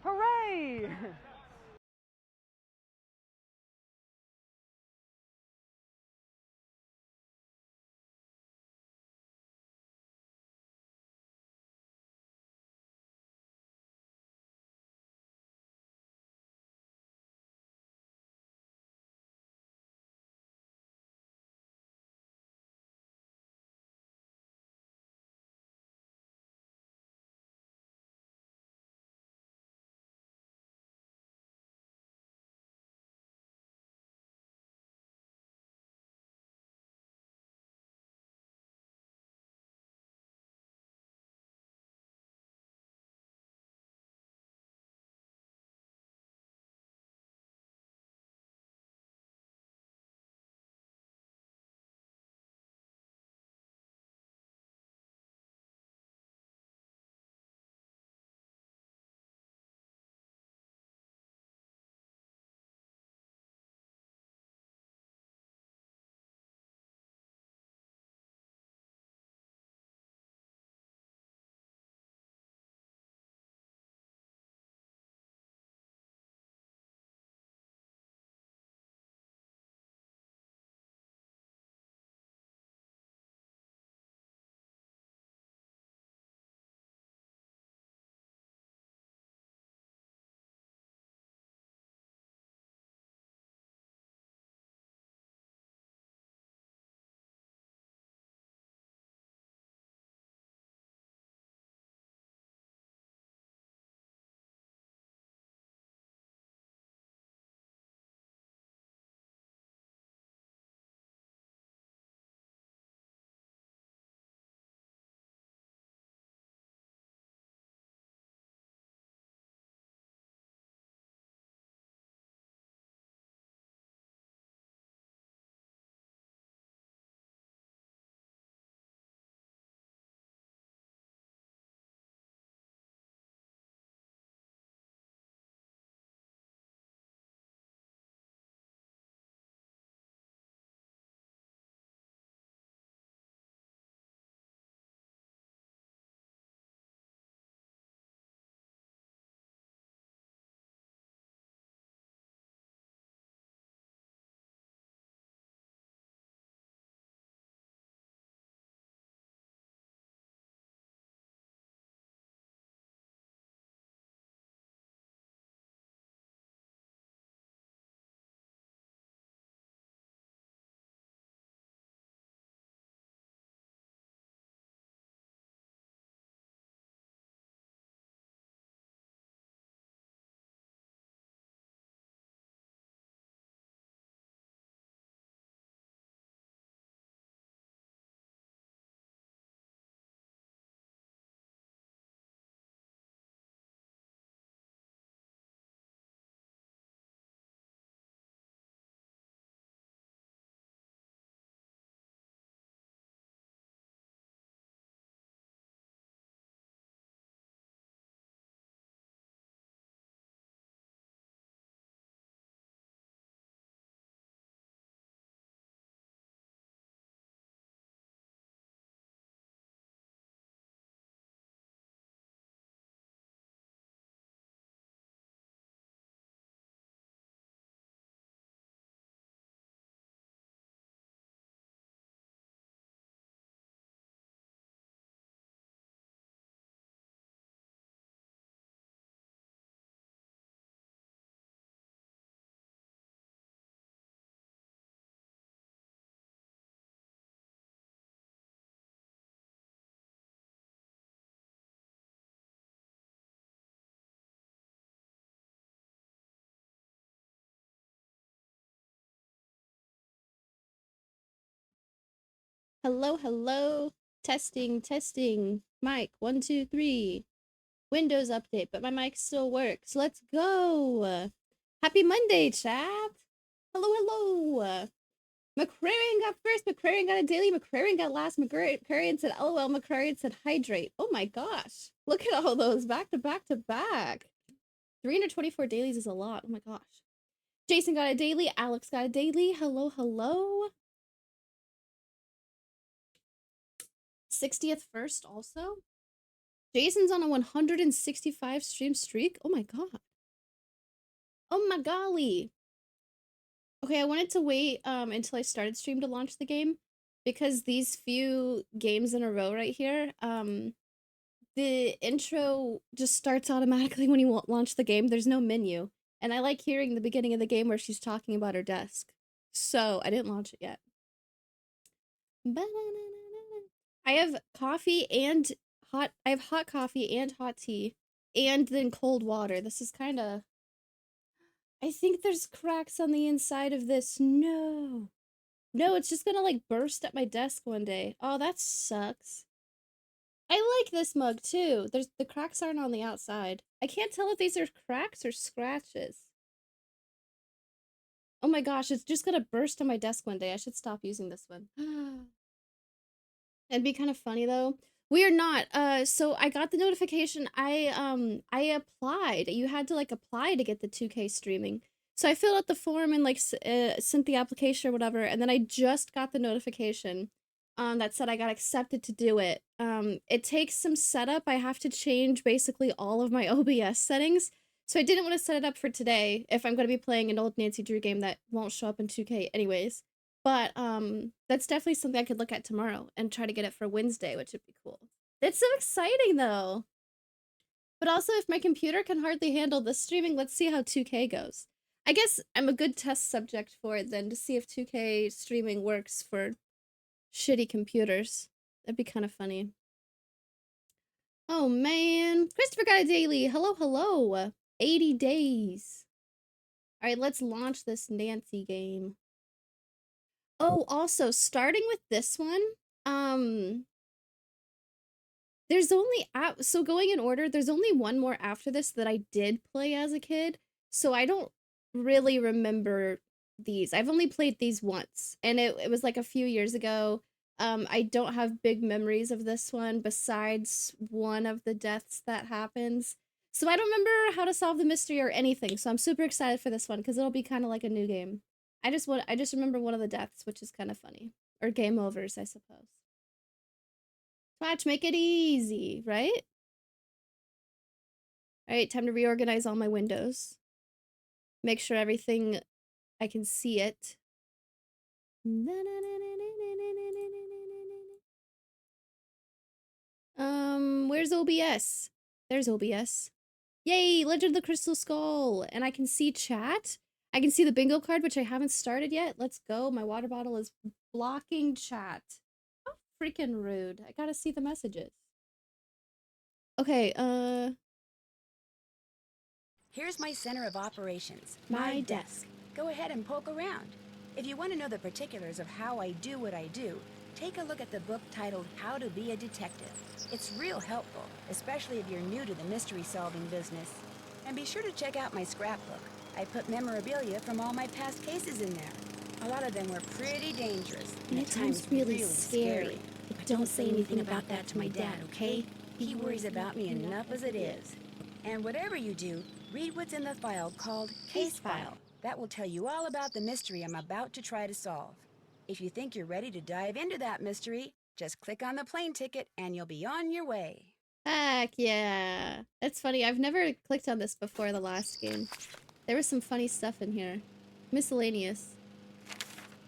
Hooray! Hello, hello. Testing, testing. Mic, one, two, three. Windows update, but my mic still works. Let's go. Happy Monday, chat. Hello, hello. McCrarian got first. McCrarian got a daily. McCrarian got last. McCrarian said LOL. McCrarian said hydrate. Oh my gosh. Look at all those back to back to back. 324 dailies is a lot. Oh my gosh. Jason got a daily. Alex got a daily. Hello, hello. 60th first also. Jason's on a 165 stream streak. Oh my god. Oh my golly. Okay, I wanted to wait until I started stream to launch the game because these few games in a row right here, the intro just starts automatically when you launch the game. There's no menu. And I like hearing the beginning of the game where she's talking about her desk. So I didn't launch it yet. I have coffee and hot coffee and hot tea and then cold water. This is kind of, I think there's cracks on the inside of this. No. No, it's just gonna like burst at my desk one day. Oh, that sucks. I like this mug too. The cracks aren't on the outside. I can't tell if these are cracks or scratches. Oh my gosh, it's just gonna burst on my desk one day. I should stop using this one. It'd be kind of funny though. We are not. So I got the notification. I applied. You had to like apply to get the 2K streaming. So I filled out the form and like sent the application or whatever, and then I just got the notification that said I got accepted to do it. It takes some setup. I have to change basically all of my OBS settings. So I didn't want to set it up for today if I'm going to be playing an old Nancy Drew game that won't show up in 2K anyways. But that's definitely something I could look at tomorrow and try to get it for Wednesday, which would be cool. It's so exciting though. But also if my computer can hardly handle this streaming, let's see how 2K goes. I guess I'm a good test subject for it then to see if 2K streaming works for shitty computers. That'd be kind of funny. Oh man, Christopher got a daily. Hello, hello. 80 days. All right, let's launch this Nancy game. Oh, also, starting with this one, there's only, so going in order, there's only one more after this that I did play as a kid, so I don't really remember these. I've only played these once, and it was like a few years ago. I don't have big memories of this one besides one of the deaths that happens. So I don't remember how to solve the mystery or anything, so I'm super excited for this one because it'll be kind of like a new game. I just remember one of the deaths, which is kind of funny. Or game overs, I suppose. Twatch, make it easy, right? Alright, time to reorganize all my windows. Make sure everything, I can see it. Where's OBS? There's OBS. Yay, Legend of the Crystal Skull! And I can see chat. I can see the bingo card, which I haven't started yet. Let's go. My water bottle is blocking chat. How freaking rude. I gotta see the messages. Okay, Here's my center of operations, my desk. Go ahead and poke around. If you want to know the particulars of how I do what I do, take a look at the book titled How to Be a Detective. It's real helpful, especially if you're new to the mystery-solving business. And be sure to check out my scrapbook. I put memorabilia from all my past cases in there. A lot of them were pretty dangerous, and at times really scary. But don't say anything about that to my dad, okay? He worries about me enough as it is. And whatever you do, read what's in the file called Case File. That will tell you all about the mystery I'm about to try to solve. If you think you're ready to dive into that mystery, just click on the plane ticket and you'll be on your way. Heck yeah. That's funny. I've never clicked on this before the last game. There was some funny stuff in here. Miscellaneous.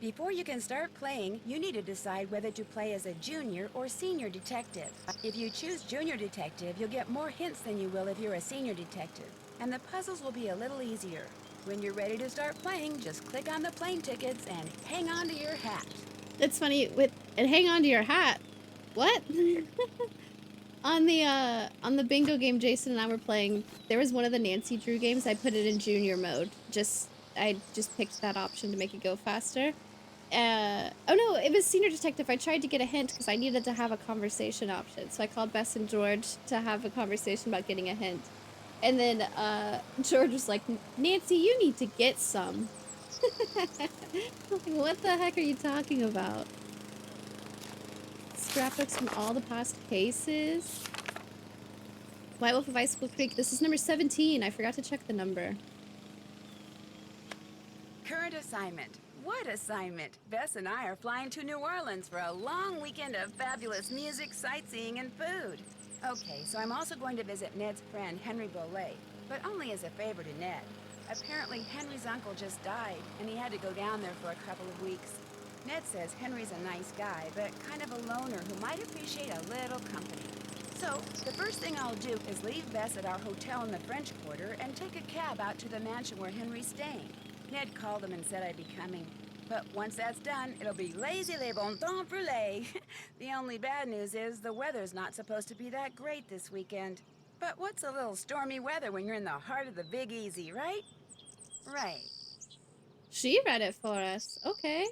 Before you can start playing, you need to decide whether to play as a junior or senior detective. If you choose junior detective, you'll get more hints than you will if you're a senior detective, and the puzzles will be a little easier. When you're ready to start playing, just click on the plane tickets and hang on to your hat. That's funny. And hang on to your hat. What? On the bingo game Jason and I were playing, there was one of the Nancy Drew games. I put it in junior mode. I just picked that option to make it go faster. Oh no, it was senior detective. I tried to get a hint because I needed to have a conversation option. So I called Bess and George to have a conversation about getting a hint. And then George was like, Nancy, you need to get some. Like, what the heck are you talking about? Scrapbooks from all the past cases. White Wolf of Icicle Creek. This is number 17. I forgot to check the number. Current assignment. What assignment? Bess and I are flying to New Orleans for a long weekend of fabulous music, sightseeing, and food. Okay, so I'm also going to visit Ned's friend Henry Bolet, but only as a favor to Ned. Apparently, Henry's uncle just died, and he had to go down there for a couple of weeks. Ned says Henry's a nice guy, but kind of a loner who might appreciate a little company. So, the first thing I'll do is leave Bess at our hotel in the French Quarter and take a cab out to the mansion where Henry's staying. Ned called him and said I'd be coming. But once that's done, it'll be lazy les bon temps brûlés. The only bad news is the weather's not supposed to be that great this weekend. But what's a little stormy weather when you're in the heart of the Big Easy, right? Right. She read it for us. Okay.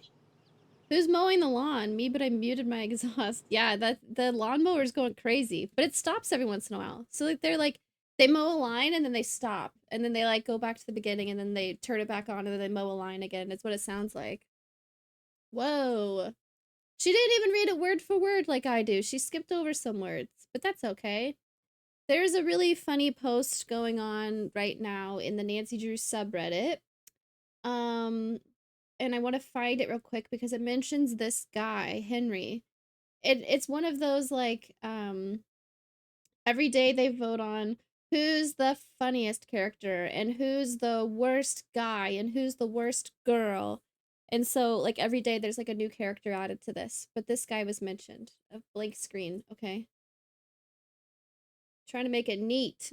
Who's mowing the lawn? Me, but I muted my exhaust. Yeah, that the lawnmower's going crazy, but it stops every once in a while. So like they mow a line and then they stop, and then they like go back to the beginning and then they turn it back on and then they mow a line again. It's what it sounds like. Whoa. She didn't even read it word for word like I do. She skipped over some words, but that's okay. There's a really funny post going on right now in the Nancy Drew subreddit. And I want to find it real quick because it mentions this guy, Henry. It's one of those like every day they vote on who's the funniest character and who's the worst guy and who's the worst girl. And so like every day there's like a new character added to this, but this guy was mentioned. A blank screen, okay. Trying to make it neat.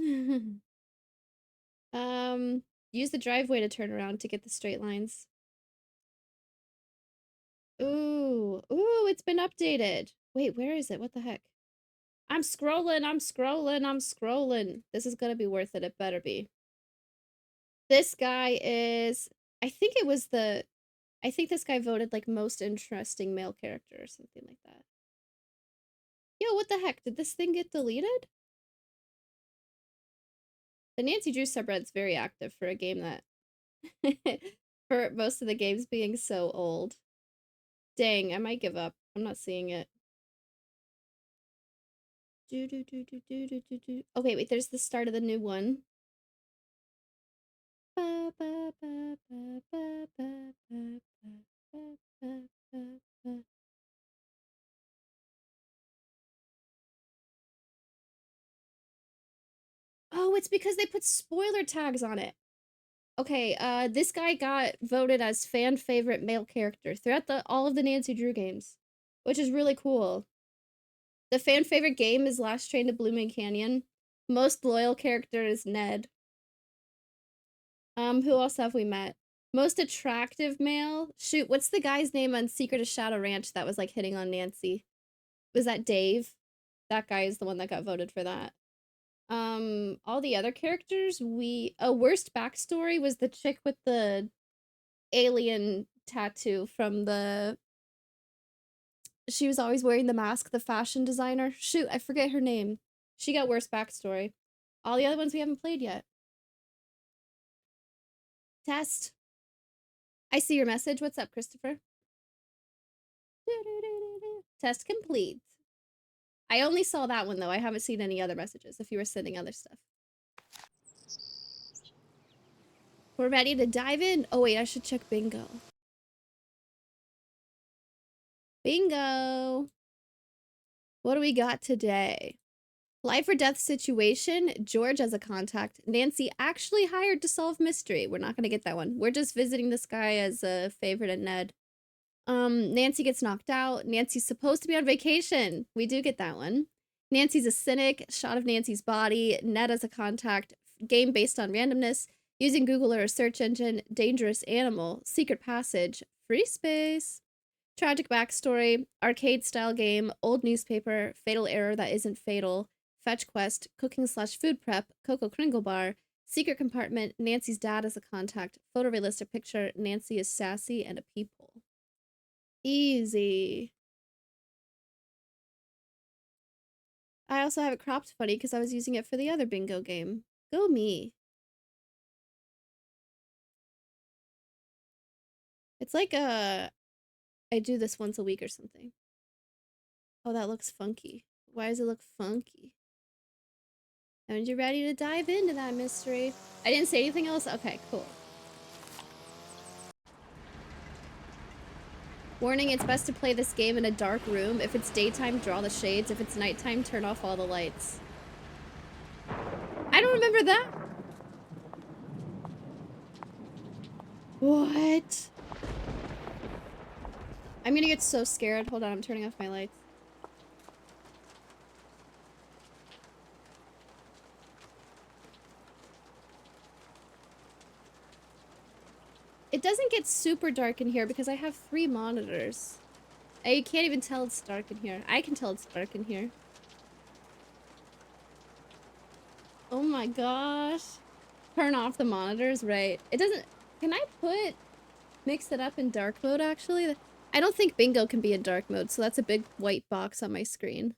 Use the driveway to turn around to get the straight lines. Ooh, it's been updated. Wait, where is it? What the heck? I'm scrolling. This is gonna be worth it. It better be. This guy is, I think this guy voted like most interesting male character or something like that. Yo, what the heck? Did this thing get deleted? The Nancy Drew subreddit's very active for a game that, for most of the games being so old. Dang, I might give up. I'm not seeing it. Oh, wait, there's the start of the new one. Oh, it's because they put spoiler tags on it. Okay, this guy got voted as fan favorite male character throughout all of the Nancy Drew games, which is really cool. The fan favorite game is Last Train to Blooming Canyon. Most loyal character is Ned. Who else have we met? Most attractive male? Shoot, what's the guy's name on Secret of Shadow Ranch that was like hitting on Nancy? Was that Dave? That guy is the one that got voted for that. All the other characters, worst backstory was the chick with the alien tattoo from she was always wearing the mask, the fashion designer. Shoot, I forget her name. She got worst backstory. All the other ones we haven't played yet. Test. I see your message. What's up, Christopher? Test complete. I only saw that one, though. I haven't seen any other messages, if you were sending other stuff. We're ready to dive in. Oh, wait, I should check bingo. Bingo. What do we got today? Life or death situation. George as a contact. Nancy actually hired to solve mystery. We're not going to get that one. We're just visiting this guy as a favorite at Ned. Nancy gets knocked out. Nancy's supposed to be on vacation. We do get that one. Nancy's a cynic. Shot of Nancy's body. Ned as a contact. Game based on randomness. Using Google or a search engine. Dangerous animal. Secret passage. Free space. Tragic backstory. Arcade style game. Old newspaper. Fatal error that isn't fatal. Fetch quest. Cooking/food prep. Cocoa Kringle bar. Secret compartment. Nancy's dad as a contact. Photorealistic picture. Nancy is sassy and a peephole. Easy. I also have it cropped funny because I was using it for the other bingo game. Go me. It's like I do this once a week or something. Oh, that looks funky. Why does it look funky? Aren't you ready to dive into that mystery? I didn't say anything else? Okay, cool. Warning, it's best to play this game in a dark room. If it's daytime, draw the shades. If it's nighttime, turn off all the lights. remember that. What? I'm gonna get so scared. Hold on, I'm turning off my lights. It doesn't get super dark in here because I have 3 monitors. You can't even tell it's dark in here. I can tell it's dark in here. Oh my gosh. Turn off the monitors, right. It doesn't... Can I mix it up in dark mode, actually? I don't think bingo can be in dark mode, so that's a big white box on my screen.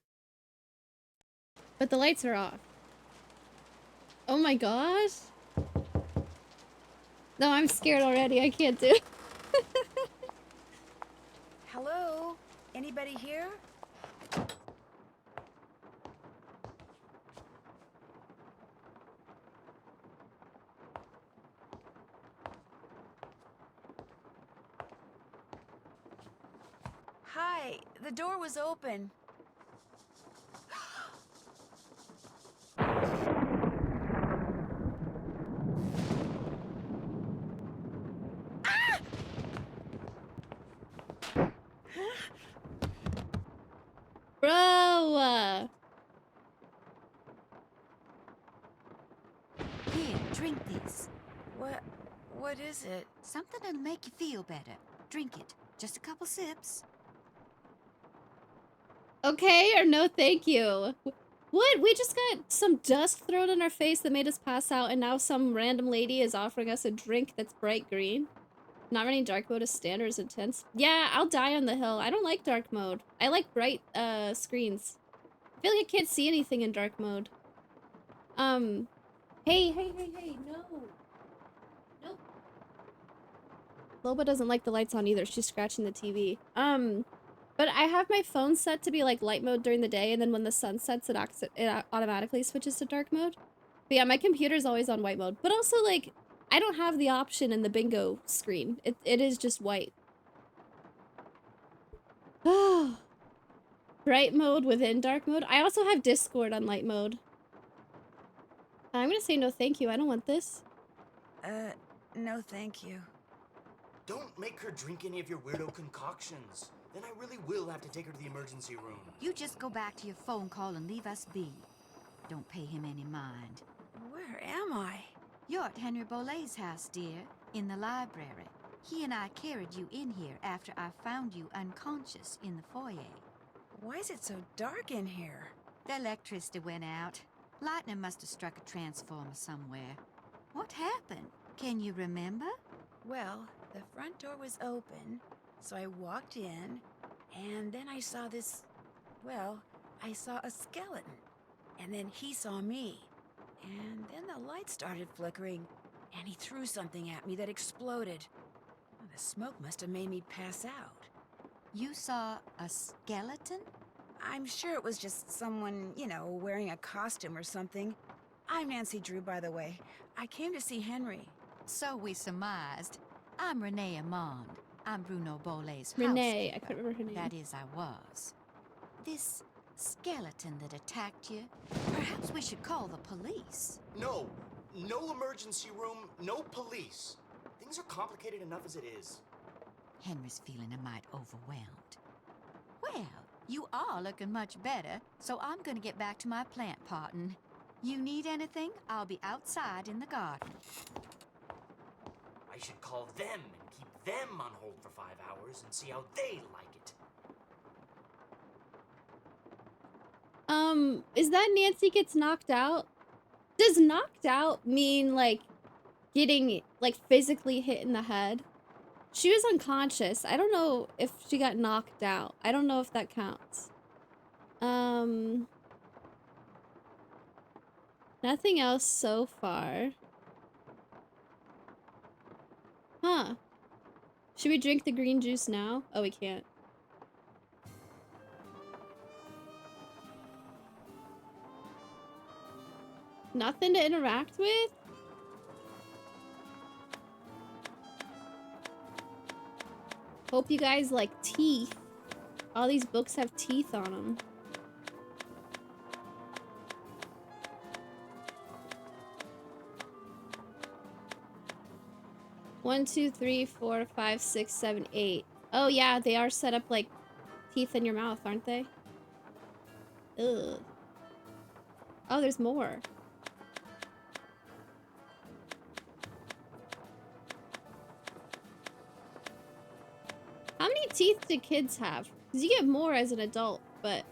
But the lights are off. Oh my gosh. No, I'm scared already. I can't do it. Hello? Anybody here? Hi, the door was open. Bro! Here, drink this. What is it? Something that'll make you feel better. Drink it. Just a couple sips. Okay, or no thank you. What? We just got some dust thrown in our face that made us pass out, and now some random lady is offering us a drink that's bright green. Not running dark mode is standard is intense. Yeah, I'll die on the hill. I don't like dark mode. I like bright screens. I feel like I can't see anything in dark mode. Hey, no. Nope. Loba doesn't like the lights on either. She's scratching the TV. But I have my phone set to be like light mode during the day, and then when the sun sets, it automatically switches to dark mode. But yeah, my computer's always on white mode. But also, like, I don't have the option in the bingo screen. It is just white. Bright mode within dark mode. I also have Discord on light mode. I'm gonna say no thank you. I don't want this. No thank you. Don't make her drink any of your weirdo concoctions. Then I really will have to take her to the emergency room. You just go back to your phone call and leave us be. Don't pay him any mind. Where am I? You're at Henry Bolet's house, dear, in the library. He and I carried you in here after I found you unconscious in the foyer. Why is it so dark in here? The electricity went out. Lightning must have struck a transformer somewhere. What happened? Can you remember? Well, the front door was open, so I walked in, and then I saw this... Well, I saw a skeleton. And then he saw me. And then the light started flickering, and he threw something at me that exploded. Well, the smoke must have made me pass out. You saw a skeleton? I'm sure it was just someone, you know, wearing a costume or something. I'm Nancy Drew, by the way. I came to see Henry. So we surmised. I'm Renee Amand. I'm Bruno Bolet's Renee, I housekeeper. couldn't remember her name. That is, I was. This skeleton that attacked you, perhaps we should call the police. No. No emergency room, no police. Things are complicated enough as it is. Henry's feeling a mite overwhelmed. Well, you are looking much better, so I'm gonna get back to my plant potting. You need anything? I'll be outside in the garden. I should call them and keep them on hold for 5 hours and see how they like it. Is that Nancy gets knocked out? Does knocked out mean, like, getting, like, physically hit in the head? She was unconscious. I don't know if she got knocked out. I don't know if that counts. Nothing else so far. Huh. Should we drink the green juice now? Oh, we can't. Nothing to interact with? Hope you guys like teeth. All these books have teeth on them. 1, 2, 3, 4, 5, 6, 7, 8. Oh yeah, they are set up like teeth in your mouth, aren't they? Ugh. Oh, there's more. How many teeth do kids have? Because you get more as an adult, but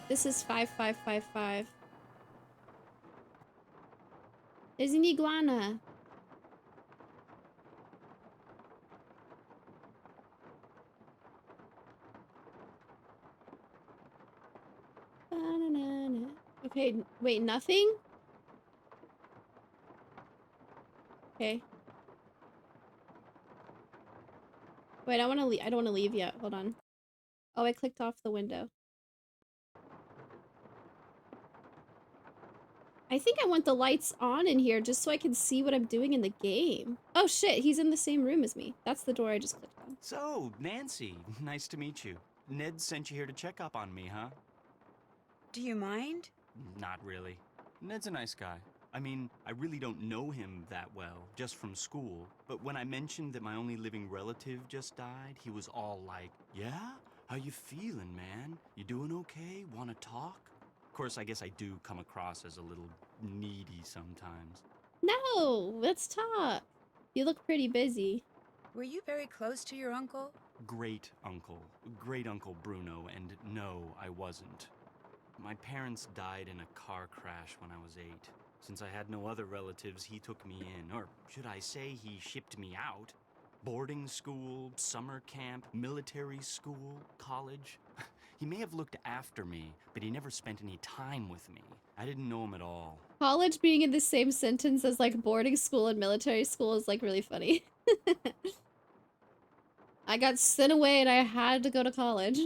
this is 5555. There's an iguana. Ba-na-na-na. Okay, wait, nothing? Okay. Wait, I want to leave. I don't want to leave yet. Hold on. Oh, I clicked off the window. I think I want the lights on in here just so I can see what I'm doing in the game. Oh shit, he's in the same room as me. That's the door I just clicked on. So, Nancy, nice to meet you. Ned sent you here to check up on me, huh? Do you mind? Not really. Ned's a nice guy. I mean, I really don't know him that well, just from school. But when I mentioned that my only living relative just died, he was all like, "Yeah? How you feeling, man? You doing okay? Wanna talk?" Of course, I guess I do come across as a little needy sometimes. No, let's talk. You look pretty busy. Were you very close to your uncle? Great uncle Bruno, and no, I wasn't. My parents died in a car crash when I was 8. Since I had no other relatives, he took me in, or should I say he shipped me out. Boarding school, summer camp, military school, college. He may have looked after me, but he never spent any time with me. I didn't know him at all. College being in the same sentence as like boarding school and military school is like really funny. I got sent away and I had to go to college.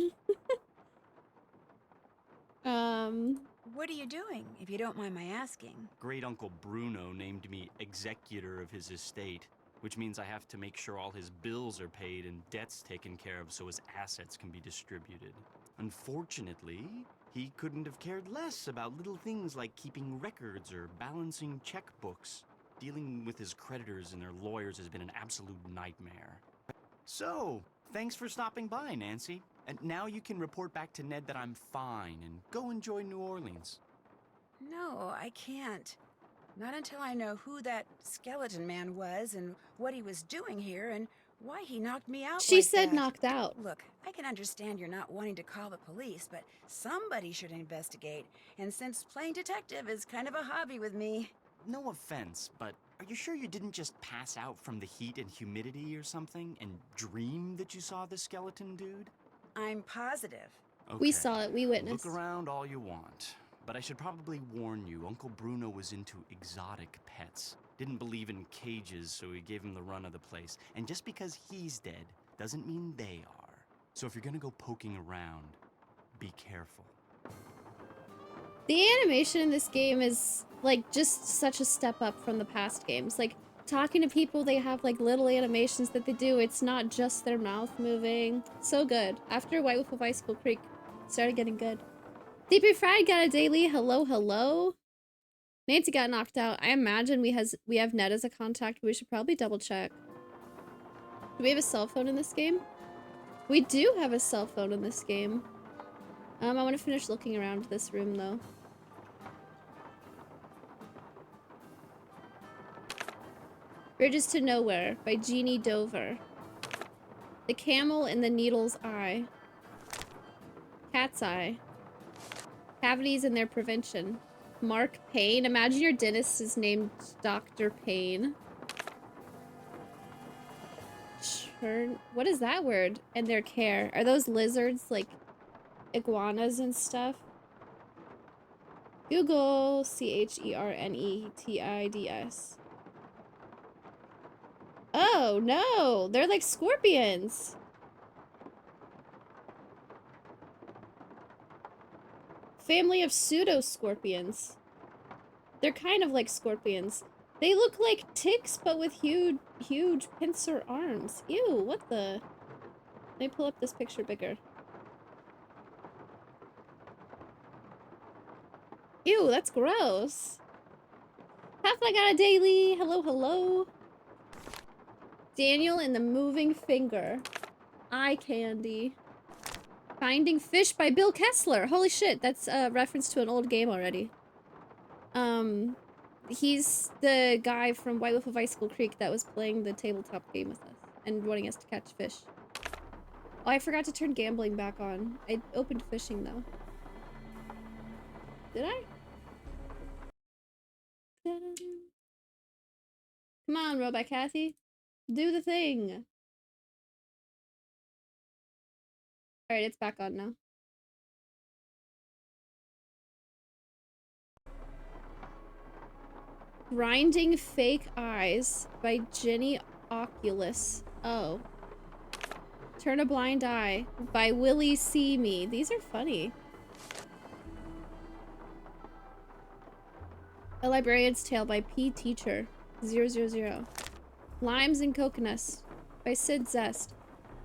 What are you doing, if you don't mind my asking? Great Uncle Bruno named me executor of his estate, which means I have to make sure all his bills are paid and debts taken care of so his assets can be distributed. Unfortunately, he couldn't have cared less about little things like keeping records or balancing checkbooks. Dealing with his creditors and their lawyers has been an absolute nightmare. So, thanks for stopping by, Nancy. And now you can report back to Ned that I'm fine and go enjoy New Orleans. No, I can't. Not until I know who that skeleton man was and what he was doing here and why he knocked me out She like said that. knocked out. Look, I can understand you're not wanting to call the police, but somebody should investigate. And since playing detective is kind of a hobby with me... No offense, but are you sure you didn't just pass out from the heat and humidity or something and dream that you saw the skeleton dude? I'm positive. Okay. We saw it, we witnessed. Look around all you want. But I should probably warn you, Uncle Bruno was into exotic pets. Didn't believe in cages, so he gave him the run of the place. And just because he's dead doesn't mean they are. So if you're gonna go poking around, be careful. The animation in this game is like just such a step up from the past games. Like talking to people, they have like little animations that they do. It's not just their mouth moving. So good. After White Wolf of Icicle Creek started getting good. Deeply Fried got a daily. Hello, hello. Nancy got knocked out. I imagine we have Ned as a contact. We should probably double check. Do we have a cell phone in this game? We do have a cell phone in this game. I want to finish looking around this room though. Bridges to Nowhere by Jeannie Dover. The Camel in the Needle's Eye. Cat's Eye. Cavities and their prevention. Mark Payne. Imagine your dentist is named Dr. Payne. What is that word? And their care. Are those lizards like iguanas and stuff? Google. CHERNETIDS. Oh no, they're like scorpions. Family of pseudo-scorpions. They're kind of like scorpions. They look like ticks, but with huge pincer arms. Ew, what the? Let me pull up this picture bigger. Ew, that's gross. Half I got a daily. Hello, hello. Daniel and the Moving Finger. Eye candy. Finding Fish by Bill Kessler. Holy shit, that's a reference to an old game already. He's the guy from White Wolf of Icicle Creek that was playing the tabletop game with us and wanting us to catch fish. Oh, I forgot to turn gambling back on. I opened fishing though. Did I? Come on, Robot Kathy. Do the thing. Alright, it's back on now. Grinding Fake Eyes by Jenny Oculus. Oh. Turn a Blind Eye by Willie See Me. These are funny. A Librarian's Tale by P. Teacher 000. Limes and Coconuts by Sid Zest.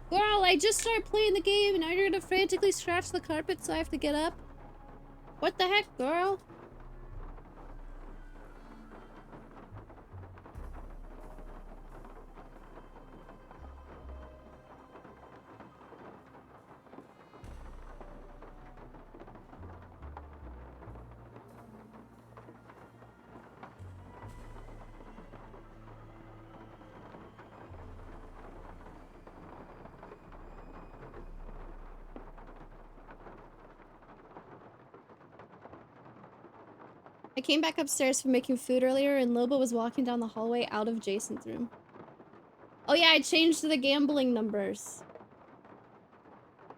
Girl, I just started playing the game and now you're gonna frantically scratch the carpet so I have to get up? What the heck, girl? I came back upstairs from making food earlier and Loba was walking down the hallway out of Jason's room. Oh yeah, I changed the gambling numbers.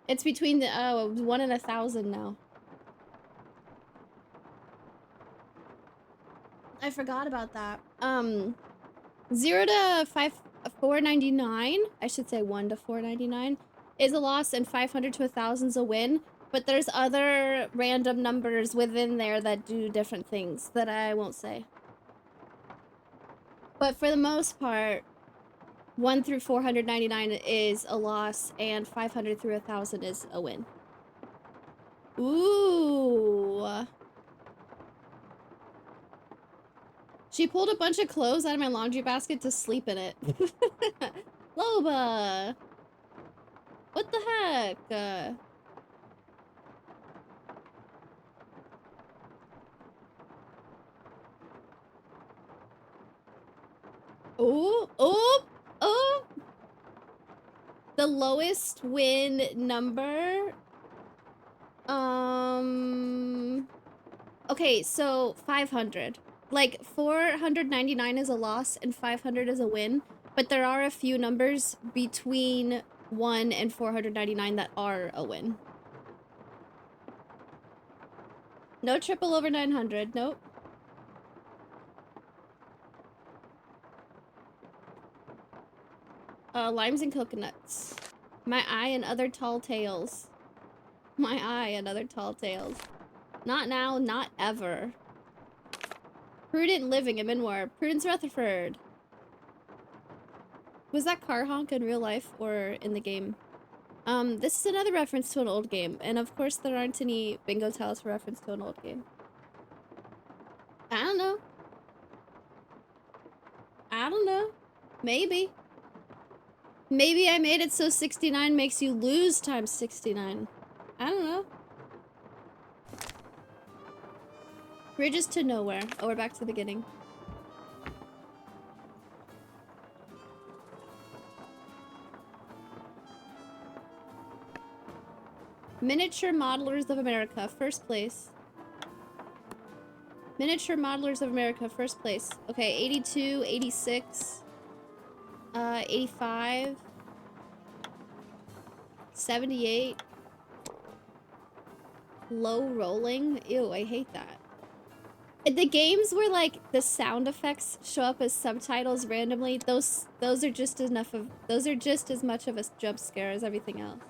It's between the 1 and 1,000 now. I forgot about that. 0 to 499, I should say 1 to 499 is a loss and 500 to 1,000 is a win. But there's other random numbers within there that do different things that I won't say. But for the most part, 1 through 499 is a loss, and 500 through 1,000 is a win. Ooh. She pulled a bunch of clothes out of my laundry basket to sleep in it. Loba! What the heck? Oh, oh, oh! The lowest win number. Okay, so 500. Like 499 is a loss and 500 is a win, but there are a few numbers between 1 and 499 that are a win. No triple over 900. Nope. Limes and coconuts. My eye and other tall tales. My eye and other tall tales. Not now, not ever. Prudent Living, a memoir. Prudence Rutherford. Was that car honk in real life or in the game? This is another reference to an old game. And of course there aren't any bingo tiles for reference to an old game. I don't know. I don't know. Maybe. Maybe I made it so 69 makes you lose times 69. I don't know. Bridges to nowhere. Oh, we're back to the beginning. Miniature Modelers of America, first place. Miniature Modelers of America, first place. Okay, 82, 86, 85, 78. Low rolling. Ew, I hate that. The games where like the sound effects show up as subtitles randomly, those are just enough of those are just as much of a jump scare as everything else.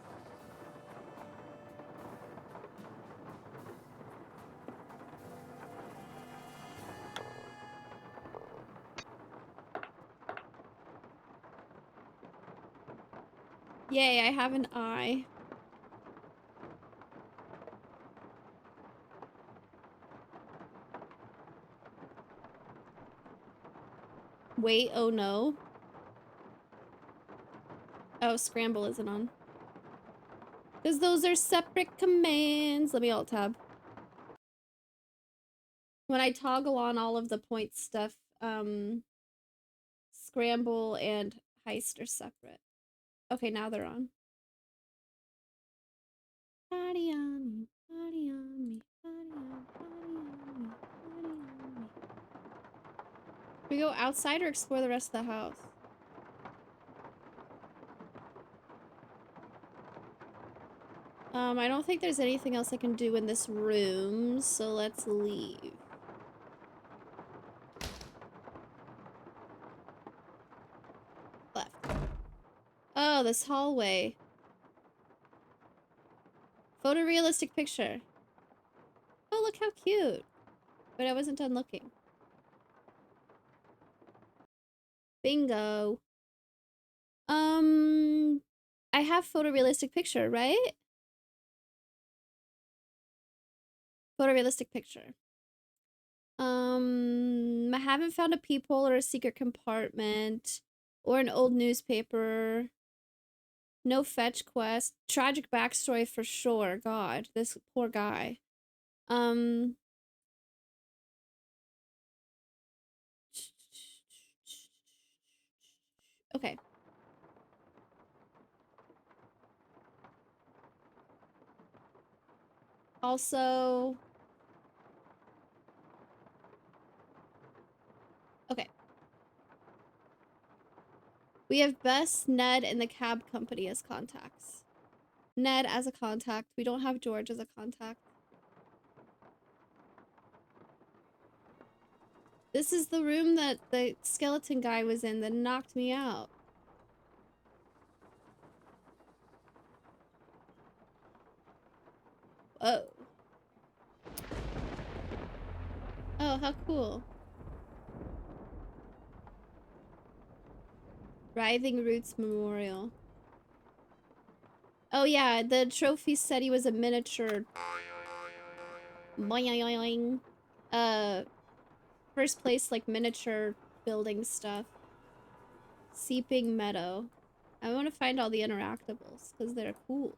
Yay, I have an eye. Wait, oh no. Oh, scramble isn't on. Because those are separate commands. Let me alt tab. When I toggle on all of the point stuff, scramble and heist are separate. Okay, now they're on. Party on me, party on me, party on me, party on me. We go outside or explore the rest of the house? I don't think there's anything else I can do in this room, so let's leave. Left. Oh, this hallway. Photorealistic picture. Oh, look how cute. But I wasn't done looking. Bingo. I have photorealistic picture, right? Photorealistic picture. I haven't found a peephole or a secret compartment or an old newspaper. No fetch quest. Tragic backstory for sure. God, this poor guy. Okay. Also, okay. We have Bess, Ned, and the cab company as contacts. Ned as a contact. We don't have George as a contact. This is the room that the skeleton guy was in that knocked me out. Oh. Oh, how cool. Writhing Roots Memorial. Oh yeah, the trophy said he was a miniature. Boing. First place, like, miniature building stuff. Seeping Meadow. I want to find all the interactables, because they're cool.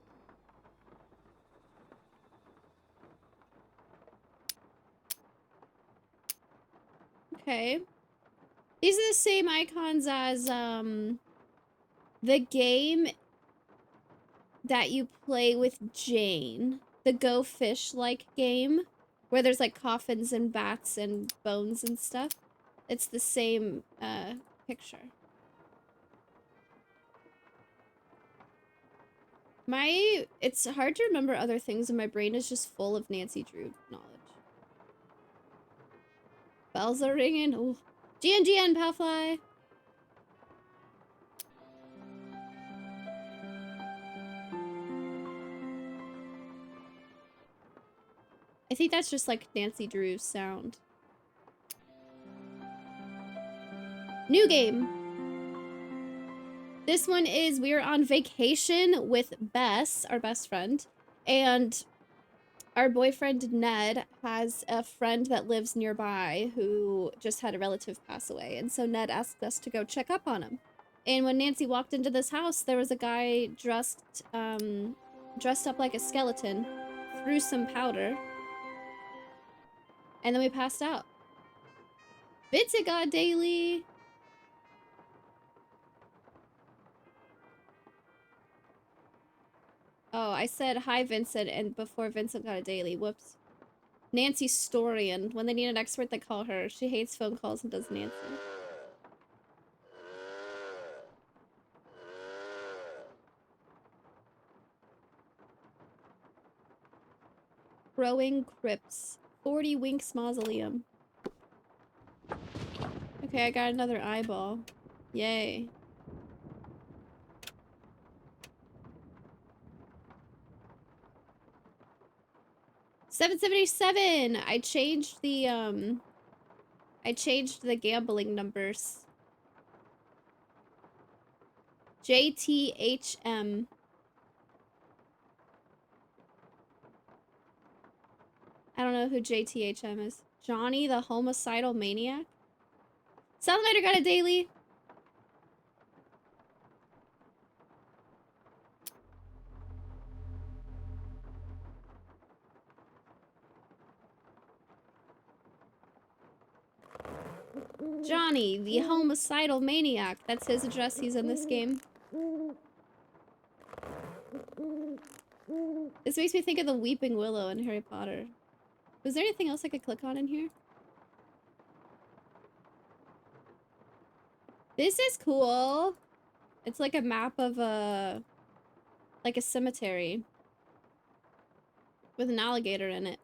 Okay. These are the same icons as, the game that you play with Jane. The Go Fish-like game, where there's, like, coffins and bats and bones and stuff. It's the same, picture. It's hard to remember other things, and my brain is just full of Nancy Drew knowledge. Bells are ringing. Oh, GN, Palfly. I think that's just like Nancy Drew's sound. New game. This one is we're on vacation with Bess, our best friend, and our boyfriend Ned has a friend that lives nearby who just had a relative pass away, and so Ned asked us to go check up on him. And when Nancy walked into this house, there was a guy dressed up like a skeleton, threw some powder, and then we passed out. Vincent got daily. Oh, I said hi, Vincent, and before Vincent got a daily. Whoops. Nancy Storian. When they need an expert, they call her. She hates phone calls and does Nancy. Growing Crypts. 40 Winks Mausoleum. Okay, I got another eyeball. Yay. $7.77! I changed the gambling numbers. JTHM. I don't know who JTHM is. Johnny the Homicidal Maniac? Salamander got a daily. Johnny, the homicidal maniac. That's his address. He's in this game. This makes me think of the Weeping Willow in Harry Potter. Was there anything else I could click on in here? This is cool. It's like a map of a... like a cemetery. With an alligator in it.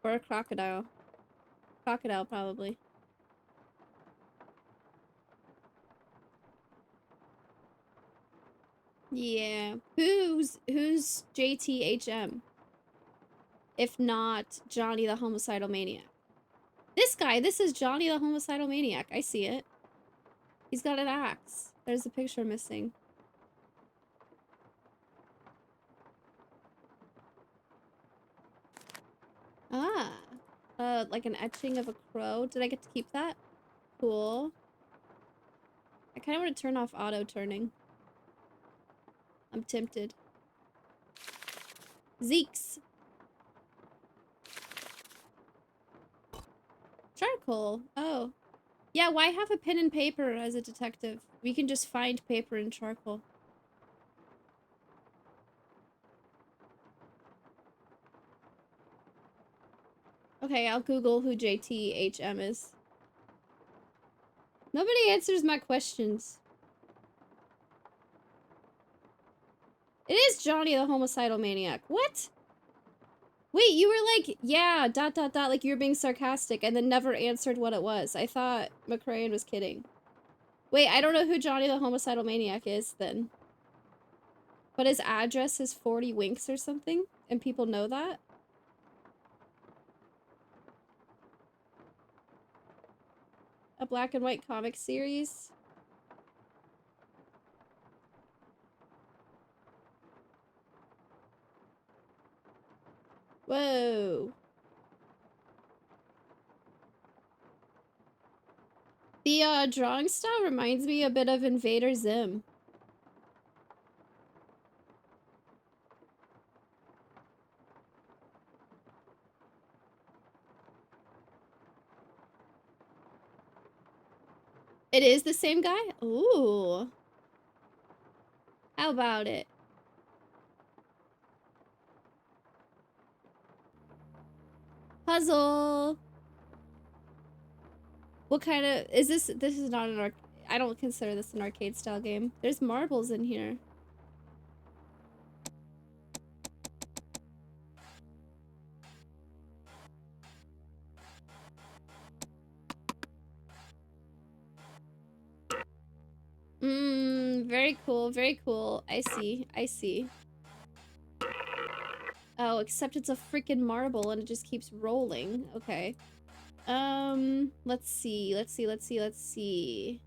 Or a crocodile. Crocodile, probably. Yeah. Who's JTHM? If not Johnny the Homicidal Maniac. This guy, this is Johnny the Homicidal Maniac. I see it. He's got an axe. There's a picture missing. Ah. Like an etching of a crow. Did I get to keep that? Cool. I kind of want to turn off auto turning. I'm tempted. Zeeks. Charcoal. Oh. Yeah, why have a pen and paper as a detective? We can just find paper and charcoal. Okay, I'll Google who JTHM is. Nobody answers my questions. It is Johnny the Homicidal Maniac. What? Wait, you were like, yeah, ... like you were being sarcastic and then never answered what it was. I thought McCrayan was kidding. Wait, I don't know who Johnny the Homicidal Maniac is then. But his address is 40 Winks or something? And people know that? A black and white comic series? Whoa. The drawing style reminds me a bit of Invader Zim. It is the same guy? Ooh. How about it? Puzzle. What kind of... is this... this is not an I don't consider this an arcade style game. There's marbles in here. Very cool, very cool. I see, I see. Oh, except it's a freaking marble and it just keeps rolling. Okay. Let's see, let's see, let's see, let's see.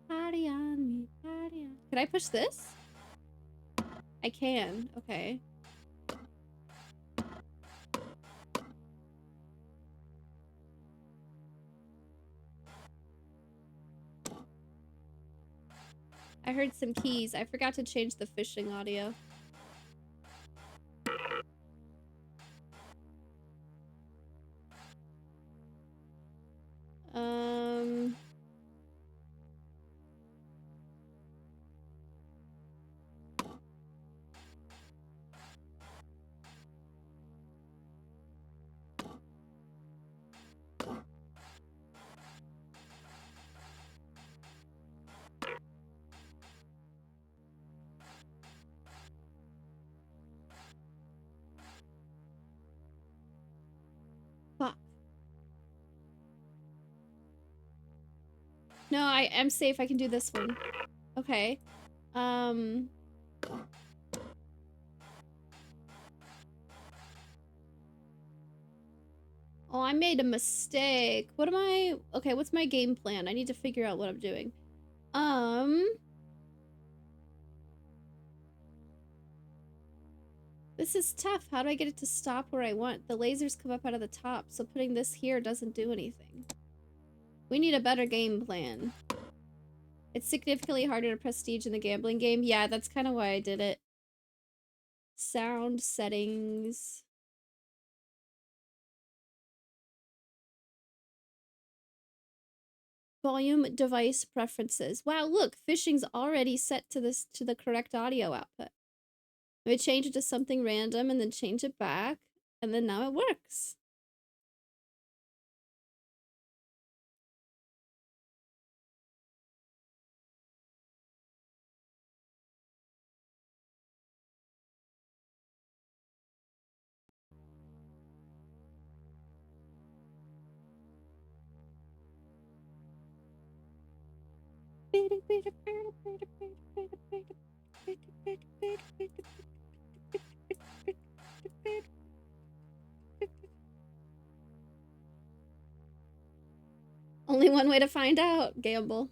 Party on me, party on. Can I push this? I can, okay. I heard some keys. I forgot to change the fishing audio. No, I am safe. I can do this one. Okay. Oh, I made a mistake. What am I... okay, what's my game plan? I need to figure out what I'm doing. This is tough. How do I get it to stop where I want? The lasers come up out of the top, so putting this here doesn't do anything. We need a better game plan. It's significantly harder to prestige in the gambling game. Yeah, that's kind of why I did it. Sound settings. Volume device preferences. Wow, look, fishing's already set to the correct audio output. If I change it to something random and then change it back, and then now it works. Only one way to find out, Gamble.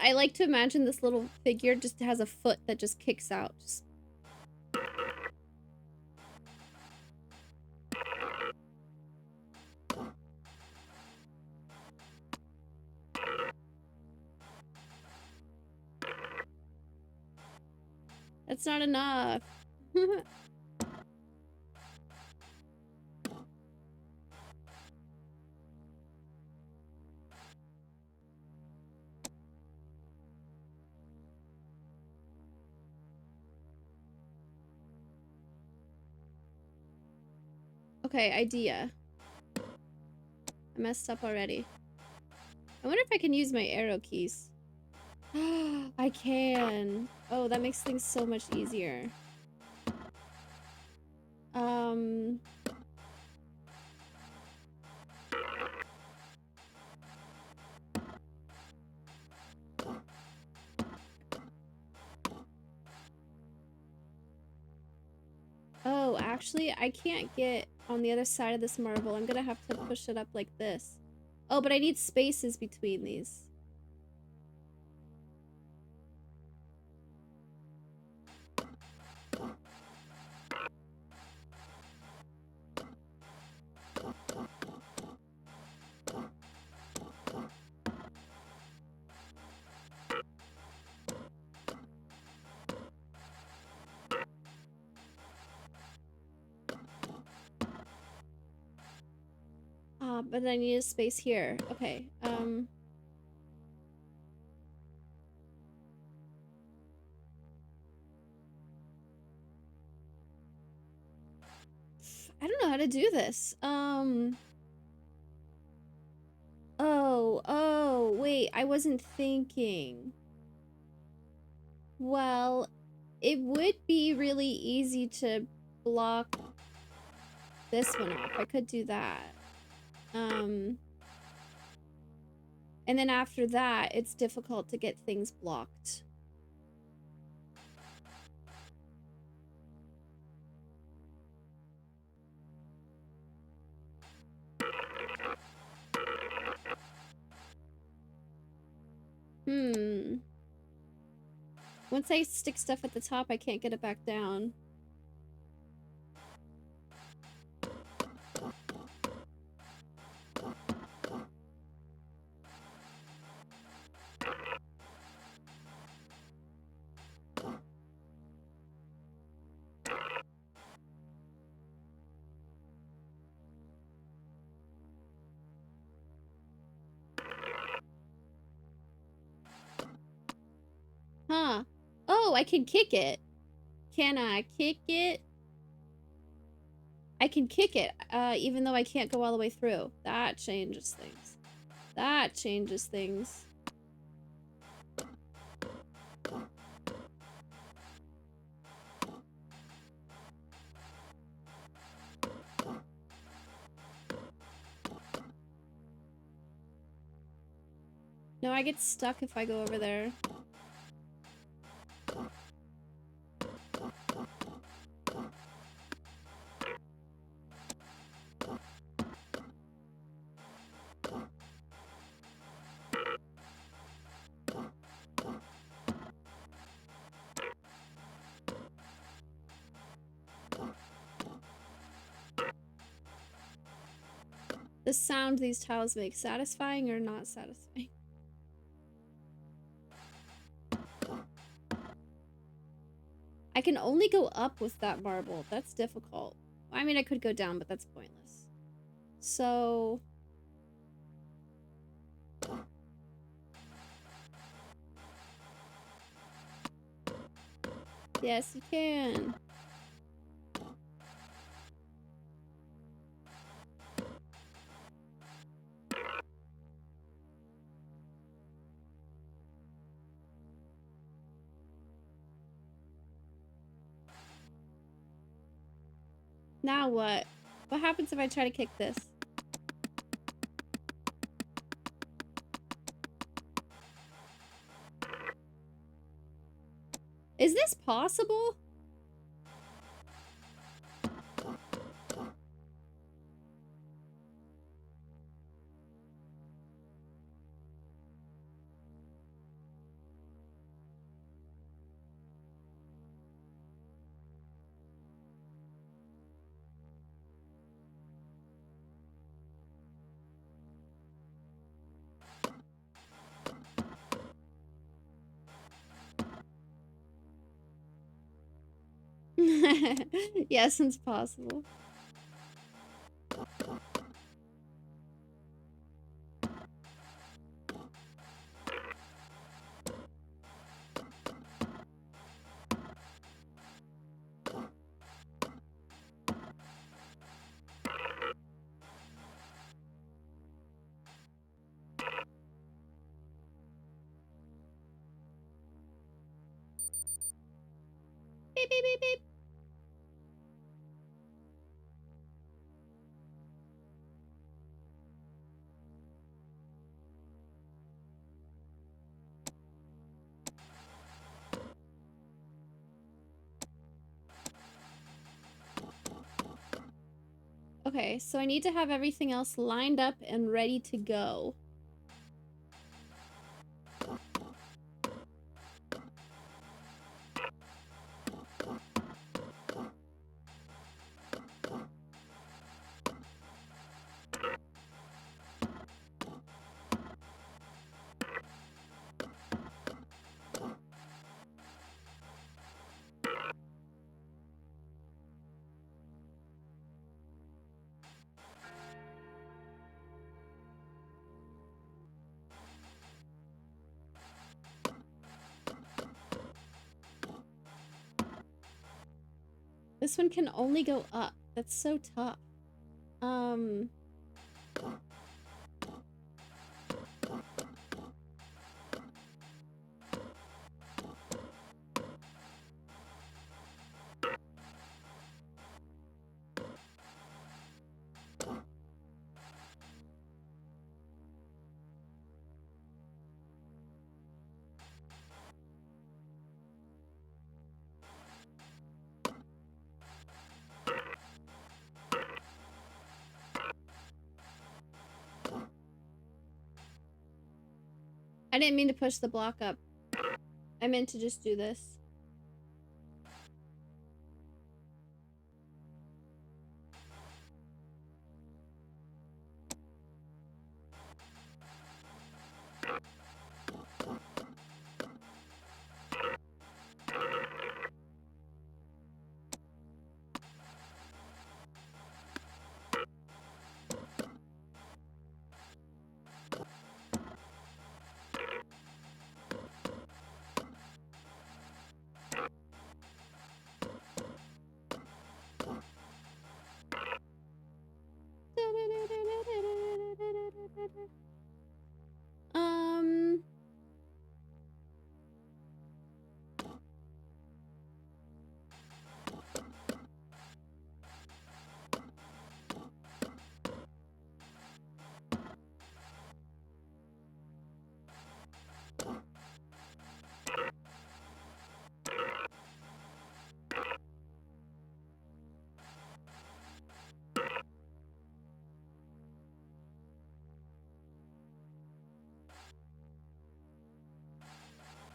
I like to imagine this little figure just has a foot that just kicks out. Just... That's not enough. Okay, idea. I messed up already. I wonder if I can use my arrow keys. I can. Oh, that makes things so much easier. Oh, actually, I can't get on the other side of this marble. I'm gonna have to push it up like this. Oh, but I need spaces between these. But I need a space here. Okay, I don't know how to do this. Oh, wait, I wasn't thinking. Well, it would be really easy to block this one off. I could do that. And then after that, it's difficult to get things blocked. Once I stick stuff at the top, I can't get it back down. Huh. Oh, I can kick it. Can I kick it? I can kick it, even though I can't go all the way through. That changes things. That changes things. No, I get stuck if I go over there. the sound these tiles make. Satisfying or not satisfying? I can only go up with that marble. That's difficult. I mean, I could go down, but that's pointless. So... yes, you can. Now what? What happens if I try to kick this? Is this possible? Yes, it's possible. Beep, beep, beep, beep. Okay, so I need to have everything else lined up and ready to go. This one can only go up. That's so tough. I didn't mean to push the block up. I meant to just do this.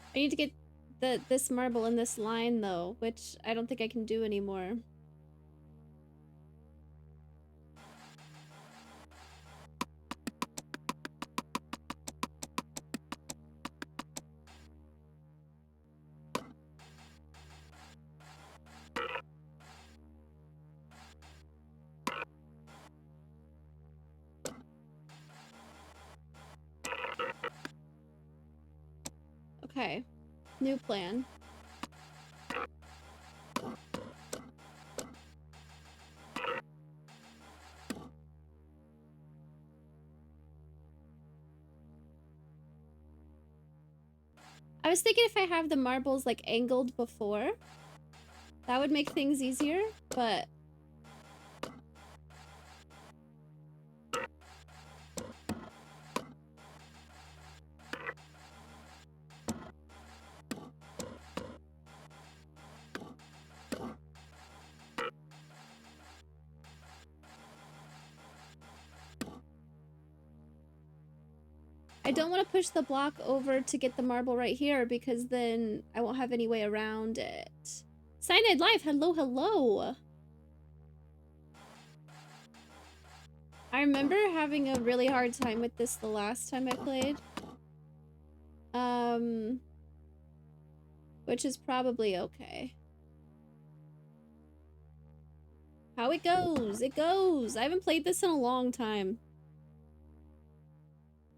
I need to get this marble in this line though, which I don't think I can do anymore. Okay. New plan. I was thinking if I have the marbles like angled before, that would make things easier, but I don't want to push the block over to get the marble right here because then I won't have any way around it. Cyanide Life, hello, hello. I remember having a really hard time with this the last time I played. Which is probably okay. How it goes, it goes. I haven't played this in a long time.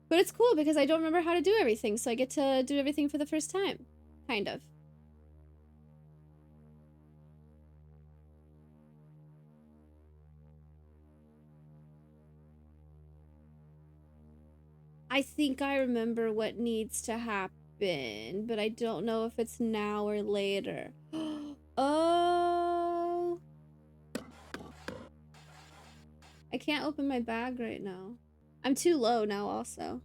But it's cool because I don't remember how to do everything, so I get to do everything for the first time. Kind of. I think I remember what needs to happen, but I don't know if it's now or later. Oh! I can't open my bag right now. I'm too low now also.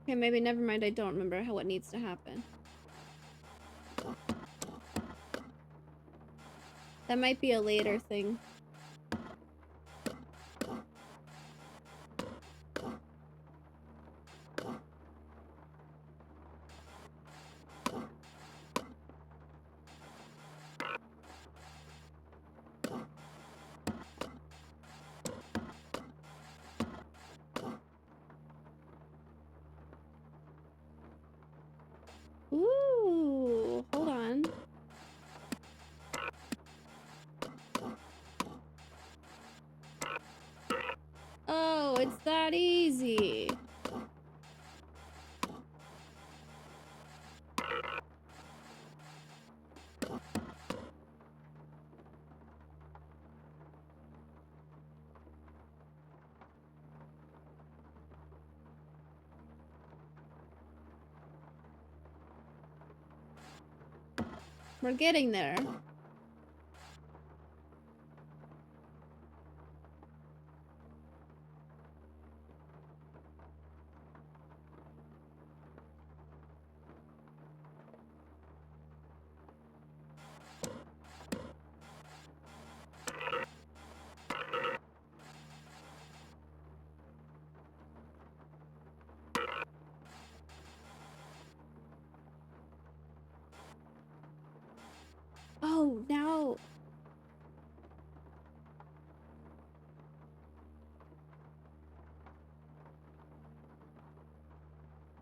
Okay, maybe never mind. I don't remember what needs to happen. That might be a later thing. Ooh, hold on. Oh, it's that easy. We're getting there. Oh, now.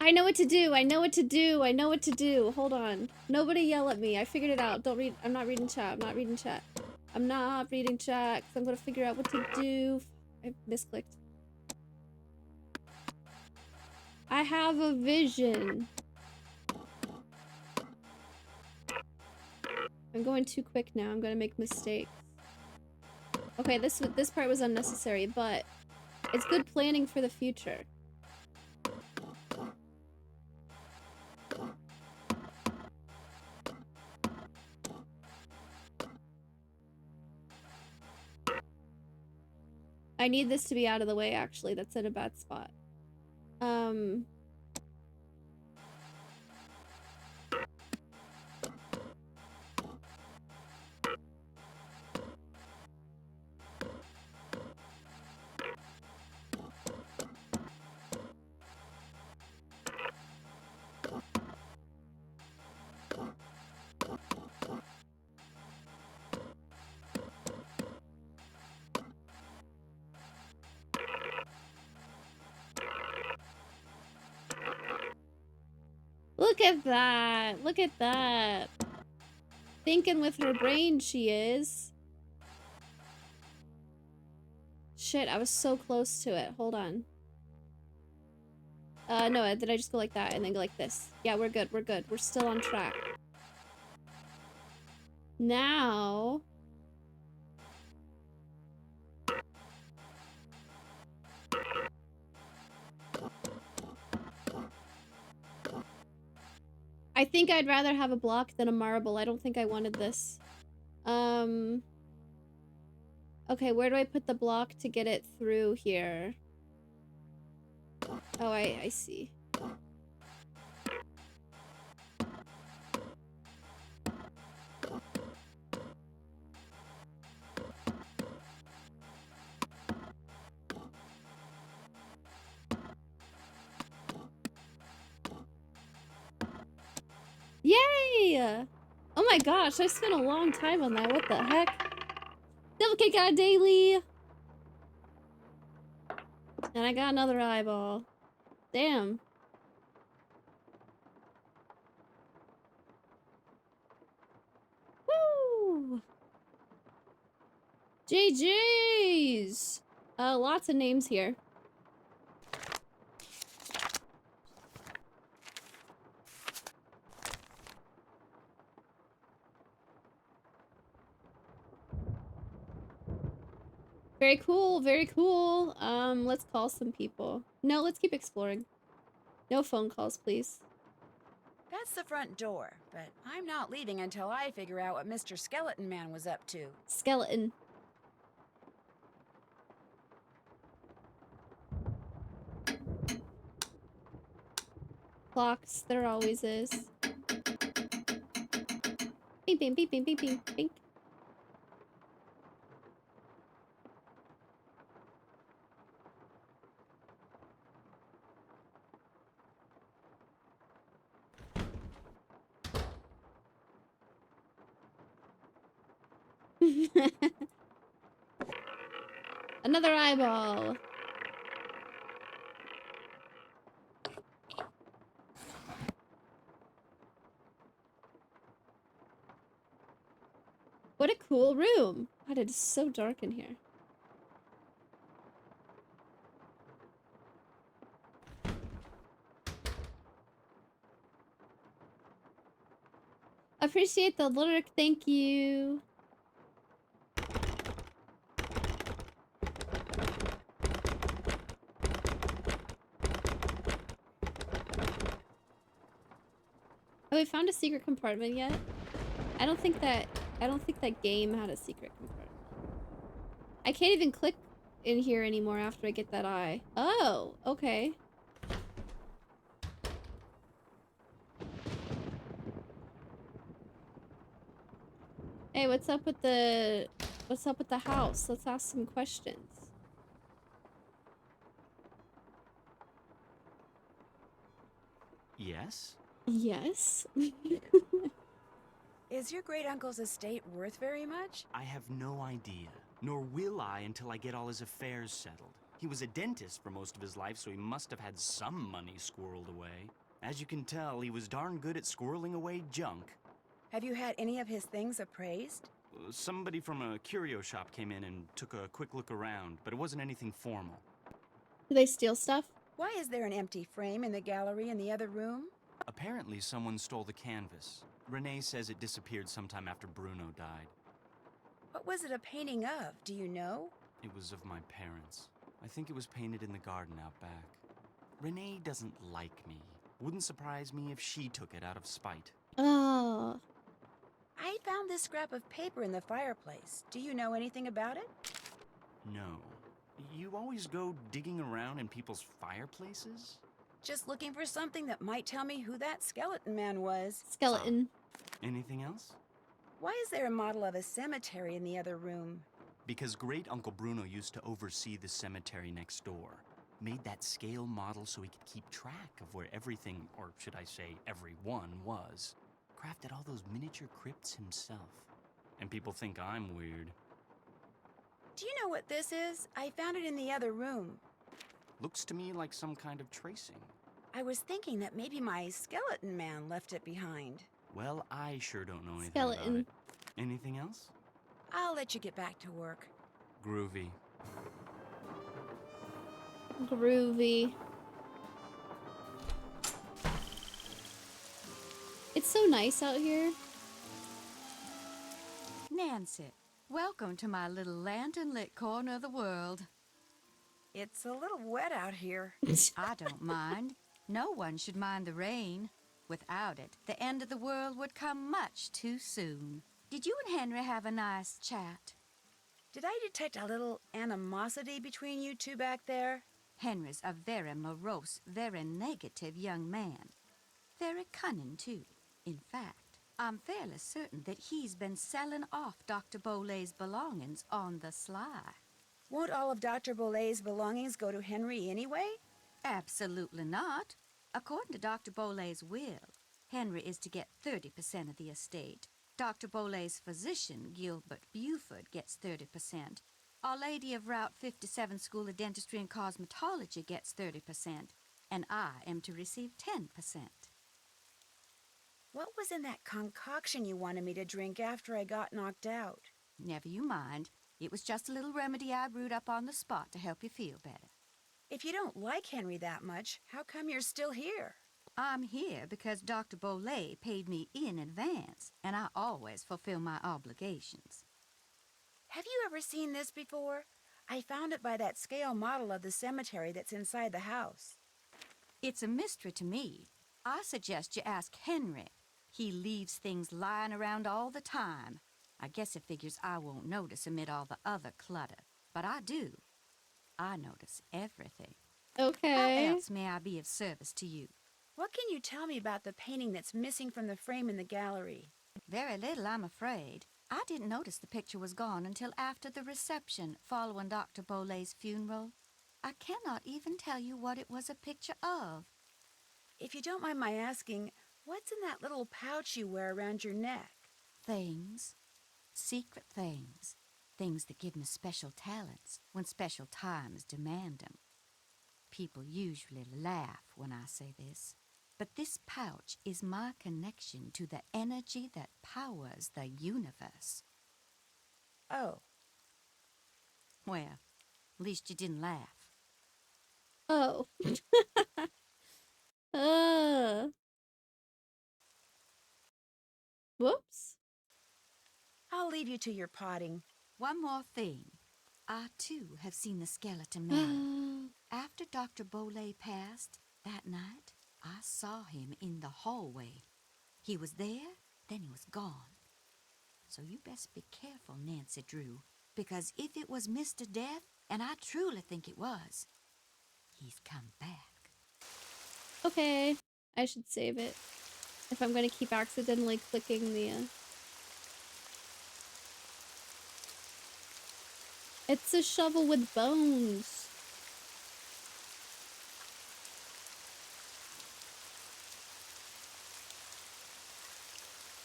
I know what to do. I know what to do. I know what to do. Hold on. Nobody yell at me. I figured it out. Don't read. I'm not reading chat. I'm not reading chat. I'm not reading chat because I'm going to figure out what to do. I misclicked. I have a vision. I'm going too quick now. I'm going to make mistakes. Okay, this part was unnecessary, but it's good planning for the future. I need this to be out of the way, actually. That's in a bad spot. Look at that. Look at that. Thinking with her brain, she is. Shit, I was so close to it. Hold on. No, did I just go like that and then go like this? Yeah, we're good. We're good. We're still on track. Now... I think I'd rather have a block than a marble. I don't think I wanted this. Okay, where do I put the block to get it through here? Oh, I see. Yay! Oh my gosh, I spent a long time on that. What the heck? Devil Cake got a daily! And I got another eyeball. Damn. Woo! GG's! Lots of names here. Very cool, very cool. Let's call some people. No, let's keep exploring. No phone calls, please. That's the front door, but I'm not leaving until I figure out what Mr. Skeleton Man was up to. Skeleton. Clocks, there always is. Bing, bing, bing, bing, bing, bing, bing. Another eyeball. What a cool room. God, it is so dark in here. Appreciate the lurk, thank you. Have we found a secret compartment yet? I don't think that game had a secret compartment. I can't even click in here anymore after I get that eye. Oh, okay. Hey, what's up with the house? Let's ask some questions. Yes? Yes? Is your great-uncle's estate worth very much? I have no idea. Nor will I until I get all his affairs settled. He was a dentist for most of his life, so he must have had some money squirreled away. As you can tell, he was darn good at squirreling away junk. Have you had any of his things appraised? Somebody from a curio shop came in and took a quick look around, but it wasn't anything formal. Do they steal stuff? Why is there an empty frame in the gallery in the other room? Apparently someone stole the canvas. Renee says it disappeared sometime after Bruno died. What was it a painting of, do you know? It was of my parents. I think it was painted in the garden out back. Renee doesn't like me. Wouldn't surprise me if she took it out of spite. Oh. I found this scrap of paper in the fireplace. Do you know anything about it? No. You always go digging around in people's fireplaces? Just looking for something that might tell me who that skeleton man was. Skeleton. Anything else? Why is there a model of a cemetery in the other room? Because Great Uncle Bruno used to oversee the cemetery next door. Made that scale model so he could keep track of where everything, or should I say everyone, was. Crafted all those miniature crypts himself. And people think I'm weird. Do you know what this is? I found it in the other room. Looks to me like some kind of tracing. I was thinking that maybe my skeleton man left it behind. Well, I sure don't know anything Skeleton. about it. Anything else? I'll let you get back to work. Groovy. Groovy. It's so nice out here. Nancy, welcome to my little lantern-lit corner of the world. It's a little wet out here. I don't mind. No one should mind the rain. Without it, the end of the world would come much too soon. Did you and Henry have a nice chat? Did I detect a little animosity between you two back there? Henry's a very morose, very negative young man. Very cunning, too. In fact, I'm fairly certain that he's been selling off Dr. Bolay's belongings on the sly. Won't all of Dr. Bolay's belongings go to Henry anyway? Absolutely not. According to Dr. Bolay's will, Henry is to get 30% of the estate. Dr. Bolay's physician, Gilbert Buford, gets 30%. Our Lady of Route 57 School of Dentistry and Cosmetology gets 30%. And I am to receive 10%. What was in that concoction you wanted me to drink after I got knocked out? Never you mind. It was just a little remedy I brewed up on the spot to help you feel better. If you don't like Henry that much, how come you're still here? I'm here because Dr. Bolay paid me in advance, and I always fulfill my obligations. Have you ever seen this before? I found it by that scale model of the cemetery that's inside the house. It's a mystery to me. I suggest you ask Henry. He leaves things lying around all the time. I guess it figures I won't notice amid all the other clutter. But I do. I notice everything. Okay. How else may I be of service to you? What can you tell me about the painting that's missing from the frame in the gallery? Very little, I'm afraid. I didn't notice the picture was gone until after the reception following Dr. Bolay's funeral. I cannot even tell you what it was a picture of. If you don't mind my asking, what's in that little pouch you wear around your neck? Things. Secret things. Things that give me special talents when special times demand them. People usually laugh when I say this, but this pouch is my connection to the energy that powers the universe. Oh, Well, at least you didn't laugh. Oh. uh. Whoops. I'll leave you to your potting. One more thing. I, too, have seen the skeleton man. After Dr. Bolay passed that night, I saw him in the hallway. He was there, then he was gone. So you best be careful, Nancy Drew, because if it was Mr. Death, and I truly think it was, he's come back. Okay. I should save it. If I'm gonna keep accidentally clicking the... It's a shovel with bones.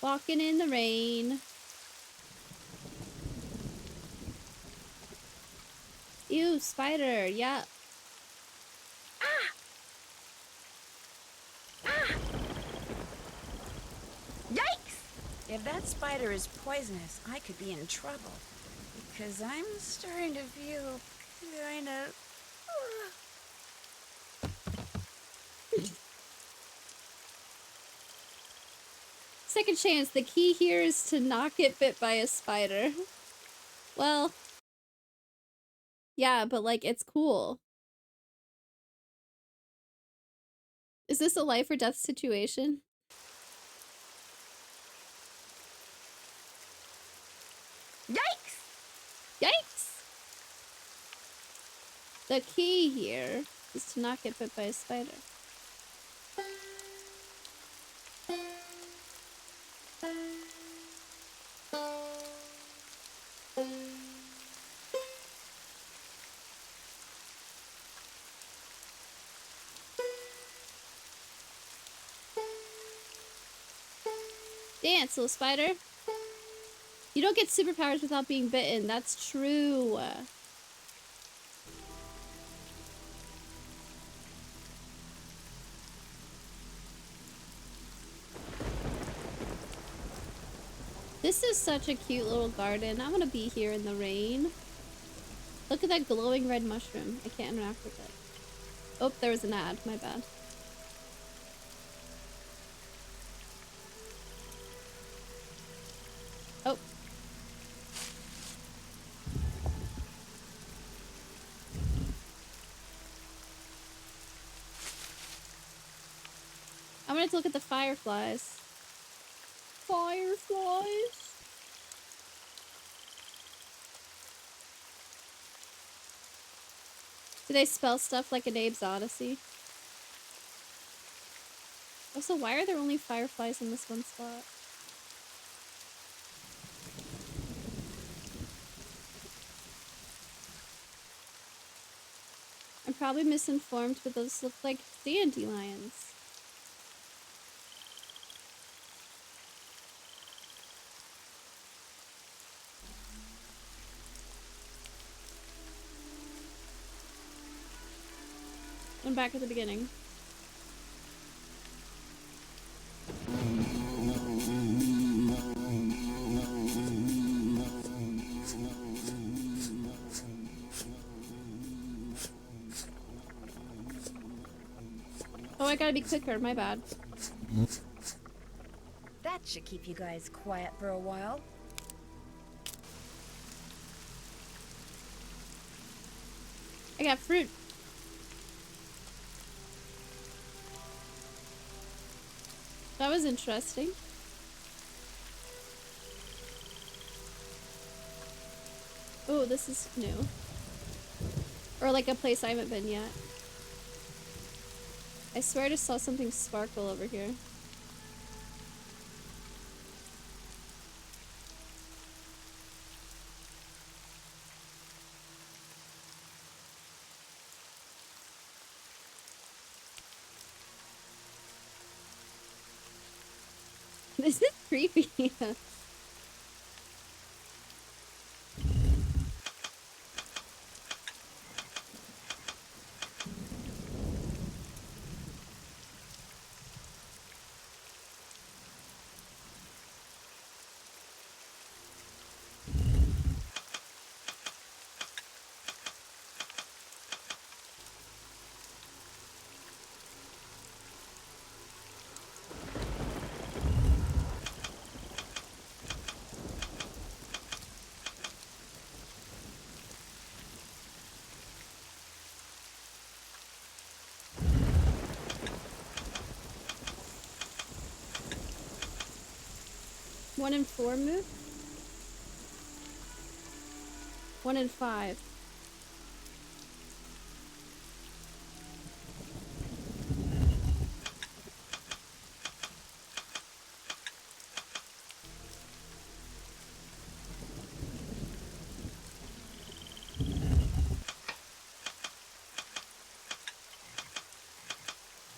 Walking in the rain. Ew, spider. Yeah. Yikes! If that spider is poisonous, I could be in trouble. Because I'm starting to feel kind of... Second chance. The key here is to not get bit by a spider. Well, yeah, but like, it's cool. Is this a life or death situation? Yikes! Yikes! The key here is to not get bit by a spider. Dance, little spider. You don't get superpowers without being bitten. That's true. This is such a cute little garden. I want to be here in the rain. Look at that glowing red mushroom. I can't interact with it. Oh, there was an ad. My bad. Oh. I wanted to look at the fireflies. Fireflies? Do they spell stuff like in Abe's Odyssey? Also, why are there only fireflies in this one spot? I'm probably misinformed, but those look like dandelions. I'm back at the beginning. Oh, I gotta be quicker, my bad. That should keep you guys quiet for a while. I got fruit. That was interesting. Oh, this is new. Or like a place I haven't been yet. I swear I just saw something sparkle over here. This is creepy. One in 4 move? 1 in 5.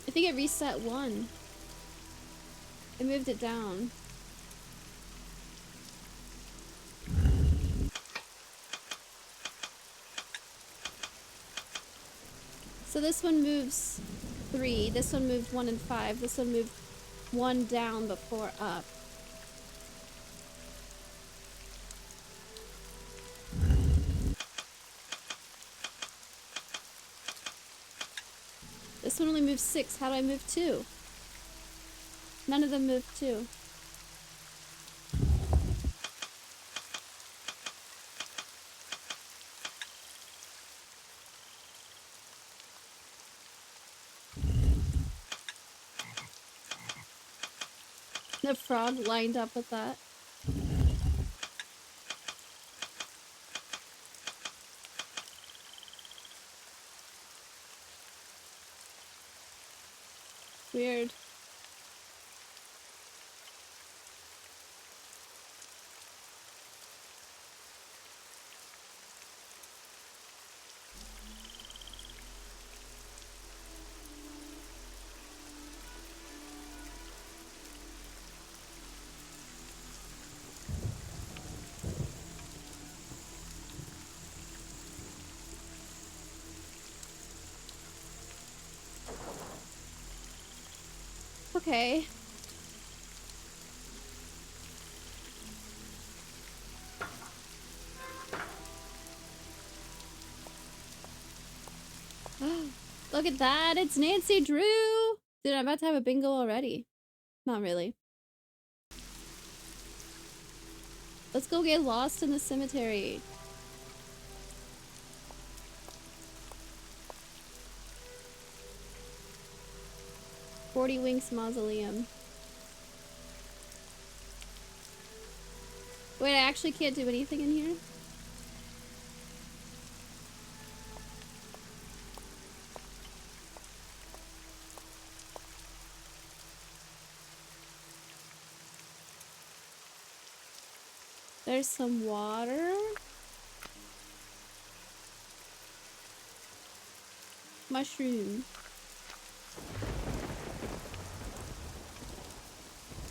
I think it reset 1. It moved it down. So this one moves 3, this one moved 1 and 5, this one moved 1 down but 4 up. This one only moves 6, how do I move 2? None of them moved 2. The frog lined up with that. Weird. Okay. Look at that, it's Nancy Drew! Dude, I'm about to have a bingo already. Not really. Let's go get lost in the cemetery. Forty Winks Mausoleum. Wait, I actually can't do anything in here? There's some water. Mushroom.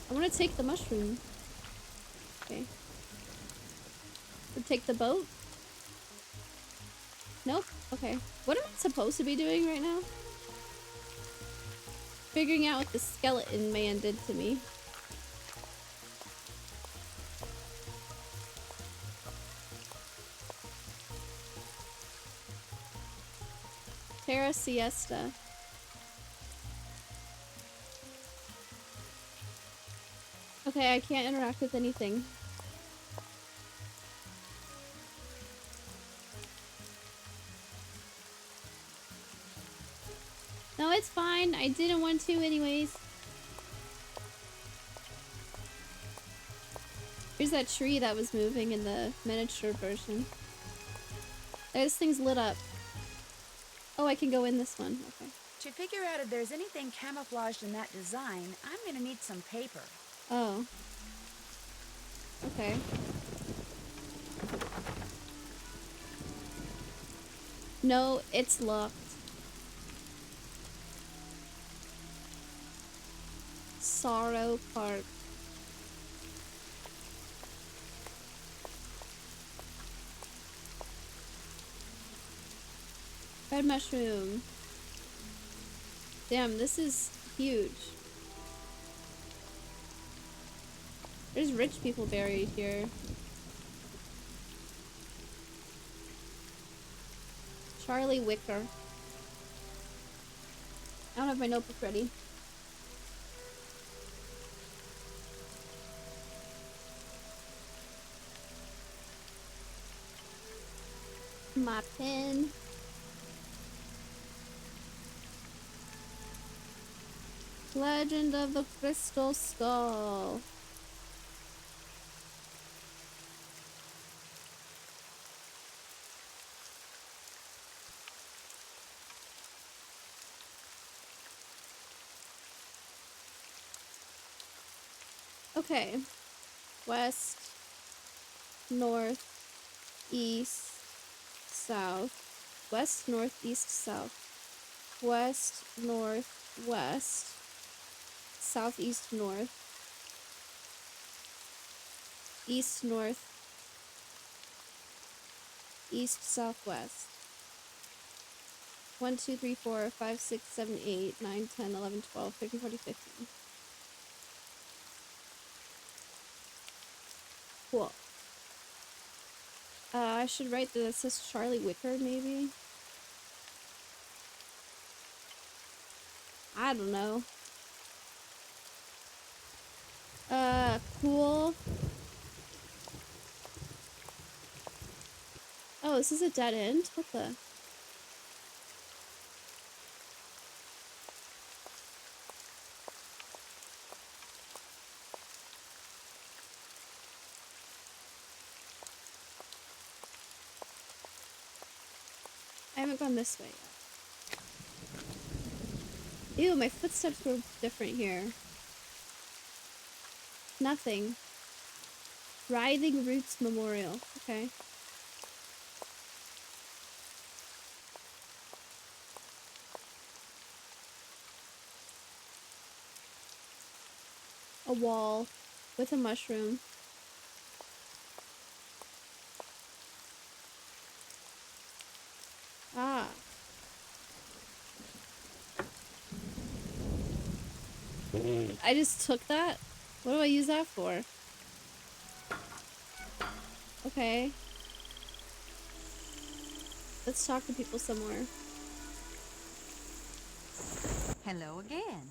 I want to take the mushroom. Okay. Take the boat? Nope. Okay. What am I supposed to be doing right now? Figuring out what the skeleton man did to me. Terra Siesta. Okay, I can't interact with anything. No, it's fine. I didn't want to anyways. Here's that tree that was moving in the miniature version. This thing's lit up. Oh, I can go in this one. Okay. To figure out if there's anything camouflaged in that design, I'm gonna need some paper. Oh. Okay. No, it's locked. Sorrow Park. Red mushroom. Damn, this is huge. There's rich people buried here. Charlie Wicker. I don't have my notebook ready. My pen. Legend of the Crystal Skull. Okay. West, north, east, south. West, north, east, south. West, north, west. Southeast, north. East, north. East, southwest. 1, 2, 3, 4, 5, 6, 7, 8, 9, 10, 11, 12, 13, 14, 15. Cool. I should write that it says Charlie Wicker, maybe? I don't know. Cool. Oh, this is a dead end? What the? I haven't gone this way yet. Ew, my footsteps were different here. Nothing. Writhing Roots Memorial. Okay. A wall with a mushroom. Ah. I just took that? What do I use that for? Okay. Let's talk to people somewhere. Hello again.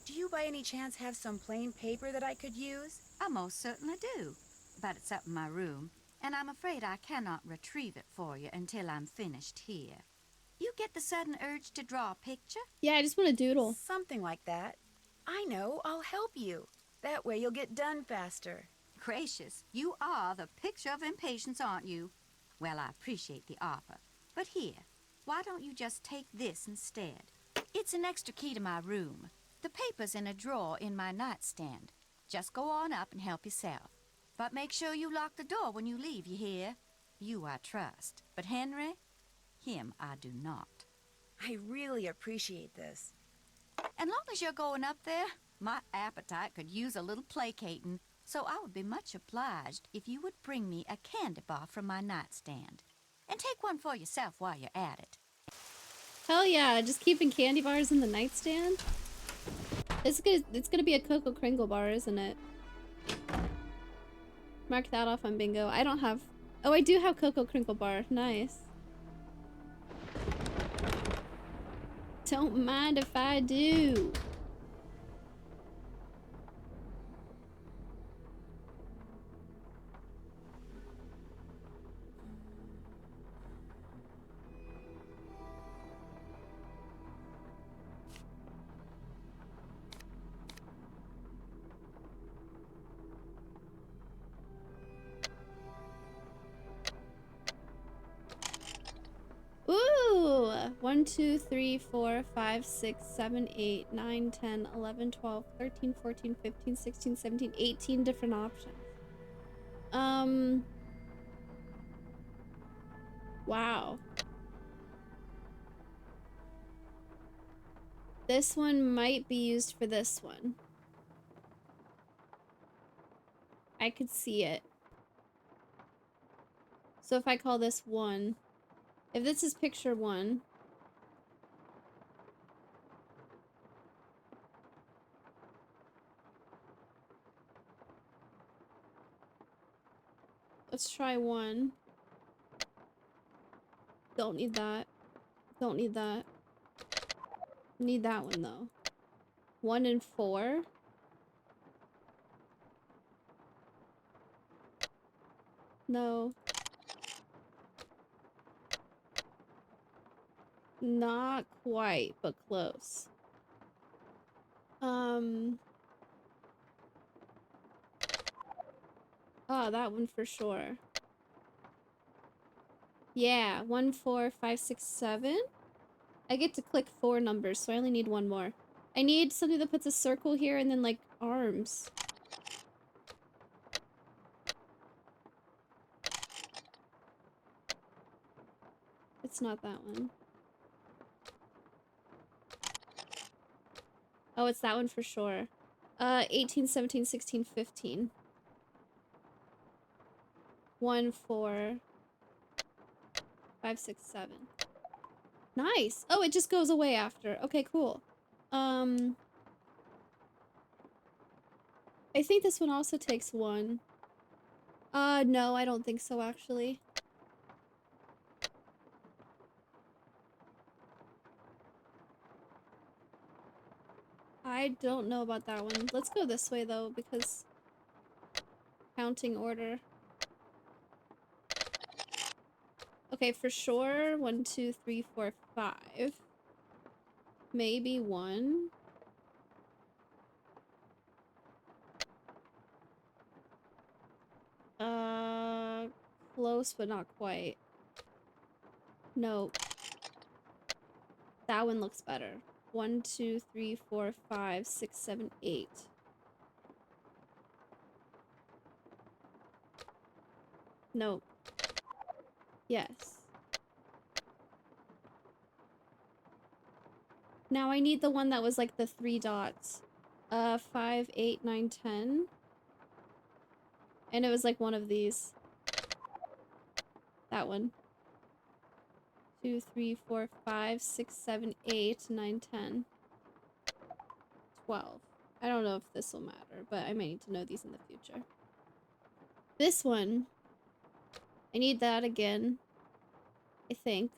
Do you by any chance have some plain paper that I could use? I most certainly do. But it's up in my room, and I'm afraid I cannot retrieve it for you until I'm finished here. You get the sudden urge to draw a picture? Yeah, I just want to doodle. Something like that. I know, I'll help you. That way you'll get done faster. Gracious, you are the picture of impatience, aren't you? Well, I appreciate the offer. But here, why don't you just take this instead? It's an extra key to my room. The paper's in a drawer in my nightstand. Just go on up and help yourself. But make sure you lock the door when you leave, you hear? You I trust. But Henry, him I do not. I really appreciate this. And long as you're going up there, my appetite could use a little placating, so I would be much obliged if you would bring me a candy bar from my nightstand. And take one for yourself while you're at it. Hell yeah, just keeping candy bars in the nightstand? It's gonna be a Cocoa Kringle bar, isn't it? Mark that off on bingo. I don't have... Oh, I do have Cocoa Kringle bar. Nice. Don't mind if I do. Ooh! 1, 2, 3, 4, 5, 6, 7, 8, 9, 10, 11, 12, 13, 14, 15, 16, 17, 18 different options. Wow. This one might be used for this one. I could see it. So if I call this 1... If this is picture 1... Let's try 1. Don't need that. Don't need that. Need that one though. 1 and 4. No. Not quite, but close. Oh, that one for sure. Yeah, 1, 4, 5, 6, 7. I get to click 4 numbers, so I only need 1 more. I need something that puts a circle here and then, like, arms. It's not that one. Oh, it's that one for sure. 18, 17, 16, 15. 1, 4, 5, 6, 7. Nice! Oh, it just goes away after. Okay, cool. I think this one also takes 1. No, I don't think so, actually. I don't know about that one. Let's go this way, though, because... Counting order. Okay, for sure. 1, 2, 3, 4, 5. Maybe 1. Close, but not quite. Nope. That one looks better. 1, 2, 3, 4, 5, 6, 7, 8. Nope. Yes. Now I need the one that was like the 3 dots. 5, 8, 9, 10. And it was like one of these. That one. 2, 3, 4, 5, 6, 7, 8, 9, 10. 12. I don't know if this will matter, but I may need to know these in the future. This one. I need that again. I think.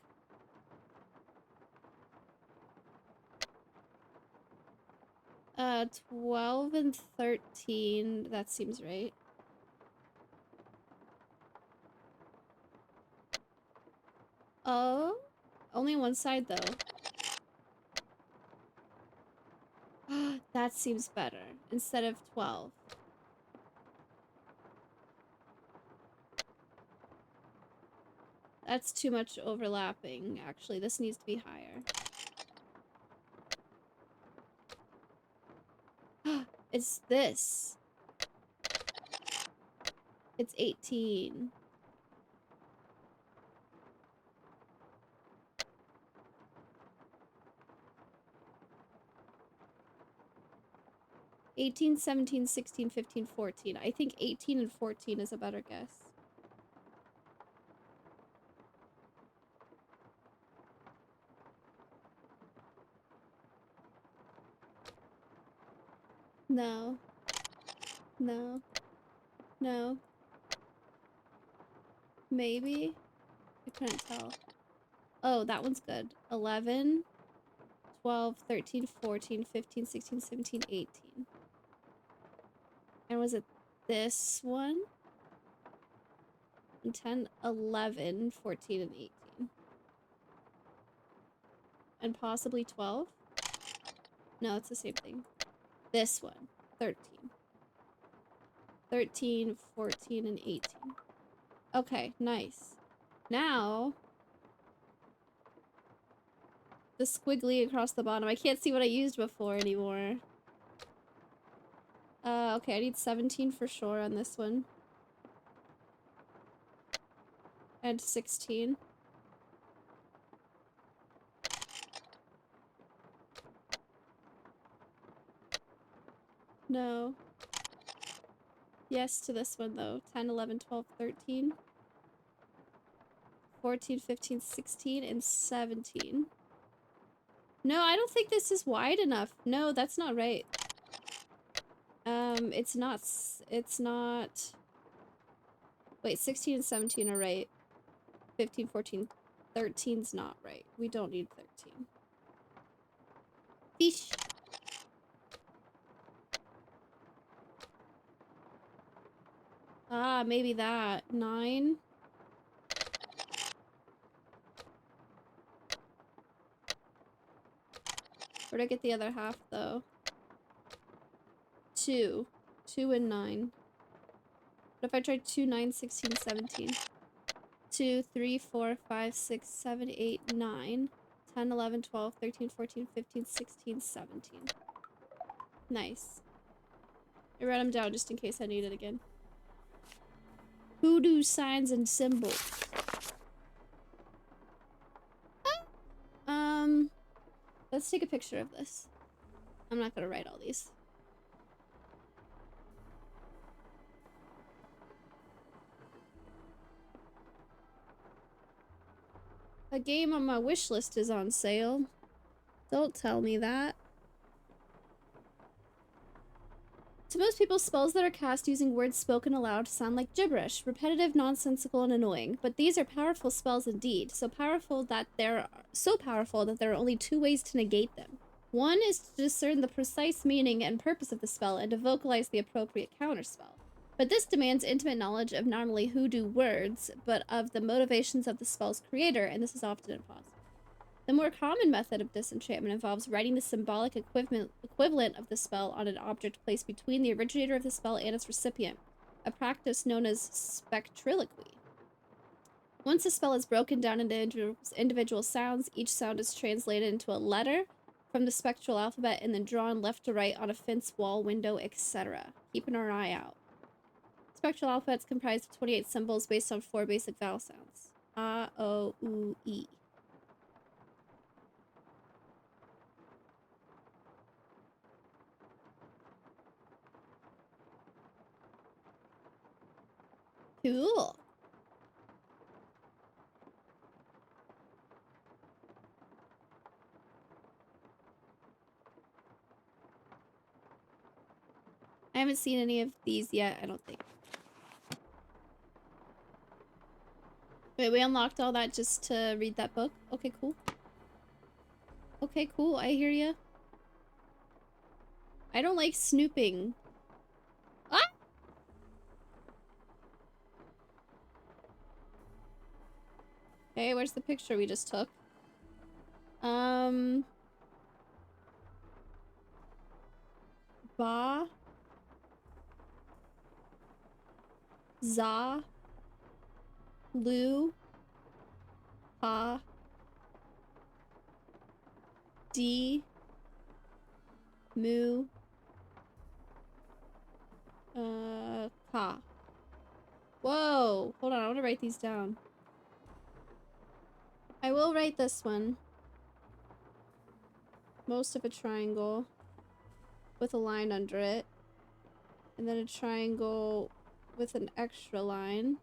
12 and 13. That seems right. Oh, only one side though. That seems better instead of 12. That's too much overlapping, actually. This needs to be higher. It's this. It's 18. (18, 17, 16, 15, 14). I think 18 and 14 is a better guess. No. No. No. Maybe? I couldn't tell. Oh, that one's good. 11, 12, 13, 14, 15, 16, 17, 18. And was it this one? 10, 11, 14, and 18. And possibly 12? No, it's the same thing. This one. 13. 13, 14, and 18. Okay, nice. Now... the squiggly across the bottom. I can't see what I used before anymore. Okay, I need 17 for sure on this one. And 16. No. Yes to this one though. 10, 11, 12, 13. 14, 15, 16, and 17. No, I don't think this is wide enough. No, that's not right. It's not... Wait, 16 and 17 are right. 15, 14, 13's not right. We don't need 13. Fish. Ah, maybe that. 9. Where'd I get the other half, though? 2. 2 and 9. What if I tried 2, 9, 16, 17? 2, 3, 4, 5, 6, 7, 8, 9, 10, 11, 12, 13, 14, 15, 16, 17. Nice. I wrote them down just in case I need it again. Voodoo signs and symbols. Let's take a picture of this. I'm not gonna write all these. A game on my wish list is on sale. Don't tell me that. To most people, spells that are cast using words spoken aloud sound like gibberish, repetitive, nonsensical, and annoying. But these are powerful spells indeed, so powerful that there are only 2 ways to negate them. One is to discern the precise meaning and purpose of the spell and to vocalize the appropriate counterspell. But this demands intimate knowledge of not only hoodoo words, but of the motivations of the spell's creator, and this is often impossible. The more common method of disenchantment involves writing the symbolic equivalent of the spell on an object placed between the originator of the spell and its recipient, a practice known as spectriloquy. Once a spell is broken down into individual sounds, each sound is translated into a letter from the spectral alphabet and then drawn left to right on a fence, wall, window, etc. Keeping our eye out. Spectral alphabet is comprised of 28 symbols based on 4 basic vowel sounds. A, O, U, E. Cool. I haven't seen any of these yet, I don't think. Wait, we unlocked all that just to read that book? Okay, cool. Okay, cool, I hear ya. I don't like snooping. Ah! Okay, where's the picture we just took? Ba. Za. Lu. Pa. D. Mu. Ka. Whoa! Hold on, I want to write these down. I will write this one. Most of a triangle with a line under it. And then a triangle with an extra line.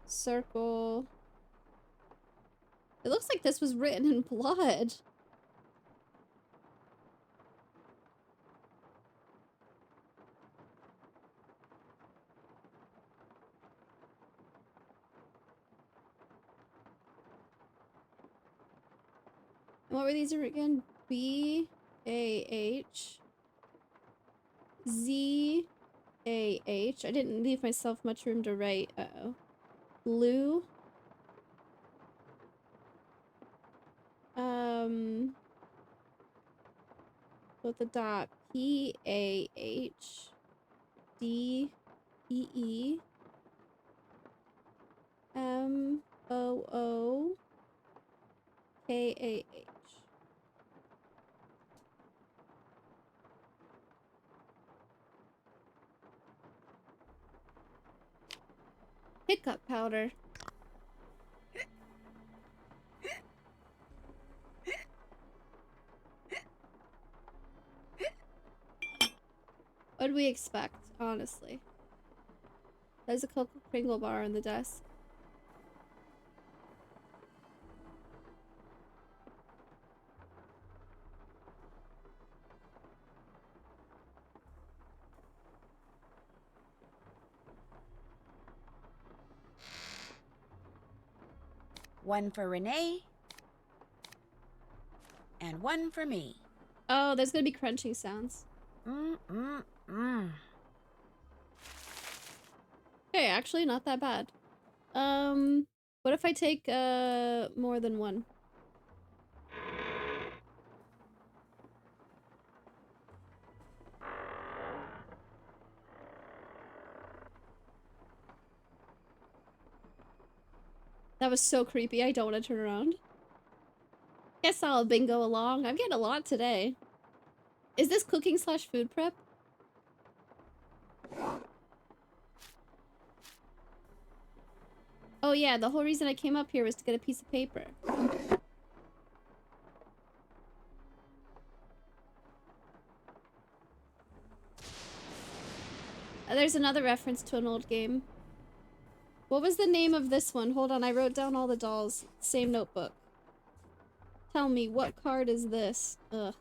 Circle. It looks like this was written in blood. And what were these again? B A H Z A H. I didn't leave myself much room to write. Uh-oh. Blue. With the dot. P A H D E E M O O K A H. Hiccup powder. What do we expect, honestly? There's a Cocoa Pringle bar on the desk. One for Renee. And one for me. Oh, there's gonna be crunching sounds. Okay, actually not that bad. What if I take more than one? That was so creepy, I don't want to turn around. Guess I'll bingo along. I'm getting a lot today. Is this cooking slash food prep? Oh yeah, the whole reason I came up here was to get a piece of paper. There's another reference to an old game. What was the name of this one? Hold on, I wrote down all the dolls. Same notebook. Tell me, what card is this? Ugh.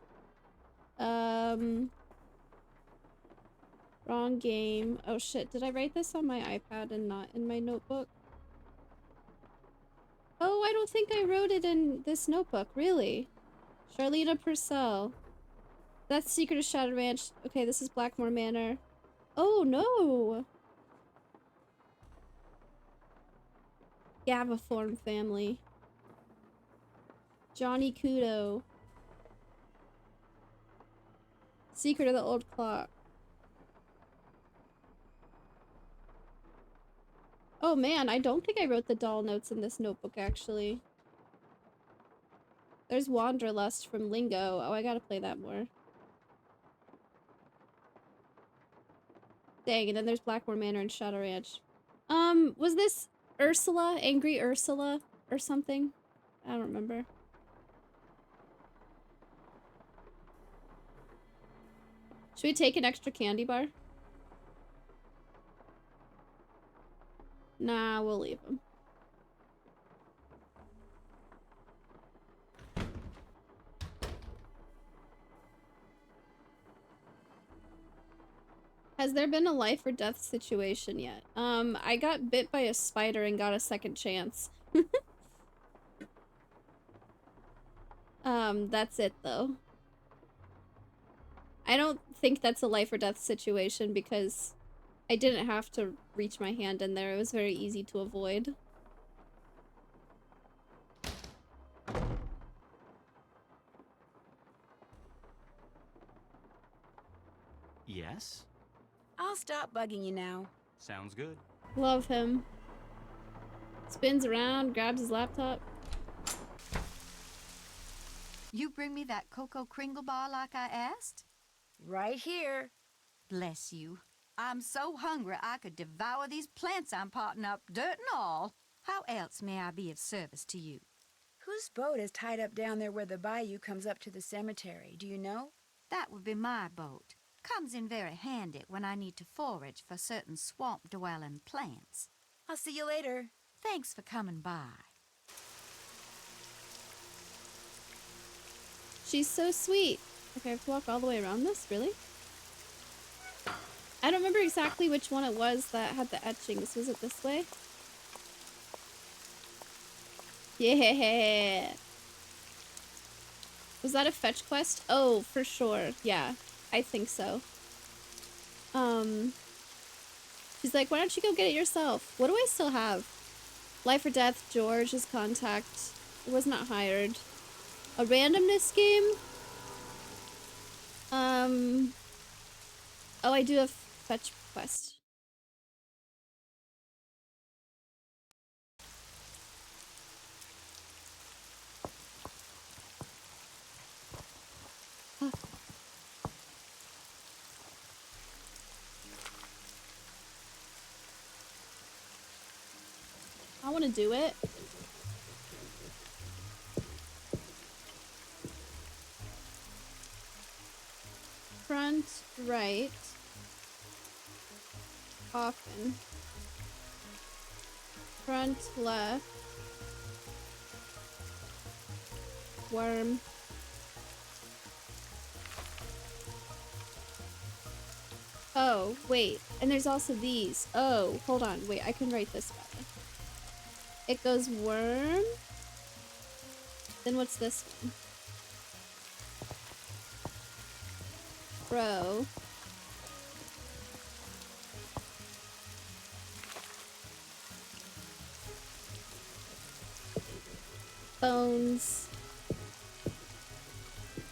Wrong game. Oh shit, did I write this on my iPad and not in my notebook? Oh, I don't think I wrote it in this notebook, really. Charlena Purcell. That's Secret of Shadow Ranch. Okay, this is Blackmore Manor. Oh no! Gaviform family. Johnny Kudo. Secret of the Old Clock. Oh man, I don't think I wrote the doll notes in this notebook, actually. There's Wanderlust from Lingo. Oh, I gotta play that more. Dang, and then there's Blackmore Manor and Shadow Ranch. Was this Ursula? Angry Ursula? Or something? I don't remember. Should we take an extra candy bar? Nah, we'll leave them. Has there been a life or death situation yet? I got bit by a spider and got a second chance. That's it though. I don't think that's a life or death situation because I didn't have to reach my hand in there. It was very easy to avoid. Yes? I'll stop bugging you now. Sounds good. Love him. Spins around, grabs his laptop. You bring me that Cocoa Kringle bar like I asked? Right here. Bless you. I'm so hungry I could devour these plants I'm potting up, dirt and all. How else may I be of service to you? Whose boat is tied up down there where the bayou comes up to the cemetery? Do you know? That would be my boat. Comes in very handy when I need to forage for certain swamp-dwelling plants. I'll see you later. Thanks for coming by. She's so sweet. Okay, I have to walk all the way around this? Really? I don't remember exactly which one it was that had the etchings. Was it this way? Yeah! Was that a fetch quest? Oh, for sure. Yeah, I think so. She's like, why don't you go get it yourself? What do I still have? Life or Death, George's contact. It was not hired. A randomness game? Oh, I do have fetch quest. Huh. I want to do it. Front, right. Often. Front, left. Worm. Oh, wait. And there's also these. Oh, hold on. Wait, I can write this better. It goes worm. Then what's this one? Crow. Bones.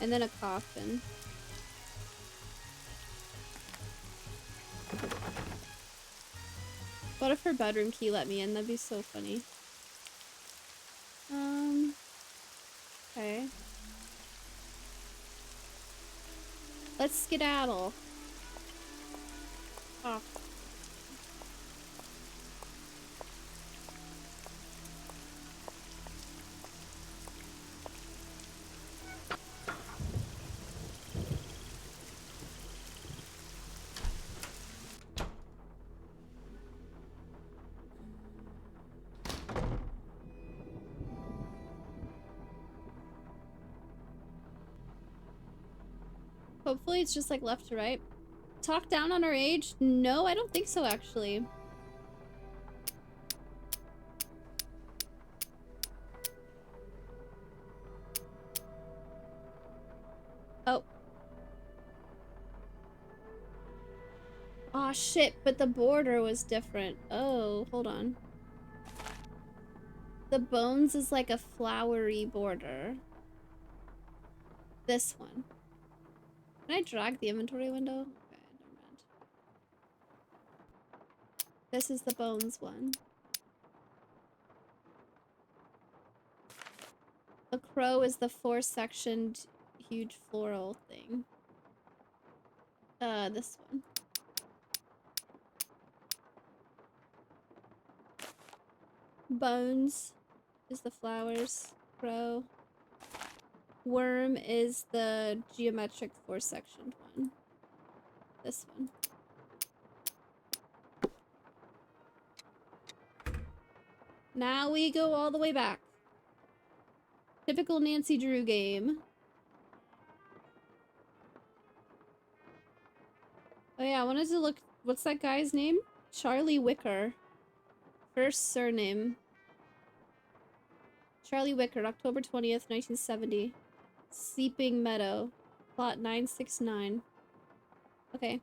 And then a coffin. What if her bedroom key let me in? That'd be so funny. Okay. Let's skedaddle. Oh. Hopefully it's just like left to right. Talk down on our age? No, I don't think so actually. Oh. Aw, shit, but the border was different. Oh, hold on. The bones is like a flowery border. This one. Can I drag the inventory window? Okay, never mind. This is the bones one. The crow is the four-sectioned huge floral thing. This one. Bones is the flowers. Crow. Worm is the geometric four-sectioned one. This one. Now we go all the way back. Typical Nancy Drew game. Oh yeah, I wanted to look. What's that guy's name? Charlie Wicker. First surname. Charlie Wicker, October 20th, 1970. Sleeping Meadow. Plot 969. Okay.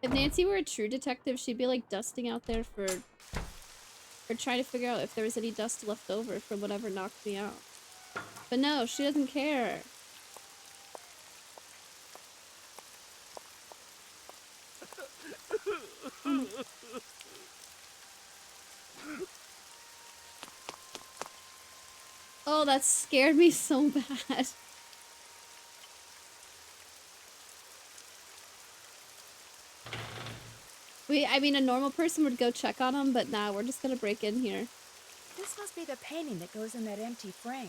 If Nancy were a true detective, she'd be like dusting out there for trying to figure out if there was any dust left over from whatever knocked me out. But no, she doesn't care. Oh my. Oh, that scared me so bad. I mean, a normal person would go check on him, but nah, we're just gonna break in here. This must be the painting that goes in that empty frame.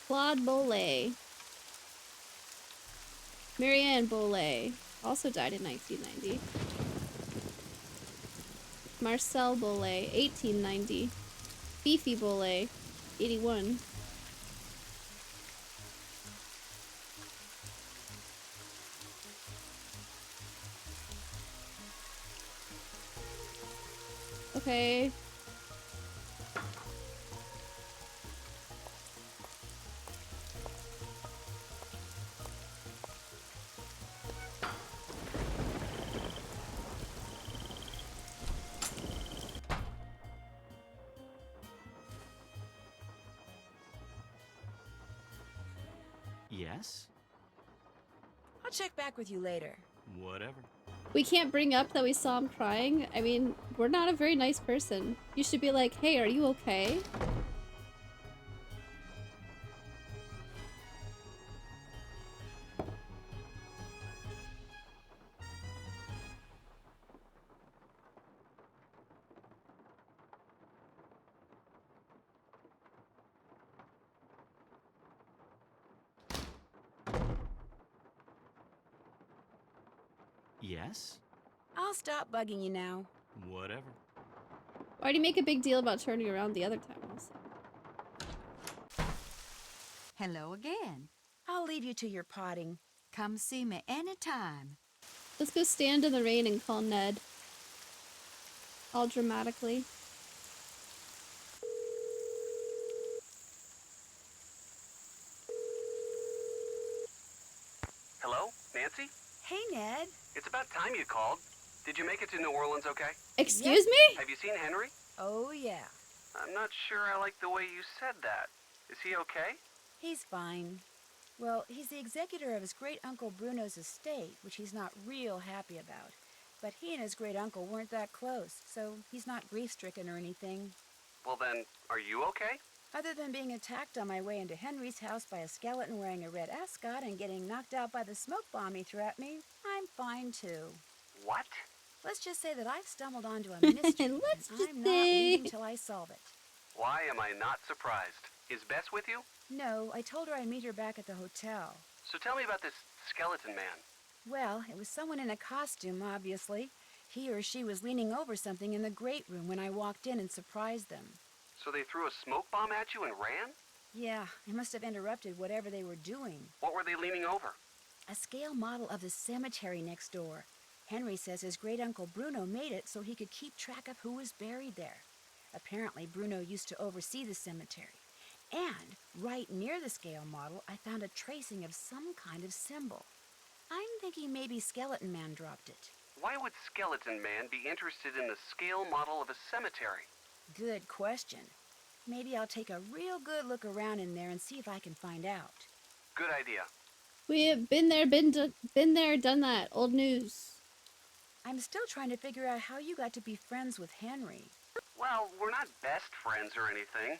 Claude Bollet. Marianne Bollet also died in 1990. Marcel Bollet, 1890. Fifi Bollet, 81. Okay. Yes? I'll check back with you later. Whatever. We can't bring up that we saw him crying. I mean, we're not a very nice person. You should be like, hey, are you okay? Yes? I'll stop bugging you now. Whatever. Why'd you make a big deal about turning around the other time also? Hello again. I'll leave you to your potting. Come see me anytime. Let's go stand in the rain and call Ned. All dramatically. Hello, Nancy? Hey, Ned. It's about time you called. Did you make it to New Orleans okay? Excuse me? Have you seen Henry? Oh, yeah. I'm not sure I like the way you said that. Is he okay? He's fine. Well, he's the executor of his great-uncle Bruno's estate, which he's not real happy about. But he and his great-uncle weren't that close, so he's not grief-stricken or anything. Well then, are you okay? Other than being attacked on my way into Henry's house by a skeleton wearing a red ascot and getting knocked out by the smoke bomb he threw at me, I'm fine too. What? Let's just say that I've stumbled onto a mystery, Let's and just I'm not say- leaving till I solve it. Why am I not surprised? Is Bess with you? No, I told her I'd meet her back at the hotel. So tell me about this skeleton man. Well, it was someone in a costume, obviously. He or she was leaning over something in the great room when I walked in and surprised them. So they threw a smoke bomb at you and ran? Yeah, I must have interrupted whatever they were doing. What were they leaning over? A scale model of the cemetery next door. Henry says his great-uncle Bruno made it so he could keep track of who was buried there. Apparently, Bruno used to oversee the cemetery. And right near the scale model, I found a tracing of some kind of symbol. I'm thinking maybe Skeleton Man dropped it. Why would Skeleton Man be interested in the scale model of a cemetery? Good question. Maybe I'll take a real good look around in there and see if I can find out. Good idea. We have been there, been there, done that. Old news. I'm still trying to figure out how you got to be friends with Henry. Well, we're not best friends or anything.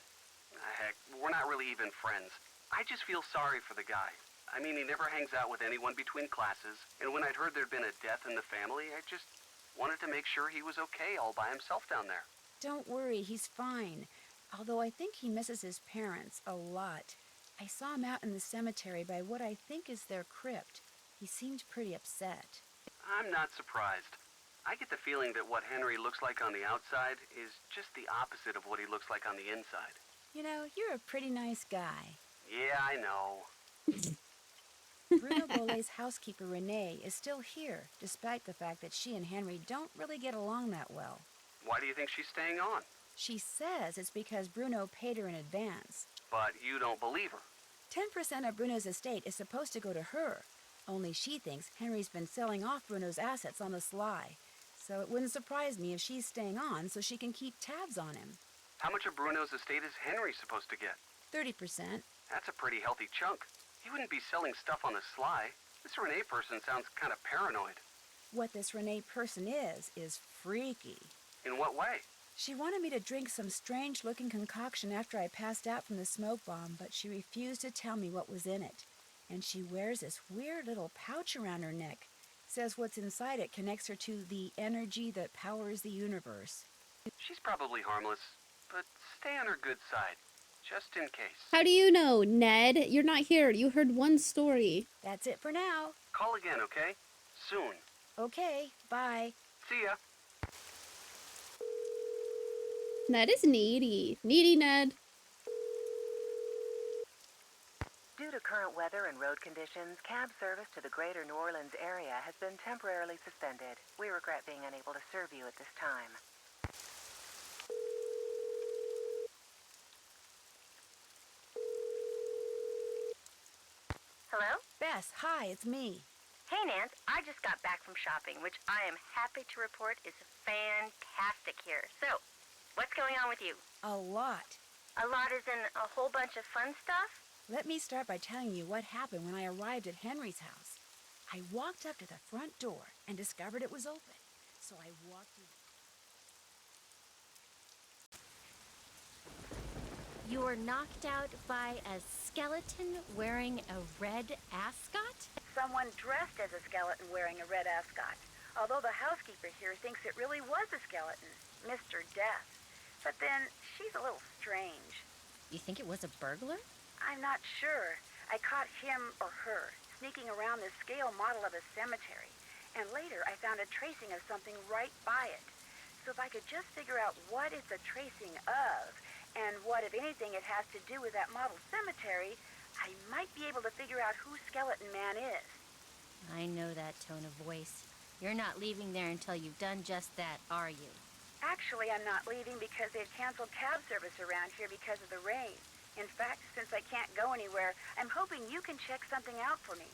Heck, we're not really even friends. I just feel sorry for the guy. I mean, he never hangs out with anyone between classes, and when I'd heard there'd been a death in the family, I just wanted to make sure he was okay all by himself down there. Don't worry, he's fine. Although I think he misses his parents a lot. I saw him out in the cemetery by what I think is their crypt. He seemed pretty upset. I'm not surprised. I get the feeling that what Henry looks like on the outside is just the opposite of what he looks like on the inside. You know, you're a pretty nice guy. Yeah, I know. Bruno Bollet's housekeeper, Renee, is still here, despite the fact that she and Henry don't really get along that well. Why do you think she's staying on? She says it's because Bruno paid her in advance. But you don't believe her. 10% of Bruno's estate is supposed to go to her. Only she thinks Henry's been selling off Bruno's assets on the sly. So it wouldn't surprise me if she's staying on so she can keep tabs on him. How much of Bruno's estate is Henry supposed to get? 30%. That's a pretty healthy chunk. He wouldn't be selling stuff on the sly. This Renee person sounds kind of paranoid. What this Renee person is freaky. In what way? She wanted me to drink some strange-looking concoction after I passed out from the smoke bomb, but she refused to tell me what was in it. And she wears this weird little pouch around her neck. Says what's inside it connects her to the energy that powers the universe. She's probably harmless, but stay on her good side, just in case. How do you know, Ned? You're not here. You heard one story. That's it for now. Call again, okay? Soon. Okay, bye. See ya. Ned is needy. Needy Ned. Due to current weather and road conditions, cab service to the greater New Orleans area has been temporarily suspended. We regret being unable to serve you at this time. Hello? Bess, hi, it's me. Hey, Nance. I just got back from shopping, which I am happy to report is fantastic here. So, what's going on with you? A lot. A lot is in a whole bunch of fun stuff? Let me start by telling you what happened when I arrived at Henry's house. I walked up to the front door and discovered it was open. So I walked in. You were knocked out by a skeleton wearing a red ascot? Someone dressed as a skeleton wearing a red ascot. Although the housekeeper here thinks it really was a skeleton, Mr. Death. But then, she's a little strange. You think it was a burglar? I'm not sure. I caught him or her sneaking around this scale model of a cemetery. And later, I found a tracing of something right by it. So if I could just figure out what it's a tracing of, and what, if anything, it has to do with that model cemetery, I might be able to figure out who Skeleton Man is. I know that tone of voice. You're not leaving there until you've done just that, are you? Actually, I'm not leaving because they've canceled cab service around here because of the rain. In fact, since I can't go anywhere, I'm hoping you can check something out for me.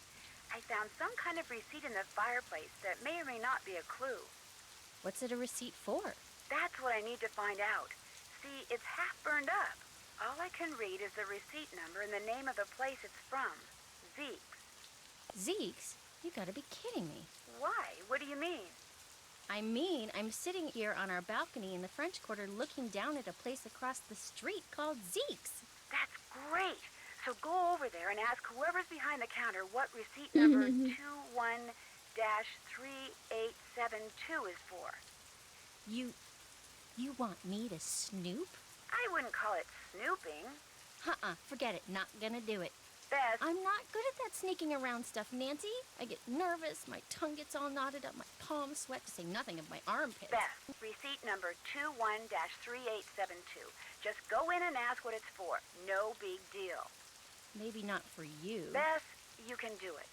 I found some kind of receipt in the fireplace that may or may not be a clue. What's it a receipt for? That's what I need to find out. See, it's half burned up. All I can read is the receipt number and the name of the place it's from. Zeke's. Zeke's? You gotta be kidding me. Why? What do you mean? I mean, I'm sitting here on our balcony in the French Quarter looking down at a place across the street called Zeke's. That's great. So go over there and ask whoever's behind the counter what receipt number 21-3872 is for. You want me to snoop? I wouldn't call it snooping. Forget it. Not gonna do it. Beth. I'm not good at that sneaking around stuff, Nancy. I get nervous, my tongue gets all knotted up, my palms sweat, to say nothing of my armpits. Beth, receipt number 21-3872. Just go in and ask what it's for. No big deal. Maybe not for you. Beth, you can do it.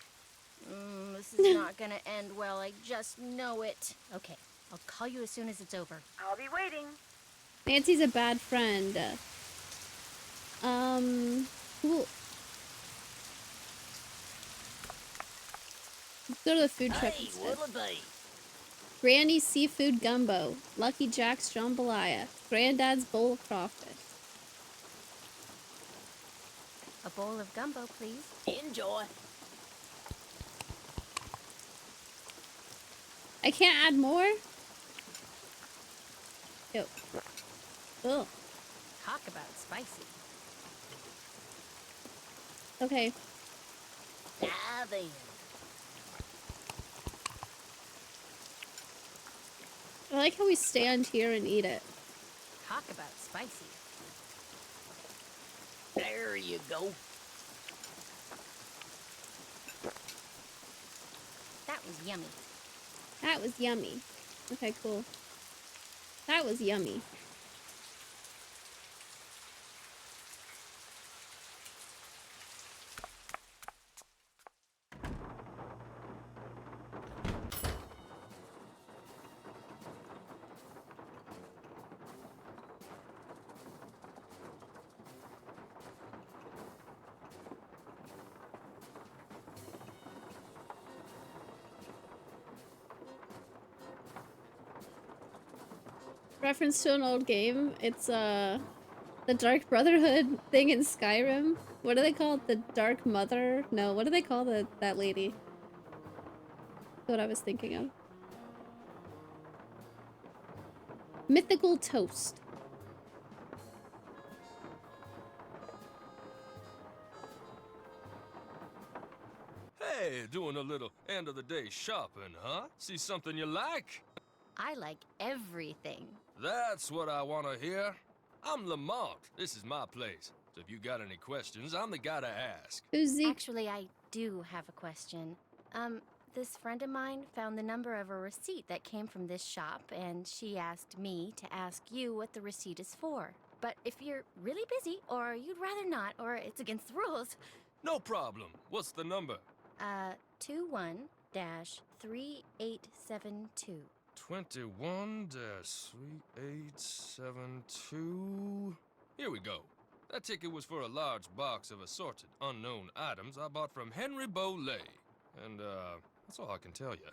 This is not gonna end well, I just know it. Okay, I'll call you as soon as it's over. I'll be waiting. Nancy's a bad friend. Cool. Let's go to the food truck instead. What'll it be? Granny's seafood gumbo, Lucky Jack's jambalaya, Granddad's bowl of crawfish. A bowl of gumbo, please. Enjoy. I can't add more? Ew. Ugh. Talk about spicy. Okay. Dive in. I like how we stand here and eat it. Talk about spicy. There you go. That was yummy. That was yummy. Okay, cool. That was yummy. Reference to an old game. It's the Dark Brotherhood thing in Skyrim. What do they call it? The Dark Mother? No, what do they call that lady? That's what I was thinking of. Mythical Toast. Hey, doing a little end of the day shopping, huh? See something you like? I like everything. That's what I want to hear. I'm Lamont. This is my place. So if you got any questions, I'm the guy to ask. Who's Zeke? Actually, I do have a question. This friend of mine found the number of a receipt that came from this shop, and she asked me to ask you what the receipt is for. But if you're really busy, or you'd rather not, or it's against the rules. No problem. What's the number? 21-3872. 21-3872. Here we go. That ticket was for a large box of assorted unknown items I bought from Henry Bolay. And, that's all I can tell you.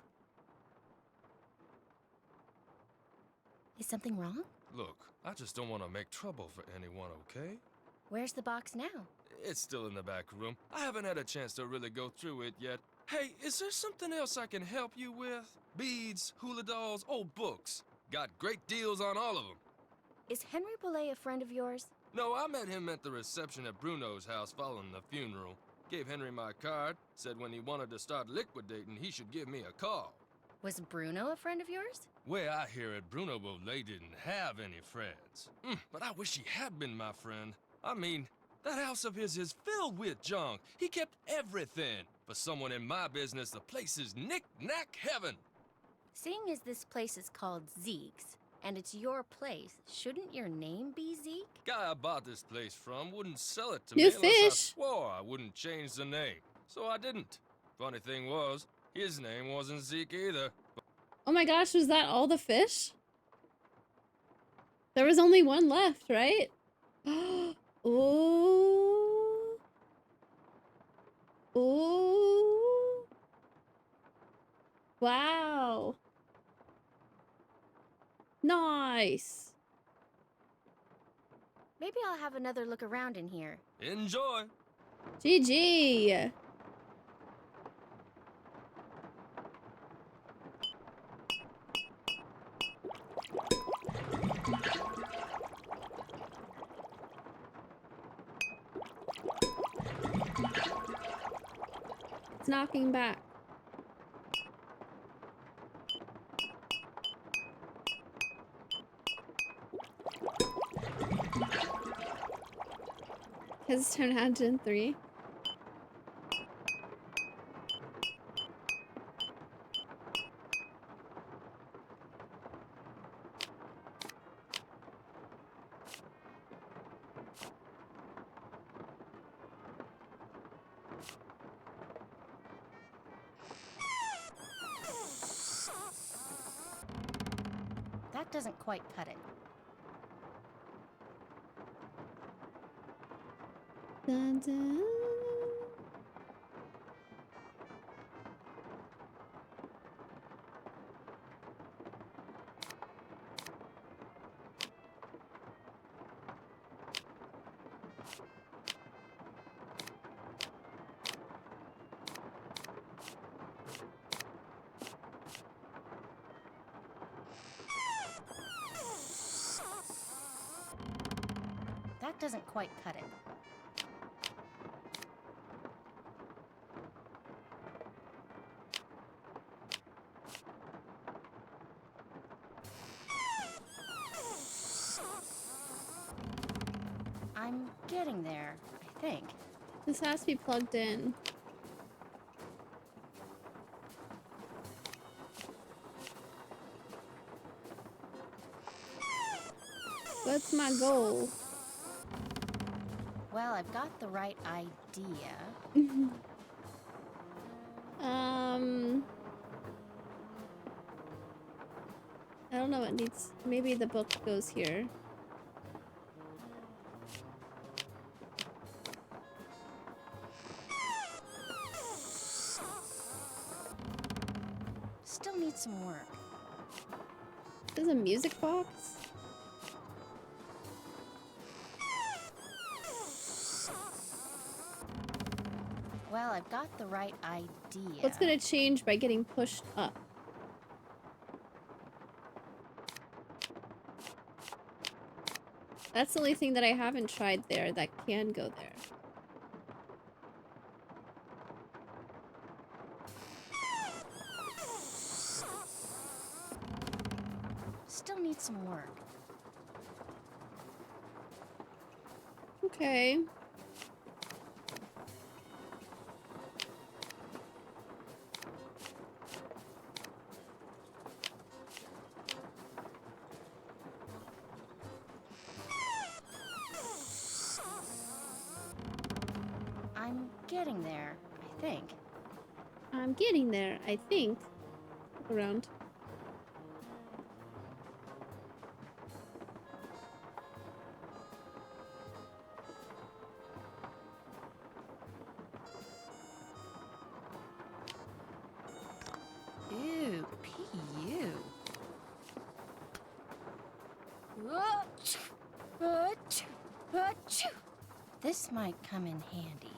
Is something wrong? Look, I just don't want to make trouble for anyone, okay? Where's the box now? It's still in the back room. I haven't had a chance to really go through it yet. Hey, is there something else I can help you with? Beads, hula dolls, old books. Got great deals on all of them. Is Henry Boulay a friend of yours? No, I met him at the reception at Bruno's house following the funeral. Gave Henry my card, said when he wanted to start liquidating, he should give me a call. Was Bruno a friend of yours? Way I hear it, Bruno Bolay didn't have any friends. But I wish he had been my friend. I mean, that house of his is filled with junk. He kept everything. For someone in my business, the place is knick-knack heaven. Seeing as this place is called Zeke's, and it's your place, shouldn't your name be Zeke? Guy I bought this place from wouldn't sell it to New me unless I fish. swore I wouldn't change the name. So I didn't. Funny thing was, his name wasn't Zeke either. Oh my gosh, was that all the fish? There was only one left, right? Ooh. Ooh. Wow. Nice. Maybe I'll have another look around in here. Enjoy. GG. It's knocking back. Has it's turned out Gen 3. That doesn't quite cut it. Dun, dun. That doesn't quite cut it. I'm getting there, I think. This has to be plugged in. What's my goal? Well, I've got the right idea. I don't know what needs. Maybe the book goes here. Still needs some work. There's a music box? Well, I've got the right idea. What's gonna change by getting pushed up? That's the only thing that I haven't tried there that can go there. Still needs some work. Okay. I'm getting there, I think. I'm getting there, I think. Look around. Ew, P.U. This might come in handy.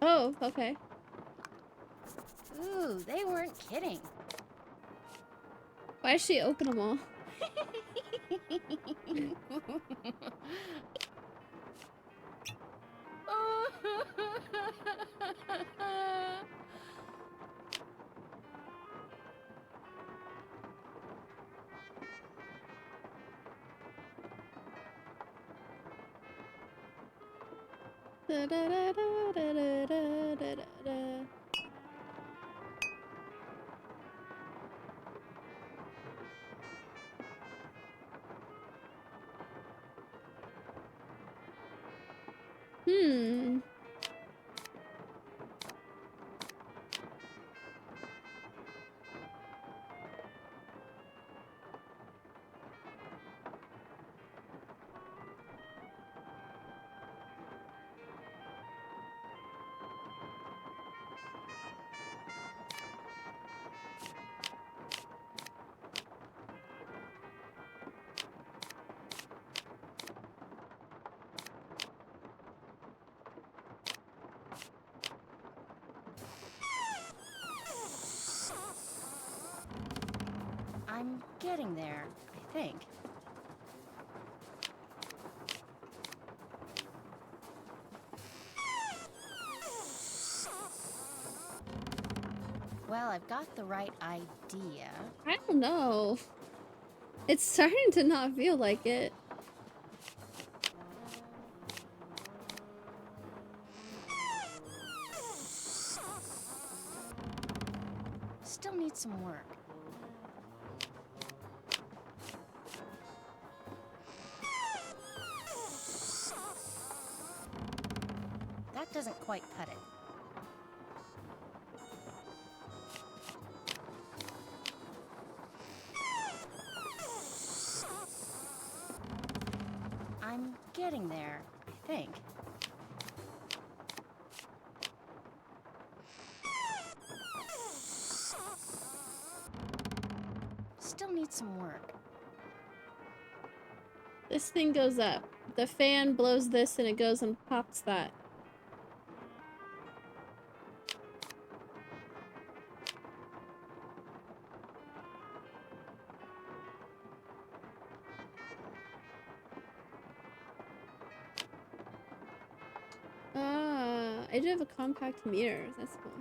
Oh, okay. Ooh, they weren't kidding. Why does she open them all? Da, da, da, da, da, da, da, da, da. Hmm. I'm getting there, I think. Well, I've got the right idea. I don't know. It's starting to not feel like it. Still needs some work. That doesn't quite cut it. I'm getting there, I think. Still needs some work. This thing goes up. The fan blows this and it goes and pops that. Ah, I do have a compact mirror. That's cool.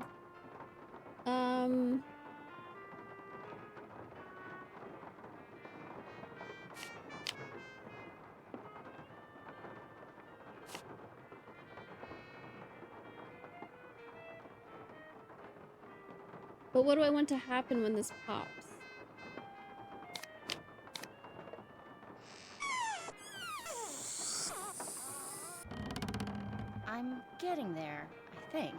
But what do I want to happen when this pops? I'm getting there, I think.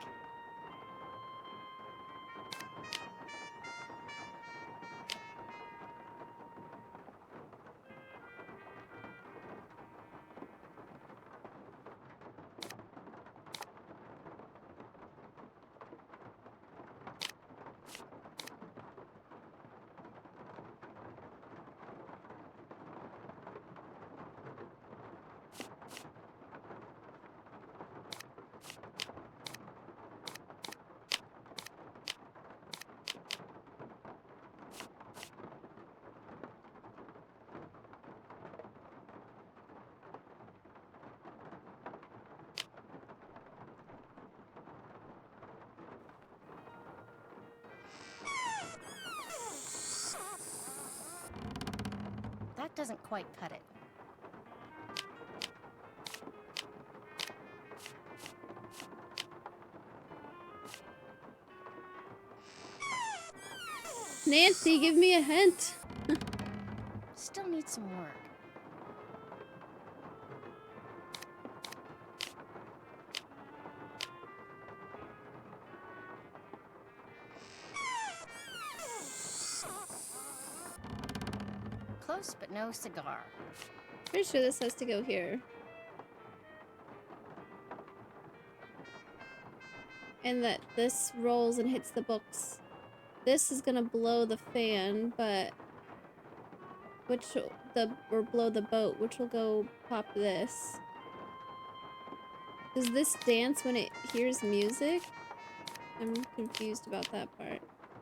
That doesn't quite cut it. Nancy, give me a hint. Still needs some work. Close, but no cigar. Pretty sure this has to go here. And that this rolls and hits the books. This is gonna blow the fan, but or blow the boat, which will go pop this. Does this dance when it hears music? I'm confused about that part.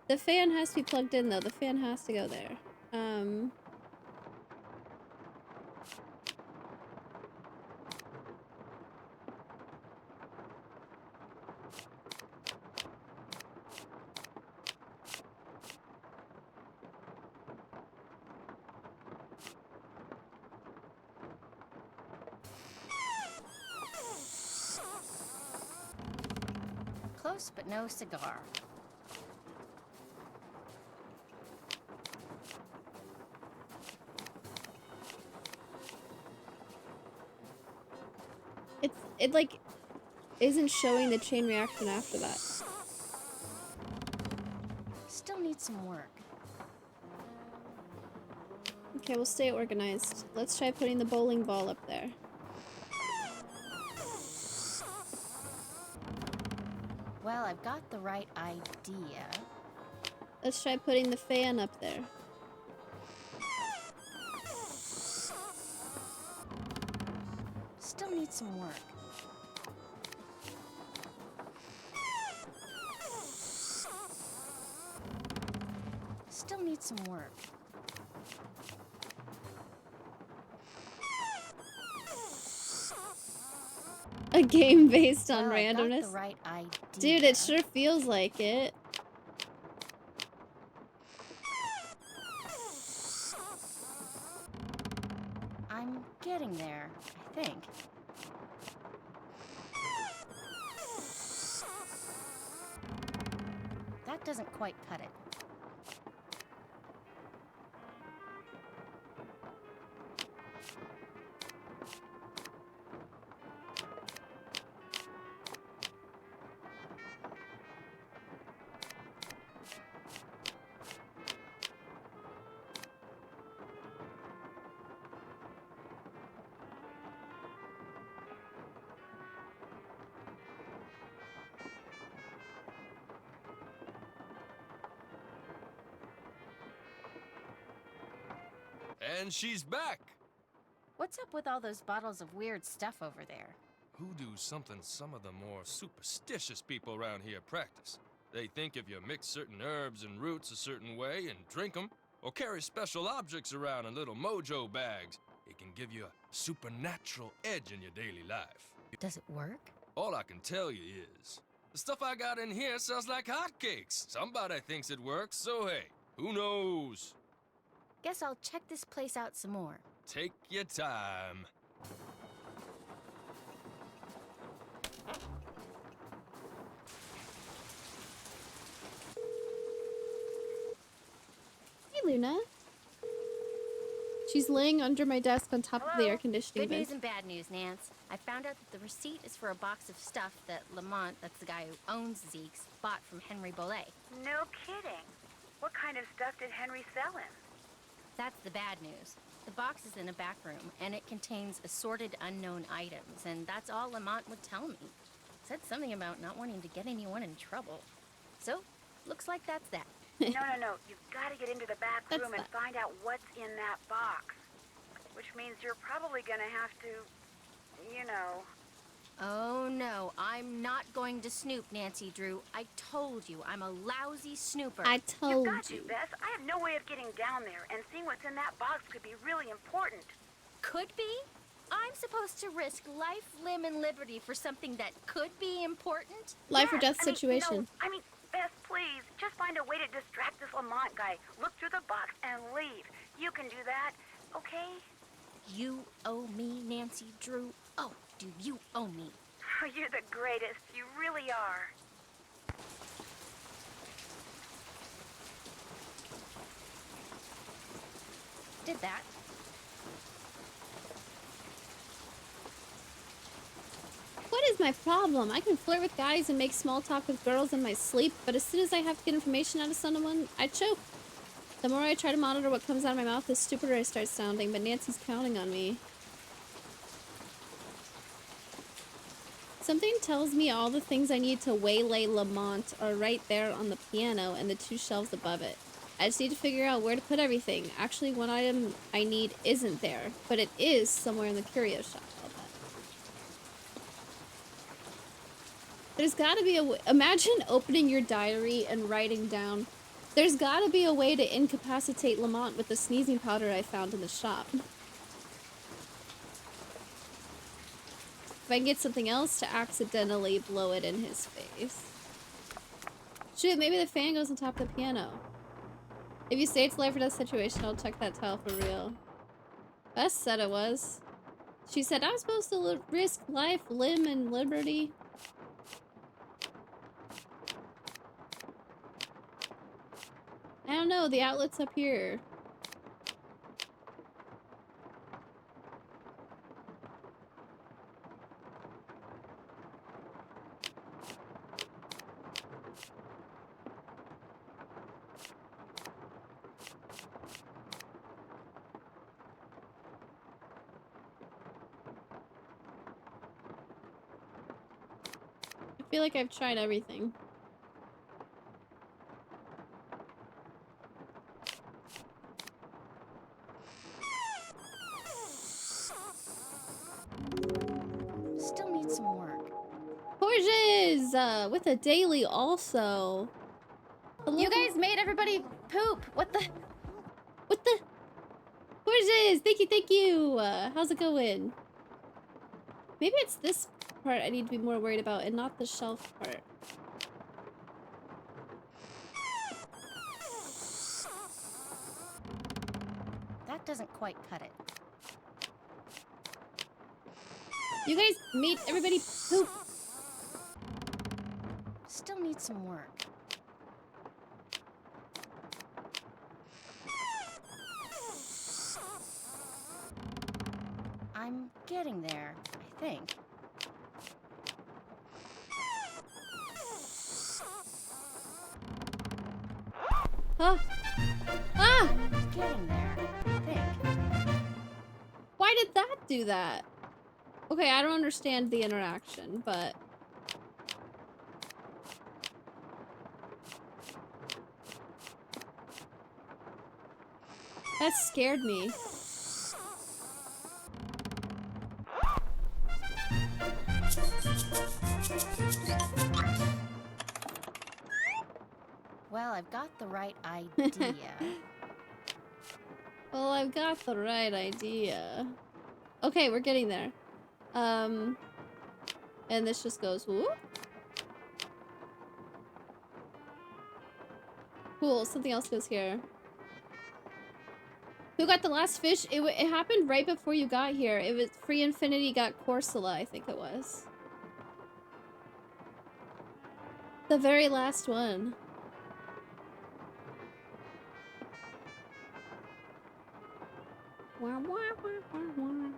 The fan has to be plugged in though. The fan has to go there. Close, but no cigar. It like isn't showing the chain reaction after that. Still needs some work. Okay, we'll stay organized. Let's try putting the bowling ball up there. Well, I've got the right idea. Let's try putting the fan up there. Still needs some work. Still needs some work. A game based on Well, I've got randomness. the right idea. Dude, it sure feels like it. I'm getting there, I think. That doesn't quite cut it. And she's back! What's up with all those bottles of weird stuff over there? Hoodoo's something some of the more superstitious people around here practice. They think if you mix certain herbs and roots a certain way and drink them, or carry special objects around in little mojo bags, it can give you a supernatural edge in your daily life. Does it work? All I can tell you is, the stuff I got in here sells like hotcakes. Somebody thinks it works, so hey, who knows? Guess I'll check this place out some more. Take your time. Hey, Luna. She's laying under my desk on top of the air conditioning Good news vent. and bad news, Nance. I found out that the receipt is for a box of stuff that Lamont, that's the guy who owns Zeke's, bought from Henry Bollet. No kidding. What kind of stuff did Henry sell him? That's the bad news. The box is in a back room, and it contains assorted unknown items, and that's all Lamont would tell me. Said something about not wanting to get anyone in trouble. So, looks like that's that. No. You've got to get into the back That's room and that. find out what's in that box. Which means you're probably going to have to, you know. Oh no, I'm not going to snoop, Nancy Drew. I told you, I'm a lousy snooper. I You've told got to, you. Bess. I have no way of getting down there, and seeing what's in that box could be really important. Could be? I'm supposed to risk life, limb, and liberty for something that could be important? Life or Yes, death situation. Bess, please, just find a way to distract this Lamont guy. Look through the box and leave. You can do that. okay? You owe me, Nancy Drew. Oh, dude, you owe me. You're the greatest. You really are. Did that. What is my problem? I can flirt with guys and make small talk with girls in my sleep, but as soon as I have to get information out of someone, I choke. The more I try to monitor what comes out of my mouth, the stupider I start sounding, but Nancy's counting on me. Something tells me all the things I need to waylay Lamont are right there on the piano and the 2 shelves above it. I just need to figure out where to put everything. Actually, one item I need isn't there, but it is somewhere in the curio shop. There's gotta be a way. Imagine opening your diary and writing down, there's gotta be a way to incapacitate Lamont with the sneezing powder I found in the shop. If I can get something else to accidentally blow it in his face. Shoot, maybe the fan goes on top of the piano. If you say it's a life or death situation, I'll check that tile for real. Bess said it was. She said, I'm supposed to risk life, limb, and liberty. I don't know, the outlet's up here. I feel like I've tried everything. Still need some work. Horges! With a daily also. Hello? You guys made everybody poop. What the? What the? Horges! Thank you! How's it going? Maybe it's this part I need to be more worried about and not the shelf part. That doesn't quite cut it. You guys made everybody poop. Still need some work. I'm getting there, I think. Huh? Ah! Getting there, I think. Why did that do that? Okay, I don't understand the interaction, but... that scared me. Well, I've got the right idea. Well, I've got the right idea. Okay, we're getting there. And this just goes whoop. Cool, something else goes here. Who got the last fish? It happened right before you got here. It was Free Infinity got Corsola, I think it was. The very last one. Wah, wah, wah, wah, wah.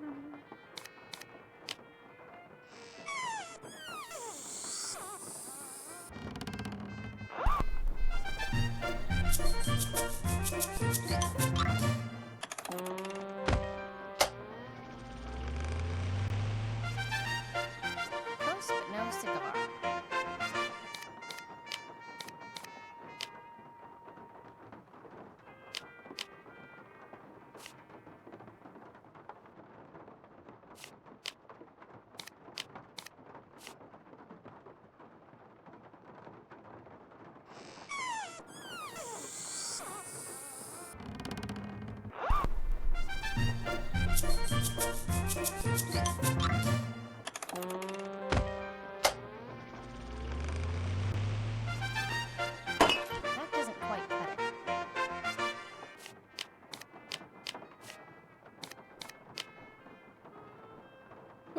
Close but no cigar.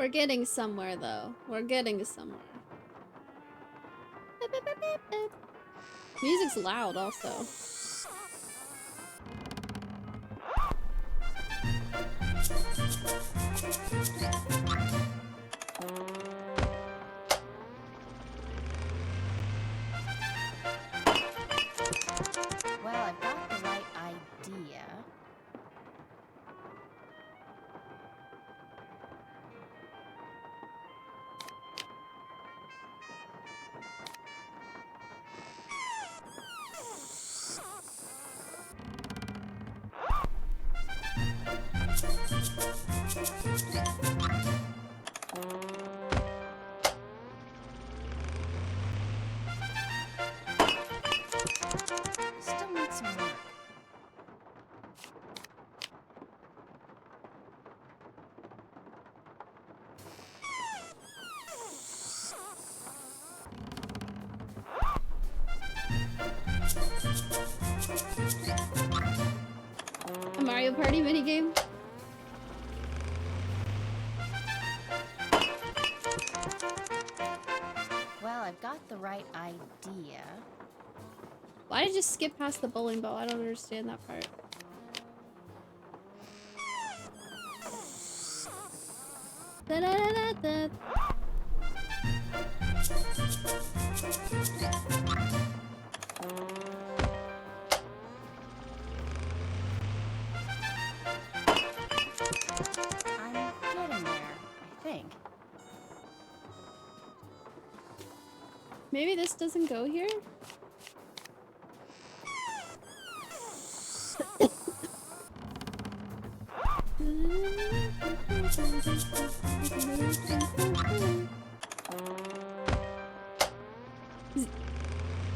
We're getting somewhere, though. We're getting somewhere. Music's loud, also. Well, I've got the right idea. Still need some work. A Mario Party minigame? Well, I've got the right idea. Why did you skip past the bowling ball? I don't understand that part. Da -da -da -da -da. I'm getting there, I think. Maybe this doesn't go here?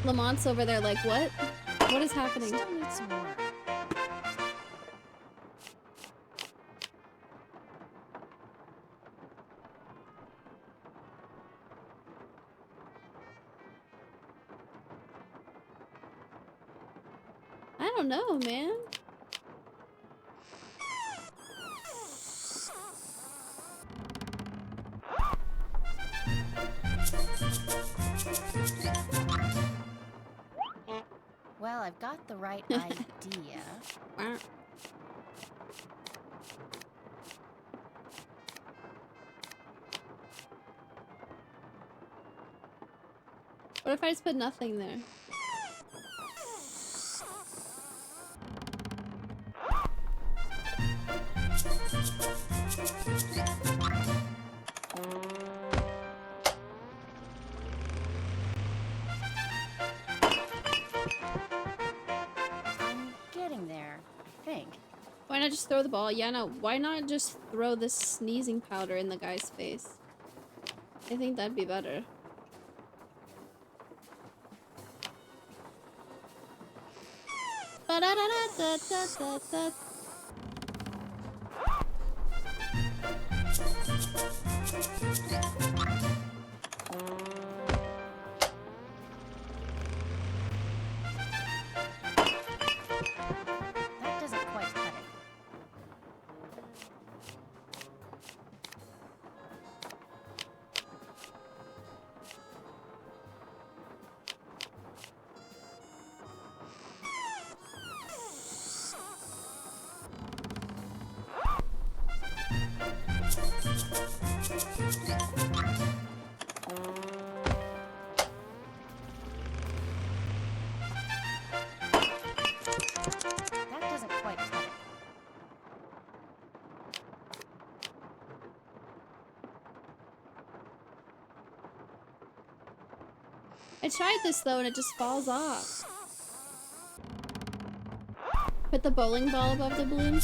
Lamont's over there like, what? What is happening? Still need some work. I don't know, man. Well, I've got the right idea. What if I just put nothing there? I'm getting there, I think. Why not just throw the ball? Yeah, no, why not just throw this sneezing powder in the guy's face? I think that'd be better. Ba-da-da-da-da-da-da-da. That doesn't quite cut it. That doesn't quite cut it. I tried this though and it just falls off. Put the bowling ball above the balloon.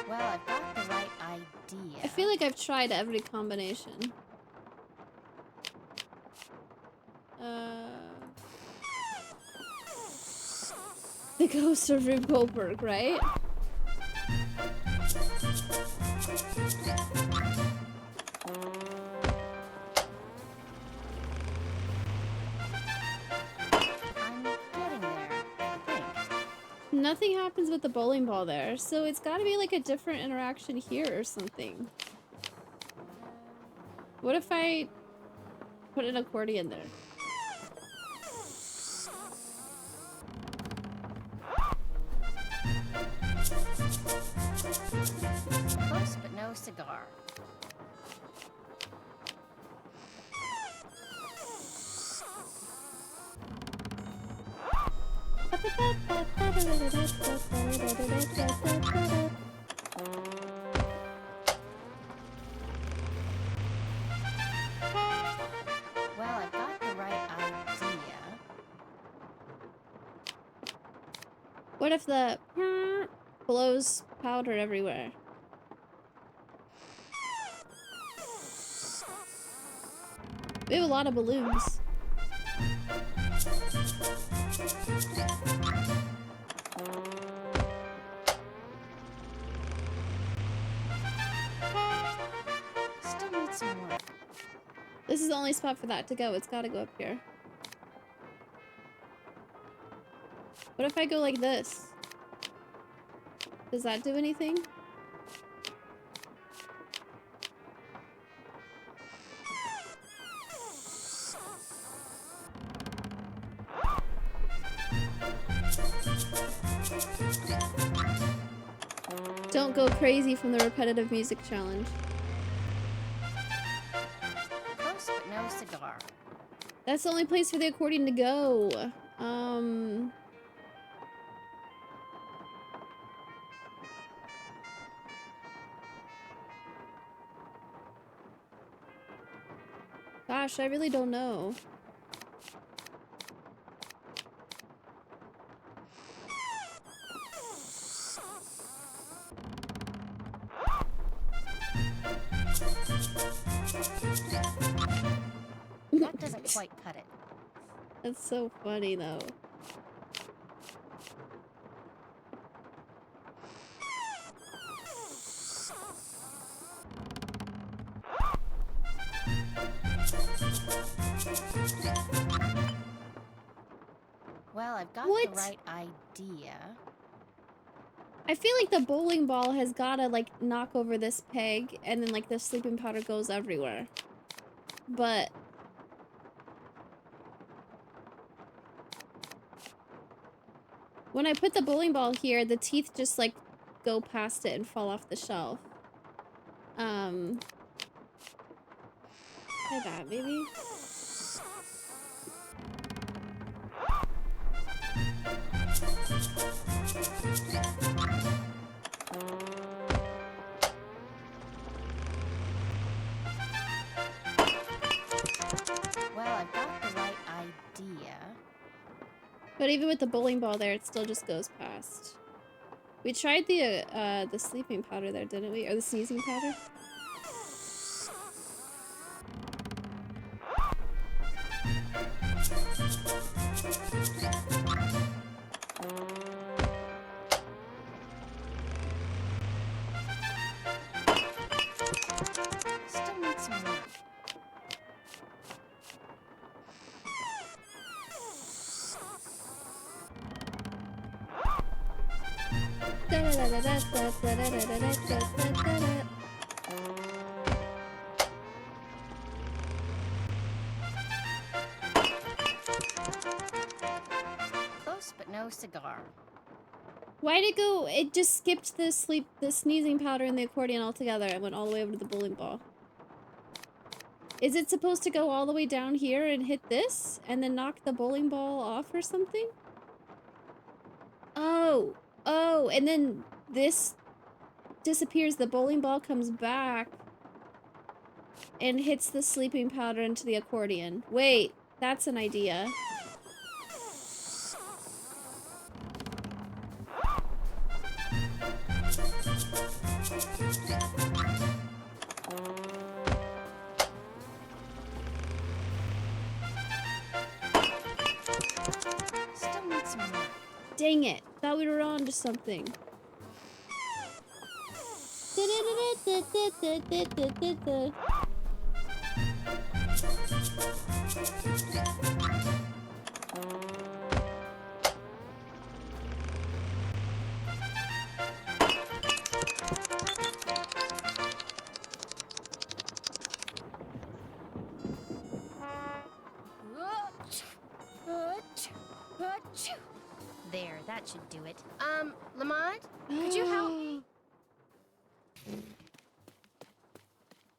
Well, I've got the right idea. I feel like I've tried every combination. The ghost of Rube Goldberg, right? nothing happens with the bowling ball there, so it's gotta be like a different interaction here or something. What if I put an accordion there? Close, but no cigar. Well, I've got the right idea. What if the blows powder everywhere? We have a lot of balloons. Still need some work. This is the only spot for that to go. It's gotta go up here. What if I go like this? Does that do anything? Don't go crazy from the repetitive music challenge. Close, but no cigar. That's the only place for the accordion to go. Gosh, I really don't know. That doesn't quite cut it. That's so funny, though. Well, I've got What? the right idea. I feel like the bowling ball has gotta, like, knock over this peg, and then, like, the sleeping powder goes everywhere. But... when I put the bowling ball here, the teeth just, like, go past it and fall off the shelf. Try that, maybe? Well, I've got the right idea. But even with the bowling ball there, it still just goes past. We tried the sleeping powder there, didn't we? Or the sneezing powder? Still need some work. Close, but no cigar. Why'd it go? It just skipped the sneezing powder and the accordion altogether and went all the way over to the bowling ball. Is it supposed to go all the way down here and hit this? And then knock the bowling ball off or something? Oh. Oh, and then this disappears. The bowling ball comes back and hits the sleeping powder into the accordion. Wait, that's an idea. Still need some work. Dang it. Thought we were on to something. That should do it. Lamont, could you help me?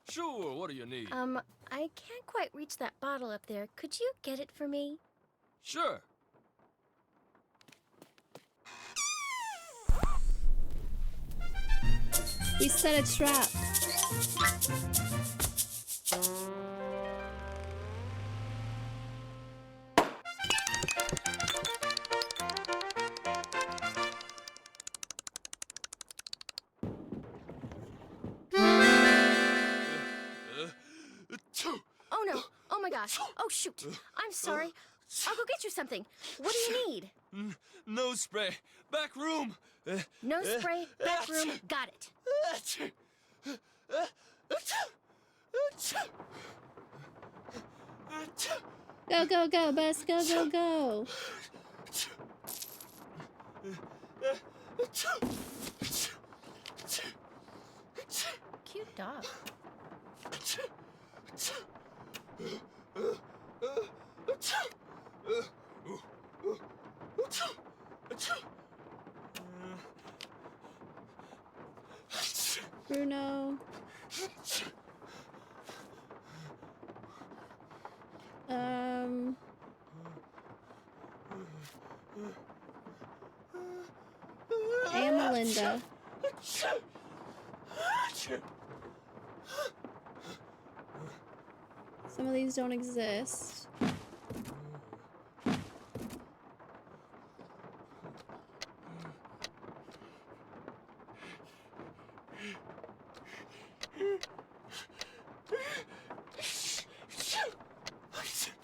Sure, what do you need? I can't quite reach that bottle up there. Could you get it for me? Sure. We set a trap. Oh no! Oh my gosh! Oh shoot! I'm sorry. I'll go get you something. What do you need? Nose spray. Back room. Nose spray, back room. Got it. Go, go, go, Bess. Go, go, go. Cute dog. Bruno. Hey, Melinda. Some of these don't exist.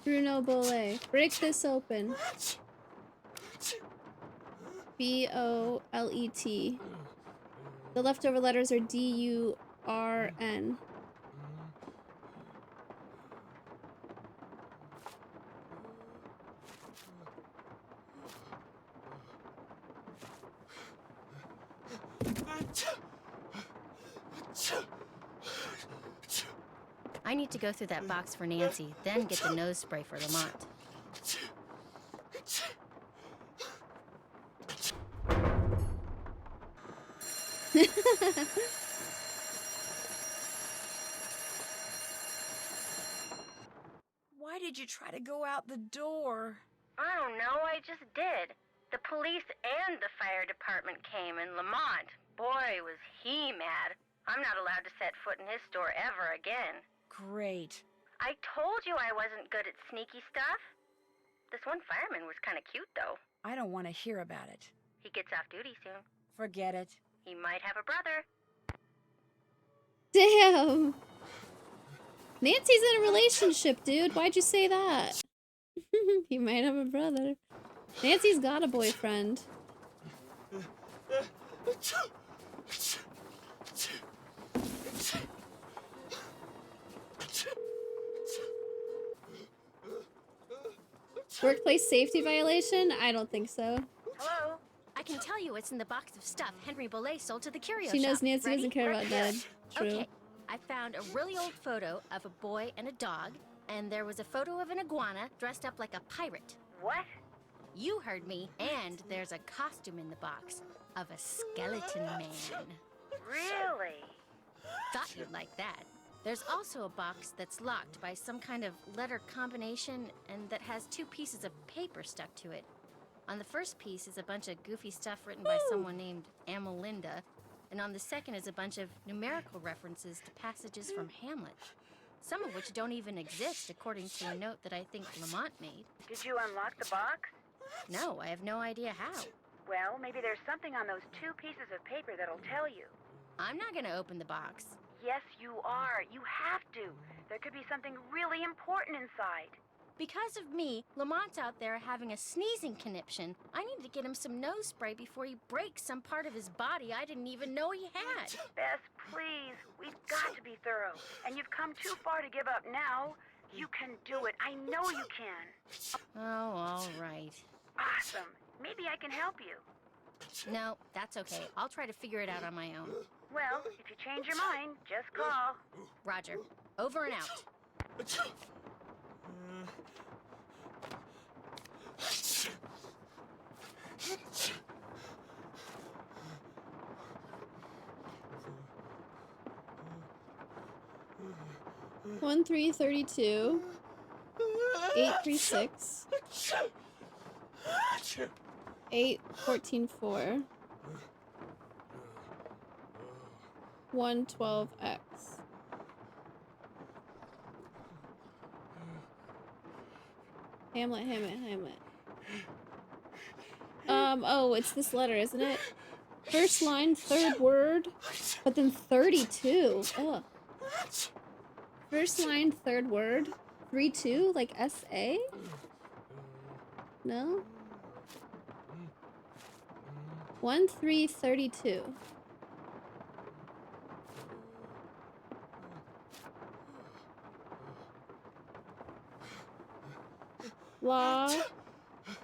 Bruno Bolet. Break this open. B-O-L-E-T. The leftover letters are D-U-R-N. I need to go through that box for Nancy, then get the nose spray for Lamont. Why did you try to go out the door? I don't know, I just did. The police and the fire department came, and Lamont, boy, was he mad. I'm not allowed to set foot in his store ever again. Great. I told you I wasn't good at sneaky stuff. This one fireman was kind of cute, though. I don't want to hear about it. He gets off duty soon. Forget it. He might have a brother. Damn! Nancy's in a relationship, dude. Why'd you say that? He might have a brother. Nancy's got a boyfriend. Workplace safety violation? I don't think so. Hello? I can tell you it's in the box of stuff Henry Bolet sold to the curio She knows shop. Nancy Ready? doesn't care about Ned. True. Okay, I found a really old photo of a boy and a dog, and there was a photo of an iguana dressed up like a pirate. What? You heard me, and there's a costume in the box of a skeleton man. Really? Thought you'd like that. There's also a box that's locked by some kind of letter combination and that has two pieces of paper stuck to it. On the first piece is a bunch of goofy stuff written by someone named Amelinda, and on the second is a bunch of numerical references to passages from Hamlet, some of which don't even exist according to a note that I think Lamont made. Did you unlock the box? No, I have no idea how. Well, maybe there's something on those two pieces of paper that'll tell you. I'm not gonna open the box. Yes, you are. You have to. There could be something really important inside. Because of me, Lamont's out there having a sneezing conniption. I need to get him some nose spray before he breaks some part of his body I didn't even know he had. Bess, please. We've got to be thorough. And you've come too far to give up now. You can do it. I know you can. Oh, all right. Awesome. Maybe I can help you. No, that's okay. I'll try to figure it out on my own. Well, if you change your mind, just call. Roger. Over and out. 1332. 836. 8144. 112X. Hamlet. Oh, it's this letter, isn't it? First line, third word, but then 32. Ugh. First line, third word, 3-2, like S-A? No? 1332.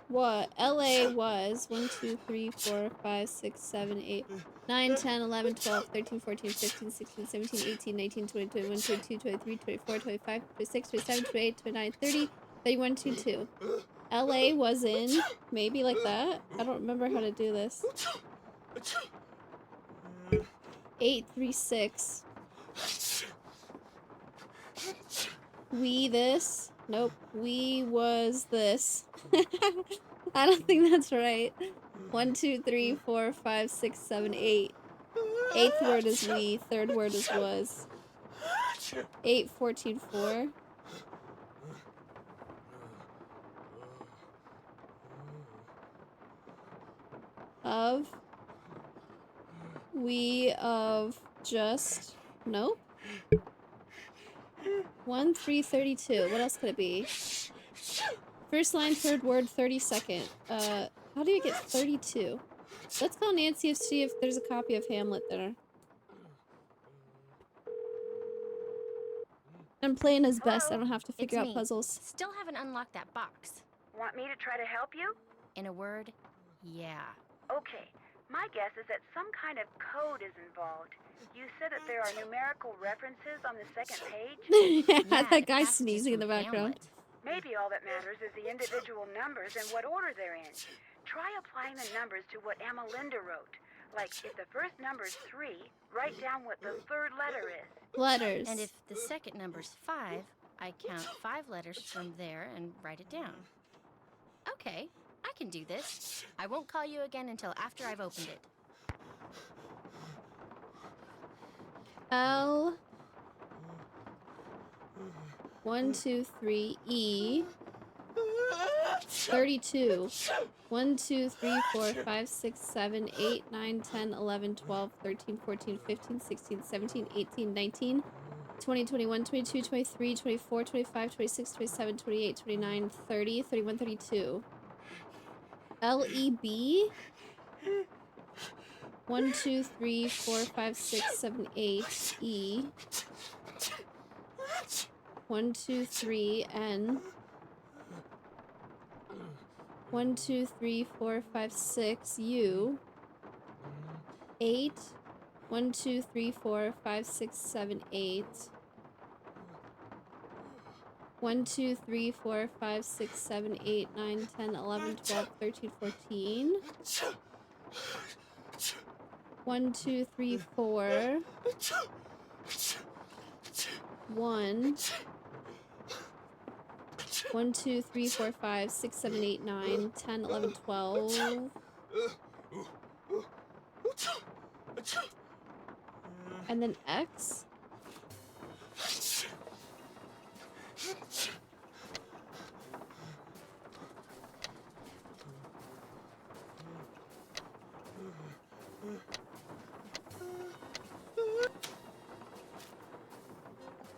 What? LA was 1, 2, 3, 4, 5, 6, 7, 8, 9, 10, 11, 12, 13, 14, 15, 16, 17, 18, 19, 20, 21, 22, 23, 24, 25, 26, 27, 28, 29, 30, 31, 22. LA was in, maybe like that? I don't remember how to do this. 836. We this. Nope. We was this. I don't think that's right. 1, 2, 3, 4, 5, 6, 7, 8. Eighth word is we. Third word is was. 8, 14, 4. Of. We of just. Nope. 1, 3, 32. What else could it be? First line, third word, 32nd. How do you get 32? Let's call Nancy and see if there's a copy of Hamlet there. I'm playing his best. I don't have to figure out puzzles. Still haven't unlocked that box. Want me to try to help you? In a word, yeah. Okay. My guess is that some kind of code is involved. You said that there are numerical references on the second page? Yeah, that guy sneezing in the background. Maybe all that matters is the individual numbers and what order they're in. Try applying the numbers to what Amalinda wrote. Like, if the first number's 3, write down what the third letter is. Letters. And if the second number's 5, I count 5 letters from there and write it down. Okay, I can do this. I won't call you again until after I've opened it. L 1, 2, 3 E 32 1, 2, 3, 4, 5, 6, 7, 8, 9, 10, 11, 12, 13, 14, 15, 16, 17, 18, 19, 20, 21, 22, 23, 24, 25, 26, 27, 28, 29, 30, 31, 32. LEB 1, 2, 3, 4, 5, 6, 7, 8 E 1, 2, 3 N 1, 2, 3, 4, 5, 6 U 8 1, 2, 3, 4, 5, 6, 7, 8 1, 2, 3, 4, 5, 6, 7, 8, 9, 10, 11, 12, 13, 14 1, 2, 3, 4 1 1, 2, 3, 4, 5, 6, 7, 8, 9, 10, 11, 12 and then X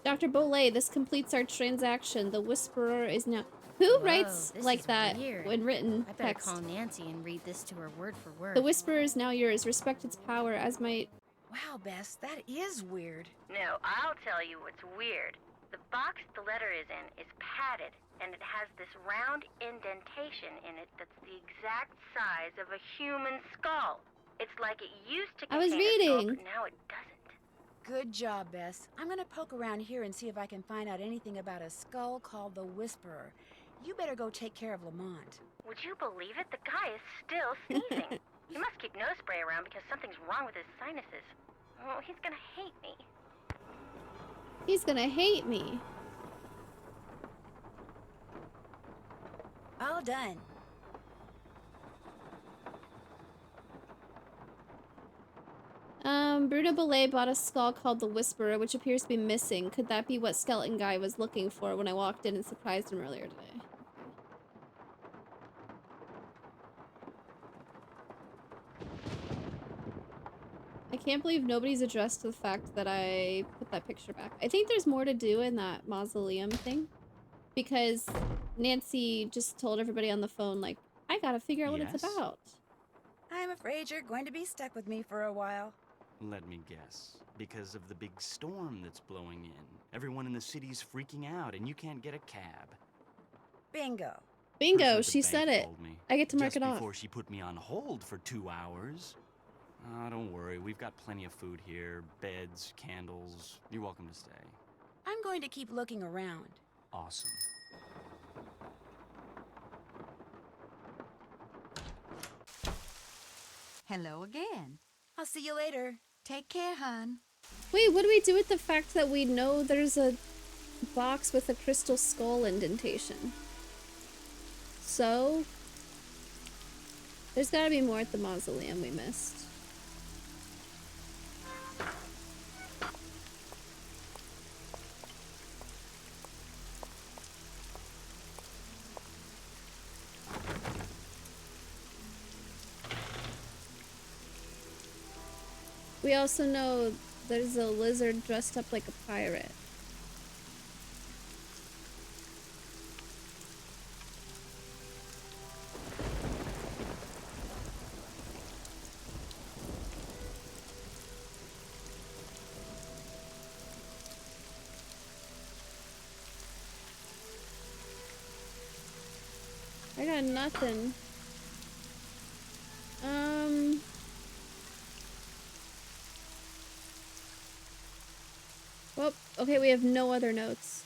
Dr. Bolay, this completes our transaction. The Whisperer is now... Who writes like that when written I better text? call Nancy and read this to her word for word. The Whisperer is now yours. Respect its power as my... Wow, Bess, that is weird. No, I'll tell you what's weird. The box the letter is in is padded, and it has this round indentation in it that's the exact size of a human skull. It's like it used to I was contain a skull, reading. but now it doesn't. Good job, Bess. I'm gonna poke around here and see if I can find out anything about a skull called the Whisperer. You better go take care of Lamont. Would you believe it? The guy is still sneezing. He must keep nose spray around because something's wrong with his sinuses. Oh, he's gonna hate me. He's gonna hate me. All done. Bruno Belay bought a skull called the Whisperer, which appears to be missing. Could that be what Skeleton Guy was looking for when I walked in and surprised him earlier today? I can't believe nobody's addressed the fact that I put that picture back. I think there's more to do in that mausoleum thing. Because Nancy just told everybody on the phone, like, I gotta figure out what it's Yes? about. I'm afraid you're going to be stuck with me for a while. Let me guess. Because of the big storm that's blowing in. Everyone in the city's freaking out, and you can't get a cab. Bingo. Bingo, Person at the she bank said it. told me. I get to mark Just it off. before she put me on hold for 2 hours. Don't worry. We've got plenty of food here. Beds, candles. You're welcome to stay. I'm going to keep looking around. Awesome. Hello again. I'll see you later. Take care, hon. Wait, what do we do with the fact that we know there's a box with a crystal skull indentation? So, there's gotta be more at the mausoleum we missed. We also know there's a lizard dressed up like a pirate. I got nothing. Well, okay, we have no other notes.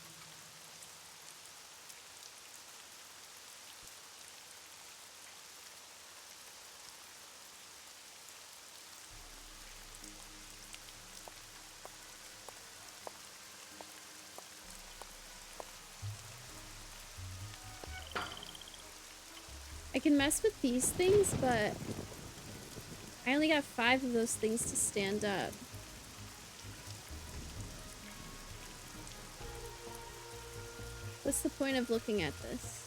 I can mess with these things, but I only got 5 of those things to stand up. What's the point of looking at this?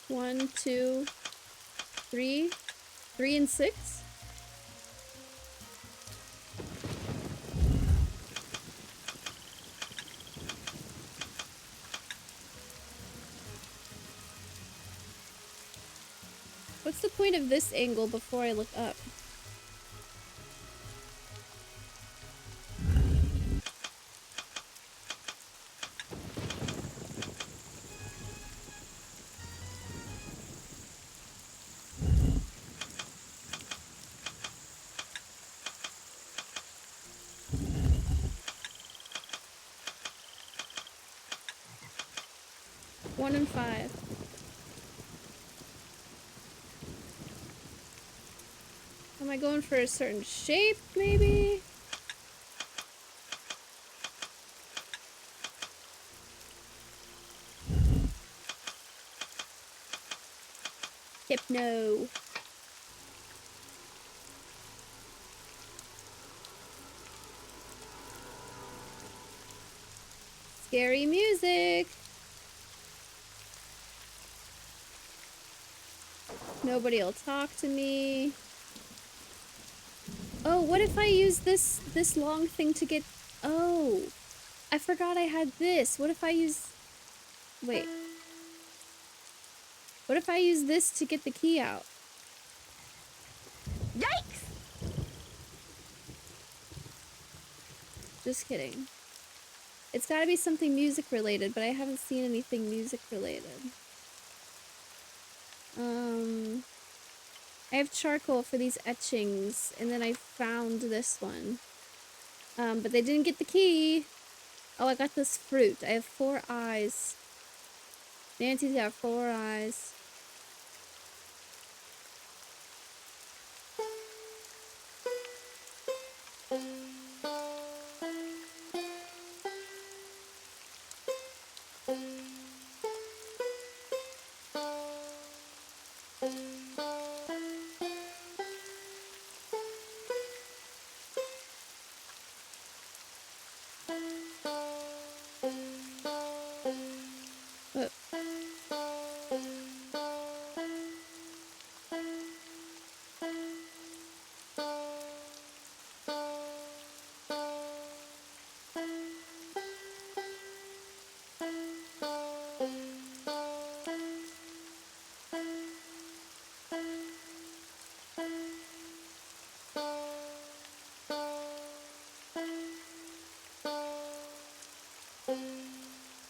One, 2, 3, 3 and 6? What's the point of this angle before I look up? One and 5. Am I going for a certain shape, maybe? Hypno. Scary music. Nobody will talk to me. Oh, what if I use this long thing to get... Oh, I forgot I had this. What if I use... Wait. What if I use this to get the key out? Yikes! Just kidding. It's gotta be something music related, but I haven't seen anything music related. I have charcoal for these etchings, and then I found this one. But they didn't get the key. Oh, I got this fruit. I have 4 eyes. Nancy's got 4 eyes.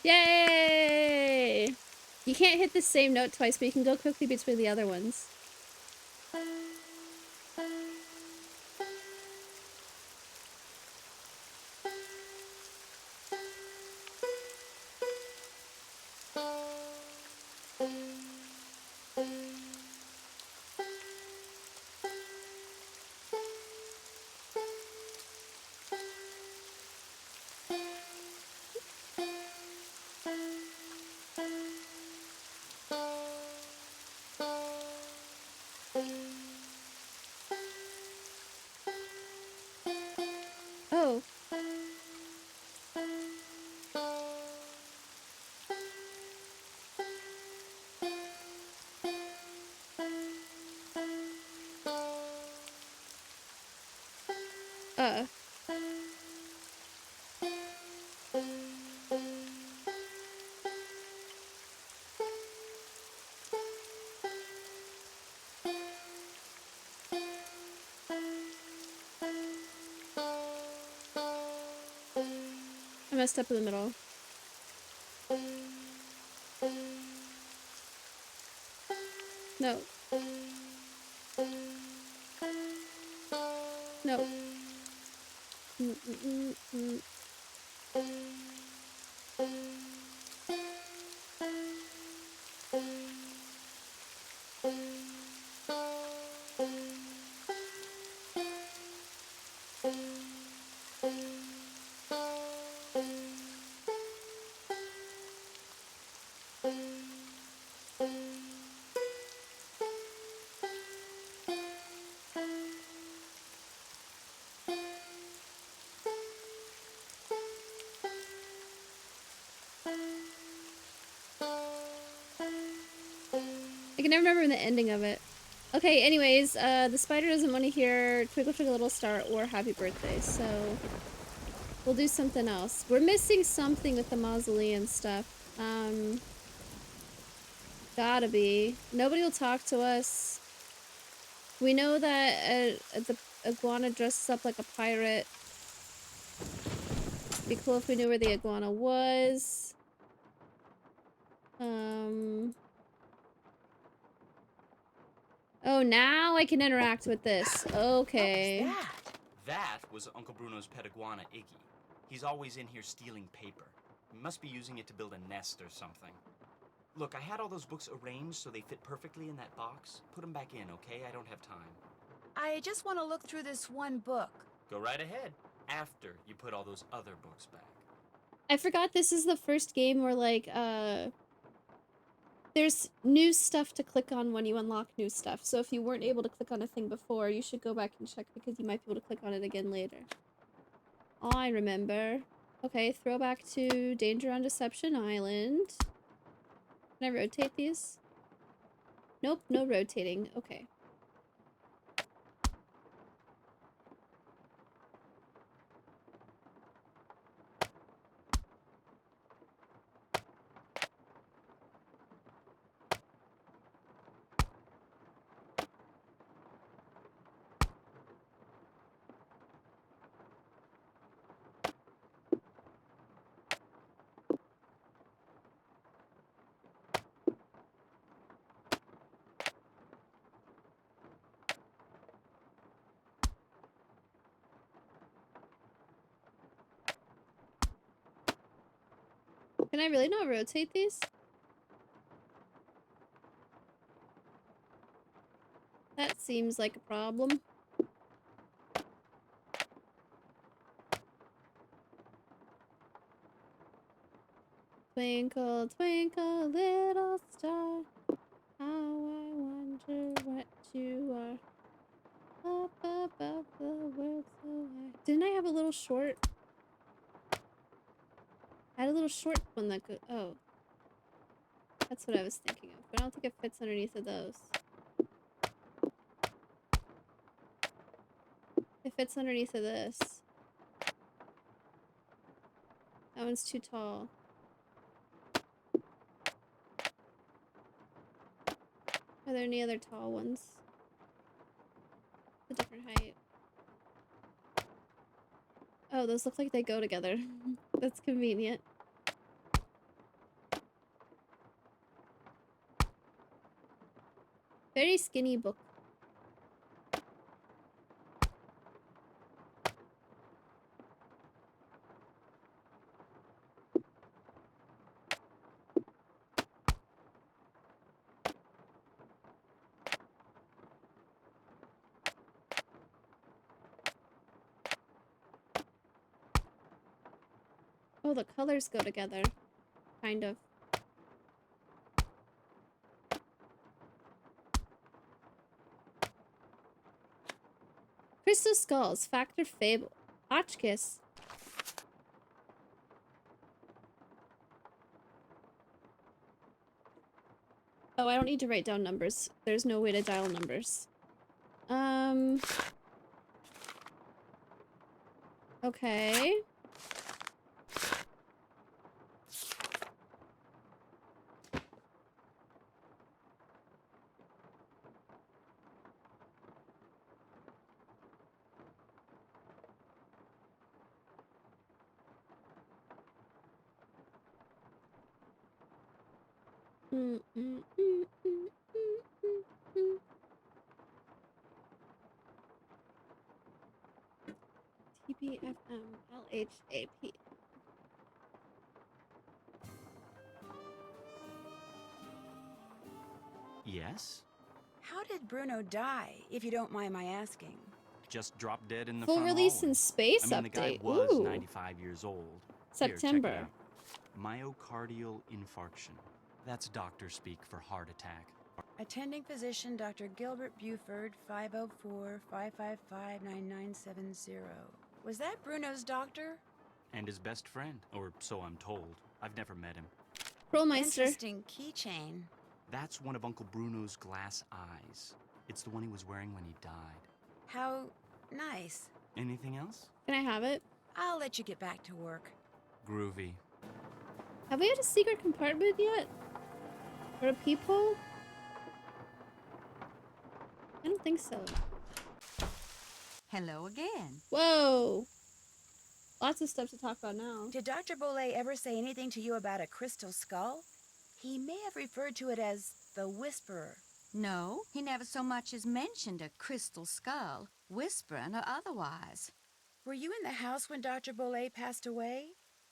Yay! You can't hit the same note twice, but you can go quickly between the other ones. Oh. Uh. I messed up in the middle. No. No. I can never remember the ending of it. Okay, anyways, the spider doesn't want to hear Twinkle Twinkle Little Star or Happy Birthday, so we'll do something else. We're missing something with the mausoleum stuff. Gotta be. Nobody will talk to us. We know that the iguana dresses up like a pirate. Be cool if we knew where the iguana was. Oh, now I can interact with this. Okay. What was that? That was Uncle Bruno's pet iguana, Iggy. He's always in here stealing paper. He must be using it to build a nest or something. Look, I had all those books arranged so they fit perfectly in that box. Put them back in, okay? I don't have time. I just want to look through this one book. Go right ahead. After you put all those other books back. I forgot this is the first game where, like, there's new stuff to click on when you unlock new stuff. So if you weren't able to click on a thing before, you should go back and check because you might be able to click on it again later. I remember. Okay, throwback to Danger on Deception Island. Can I rotate these? Nope, no rotating. Okay. Can I really not rotate these? That seems like a problem. Twinkle, twinkle, little star, how I wonder what you are. Up above the world so high. Didn't I have a little short? I had a little short one that could. Oh. That's what I was thinking of. But I don't think it fits underneath of those. It fits underneath of this. That one's too tall. Are there any other tall ones? A different height. Oh, those look like they go together. That's convenient. Very skinny book. Oh, the colors go together. Kind of. Crystal Skulls, Fact or Fable. Hotchkiss. Oh, I don't need to write down numbers. There's no way to dial numbers. Okay. TBFM LHAP. Yes? How did Bruno die, if you don't mind my asking? Just dropped dead in the Full front release hallway. in space I mean, the guy update. was Ooh. 95 years old. September. Here, check it out. Myocardial infarction. That's doctor speak for heart attack. Attending physician Dr. Gilbert Buford, 504-555-9970. Was that Bruno's doctor? And his best friend, or so I'm told. I've never met him. Pearlmeister. Interesting keychain. That's one of Uncle Bruno's glass eyes. It's the one he was wearing when he died. How nice. Anything else? Can I have it? I'll let you get back to work. Groovy. Have we had a secret compartment yet? Or a peephole? I don't think so. Hello again. Whoa! Lots of stuff to talk about now. Did Dr. Bolet ever say anything to you about a crystal skull? He may have referred to it as the Whisperer. No, he never so much as mentioned a crystal skull, whispering or otherwise. Were you in the house when Dr. Bolet passed away?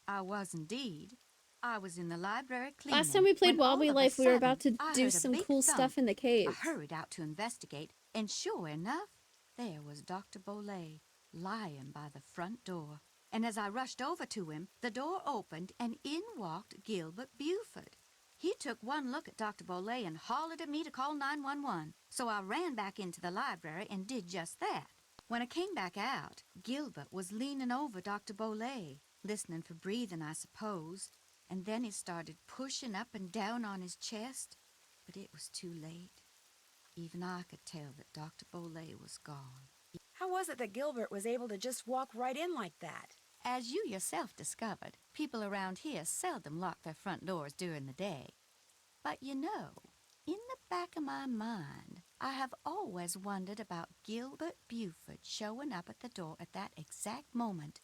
I was indeed. I was in the library cleaning. Last time we played when all Wobbly of a Life, we were sudden, about to I do heard a some big cool thump. stuff in the cave. I hurried out to investigate, and sure enough, there was Dr. Bolet lying by the front door. And as I rushed over to him, the door opened, and in walked Gilbert Buford. He took one look at Dr. Bolet and hollered at me to call 911. So I ran back into the library and did just that. When I came back out, Gilbert was leaning over Dr. Bolet, listening for breathing, I suppose. And then he started pushing up and down on his chest. But it was too late. Even I could tell that Dr. Bolet was gone. How was it that Gilbert was able to just walk right in like that? As you yourself discovered, people around here seldom lock their front doors during the day. But you know, in the back of my mind, I have always wondered about Gilbert Buford showing up at the door at that exact moment.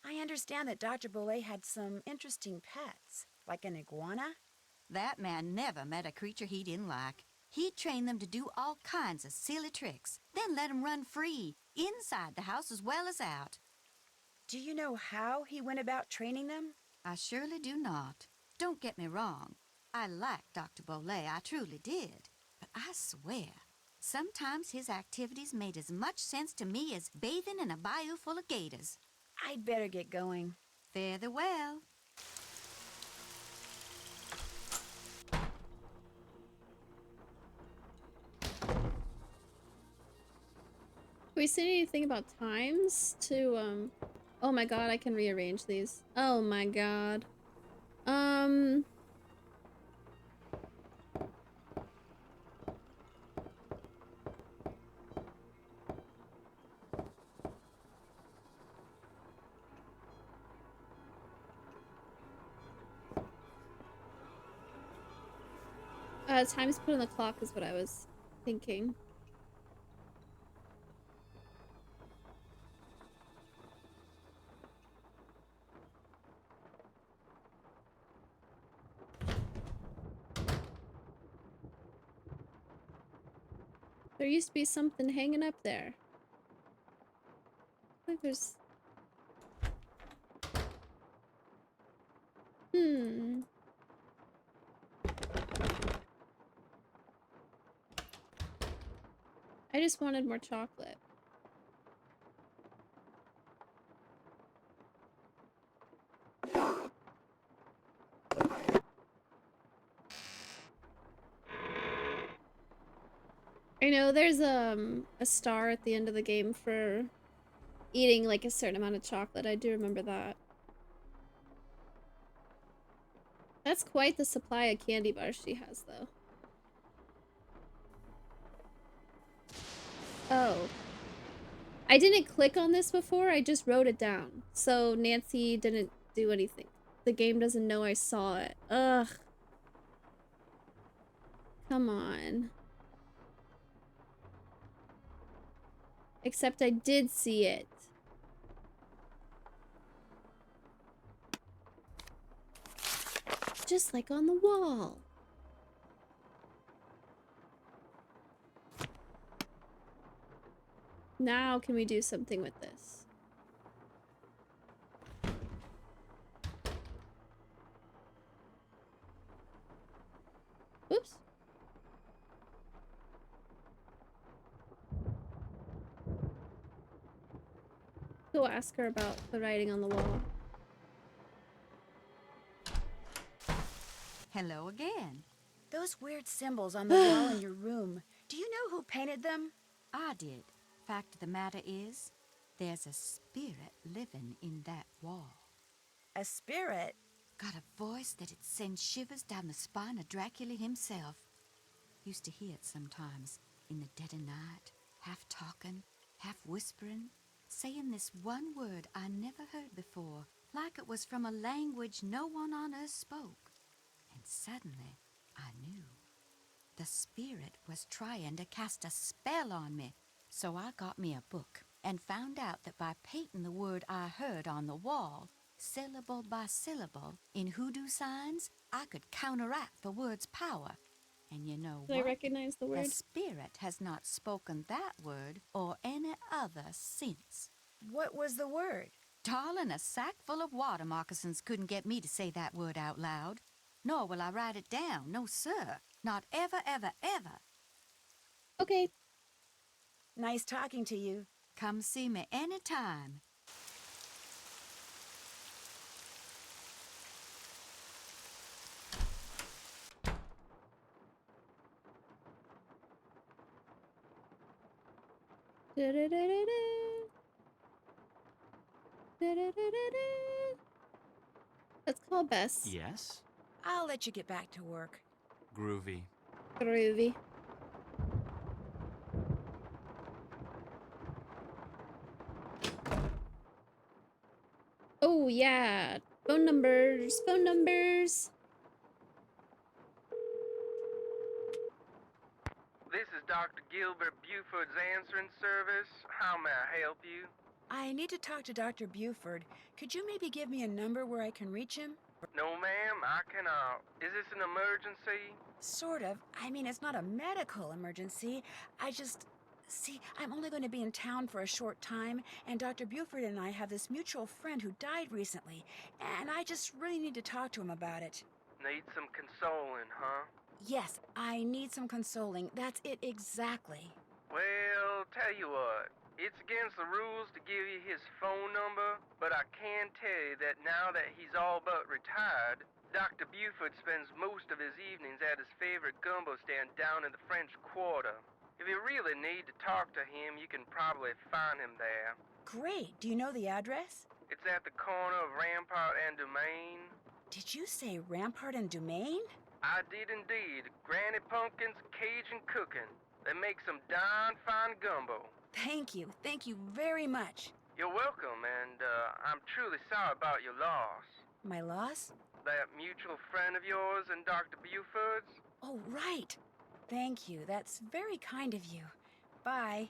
I understand that Dr. Bolet had some interesting pets, like an iguana. That man never met a creature he didn't like. He'd train them to do all kinds of silly tricks, then let them run free, inside the house as well as out. Do you know how he went about training them? I surely do not. Don't get me wrong. I liked Dr. Bolet, I truly did. But I swear, sometimes his activities made as much sense to me as bathing in a bayou full of gators. I'd better get going. Fare thee well. we say anything about times to, oh my god, I can rearrange these. Oh my god. Times put on the clock is what I was thinking. There used to be something hanging up there. I think there's... I just wanted more chocolate. I know there's a star at the end of the game for eating like a certain amount of chocolate. I do remember that. That's quite the supply of candy bars she has, though. Oh. I didn't click on this before, I just wrote it down. So Nancy didn't do anything. The game doesn't know I saw it. Ugh. Come on. Except I did see it. Just like on the wall. Now can we do something with this? Oops. Go ask her about the writing on the wall. Hello again. Those weird symbols on the wall in your room. Do you know who painted them? I did. Fact of the matter is, there's a spirit living in that wall. A spirit? Got a voice that'd send shivers down the spine of Dracula himself. Used to hear it sometimes, in the dead of night, half talking, half whispering, saying this one word I never heard before, like it was from a language no one on earth spoke. And suddenly, I knew. The spirit was trying to cast a spell on me, so I got me a book and found out that by painting the word I heard on the wall, syllable by syllable, in hoodoo signs, I could counteract the word's power. And you know Did what? I recognize the word? The spirit has not spoken that word or any other since. What was the word? Darling, a sack full of water moccasins couldn't get me to say that word out loud. Nor will I write it down. No, sir. Not ever, ever, ever. Okay. Nice talking to you. Come see me anytime. Let's call Bess. Yes? I'll let you get back to work. Groovy. Groovy. Oh, yeah. Phone numbers. Phone numbers. This is Dr. Gilbert Buford's answering service. How may I help you? I need to talk to Dr. Buford. Could you maybe give me a number where I can reach him? No, ma'am, I cannot. Is this an emergency? Sort of. I mean, it's not a medical emergency. See, I'm only going to be in town for a short time, and Dr. Buford and I have this mutual friend who died recently, and I just really need to talk to him about it. Need some consoling, huh? Yes, I need some consoling. That's it exactly. Well, tell you what. It's against the rules to give you his phone number, but I can tell you that now that he's all but retired, Dr. Buford spends most of his evenings at his favorite gumbo stand down in the French Quarter. If you really need to talk to him, you can probably find him there. Great. Do you know the address? It's at the corner of Rampart and Domain. Did you say Rampart and Domain? I did indeed. Granny Pumpkin's Cajun cooking. They make some darn fine gumbo. Thank you. Thank you very much. You're welcome, and I'm truly sorry about your loss. My loss? That mutual friend of yours and Dr. Buford's? Oh, right. Thank you. That's very kind of you. Bye.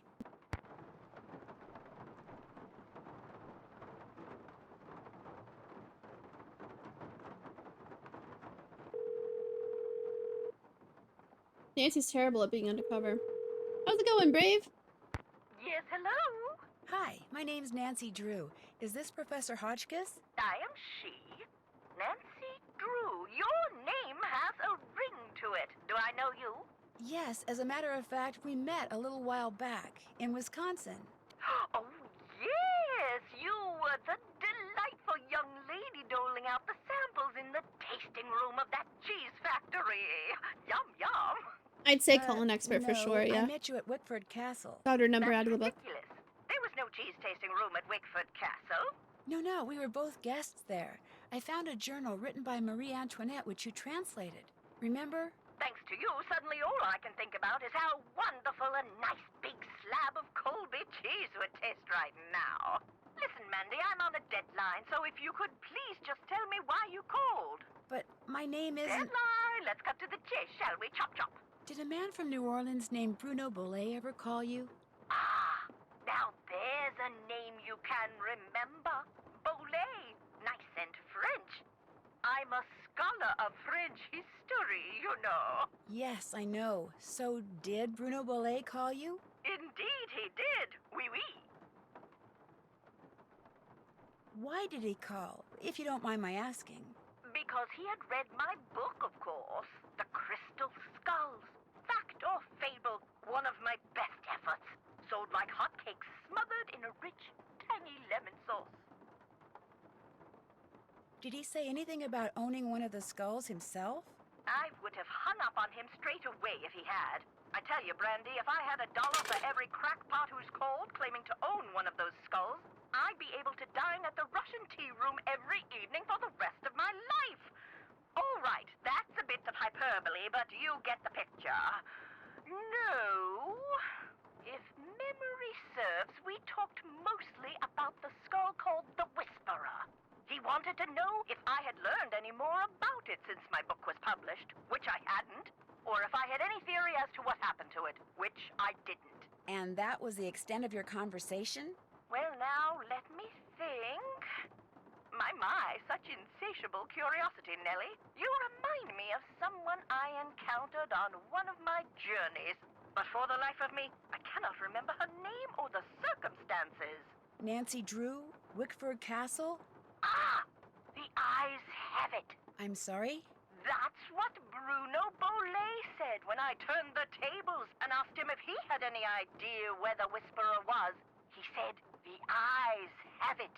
Nancy's terrible at being undercover. How's it going, Brave? Yes, hello. Hi, my name's Nancy Drew. Is this Professor Hotchkiss? I am she, Nancy Drew. Your name has a ring to it. Do I know you? Yes, as a matter of fact, we met a little while back in Wisconsin. Oh, yes, you were the delightful young lady doling out the samples in the tasting room of that cheese factory. Yum, yum. I'd say call an expert for No, sure, yeah. I met you at Wickford Castle. Got her number out of the book. Ridiculous. There was no cheese tasting room at Wickford Castle. No, we were both guests there. I found a journal written by Marie Antoinette which you translated. Remember? Thanks to you, suddenly all I can think about is how wonderful a nice big slab of Colby cheese would taste right now. Listen, Mandy, I'm on a deadline, so if you could please just tell me why you called. But my name isn't... Deadline! Let's cut to the chase, shall we? Chop, chop. Did a man from New Orleans named Bruno Bollet ever call you? Ah, now there's a name you can remember. Bollet. Nice and French. I'm a scholar of French history, you know. Yes, I know. So did Bruno Bollet call you? Indeed he did. Oui, oui. Why did he call, if you don't mind my asking? Because he had read my book, of course. The Crystal Skulls. Fact or fable, one of my best efforts. Sold like hotcakes, smothered in a rich, tangy lemon sauce. Did he say anything about owning one of the skulls himself? I would have hung up on him straight away if he had. I tell you, Brandy, if I had $1 for every crackpot who's called claiming to own one of those skulls, I'd be able to dine at the Russian tea room every evening for the rest of my life. All right, that's a bit of hyperbole, but you get the picture. No. If memory serves, we talked mostly about the skull called the Whisperer. He wanted to know if I had learned any more about it since my book was published, which I hadn't, or if I had any theory as to what happened to it, which I didn't. And that was the extent of your conversation? Well, now, let me think. My, such insatiable curiosity, Nellie. You remind me of someone I encountered on one of my journeys. But for the life of me, I cannot remember her name or the circumstances. Nancy Drew? Wickford Castle? Ah! The eyes have it. I'm sorry? That's what Bruno Bollet said when I turned the tables and asked him if he had any idea where the Whisperer was. He said, the eyes have it.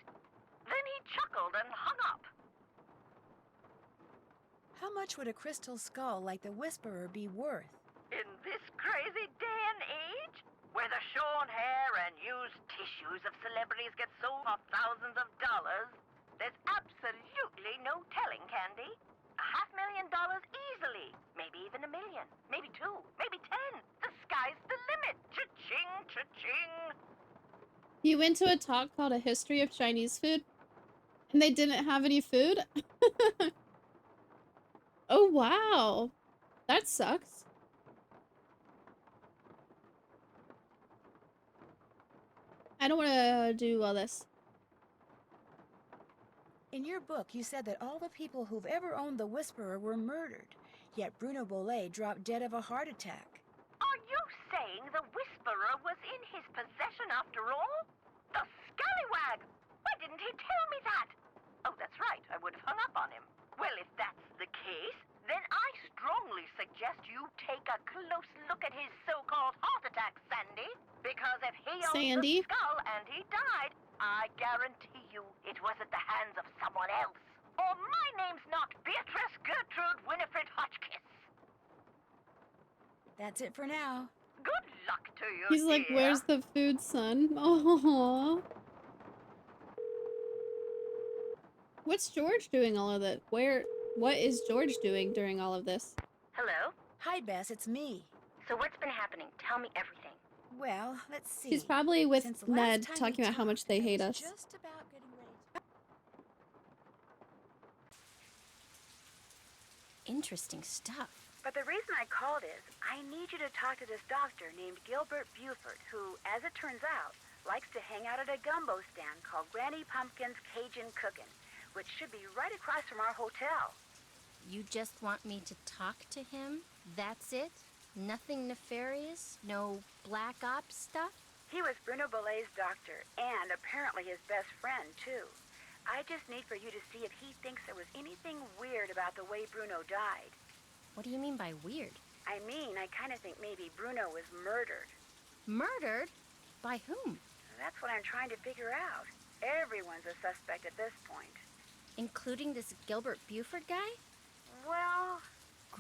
Then he chuckled and hung up. How much would a crystal skull like the Whisperer be worth? In this crazy day and age, where the shorn hair and used tissues of celebrities get sold for thousands of dollars, there's absolutely no telling, Candy. $500,000 easily. Maybe even $1 million. Maybe 2. Maybe 10. The sky's the limit. Cha-ching, cha-ching. You went to a talk called A History of Chinese Food, and they didn't have any food? Oh, wow. That sucks. I don't want to do all this. In your book, you said that all the people who've ever owned the Whisperer were murdered, yet Bruno Bollet dropped dead of a heart attack. Are you saying the Whisperer was in his possession after all? The scallywag! Why didn't he tell me that? Oh, that's right. I would have hung up on him. Well, if that's the case, then I strongly suggest you take a close look at his so-called heart attack, Sandy. Because if he owned the skull and he died, I guarantee you it was at the hands of someone else. Or my name's not Beatrice Gertrude Winifred Hotchkiss. That's it for now. Good luck to you, He's like, dear. where's the food, son? Oh. What's George doing all of that? What is George doing during all of this? Hello? Hi, Bess, it's me. So what's been happening? Tell me everything. Well, let's see. She's probably with Since the last Ned time talking we about how much talked, they I hate was us. just about getting ready. Interesting stuff. But the reason I called is I need you to talk to this doctor named Gilbert Buford, who, as it turns out, likes to hang out at a gumbo stand called Granny Pumpkin's Cajun Cookin', which should be right across from our hotel. You just want me to talk to him? That's it? Nothing nefarious? No black ops stuff? He was Bruno Bolet's doctor, and apparently his best friend, too. I just need for you to see if he thinks there was anything weird about the way Bruno died. What do you mean by weird? I mean, I kind of think maybe Bruno was murdered. Murdered? By whom? That's what I'm trying to figure out. Everyone's a suspect at this point. Including this Gilbert Buford guy? Well,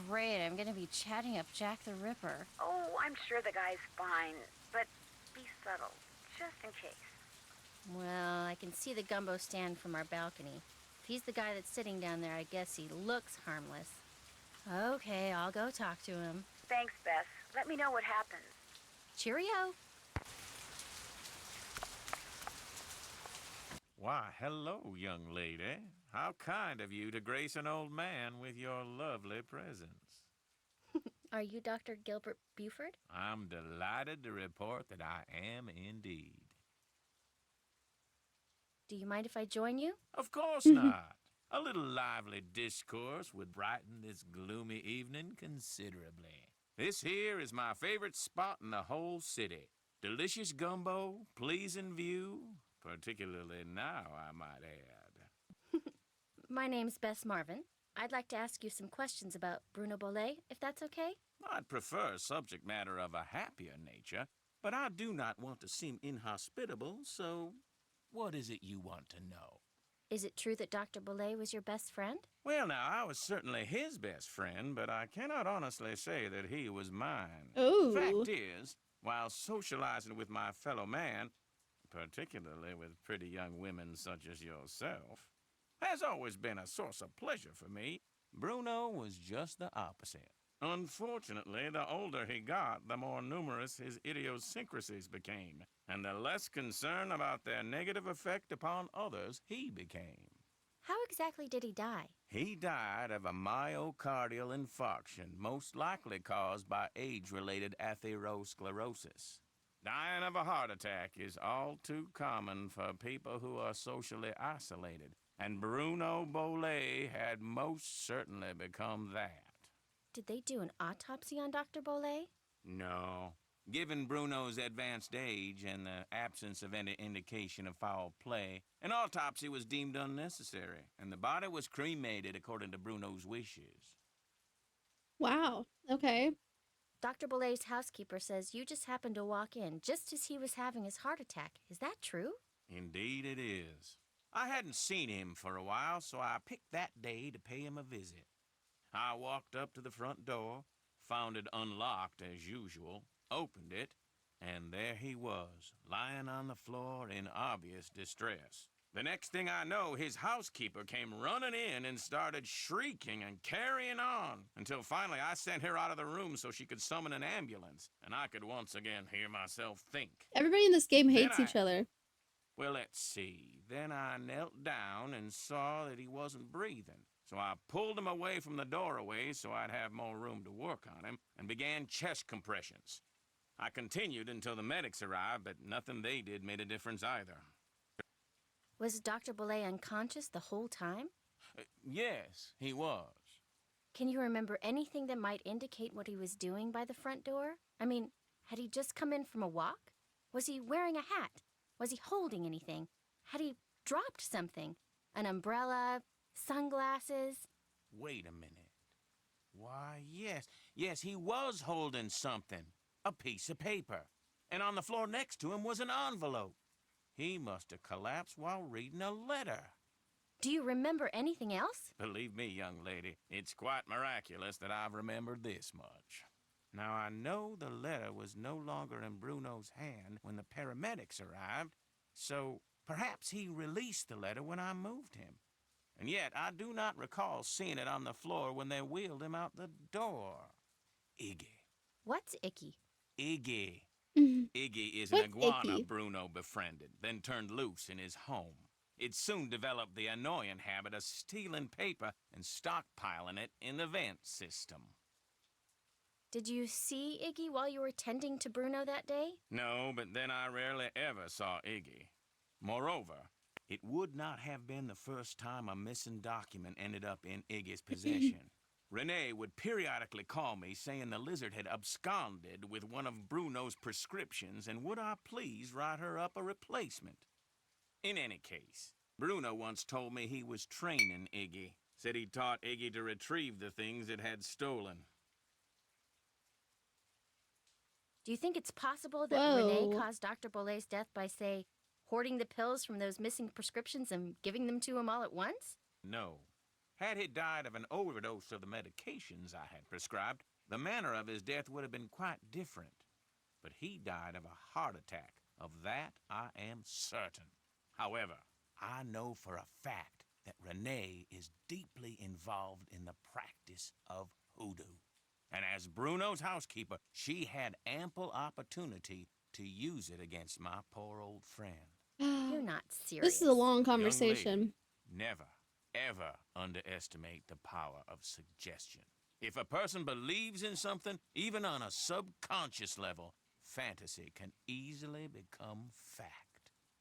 Great, I'm gonna be chatting up Jack the Ripper. oh, I'm sure the guy's fine, but be subtle, just in case. Well, I can see the gumbo stand from our balcony. If he's the guy that's sitting down there, I guess he looks harmless. Okay, I'll go talk to him. Thanks, Bess. Let me know what happens. Cheerio! Why, hello, young lady. How kind of you to grace an old man with your lovely presence. Are you Dr. Gilbert Buford? I'm delighted to report that I am indeed. Do you mind if I join you? Of course not. A little lively discourse would brighten this gloomy evening considerably. This here is my favorite spot in the whole city. Delicious gumbo, pleasing view, particularly now, I might add. My name's Bess Marvin. I'd like to ask you some questions about Bruno Bolet, if that's okay? I'd prefer subject matter of a happier nature, but I do not want to seem inhospitable, so what is it you want to know? Is it true that Dr. Bolet was your best friend? Well, now, I was certainly his best friend, but I cannot honestly say that he was mine. Ooh. Fact is, while socializing with my fellow man, particularly with pretty young women such as yourself, has always been a source of pleasure for me, Bruno was just the opposite. Unfortunately, the older he got, the more numerous his idiosyncrasies became, and the less concern about their negative effect upon others he became. How exactly did he die? He died of a myocardial infarction, most likely caused by age-related atherosclerosis. Dying of a heart attack is all too common for people who are socially isolated, and Bruno Bolet had most certainly become that. Did they do an autopsy on Dr. Bolet? No. Given Bruno's advanced age and the absence of any indication of foul play, an autopsy was deemed unnecessary, and the body was cremated according to Bruno's wishes. Wow. Okay. Dr. Bolet's housekeeper says you just happened to walk in just as he was having his heart attack. Is that true? Indeed it is. I hadn't seen him for a while, so I picked that day to pay him a visit. I walked up to the front door, found it unlocked as usual, opened it, and there he was, lying on the floor in obvious distress. The next thing I know, his housekeeper came running in and started shrieking and carrying on, until finally I sent her out of the room so she could summon an ambulance, and I could once again hear myself think. Everybody in this game hates Then each other. Well, let's see. Then I knelt down and saw that he wasn't breathing. So I pulled him away from the doorway so I'd have more room to work on him and began chest compressions. I continued until the medics arrived, but nothing they did made a difference either. Was Dr. Bolet unconscious the whole time? Yes, he was. Can you remember anything that might indicate what he was doing by the front door? I mean, had he just come in from a walk? Was he wearing a hat? Was he holding anything? Had he dropped something? An umbrella? Sunglasses? Wait a minute. Why, yes, he was holding something. A piece of paper. And on the floor next to him was an envelope. He must have collapsed while reading a letter. Do you remember anything else? Believe me, young lady, it's quite miraculous that I've remembered this much. Now, I know the letter was no longer in Bruno's hand when the paramedics arrived, so perhaps he released the letter when I moved him. And yet, I do not recall seeing it on the floor when they wheeled him out the door. Iggy. What's icky? Iggy. Mhm. Iggy is an What's iguana icky? Bruno befriended, then turned loose in his home. It soon developed the annoying habit of stealing paper and stockpiling it in the vent system. Did you see Iggy while you were tending to Bruno that day? No, but then I rarely ever saw Iggy. Moreover, it would not have been the first time a missing document ended up in Iggy's possession. Renee would periodically call me saying the lizard had absconded with one of Bruno's prescriptions and would I please write her up a replacement. In any case, Bruno once told me he was training Iggy. Said he taught Iggy to retrieve the things it had stolen. Do you think it's possible that Whoa. Renee caused Dr. Bolet's death by, say, hoarding the pills from those missing prescriptions and giving them to him all at once? No. Had he died of an overdose of the medications I had prescribed, the manner of his death would have been quite different. But he died of a heart attack. Of that I am certain. However, I know for a fact that Renee is deeply involved in the practice of hoodoo. And as Bruno's housekeeper, she had ample opportunity to use it against my poor old friend. You're not serious. This is a long Young conversation. lady, never, ever underestimate the power of suggestion. If a person believes in something, even on a subconscious level, fantasy can easily become fact.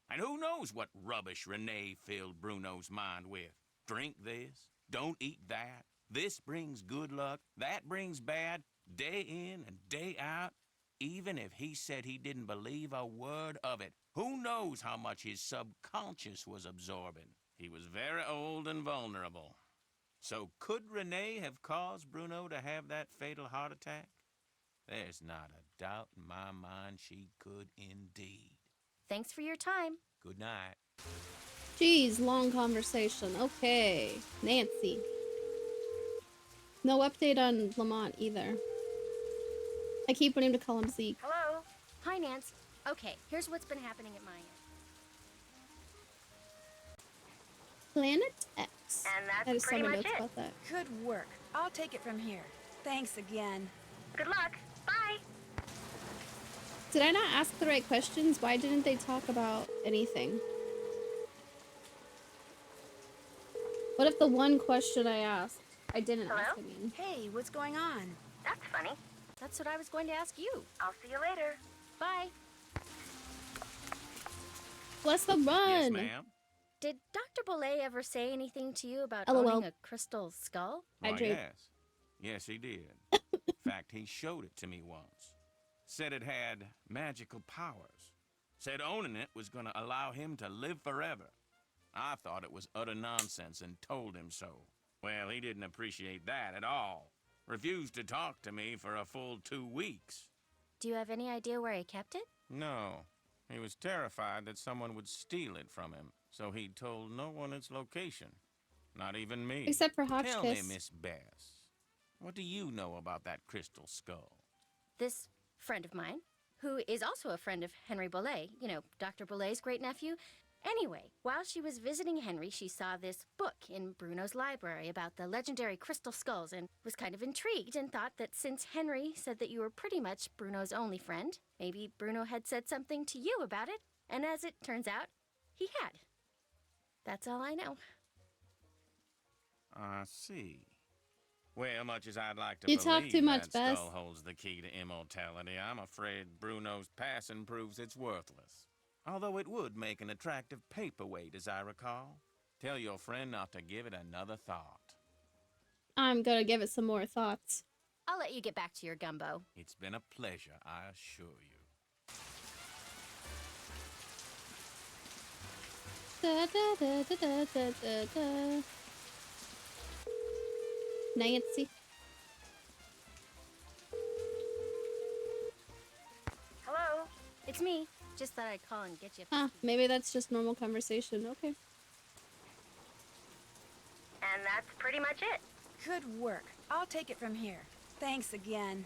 And who knows what rubbish Renee filled Bruno's mind with? Drink this, don't eat that. This brings good luck, that brings bad, day in and day out. Even if he said he didn't believe a word of it, who knows how much his subconscious was absorbing? He was very old and vulnerable. So could Renee have caused Bruno to have that fatal heart attack? There's not a doubt in my mind she could indeed. Thanks for your time. Good night. Jeez, long conversation. Okay. Nancy. No update on Lamont either. I keep wanting to call him Zeke. Hello? Hi, Nance. Okay, here's what's been happening at my end. Planet X. And I that's just saw pretty my much notes it. about that. Good work. I'll take it from here. Thanks again. Good luck. Bye. Did I not ask the right questions? Why didn't they talk about anything? What if the one question I asked, I didn't ask? I mean, Hey, what's going on? That's funny. That's what I was going to ask you. I'll see you later. Bye. bless the run. Yes, ma'am. Did Dr. Bolet ever say anything to you about LOL. owning a crystal skull? Why, Hydrate. yes. Yes, he did. In fact, he showed it to me once. Said it had magical powers. Said owning it was going to allow him to live forever. I thought it was utter nonsense and told him so. Well, he didn't appreciate that at all. Refused to talk to me for a full 2 weeks. Do you have any idea where he kept it? No. He was terrified that someone would steal it from him, so he told no one its location. Not even me. Except for Tell me, Hotchkiss. Miss Bess, what do you know about that crystal skull? This friend of mine, who is also a friend of Henry Bolet, you know, Dr. Bolet's great-nephew. Anyway, while she was visiting Henry, she saw this book in Bruno's library about the legendary crystal skulls and was kind of intrigued and thought that since Henry said that you were pretty much Bruno's only friend, maybe Bruno had said something to you about it, and as it turns out, he had. That's all I know. I see. Well, much as I'd like to You believe talk too much, that Bess. skull holds the key to immortality, I'm afraid Bruno's passing proves it's worthless. Although it would make an attractive paperweight, as I recall. Tell your friend not to give it another thought. I'm gonna give it some more thoughts. I'll let you get back to your gumbo. It's been a pleasure, I assure you. Da, da, da, da, da, da, da, da. Nancy. Hello? It's me. Just thought I'd call and get you. Huh, maybe that's just normal conversation. Okay. And that's pretty much it. Good work. I'll take it from here. Thanks again.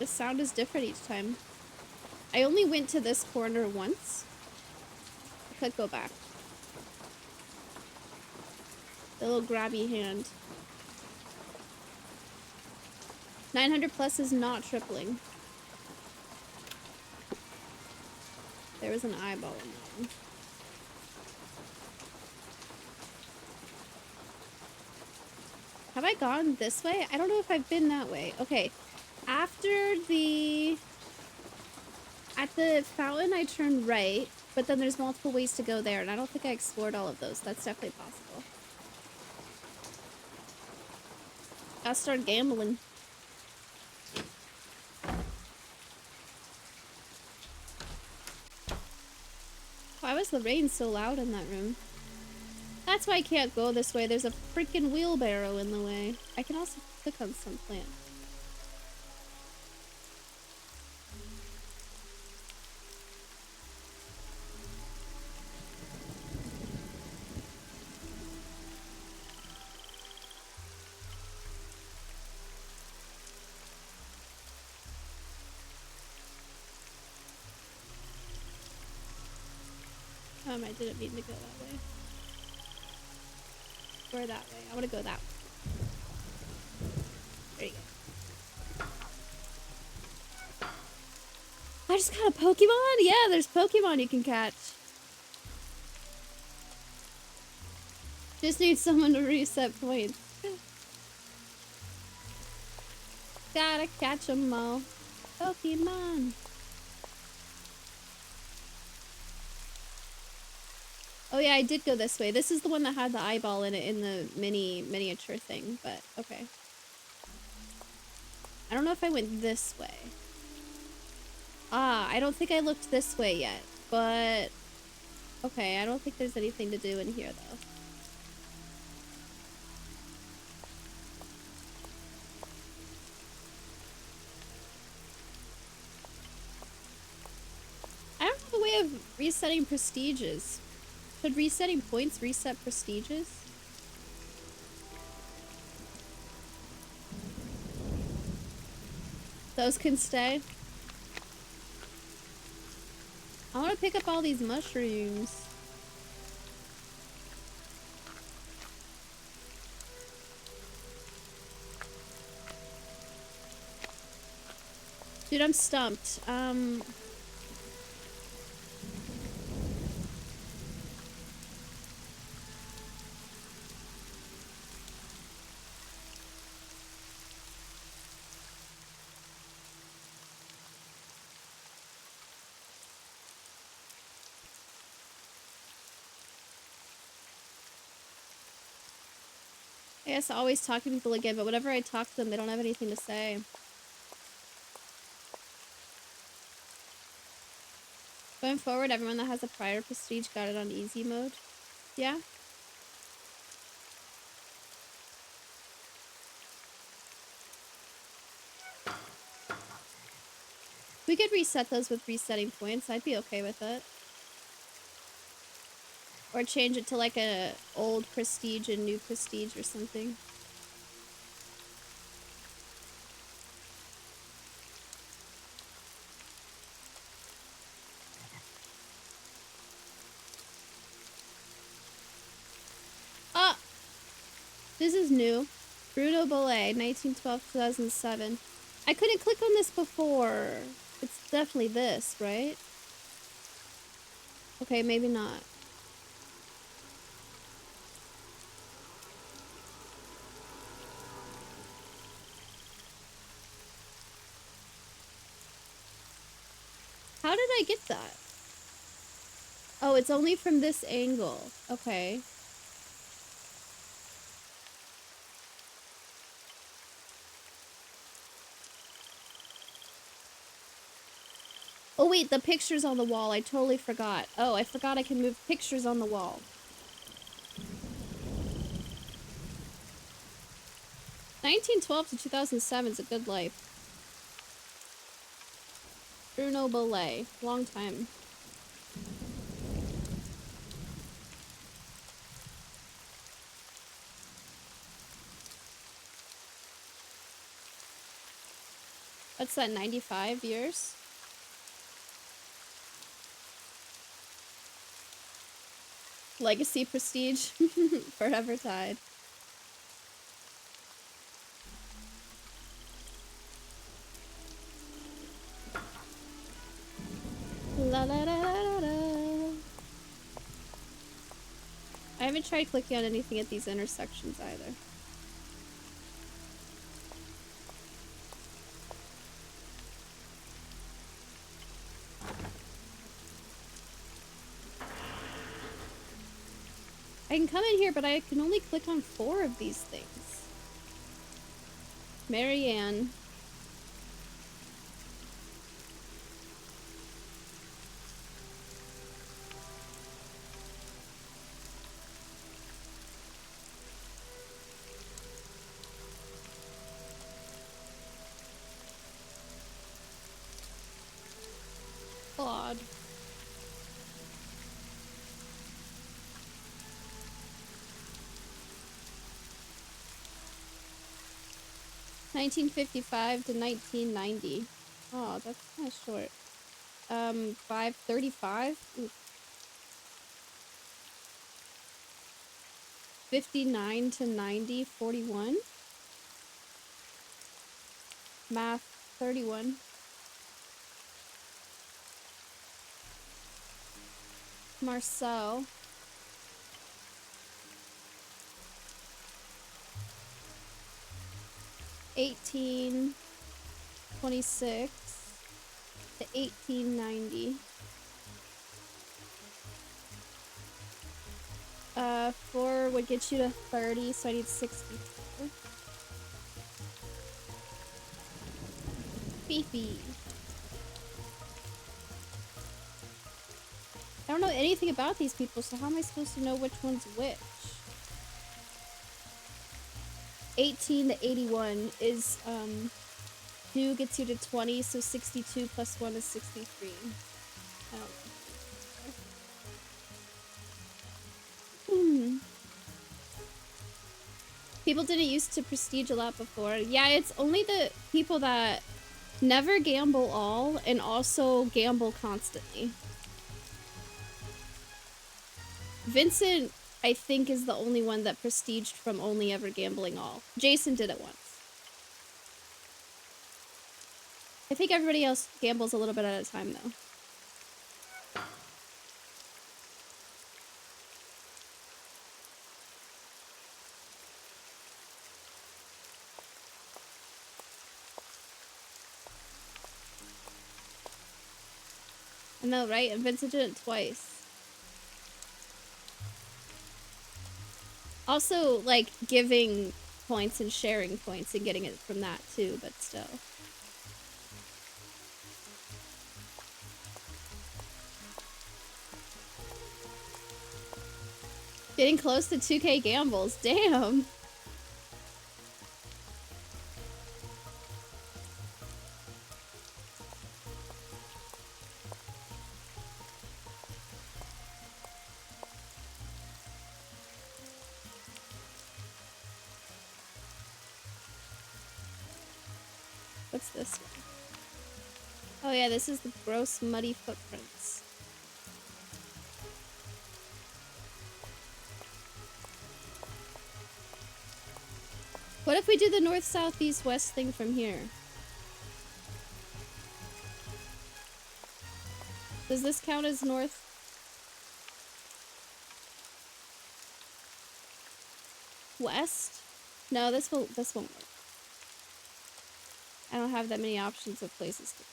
The sound is different each time. I only went to this corner once. I could go back. The little grabby hand. 900 plus is not tripling. There was an eyeball in that one. Have I gone this way? I don't know if I've been that way. Okay. After the... At the fountain, I turned right, but then there's multiple ways to go there, and I don't think I explored all of those. That's definitely possible. I'll start gambling. Why was the rain so loud in that room? That's why I can't go this way. There's a freaking wheelbarrow in the way. I can also click on some plant. I didn't mean to go that way. Or that way. I want to go that way. There you go. I just got a Pokemon? Yeah, there's Pokemon you can catch. Just need someone to reset points. Gotta catch 'em all. Pokemon. Oh yeah, I did go this way. This is the one that had the eyeball in it in the miniature thing, but okay. I don't know if I went this way. Ah, I don't think I looked this way yet, but okay, I don't think there's anything to do in here though. I don't have a way of resetting prestiges. Should resetting points reset prestiges? Those can stay. I want to pick up all these mushrooms. Dude, I'm stumped. I guess I always talk to people again, but whenever I talk to them, they don't have anything to say. Going forward, everyone that has a prior prestige got it on easy mode. Yeah? We could reset those with resetting points. I'd be okay with it. Or change it to like a old prestige and new prestige or something. Ah! This is new. Bruno Bollet, 1912-2007. I couldn't click on this before. It's definitely this, right? Okay, maybe not. How did I get that? Oh, it's only from this angle. Okay. Oh wait, the picture's on the wall. I totally forgot. Oh, I forgot I can move pictures on the wall. (1912 to 2007) is a good life. Bruno Bollet. Long time. What's that, 95 years? Legacy prestige. Forever tied. La la la la la. I haven't tried clicking on anything at these intersections either. I can come in here, but I can only click on 4 of these things. Marianne. Claude. (1955 to 1990). Oh, that's kind of short. 535. 59 to 90, 41. Math, 31. Marcel. (1826 to 1890). 4 would get you to 30, so I need 64. Fifi. I don't know anything about these people, so how am I supposed to know which one's which? 18 to 81 is, 2 gets you to 20, so 62 plus 1 is 63. I don't know. People didn't used to prestige a lot before. Yeah, it's only the people that never gamble all and also gamble constantly. Vincent, I think, is the only one that prestiged from only ever gambling all. Jason did it once. I think everybody else gambles a little bit at a time, though. I know, right? And Vincent did it twice. Also, like, giving points and sharing points and getting it from that, too, but still. Getting close to 2K gambles. Damn! What's this one? Oh yeah, this is the gross muddy footprints. What if we do the north, south, east, west thing from here? Does this count as north? West? No, this won't work. I don't have that many options of places to go.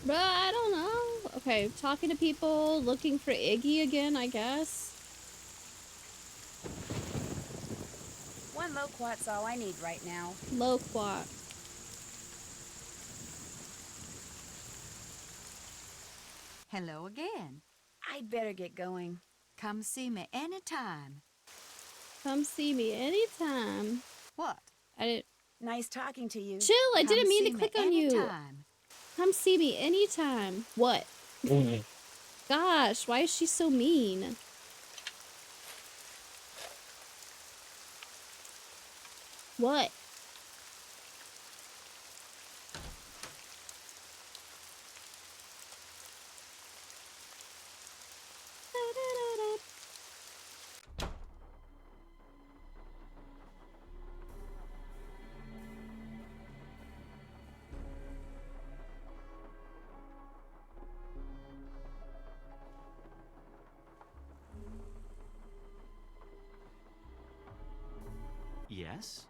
Bruh, I don't know. Okay, talking to people, looking for Iggy again, I guess. One loquat's all I need right now. Loquat. Hello again. I'd better get going. Come see me anytime. Come see me anytime. What? I didn't... Nice talking to you. Chill, I didn't Come mean see to me click on you. anytime. Come see me anytime. What? Gosh, why is she so mean? What? Yes?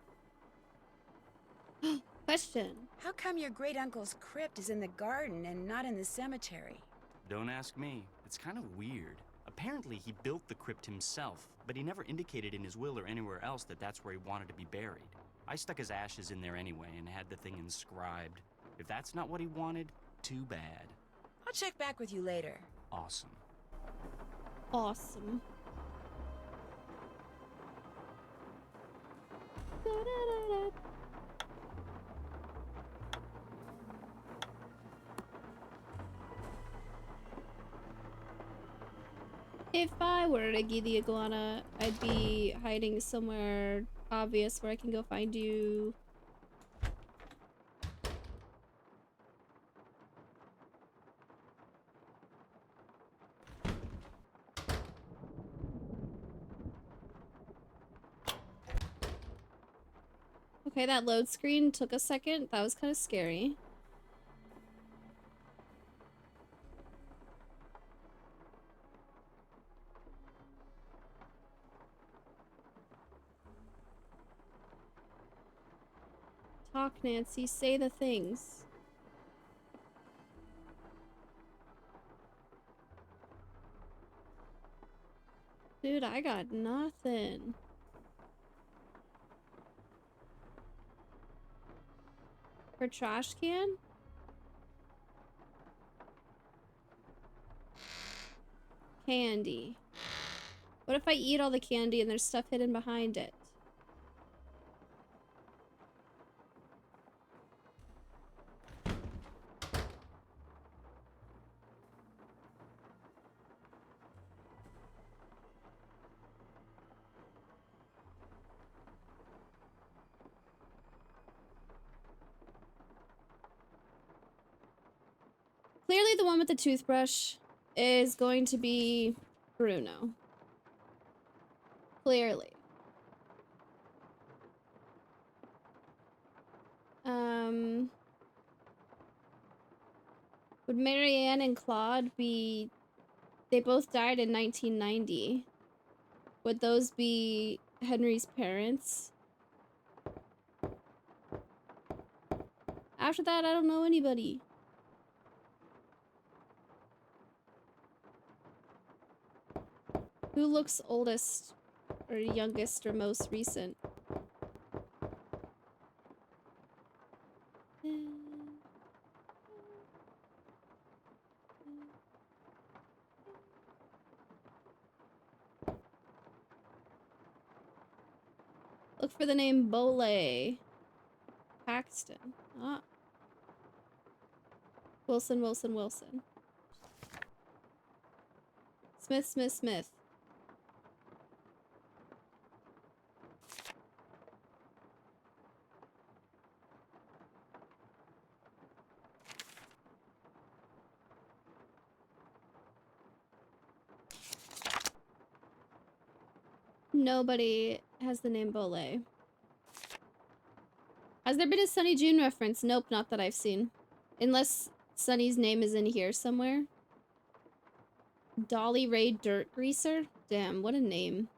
Question. How come your great uncle's crypt is in the garden and not in the cemetery? Don't ask me. It's kind of weird. Apparently, he built the crypt himself, but he never indicated in his will or anywhere else that that's where he wanted to be buried. I stuck his ashes in there anyway and had the thing inscribed. If that's not what he wanted, too bad. I'll check back with you later. Awesome. Awesome. If I were Iggy the Iguana, I'd be hiding somewhere obvious where I can go find you. Okay, that load screen took a second. That was kind of scary. Talk, Nancy. Say the things. Dude, I got nothing. For trash can? Candy. What if I eat all the candy and there's stuff hidden behind it? Clearly the one with the toothbrush is going to be Bruno. Clearly. Would Marianne and Claude be... They both died in 1990. Would those be Henry's parents? After that, I don't know anybody. Who looks oldest or youngest or most recent? Look for the name Bole. Paxton. Ah. Wilson, Wilson, Wilson. Smith, Smith, Smith. Nobody has the name Bole. Has there been a Sunny June reference? Nope, not that I've seen. Unless Sunny's name is in here somewhere. Dolly Ray Dirt Greaser? Damn, what a name.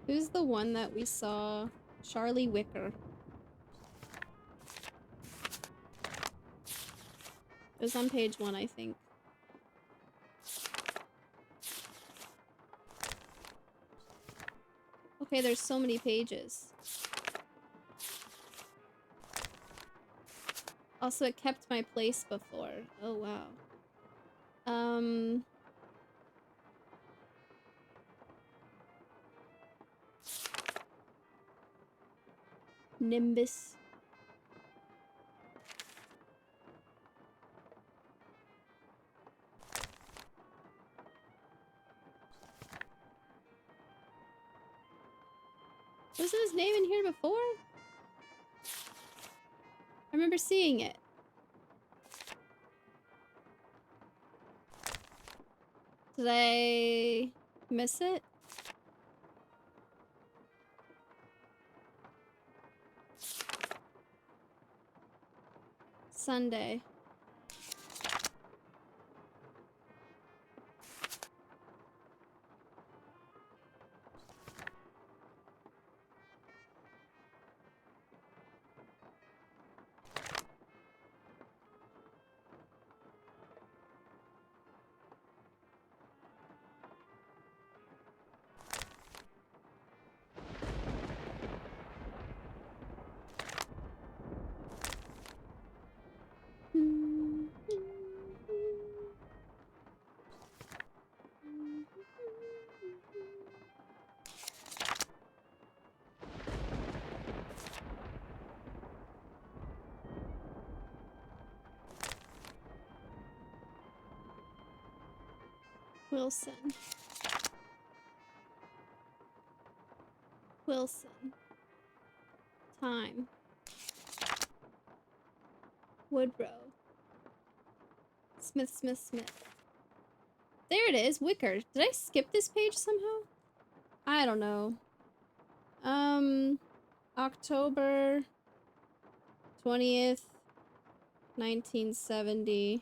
Who's the one that we saw? Charlie Wicker. It was on page 1, I think. Okay, there's so many pages. Also, it kept my place before. Oh, wow. Nimbus. Wasn't his name in here before? I remember seeing it. Did I miss it? Sunday. Wilson. Wilson. Time. Woodrow. Smith, Smith, Smith. There it is, Wicker. Did I skip this page somehow? I don't know. October 20th, 1970.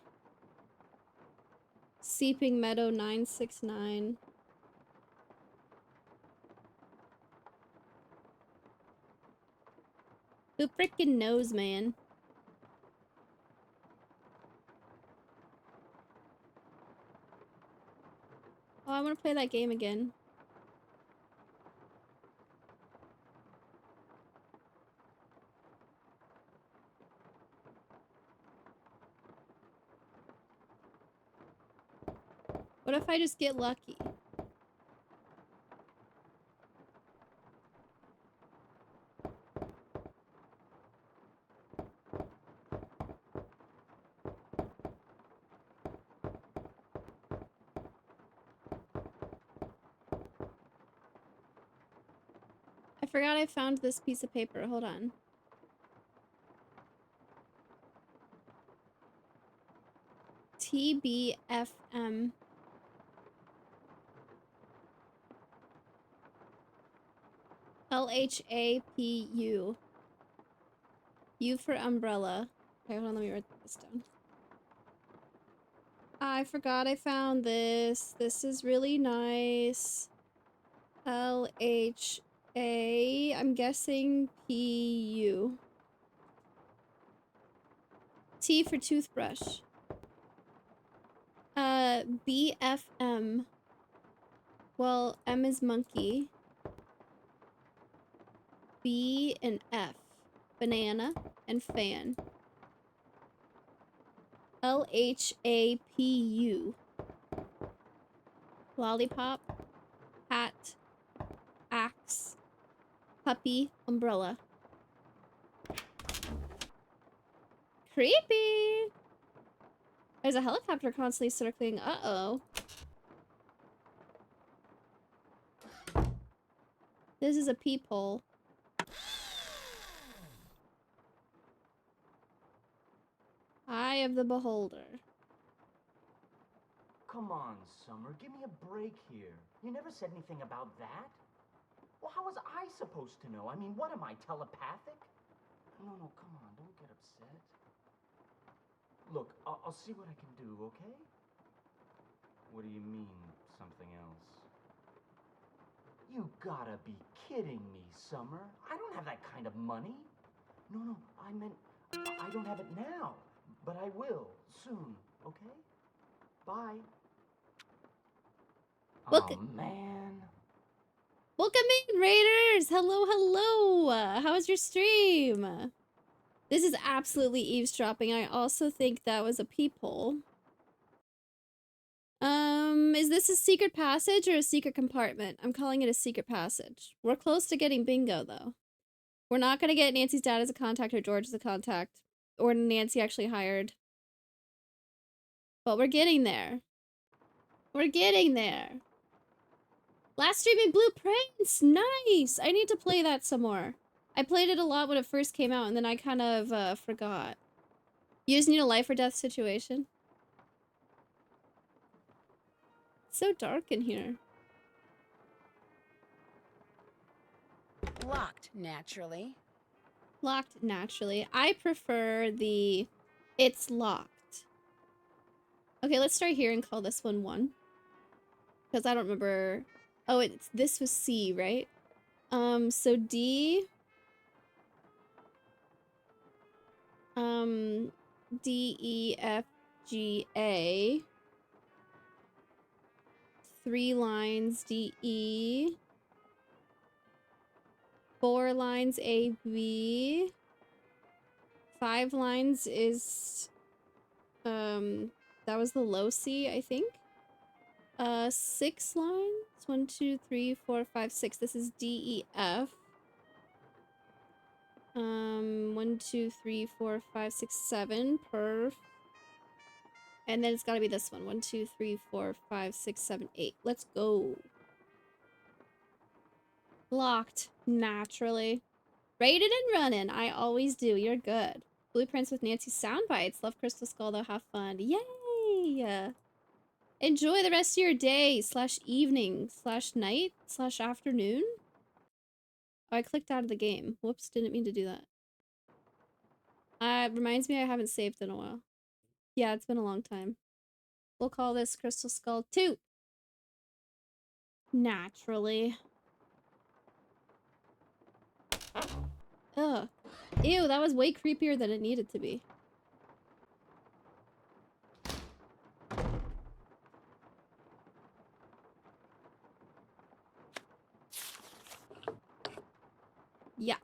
Seeping Meadow 969. Who frickin' knows, man? Oh, I want to play that game again. What if I just get lucky? I forgot I found this piece of paper. Hold on. TBFM. LHAPU. U for umbrella. Okay, hold on, let me write this down. I forgot I found this. This is really nice. LHA. I'm guessing PU. T for toothbrush. BFM. Well, M is monkey. B and F. Banana and fan. LHAPU. Lollipop. Hat. Axe. Puppy. Umbrella. Creepy! There's a helicopter constantly circling. Uh-oh. This is a peephole. Eye of the beholder. Come on, Summer, give me a break here. You never said anything about that. Well, how was I supposed to know? I mean, what am I, telepathic? No, come on, don't get upset. Look, I'll see what I can do, okay? What do you mean, something else? You gotta be kidding me, Summer. I don't have that kind of money. No, I meant I don't have it now. But I will, soon, okay? Bye. Look. Oh, man. Welcome in, Raiders! Hello, hello! How was your stream? This is absolutely eavesdropping. I also think that was a peephole. Is this a secret passage or a secret compartment? I'm calling it a secret passage. We're close to getting bingo, though. We're not gonna get Nancy's dad as a contact or George as a contact. Or Nancy actually hired. But we're getting there. We're getting there. Last streaming Blueprints! Nice! I need to play that some more. I played it a lot when it first came out, and then I kind of, forgot. You just need a life or death situation. It's so dark in here. Locked, naturally. Locked, naturally. I prefer the it's locked. Okay, let's start here and call this one 1. Because I don't remember... Oh, this was C, right? So D... D, E, F, G, A. 3 lines, D, E. 4 lines, A, B. 5 lines is... that was the low C, I think. 6 lines? 1, 2, 3, 4, 5, 6. This is D, E, F. 1, 2, 3, 4, 5, 6, 7. Perf. And then it's gotta be this one. 1, 2, 3, 4, 5, 6, 7, 8. Let's go. Locked. Naturally. Rated and running. I always do. You're good. Blueprints with Nancy sound bites. Love Crystal Skull though. Have fun. Yay! Enjoy the rest of your day / evening / night / afternoon. Oh, I clicked out of the game. Whoops, didn't mean to do that. Reminds me I haven't saved in a while. Yeah, it's been a long time. We'll call this Crystal Skull 2. Naturally. Ugh. Ew, that was way creepier than it needed to be. Yeah.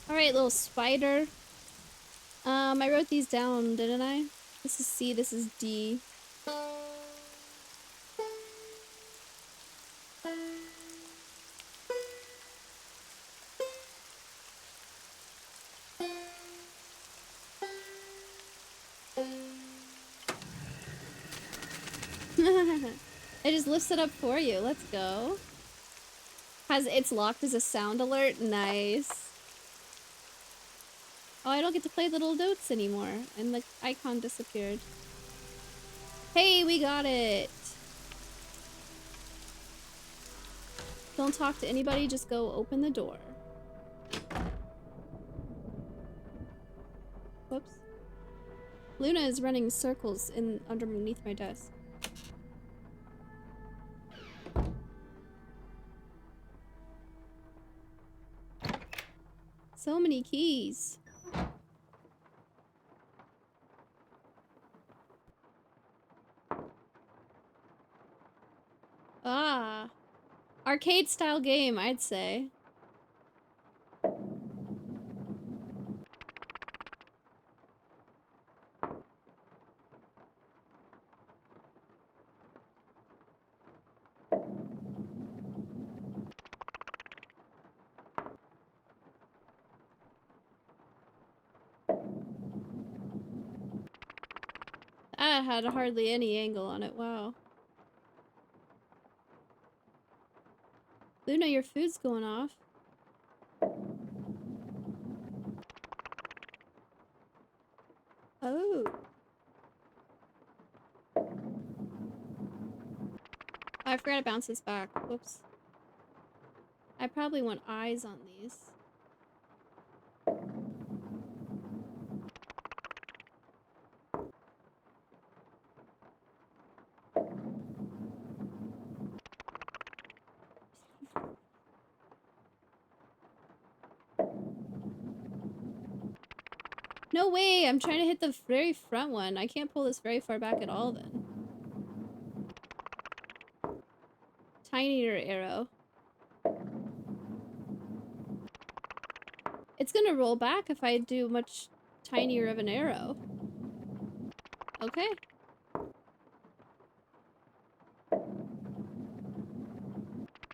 Alright, little spider. I wrote these down, didn't I? This is C, this is D. It just lifts it up for you. Let's go. It's locked as a sound alert. Nice. Oh, I don't get to play little notes anymore. And the icon disappeared. Hey, we got it. Don't talk to anybody, just go open the door. Whoops. Luna is running circles underneath my desk. So many keys. Ah. Arcade style game, I'd say. That had hardly any angle on it, wow. Luna, your food's going off. Oh. I forgot to bounce this back. Whoops. I probably want eyes on these. No way! I'm trying to hit the very front one. I can't pull this very far back at all then. Tinier arrow. It's gonna roll back if I do much tinier of an arrow. Okay.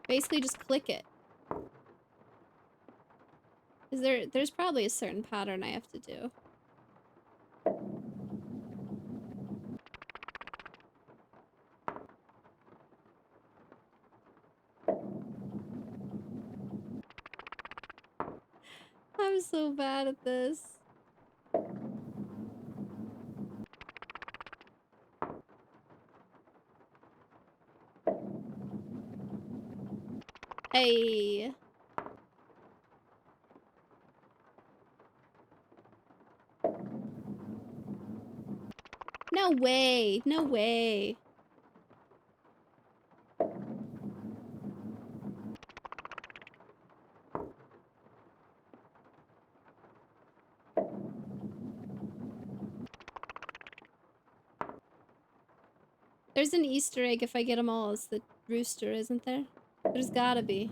Basically just click it. There's probably a certain pattern I have to do. I'm so bad at this. Hey. No way. No way. There's an Easter egg if I get them all as the rooster, isn't there? There's gotta be.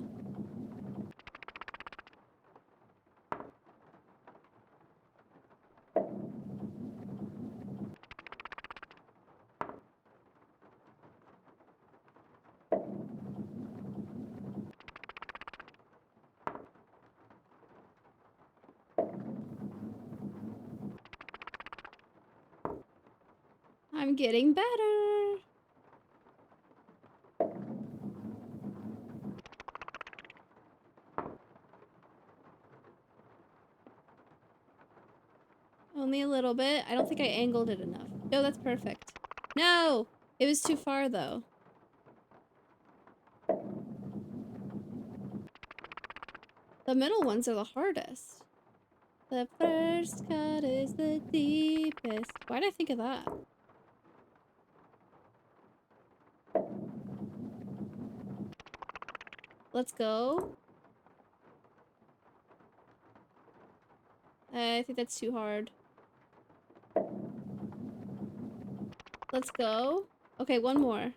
I'm getting better. Only a little bit. I don't think I angled it enough. No, that's perfect. No! It was too far, though. The middle ones are the hardest. The first cut is the deepest. Why did I think of that? Let's go. I think that's too hard. Let's go. Okay, one more.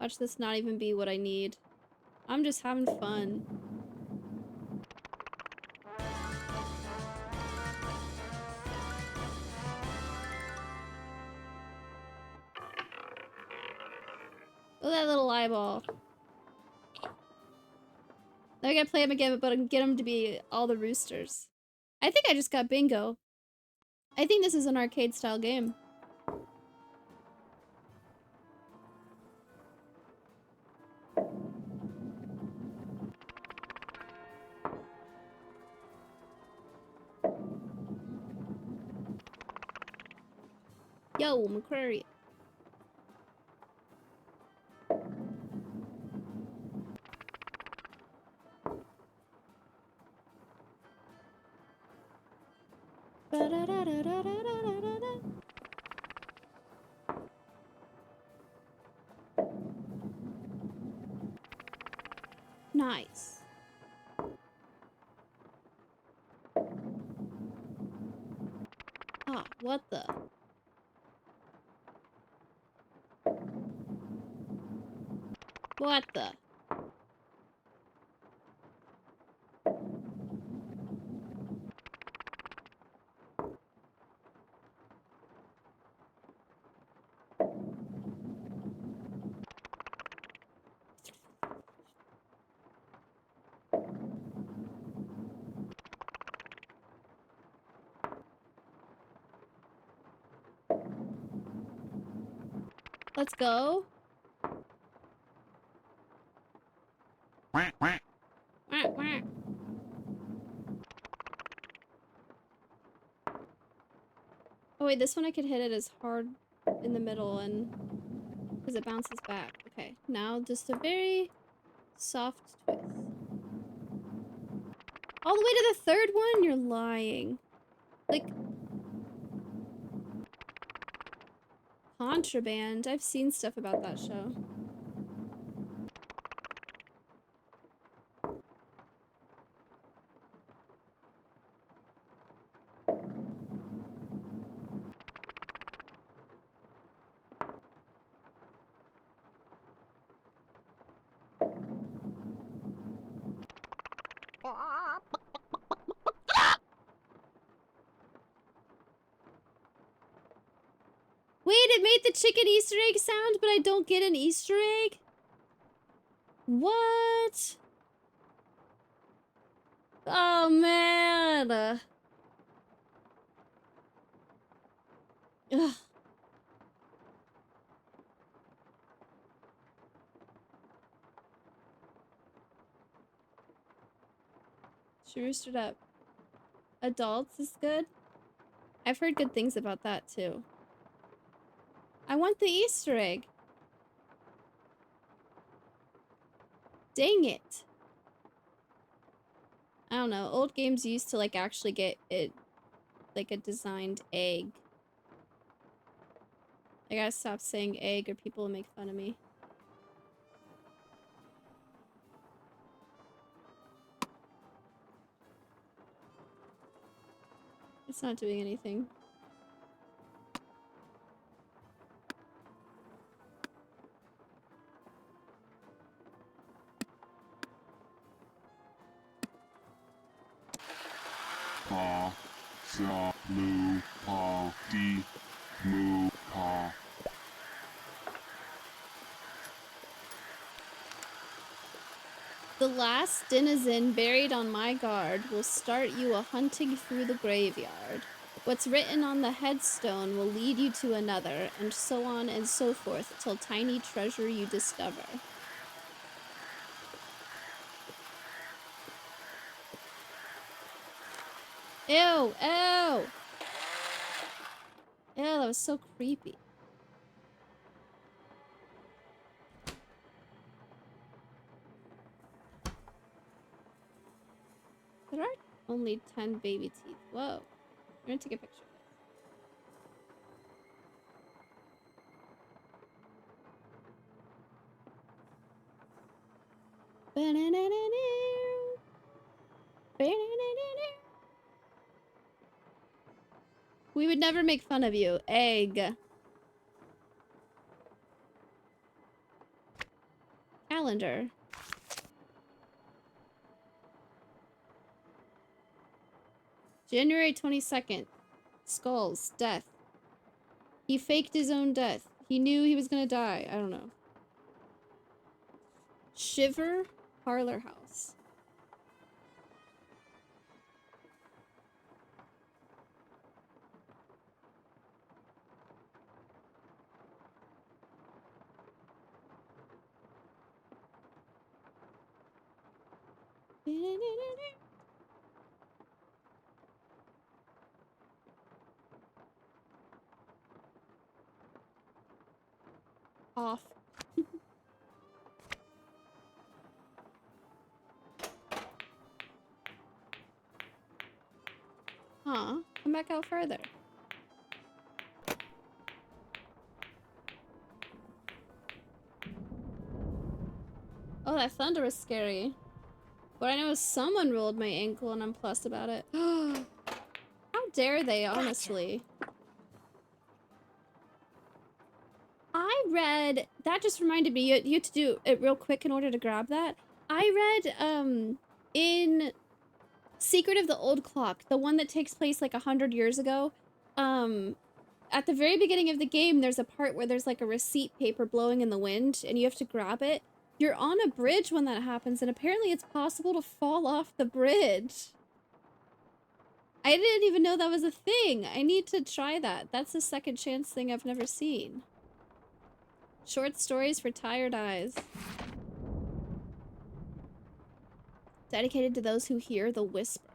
Watch this not even be what I need. I'm just having fun. Look at that little eyeball. Now I gotta play him again, but get him to be all the roosters. I think I just got bingo. I think this is an arcade style game. Yo, McCrary. Nice. Ah, what the? What the? Let's go. Quack, quack. Quack, quack. Oh wait, this one I could hit it as hard in the middle and because it bounces back. Okay, now just a very soft twist. All the way to the third one? You're lying. Like, Contraband. I've seen stuff about that show. Wait, it made the chicken Easter egg sound, but I don't get an Easter egg? What? Oh, man. Ugh. She roosted up. Adults is good? I've heard good things about that, too. I want the Easter egg. Dang it. I don't know. Old games used to, like, actually get it, like, a designed egg. I gotta stop saying egg or people will make fun of me. It's not doing anything. Pa, sa, mu, pa, di, mu, pa. The last denizen buried on my guard will start you a hunting through the graveyard. What's written on the headstone will lead you to another, and so on and so forth, till tiny treasure you discover. Ew, ew! Ew, that was so creepy. There are only 10 baby teeth. Whoa. I'm gonna take a picture of it. We would never make fun of you. Egg. Calendar. January 22nd. Skulls. Death. He faked his own death. He knew he was gonna die. I don't know. Shiver. Parlor house. Off. Huh. Come back out further. Oh, that thunder was scary. What I know is someone rolled my ankle and I'm plussed about it. How dare they, honestly. I read... That just reminded me, you have to do it real quick in order to grab that. I read, in Secret of the Old Clock, the one that takes place like 100 years ago, at the very beginning of the game, there's a part where there's like a receipt paper blowing in the wind and you have to grab it. You're on a bridge when that happens, and apparently it's possible to fall off the bridge. I didn't even know that was a thing. I need to try that. That's a second chance thing I've never seen. Short stories for tired eyes. Dedicated to those who hear the whisper.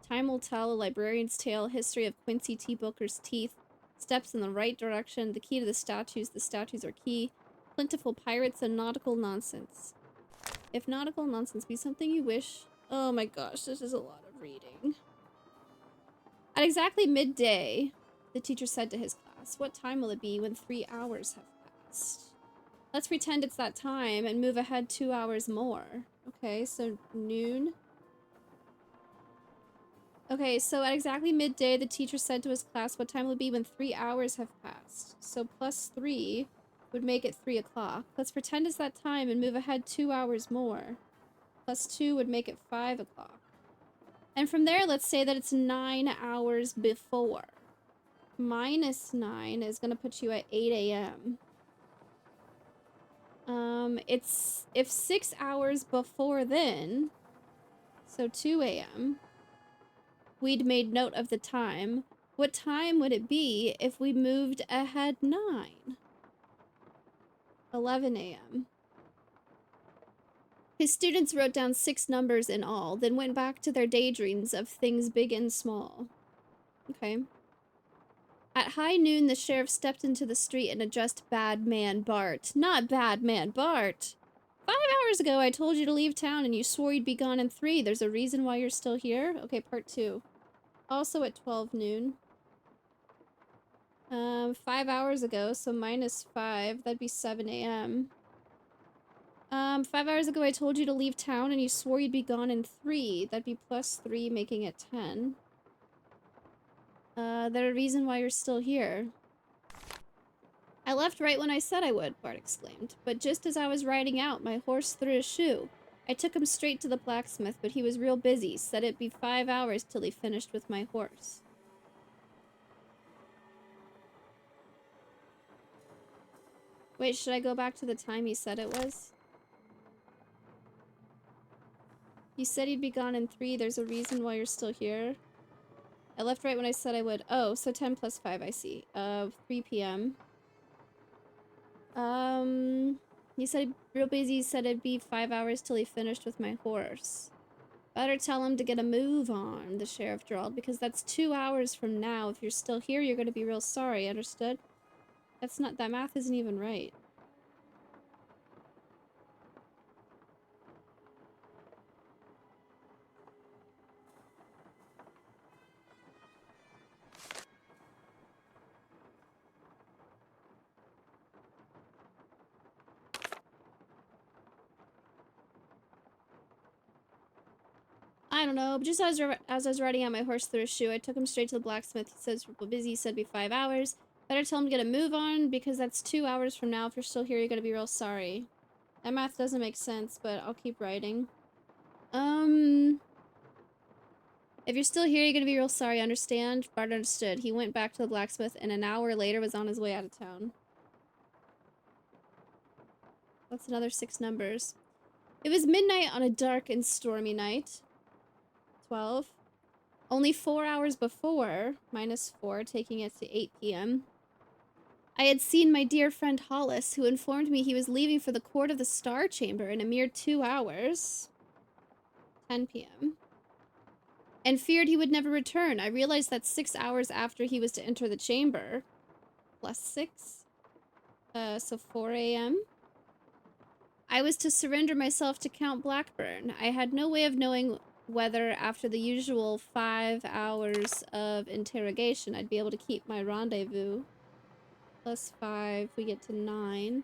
Time will tell, a librarian's tale, history of Quincy T. Booker's teeth, steps in the right direction, the key to the statues are key, plentiful pirates, and nautical nonsense. If nautical nonsense be something you wish... Oh my gosh, this is a lot of reading. At exactly midday, the teacher said to his class, "What time will it be when 3 hours have passed? Let's pretend it's that time and move ahead 2 hours more." Okay, so noon. Okay, so at exactly midday, the teacher said to his class, "What time will it be when 3 hours have passed?" So plus 3 would make it 3 o'clock. Let's pretend it's that time and move ahead 2 hours more. plus 2 would make it 5 o'clock. And from there, let's say that it's 9 hours before. Minus 9 is going to put you at 8 a.m. It's if 6 hours before then, so 2 a.m., we'd made note of the time. What time would it be if we moved ahead 9? 11 a.m. His students wrote down 6 numbers in all, then went back to their daydreams of things big and small. Okay. At high noon, the sheriff stepped into the street and addressed Bad Man Bart. Not Bad Man Bart! 5 hours ago, I told you to leave town and you swore you'd be gone in 3. There's a reason why you're still here? Okay, part 2. Also at 12 noon. 5 hours ago, so minus 5. That'd be 7 a.m. 5 hours ago, I told you to leave town and you swore you'd be gone in 3. That'd be plus 3, making it 10. There's a reason why you're still here. I left right when I said I would, Bart exclaimed. But just as I was riding out, my horse threw a shoe. I took him straight to the blacksmith, but he was real busy. Said it'd be 5 hours till he finished with my horse. Wait, should I go back to the time he said it was? You said he'd be gone in 3. There's a reason why you're still here. I left right when I said I would. Oh, so 10 plus 5, I see. 3 p.m. He said real busy. He said it'd be 5 hours till he finished with my horse. Better tell him to get a move on, the sheriff drawled, because that's 2 hours from now. If you're still here, you're gonna be real sorry, understood? That's not- that math isn't even right. I don't know, but just as I was riding out my horse through a shoe, I took him straight to the blacksmith. He says we're busy. He said it'd be 5 hours. Better tell him to get a move on, because that's 2 hours from now. If you're still here, you're gonna be real sorry. That math doesn't make sense, but I'll keep writing. If you're still here, you're gonna be real sorry, understand? Bart understood. He went back to the blacksmith, and an hour later was on his way out of town. That's another 6 numbers. It was midnight on a dark and stormy night. 12. Only 4 hours before, minus 4, taking it to 8 p.m. I had seen my dear friend Hollis, who informed me he was leaving for the court of the Star Chamber in a mere 2 hours. 10 p.m. And feared he would never return. I realized that 6 hours after he was to enter the chamber. Plus 6. So 4 a.m. I was to surrender myself to Count Blackburn. I had no way of knowing whether after the usual 5 hours of interrogation I'd be able to keep my rendezvous. Plus 5, we get to 9.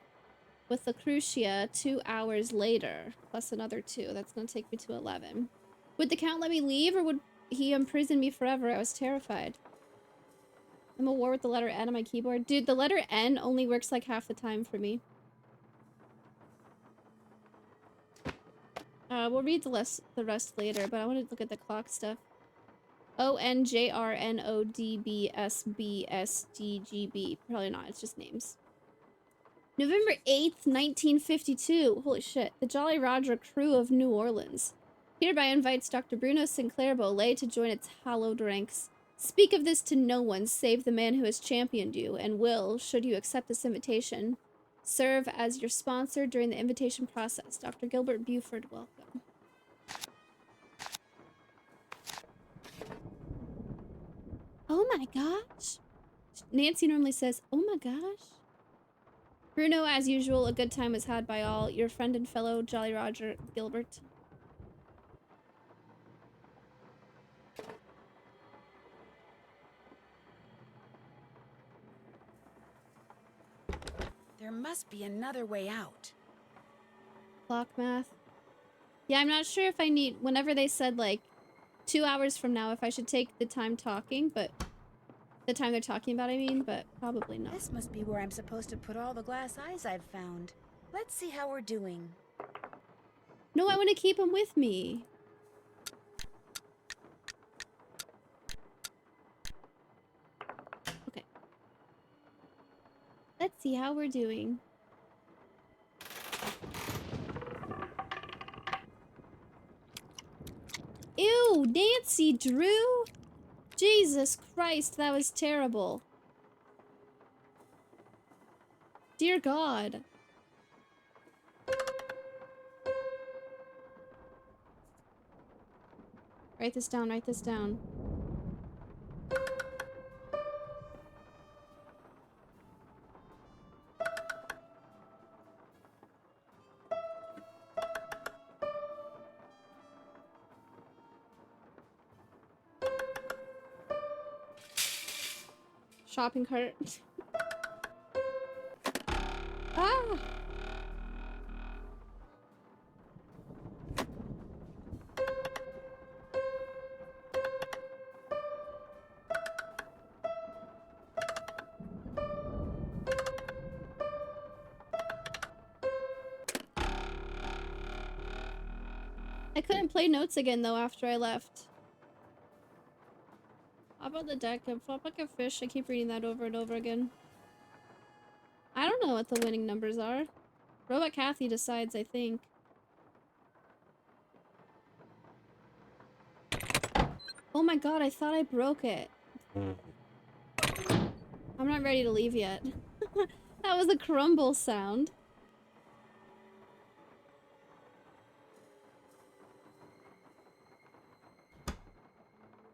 With Lucretia 2 hours later, plus another 2. That's going to take me to 11. Would the Count let me leave, or would he imprison me forever? I was terrified. I'm at war with the letter N on my keyboard. Dude, the letter N only works like half the time for me. We'll read the rest later, but I want to look at the clock stuff. ONJRNODBSBSDGB. Probably not, it's just names. November 8th, 1952. Holy shit. The Jolly Roger crew of New Orleans hereby invites Dr. Bruno Sinclair Bollet to join its hallowed ranks. Speak of this to no one save the man who has championed you, and will, should you accept this invitation, serve as your sponsor during the invitation process. Dr. Gilbert Buford, welcome. Oh my gosh. Nancy normally says, oh my gosh. Bruno, as usual, a good time was had by all. Your friend and fellow Jolly Roger Gilbert. There must be another way out. Clock math. Yeah, I'm not sure if I need, whenever they said like 2 hours from now, if I should take the time talking, but the time they're talking about, I mean, but probably not. This must be where I'm supposed to put all the glass eyes I've found. Let's see how we're doing. No, I want to keep him with me. Okay. Let's see how we're doing. Ew, Nancy Drew? Jesus Christ, that was terrible. Dear God. Write this down, write this down. Shopping cart. Ah! I couldn't play notes again though after I left. How about the deck and flop like a fish? I keep reading that over and over again. I don't know what the winning numbers are. Robot Kathy decides, I think. Oh my god, I thought I broke it. I'm not ready to leave yet. That was a crumble sound.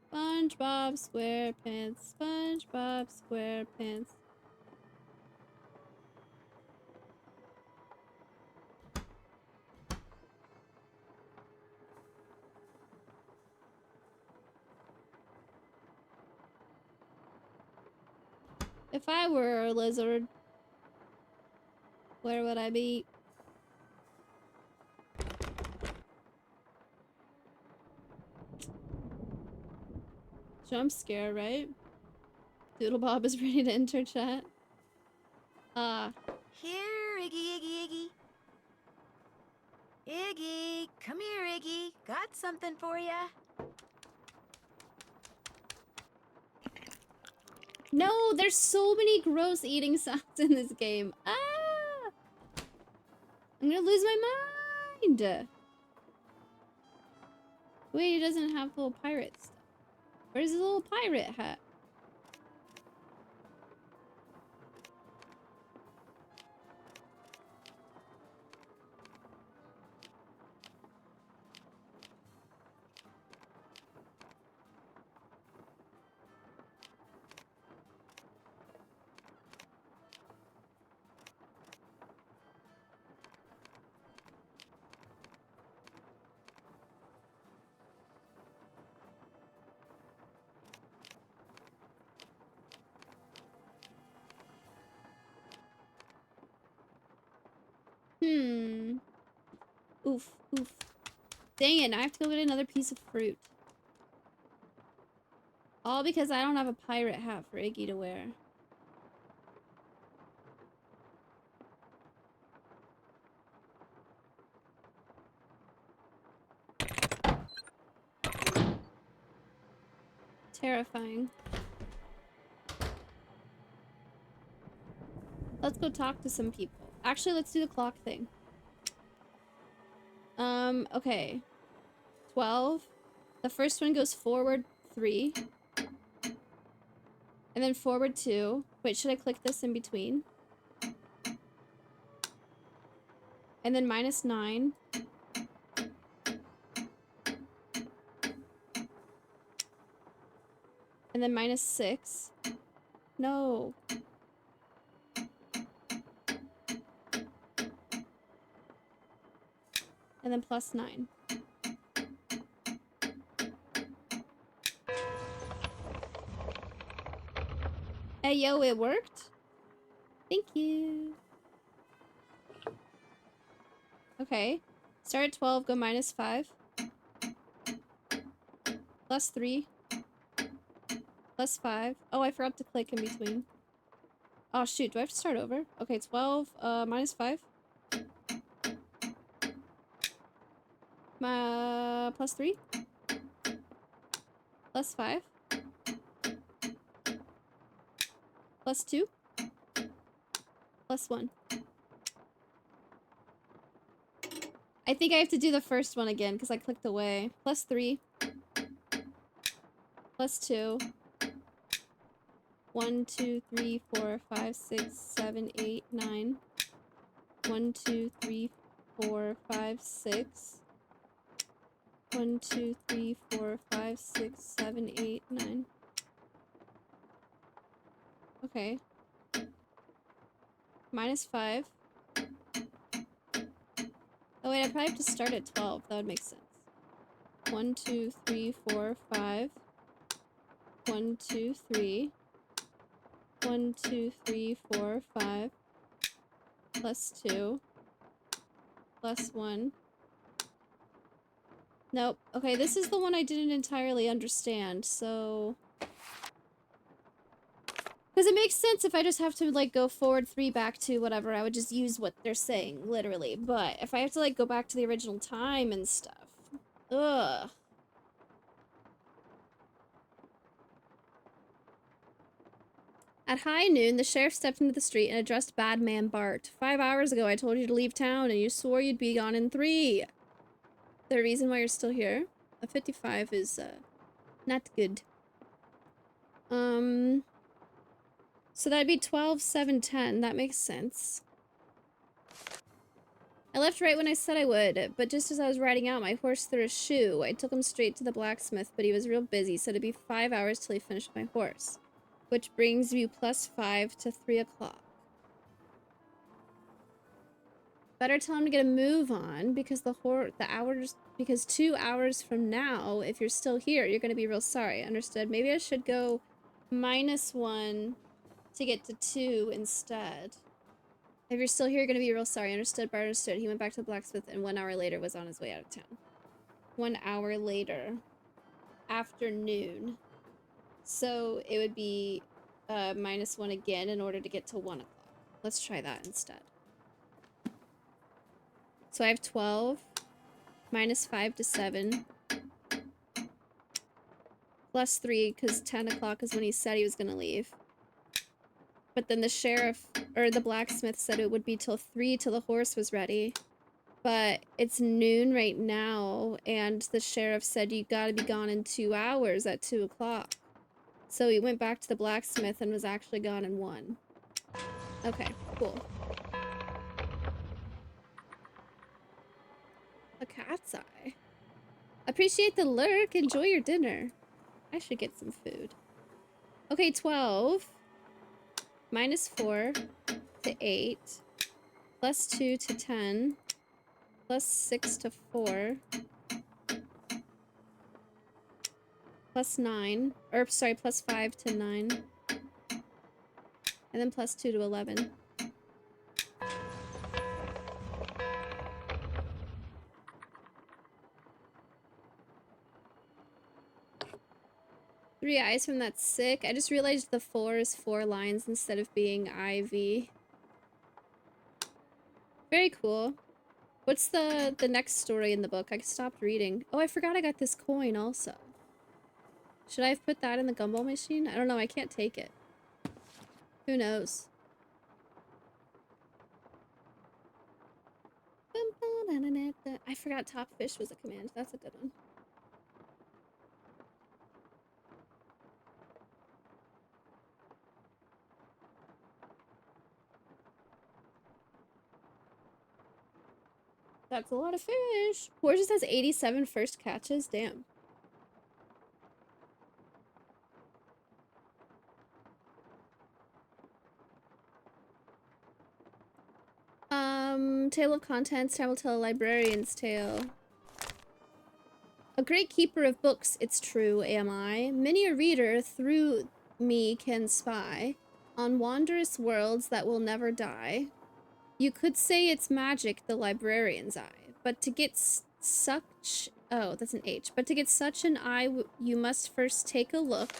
SpongeBob SquarePants, SpongeBob SquarePants. If I were a lizard, where would I be? Jump scare, right? Doodlebob is ready to enter chat. Here, Iggy, Iggy, Iggy. Iggy, come here, Iggy. Got something for ya. No, there's so many gross eating sounds in this game. Ah! I'm gonna lose my mind. Wait, he doesn't have little pirate stuff. Where's his little pirate hat? Oof, oof. Dang it, I have to go get another piece of fruit. All because I don't have a pirate hat for Iggy to wear. Terrifying. Let's go talk to some people. Actually, let's do the clock thing. Okay. 12. The first one goes forward 3. And then forward 2. Wait, should I click this in between? And then -9. And then -6. No. And then +9. Hey, yo, it worked? Thank you. Okay. Start at 12, go -5. +3. +5. Oh, I forgot to click in between. Oh, shoot. Do I have to start over? Okay, 12, -5. My +3. +5. +2. +1. I think I have to do the first one again because I clicked away. +3. +2. 1, 2, 3, 4, 5, 6, 7, 8, 9. 1, 2, 3, 4, 5, 6. 1, 2, 3, 4, 5, 6, 7, 8, 9. Okay. -5. Oh wait, I probably have to start at 12. That would make sense. 1, 2, 3, 4, 5. 1, 2, 3. 1, 2, 3, 4, 5. +2. +1. Nope. Okay, this is the one I didn't entirely understand, so... Because it makes sense if I just have to, like, go forward 3 back to whatever, I would just use what they're saying, literally. But if I have to, like, go back to the original time and stuff... Ugh. At high noon, the sheriff stepped into the street and addressed Bad Man Bart. 5 hours ago, I told you to leave town, and you swore you'd be gone in 3. The reason why you're still here? A 55 is, not good. So that'd be 12, 7, 10. That makes sense. I left right when I said I would, but just as I was riding out, my horse threw a shoe. I took him straight to the blacksmith, but he was real busy, so it'd be 5 hours till he finished my horse. Which brings you +5 to 3 o'clock. Better tell him to get a move on, because because 2 hours from now, if you're still here, you're gonna be real sorry. Understood? Maybe I should go -1 to get to 2 instead. If you're still here, you're gonna be real sorry. Understood? Bart understood. He went back to the blacksmith and 1 hour later was on his way out of town. 1 hour later. Afternoon. So it would be -1 again in order to get to 1 o'clock. Let's try that instead. So I have 12, -5 to 7, +3 because 10 o'clock is when he said he was going to leave. But then the sheriff, or the blacksmith, said it would be till 3 till the horse was ready. But it's noon right now, and the sheriff said you gotta be gone in 2 hours at 2 o'clock. So he went back to the blacksmith and was actually gone in 1. Okay, cool. A cat's eye. Appreciate the lurk. Enjoy your dinner. I should get some food. Okay, 12. -4 to 8. +2 to 10. +6 to 4. +9. Or, sorry, +5 to 9. And then +2 to 11. Three eyes from that sick. I just realized the 4 is 4 lines instead of being IV. Very cool. What's the next story in the book? I stopped reading. Oh, I forgot I got this coin also. Should I have put that in the gumball machine? I don't know. I can't take it. Who knows? I forgot top fish was a command. That's a good one. That's a lot of fish. Horses has 87 first catches. Damn. Table of contents. Time will tell a librarian's tale. A great keeper of books, it's true, am I. Many a reader through me can spy on wondrous worlds that will never die. You could say it's magic, the librarian's eye, but to get such... Oh, that's an H. But to get such an eye, you must first take a look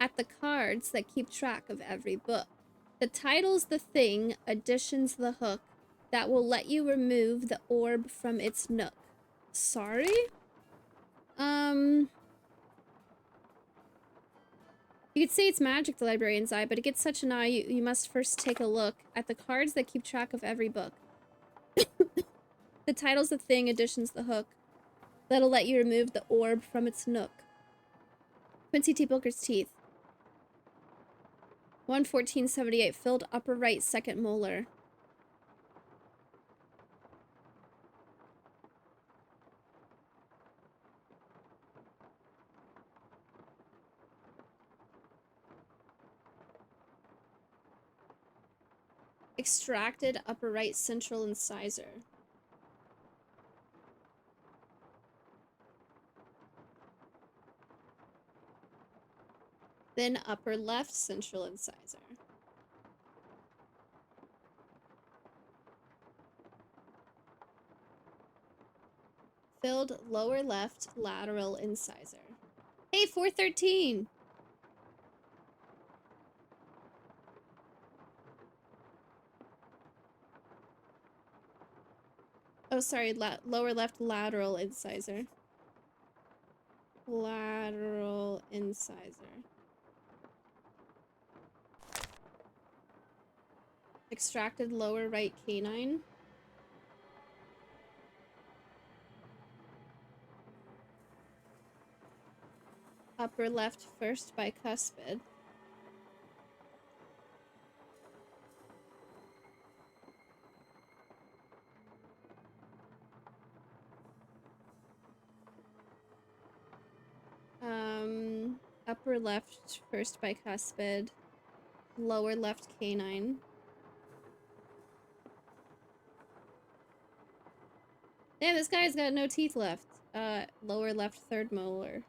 at the cards that keep track of every book. The title's the thing, addition's the hook, that will let you remove the orb from its nook. Sorry? You could say it's magic, the librarian's eye, but it gets such an eye, you must first take a look at the cards that keep track of every book. The title's the thing, addition's the hook. That'll let you remove the orb from its nook. Quincy T. Booker's teeth. 11478, filled upper right second molar. Extracted upper right central incisor. Then upper left central incisor. Filled lower left lateral incisor. Hey, 413! Oh, sorry, lower left lateral incisor. Lateral incisor. Extracted lower right canine. Upper left first bicuspid. Upper left first bicuspid. Lower left canine. Damn, this guy's got no teeth left. Lower left third molar.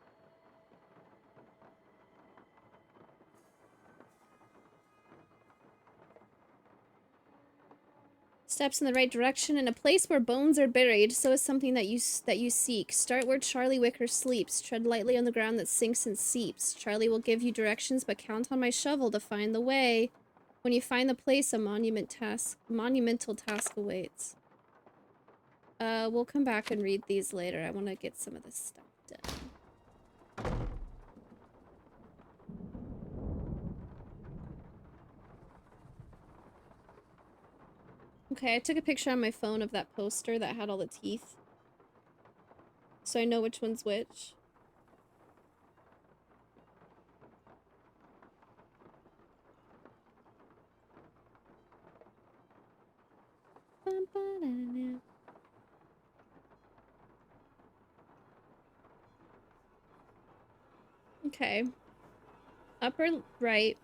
Steps in the right direction in a place where bones are buried, so is something that you seek. Start where Charlie Wicker sleeps. Tread lightly on the ground that sinks and seeps. Charlie will give you directions, but count on my shovel to find the way. When you find the place, a monumental task awaits. We'll come back and read these later. I want to get some of this stuff done. Okay, I took a picture on my phone of that poster that had all the teeth. So I know which one's which. Okay. Upper right,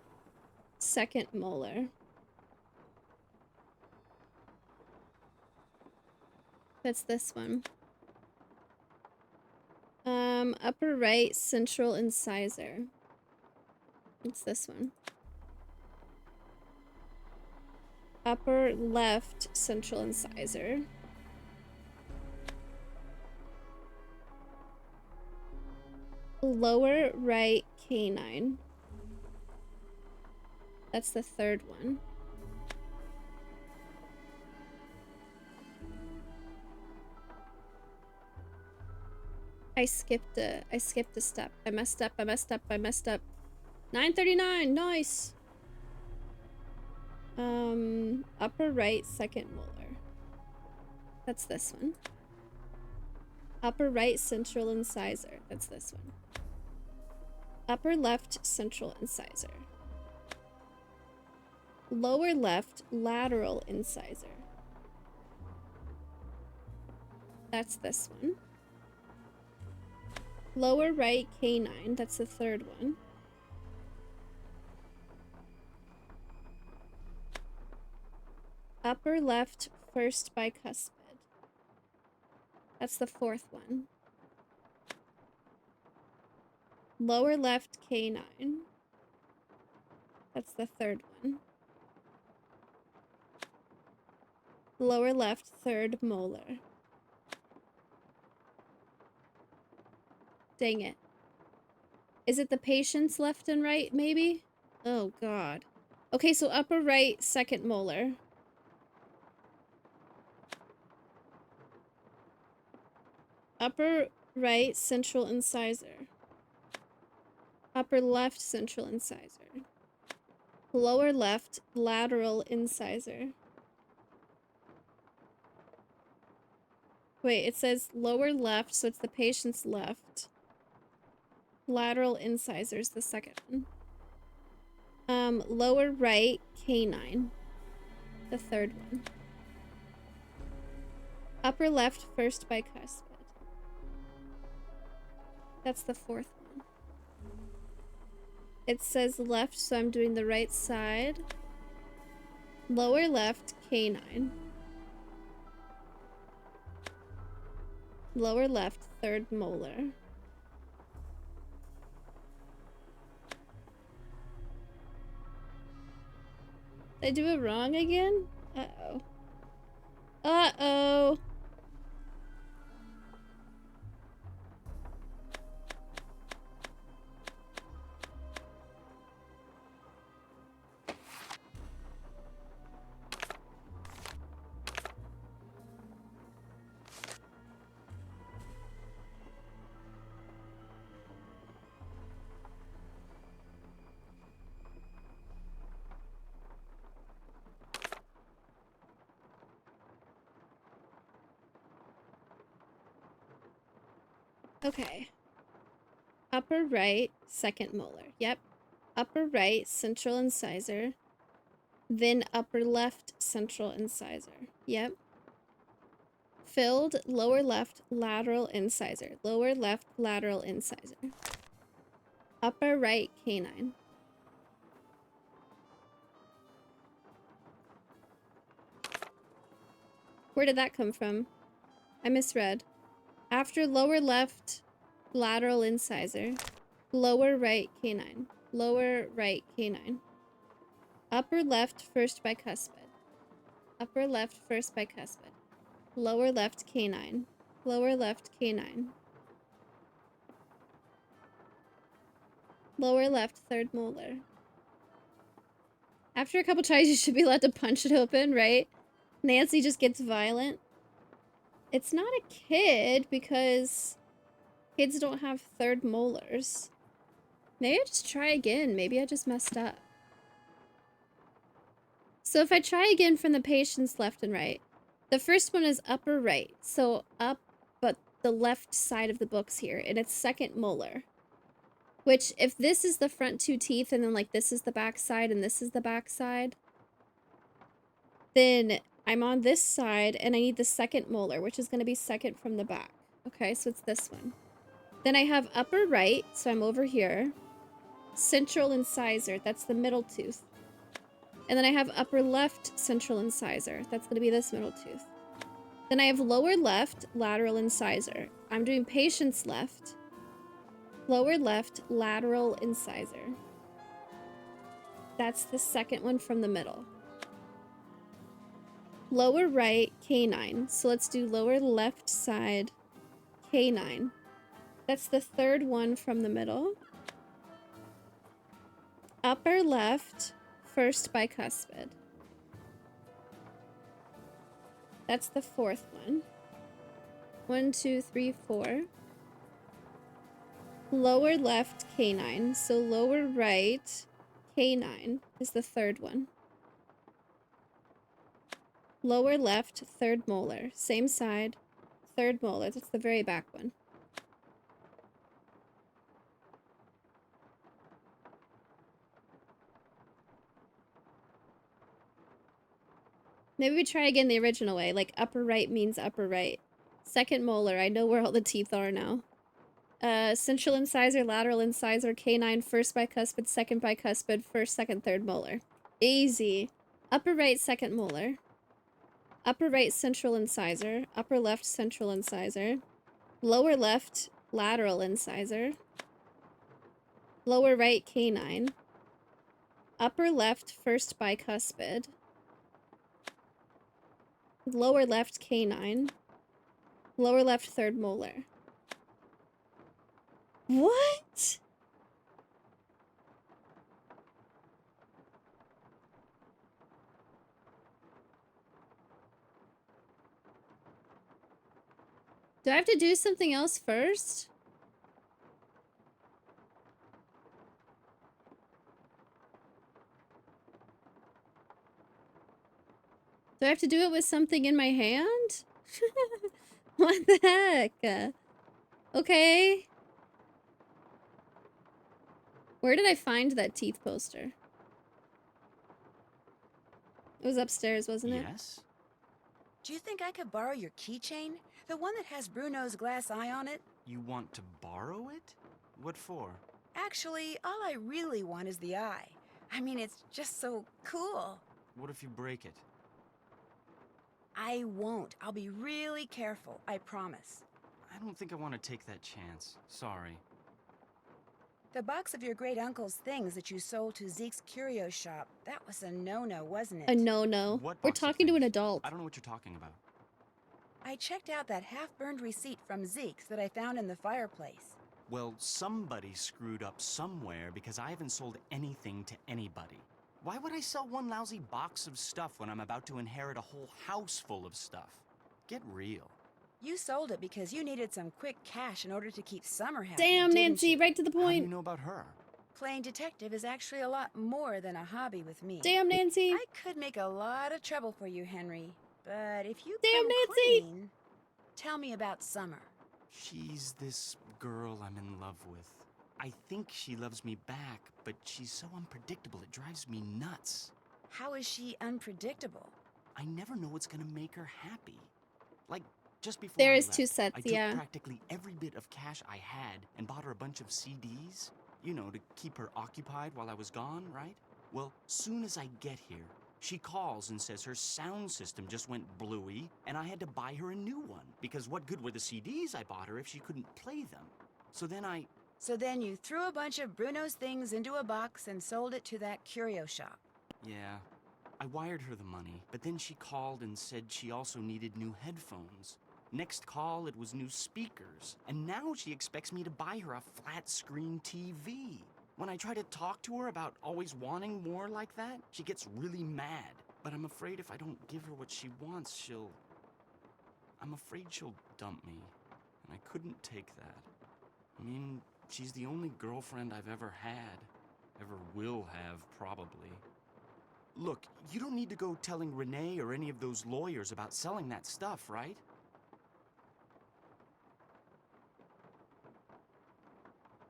second molar. That's this one. Upper right central incisor. It's this one. Upper left central incisor. Lower right canine. That's the third one. I skipped a step. I messed up. 939, nice. Upper right second molar. That's this one. Upper right central incisor. That's this one. Upper left central incisor. Lower left lateral incisor. That's this one. Lower right canine, that's the third one. Upper left first bicuspid. That's the fourth one. Lower left canine. That's the third one. Lower left third molar. Dang it. Is it the patient's left and right, maybe? Oh, God. Okay, so upper right, second molar. Upper right central incisor. Upper left central incisor. Lower left lateral incisor. Wait, it says lower left, so it's the patient's left. Lateral incisor is the second one. Lower right canine. The third one. Upper left first bicuspid. That's the fourth one. It says left, so I'm doing the right side. Lower left canine. Lower left third molar. Did I do it wrong again? Uh-oh. Uh-oh. Okay. Upper right, second molar. Yep. Upper right, central incisor. Then upper left, central incisor. Yep. Filled, lower left, lateral incisor. Lower left, lateral incisor. Upper right canine. Where did that come from? I misread. After lower left, lateral incisor. Lower right canine. Lower right canine. Upper left first bicuspid. Upper left first bicuspid. Lower left canine. Lower left canine. Lower left third molar. After a couple tries, you should be allowed to punch it open, right? Nancy just gets violent. It's not a kid because kids don't have third molars. Maybe I just try again. Maybe I just messed up. So if I try again from the patient's left and right, the first one is upper right. So up, but the left side of the book's here, and it's second molar. Which, if this is the front two teeth, and then like this is the back side, and this is the back side, then I'm on this side, and I need the second molar, which is going to be second from the back. Okay, so it's this one. Then I have upper right, so I'm over here. Central incisor, that's the middle tooth. And then I have upper left central incisor. That's going to be this middle tooth. Then I have lower left lateral incisor. I'm doing patient's left. Lower left lateral incisor. That's the second one from the middle. Lower right canine. So let's do lower left side canine. That's the third one from the middle. Upper left first bicuspid. That's the fourth one. 1, 2, 3, 4. Lower left canine. So lower right canine is the third one. Lower left third molar. Same side. Third molar. That's the very back one. Maybe we try again the original way, like upper right means upper right. Second molar, I know where all the teeth are now. Central incisor, lateral incisor, canine, first bicuspid, first, second, third molar. Easy. Upper right, second molar. Upper right, central incisor. Upper left, central incisor. Lower left, lateral incisor. Lower right, canine. Upper left, first bicuspid. Lower left canine. Lower left third molar. What? Do I have to do something else first? Do I have to do it with something in my hand? What the heck? Okay. Where did I find that teeth poster? It was upstairs, wasn't it? Yes? Do you think I could borrow your keychain? The one that has Bruno's glass eye on it? You want to borrow it? What for? Actually, all I really want is the eye. I mean, it's just so cool. What if you break it? I won't. I'll be really careful, I promise. I don't think I want to take that chance. Sorry. The box of your great-uncle's things that you sold to Zeke's curio shop, that was a no-no, wasn't it? A no-no. What We're box of talking to an things? adult. I don't know what you're talking about. I checked out that half-burned receipt from Zeke's that I found in the fireplace. Well, somebody screwed up somewhere because I haven't sold anything to anybody. Why would I sell one lousy box of stuff when I'm about to inherit a whole house full of stuff? Get real. You sold it because you needed some quick cash in order to keep Summer happy. Damn, didn't Nancy, you? right to the How do point. you know about her? Playing detective is actually a lot more than a hobby with me. Damn, Nancy. I could make a lot of trouble for you, Henry. But if you Damn, come Nancy. clean, tell me about Summer. She's this girl I'm in love with. I think she loves me back, but she's so unpredictable it drives me nuts. How is she unpredictable? I never know what's gonna make her happy. Like, just before There I is two left, sets, I took yeah. practically every bit of cash I had and bought her a bunch of CDs. You know, to keep her occupied while I was gone, right? Well, soon as I get here, she calls and says her sound system just went bluey and I had to buy her a new one because what good were the CDs I bought her if she couldn't play them? So then you threw a bunch of Bruno's things into a box and sold it to that curio shop. Yeah. I wired her the money, but then she called and said she also needed new headphones. Next call, it was new speakers. And now she expects me to buy her a flat-screen TV. When I try to talk to her about always wanting more like that, she gets really mad. But I'm afraid if I don't give her what she wants, I'm afraid she'll dump me. And I couldn't take that. I mean, she's the only girlfriend I've ever had. Ever will have, probably. Look, you don't need to go telling Renee or any of those lawyers about selling that stuff, right?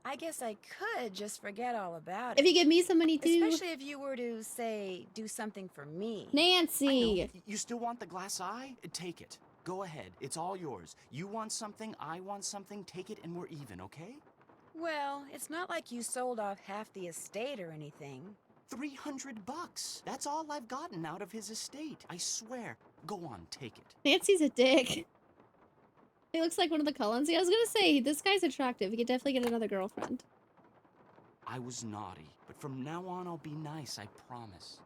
I guess I could just forget all about it. If you give me some money too. Especially if you were to, say, do something for me. Nancy. You still want the glass eye? Take it. Go ahead. It's all yours. You want something, I want something, take it and we're even, okay? Well, it's not like you sold off half the estate or anything. $300. That's all I've gotten out of his estate. I swear. Go on, take it. Nancy's a dick. He looks like one of the Cullens. Yeah, I was gonna say, this guy's attractive. He could definitely get another girlfriend. I was naughty, but from now on I'll be nice, I promise.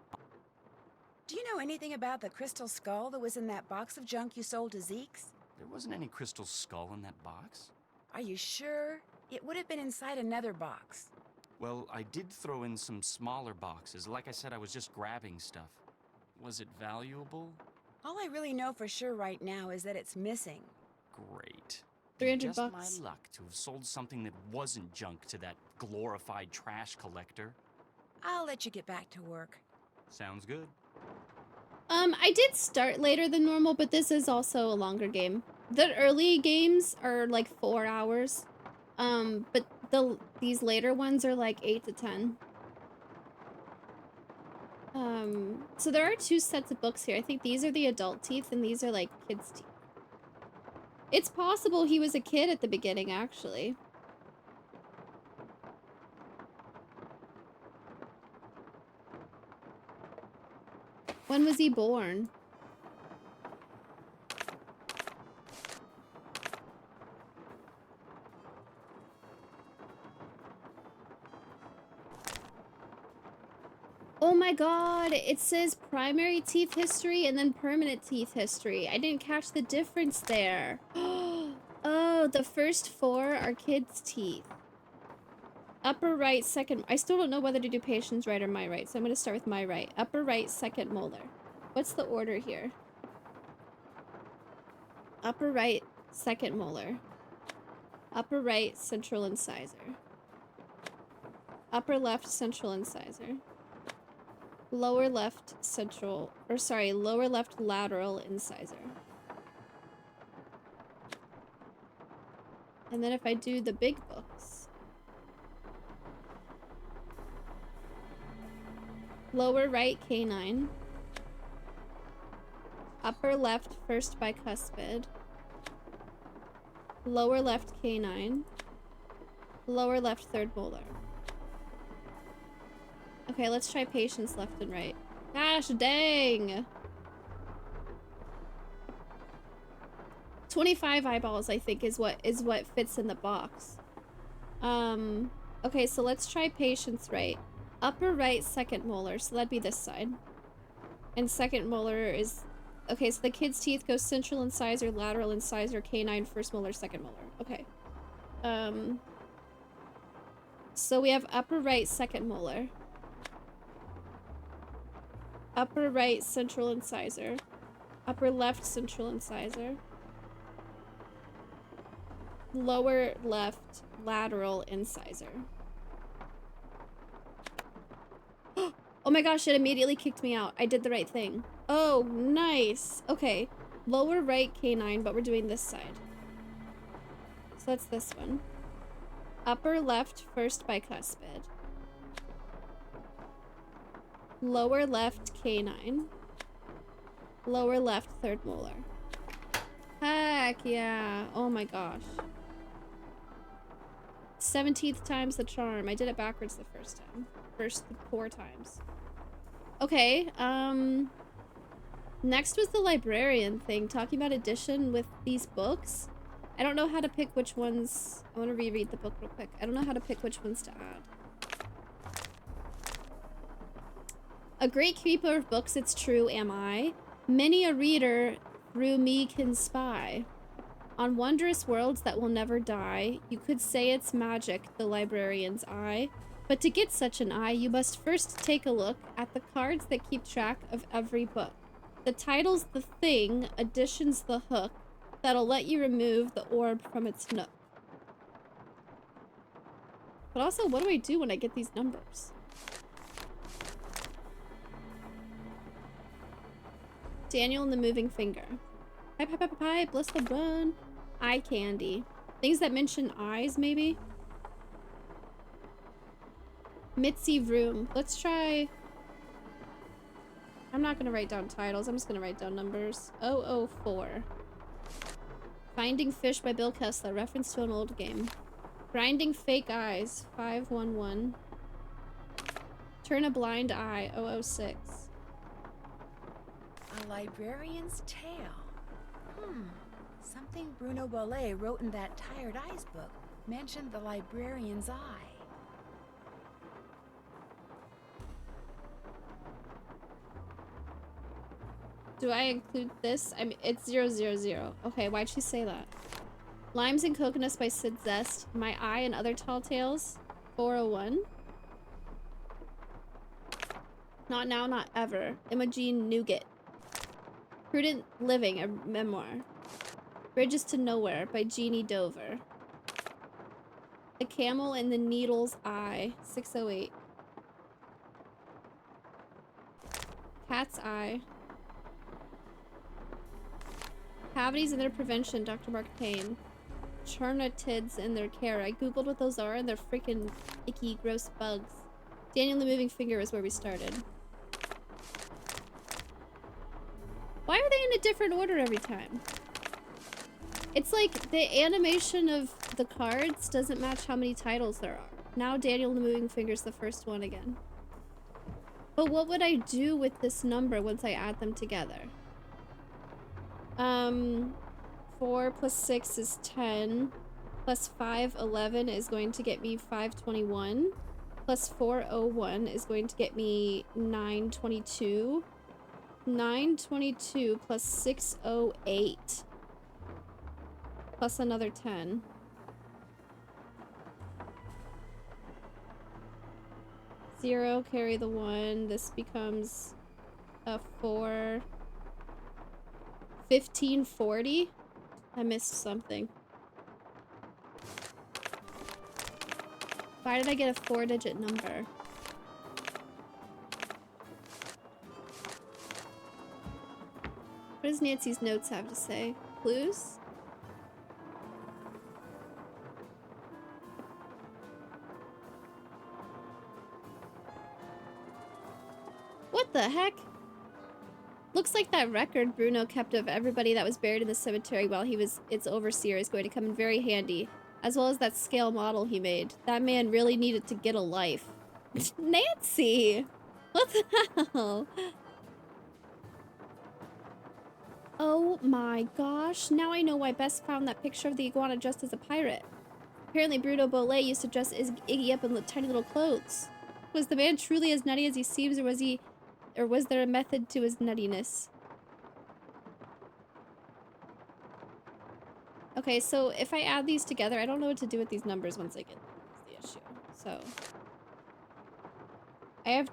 Do you know anything about the crystal skull that was in that box of junk you sold to Zeke's? There wasn't any crystal skull in that box. Are you sure? It would have been inside another box. Well, I did throw in some smaller boxes. Like I said, I was just grabbing stuff. Was it valuable? All I really know for sure right now is that it's missing. Great. 300 just bucks. my luck to have sold something that wasn't junk to that glorified trash collector. I'll let you get back to work. Sounds good. I did start later than normal, but this is also a longer game. The early games are like 4 hours. But these later ones are like 8 to 10. So there are 2 sets of books here. I think these are the adult teeth and these are like kids' teeth. It's possible he was a kid at the beginning, actually. When was he born? Oh my god, it says primary teeth history and then permanent teeth history. I didn't catch the difference there. Oh, the first 4 are kids' teeth. Upper right, second... I still don't know whether to do patient's right or my right, so I'm going to start with my right. Upper right, second molar. What's the order here? Upper right, second molar. Upper right, central incisor. Upper left, central incisor. Lower left, central, or sorry, lower left lateral incisor. And then if I do the big books, lower right canine, upper left first bicuspid, lower left canine, lower left third molar. Okay, let's try patients left and right. Gosh dang! 25 eyeballs, I think, is what fits in the box. Okay, so let's try patients right. Upper right, second molar, so that'd be this side. And second molar is... Okay, so the kid's teeth go central incisor, lateral incisor, canine, first molar, second molar. Okay. So we have upper right, second molar. Upper right, central incisor. Upper left, central incisor. Lower left, lateral incisor. Oh my gosh, it immediately kicked me out. I did the right thing. Oh, nice. Okay. Lower right canine, but we're doing this side. So that's this one. Upper left, first bicuspid. Lower left canine. Lower left, third molar. Heck yeah. Oh my gosh. 17th time's the charm. I did it backwards the first time. First 4 times. Okay, next was the librarian thing, talking about addition with these books. I don't know how to pick which ones... I want to reread the book real quick. I don't know how to pick which ones to add. A great keeper of books, it's true, am I. Many a reader through me can spy. On wondrous worlds that will never die, you could say it's magic, the librarian's eye. But to get such an eye, you must first take a look at the cards that keep track of every book. The title's the thing, addition's the hook, that'll let you remove the orb from its nook. But also, what do I do when I get these numbers? Daniel and the Moving Finger. Pie, pie, pie, pie, pie, bless the bun. Eye candy. Things that mention eyes, maybe? Mitzi Vroom. Let's try... I'm not gonna write down titles. I'm just gonna write down numbers. 004. Finding Fish by Bill Kessler. Reference to an old game. Grinding Fake Eyes. 511. Turn a Blind Eye. 006. A Librarian's Tale. Something Bruno Bollet wrote in that Tired Eyes book mentioned the librarian's eye. Do I include this? I mean, it's 000. Okay, why'd she say that? Limes and Coconuts by Sid Zest. My Eye and Other Tall Tales. 401. Not Now, Not Ever. Imogene Nougat. Prudent Living, a memoir. Bridges to Nowhere by Jeannie Dover. The Camel in the Needle's Eye. 608. Cat's Eye. Cavities and their prevention, Dr. Mark Payne. Chernatids and their care. I googled what those are and they're freaking icky, gross bugs. Daniel the Moving Finger is where we started. Why are they in a different order every time? It's like the animation of the cards doesn't match how many titles there are. Now Daniel the Moving Finger is the first one again. But what would I do with this number once I add them together? 4 plus 6 is 10. Plus 5, 11 is going to get me 521. Plus 401 is going to get me 922. 922 plus 608. Plus another 10. Zero, carry the 1. This becomes a 4. 1540. I missed something. Why did I get a 4-digit number? What does Nancy's notes have to say? Clues? What the heck? Looks like that record Bruno kept of everybody that was buried in the cemetery while he was its overseer is going to come in very handy. As well as that scale model he made. That man really needed to get a life. Nancy! What the hell? Oh my gosh. Now I know why Bess found that picture of the iguana dressed as a pirate. Apparently Bruno Bolet used to dress as Iggy up in tiny little clothes. Was the man truly as nutty as he seems, or was there a method to his nuttiness? Okay, so if I add these together, I don't know what to do with these numbers once I get the issue. So I have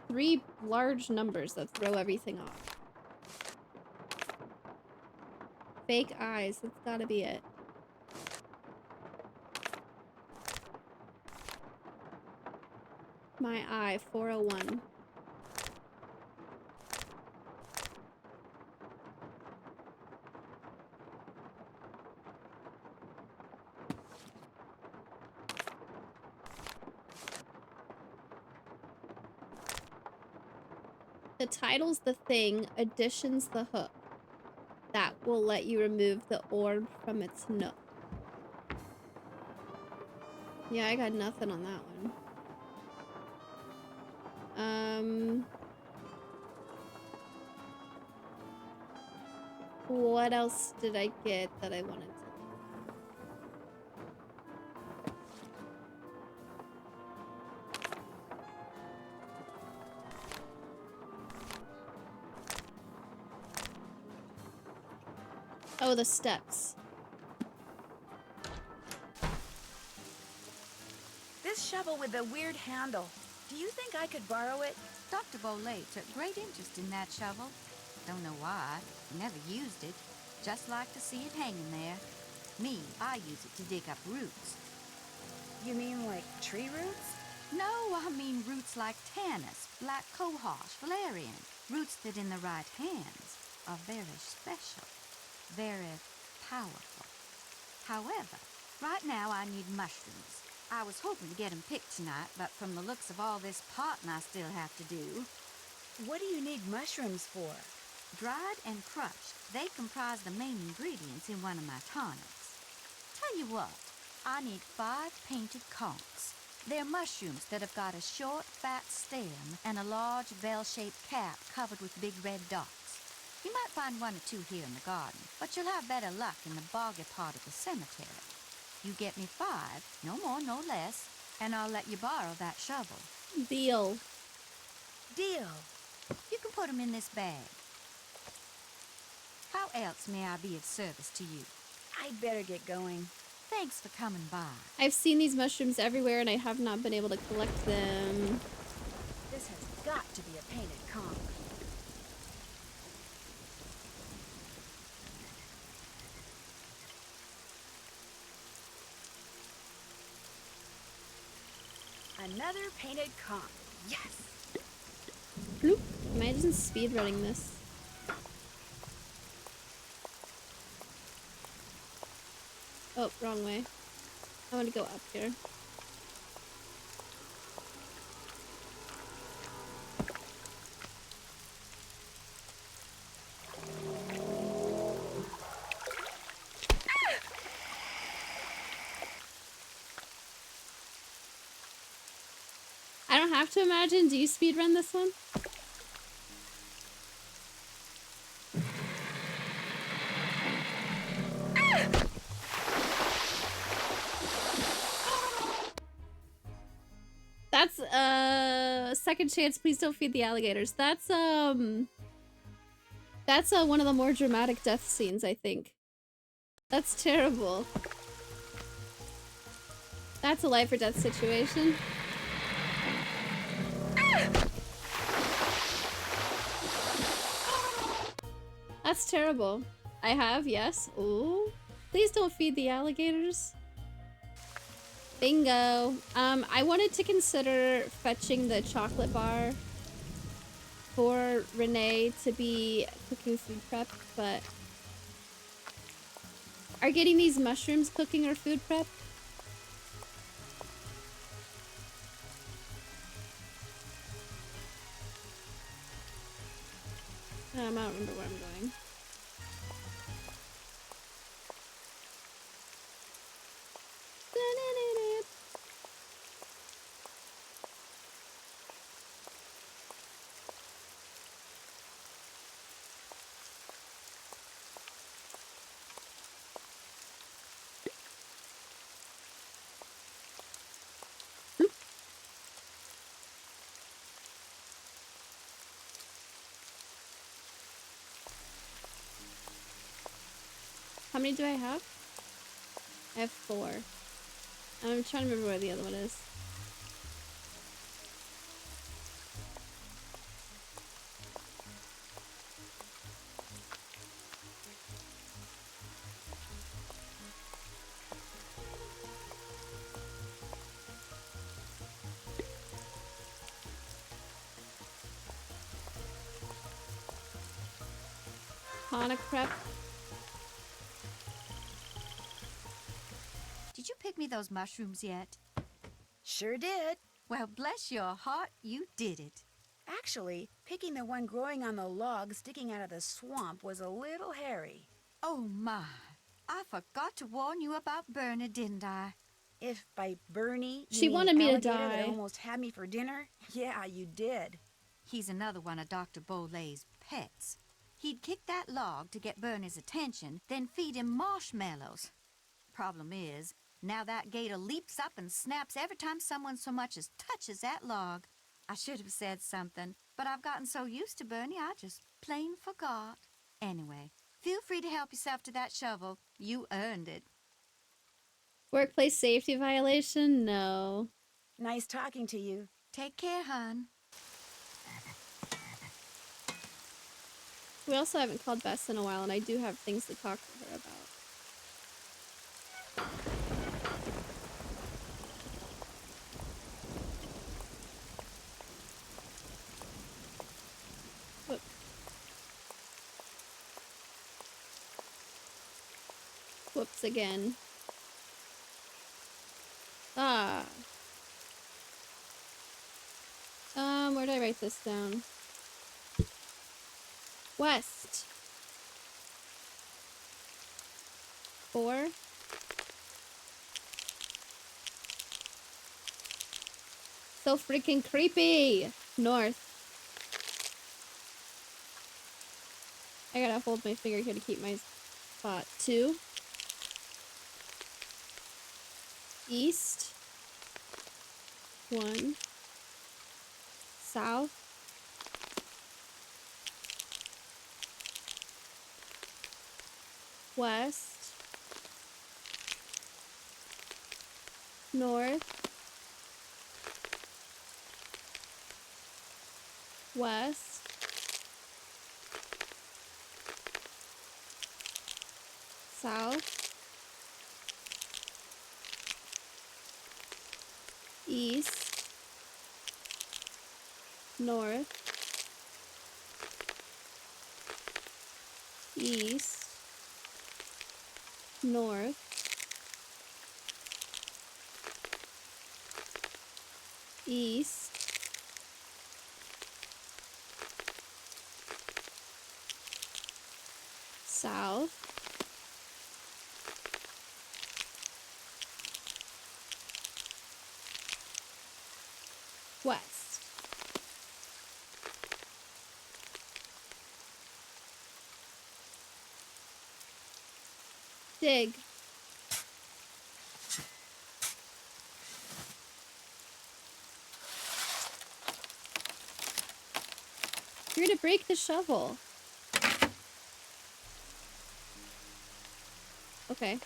3 large numbers that throw everything off. Fake eyes, that's gotta be it. My eye, 401. The title's the thing, addition's the hook. That will let you remove the orb from its nook. Yeah, I got nothing on that one. What else did I get that I wanted to? Oh, the steps. This shovel with the weird handle. Do you think I could borrow it? Dr. Bolet took great interest in that shovel. Don't know why. Never used it. Just like to see it hanging there. Me, I use it to dig up roots. You mean like tree roots? No, I mean roots like Tanis, black cohosh, valerian. Roots that in the right hands are very special. Very powerful. However, right now I need mushrooms. I was hoping to get them picked tonight, but from the looks of all this potting I still have to do... What do you need mushrooms for? Dried and crushed, they comprise the main ingredients in one of my tonics. Tell you what, I need 5 painted conchs. They're mushrooms that have got a short, fat stem and a large bell-shaped cap covered with big red dots. You might find 1 or 2 here in the garden, but you'll have better luck in the boggy part of the cemetery. You get me 5, no more, no less, and I'll let you borrow that shovel. Deal. Deal. You can put them in this bag. How else may I be of service to you? I'd better get going. Thanks for coming by. I've seen these mushrooms everywhere and I have not been able to collect them. This has got to be a painted conch. Another painted conch. Yes! Bloop. Imagine speedrunning this. Oh, wrong way. I want to go up here. I don't have to imagine. Do you speedrun this one? That's second chance, please don't feed the alligators. That's one of the more dramatic death scenes, I think. That's terrible. That's a life or death situation. That's terrible. I have, yes. Ooh. Please don't feed the alligators. Bingo. I wanted to consider fetching the chocolate bar for Renee to be cooking food prep, but are getting these mushrooms cooking or food prep? I don't remember where I'm going. How many do I have? I have 4. I'm trying to remember where the other one is. Hana prep. Did you pick me those mushrooms yet? Sure did. Well, bless your heart, you did it. Actually, picking the one growing on the log sticking out of the swamp was a little hairy. Oh my, I forgot to warn you about Bernie, didn't I? If by Bernie you She mean wanted me to alligator die. that almost had me for dinner, yeah, you did. He's another one of Dr. Bolay's pets. He'd kick that log to get Bernie's attention, then feed him marshmallows. Problem is, now that gator leaps up and snaps every time someone so much as touches that log. I should have said something, but I've gotten so used to Bernie, I just plain forgot. Anyway, feel free to help yourself to that shovel. You earned it. Workplace safety violation? No. Nice talking to you. Take care, hon. We also haven't called Bess in a while, and I do have things to talk to her about. Whoops again. Ah. Where did I write this down? West. 4. So freaking creepy. North. I gotta hold my finger here to keep my spot. 2. East. 1. South. West. North. West. South. East. North. East. North. East. South. West. Dig. You're gonna break the shovel. Okay,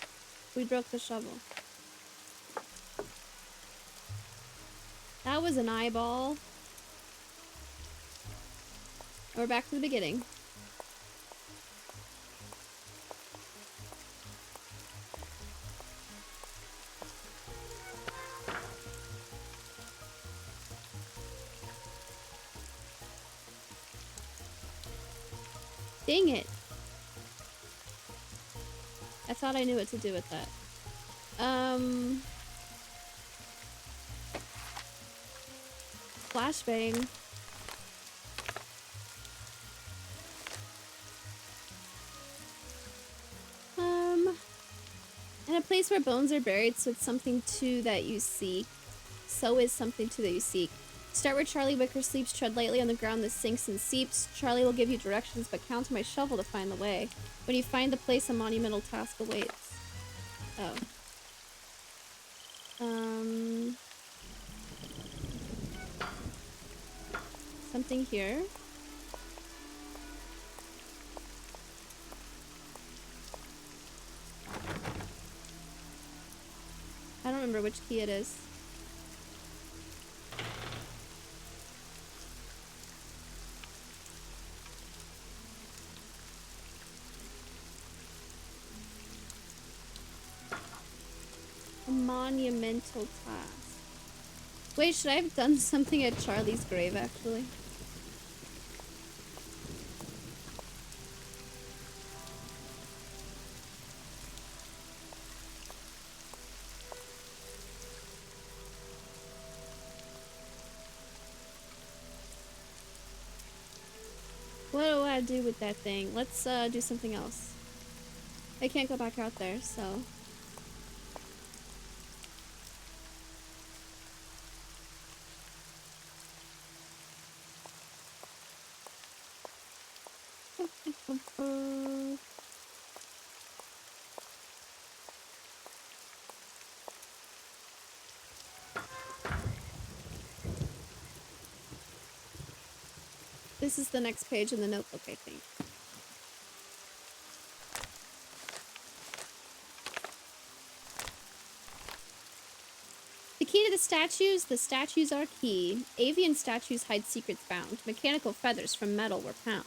we broke the shovel. That was an eyeball. We're back to the beginning. Dang it. I thought I knew what to do with that. Flashbang. In a place where bones are buried, so it's something too that you seek. So is something too that you seek. Start where Charlie Wicker sleeps, tread lightly on the ground that sinks and seeps. Charlie will give you directions, but count on my shovel to find the way. When you find the place, a monumental task awaits. Oh. Something here. I don't remember which key it is. A monumental task. Wait, should I have done something at Charlie's grave, actually? What do I do with that thing? Let's do something else. I can't go back out there, so... This is the next page in the notebook, I think. The key to the statues are key. Avian statues hide secrets bound. Mechanical feathers from metal were found.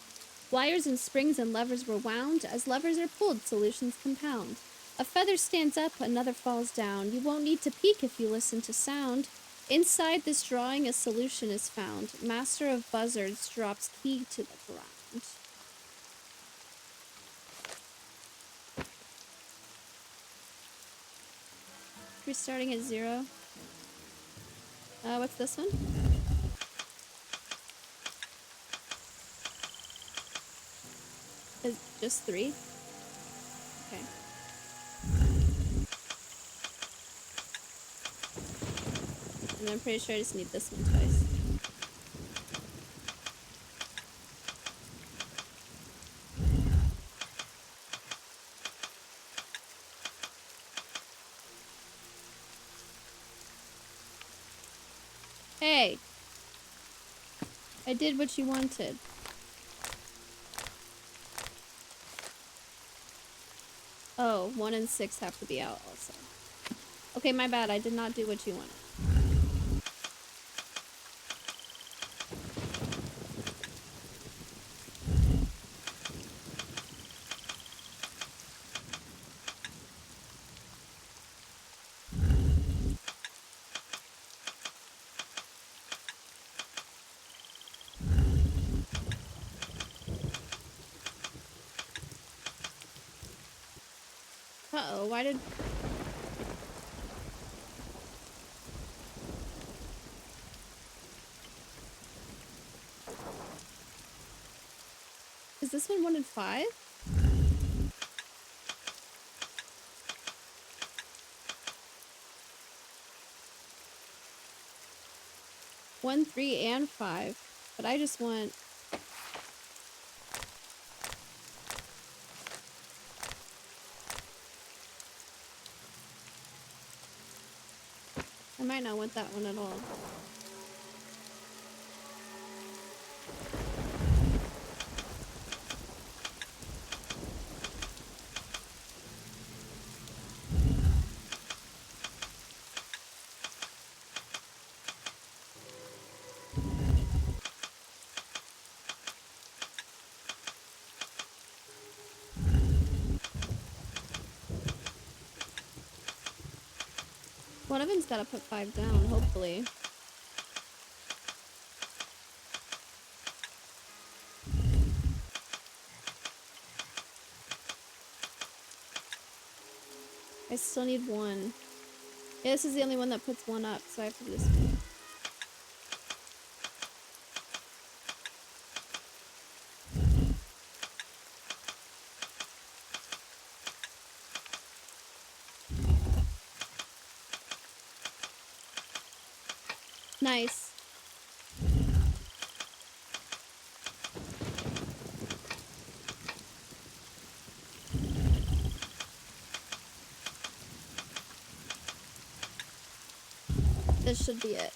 Wires and springs and levers were wound. As levers are pulled, solutions compound. A feather stands up, another falls down. You won't need to peek if you listen to sound. Inside this drawing, a solution is found. Master of Buzzards drops key to the ground. We're starting at 0. What's this one? Is just 3? Okay. And I'm pretty sure I just need this one twice. Hey! I did what you wanted. Oh, 1 and 6 have to be out also. Okay, my bad. I did not do what you wanted. Uh-oh, why did... Is this one 1 and 5? One, 3, and 5. But I just want... I might not want that one at all. One of them's gotta put 5 down, hopefully. I still need one. Yeah, this is the only one that puts one up, so I have to do this one. Nice. This should be it.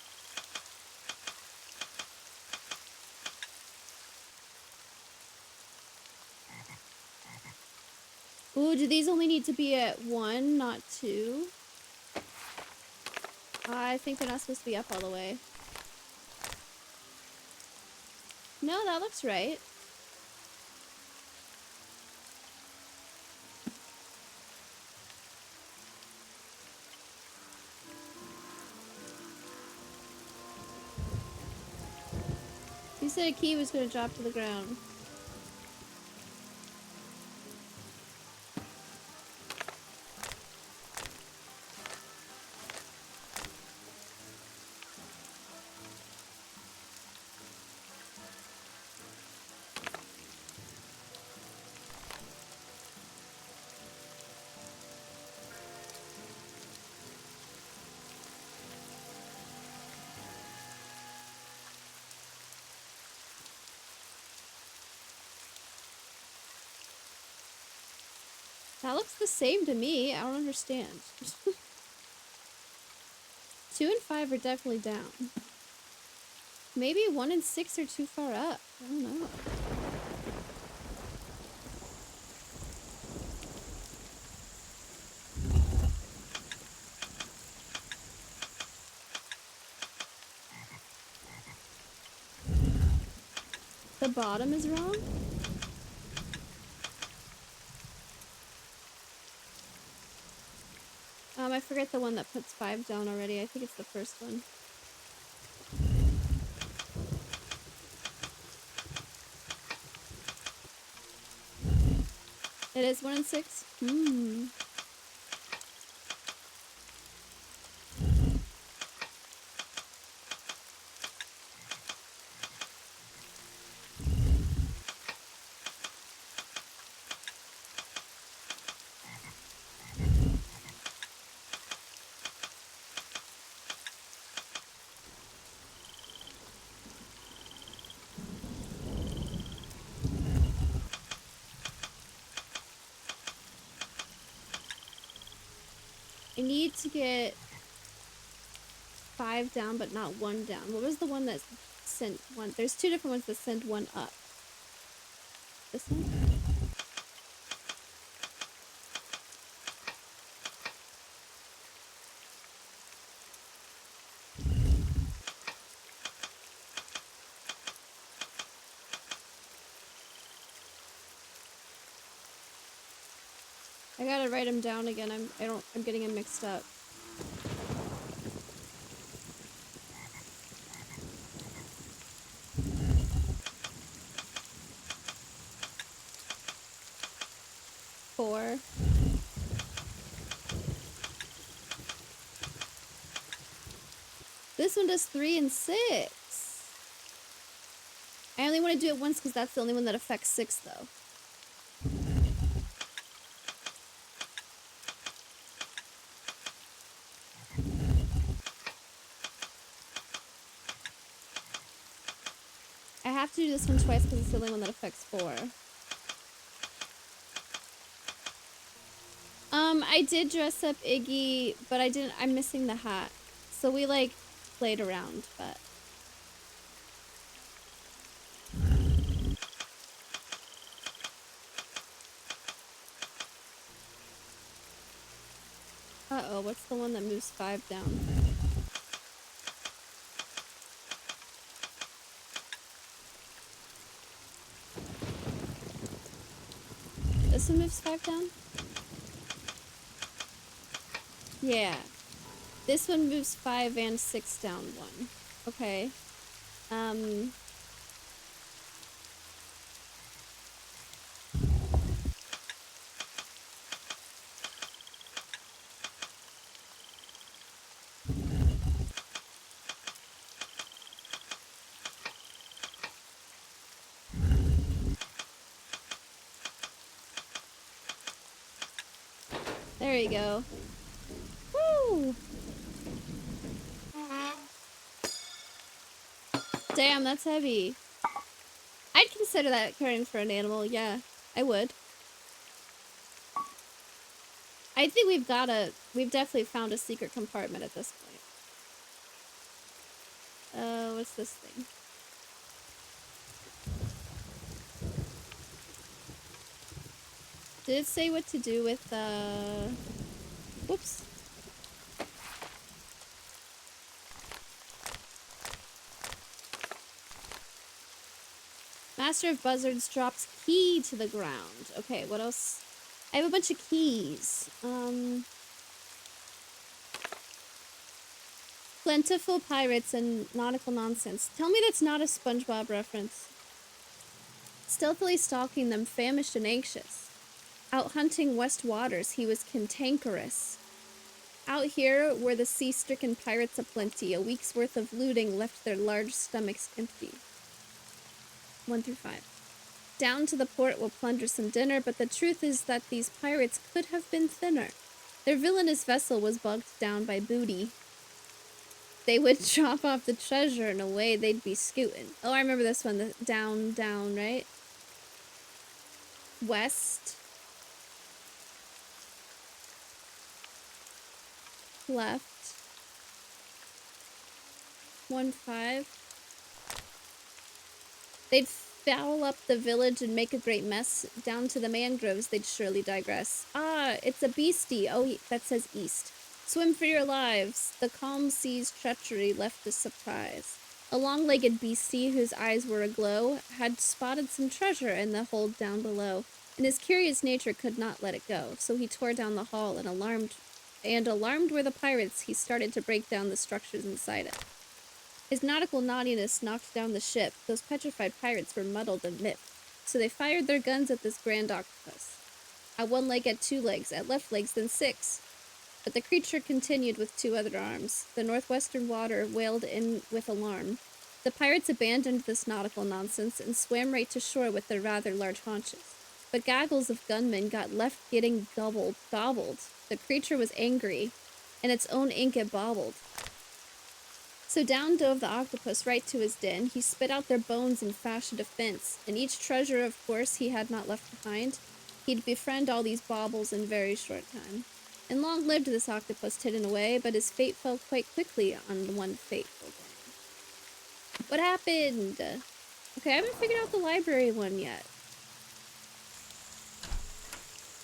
Ooh, do these only need to be at 1, not 2? I think they're not supposed to be up all the way. No, that looks right. You said a key was going to drop to the ground. That looks the same to me. I don't understand. 2 and 5 are definitely down. Maybe 1 and 6 are too far up. I don't know. The bottom is wrong? I forget the one that puts 5 down already. I think it's the first one. It is 1 and 6? Hmm. I need to get 5 down, but not 1 down. What was the one that sent 1? There's 2 different ones that send 1 up. This one? I gotta write them down again. I'm getting them mixed up. Four. This one does 3 and 6. I only want to do it once because that's the only one that affects 6 though. I have to do this one twice because it's the only one that affects 4. I did dress up Iggy, but I'm missing the hat. So we like played around, but uh-oh, what's the one that moves 5 down? This one moves 5 down? Yeah. This one moves 5 and 6 down 1. Okay. There you go. Woo! Damn, that's heavy. I'd consider that carrying for an animal, yeah. I would. I think we've definitely found a secret compartment at this point. What's this thing? Did it say what to do with, whoops. Master of Buzzards drops key to the ground. Okay, what else? I have a bunch of keys. Plentiful pirates and nautical nonsense. Tell me that's not a SpongeBob reference. Stealthily stalking them, famished and anxious. Out hunting West Waters, he was cantankerous. Out here were the sea-stricken pirates aplenty. A week's worth of looting left their large stomachs empty. 1 through 5. Down to the port we'll plunder some dinner, but the truth is that these pirates could have been thinner. Their villainous vessel was bogged down by booty. They would chop off the treasure and away they'd be scooting. Oh, I remember this one. The down, right? West. Left. 1, 5. They'd foul up the village and make a great mess. Down to the mangroves, they'd surely digress. Ah, it's a beastie. Oh, that says east. Swim for your lives. The calm sea's treachery left a surprise. A long-legged beastie whose eyes were aglow had spotted some treasure in the hold down below, and his curious nature could not let it go. So he tore down the hall and alarmed were the pirates, he started to break down the structures inside it. His nautical naughtiness knocked down the ship. Those petrified pirates were muddled and miffed, so they fired their guns at this grand octopus. At one leg, at 2 legs, at left legs, then 6. But the creature continued with 2 other arms. The northwestern water wailed in with alarm. The pirates abandoned this nautical nonsense and swam right to shore with their rather large haunches. But gaggles of gunmen got left getting gobbled. The creature was angry, and its own ink it bobbled. So down dove the octopus right to his den. He spit out their bones and fashioned a fence, and each treasure, of course, he had not left behind. He'd befriend all these baubles in very short time. And long lived this octopus hidden away, but his fate fell quite quickly on one fateful day. What happened? Okay, I haven't figured out the library one yet.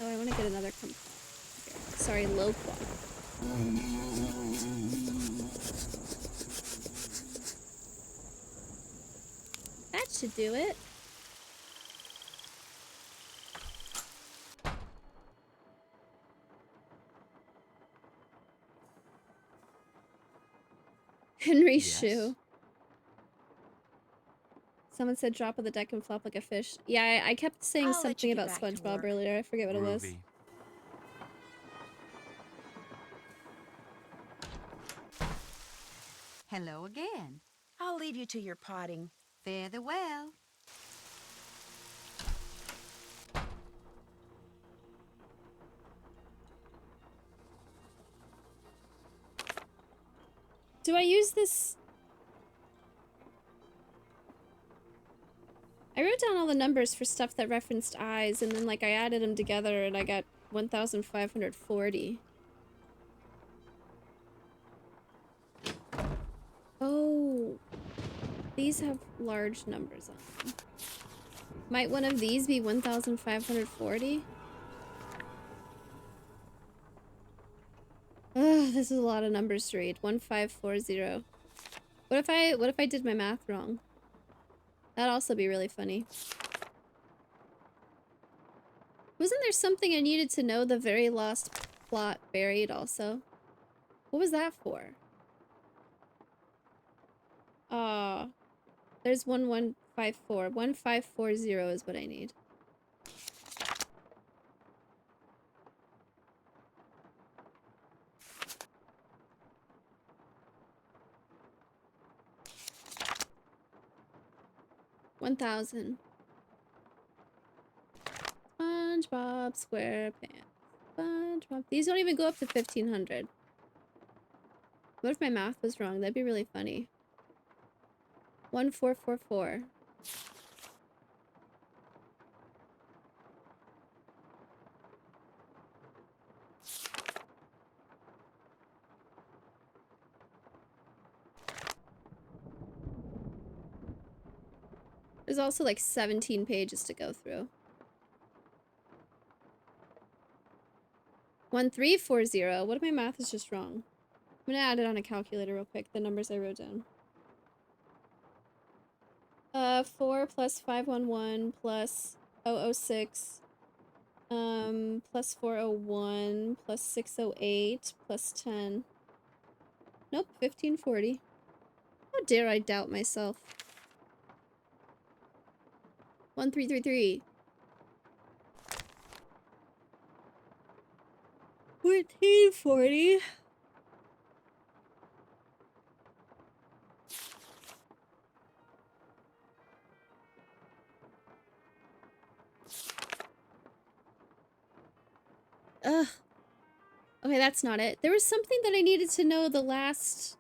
Oh, I want to get another comp. Okay. Sorry, Loquat. That should do it. Henry's shoe. Someone said drop on the deck and flop like a fish. Yeah, I kept saying I'll let something you get about back to SpongeBob work. earlier. I forget what it was. Groovy. Hello again. I'll leave you to your potting. Fare thee well. Do I use this? I wrote down all the numbers for stuff that referenced eyes, and then like I added them together and I got 1,540. Oh, these have large numbers on them. Might one of these be 1,540? Ugh, this is a lot of numbers to read. 1540. What if I did my math wrong? That'd also be really funny. Wasn't there something I needed to know? The very lost plot buried also. What was that for? There's 1154. 1540 is what I need. $1,000. SpongeBob SquarePants. SpongeBob 12. These don't even go up to 1500. What if my math was wrong? That'd be really funny. 1444. There's also like 17 pages to go through. 1340. What if my math is just wrong? I'm gonna add it on a calculator real quick, the numbers I wrote down. 4 plus 511 plus 006 plus 401 plus 608 plus 10. Nope, 1540. How dare I doubt myself? 1333. 1440. Ugh. Okay, that's not it. There was something that I needed to know the last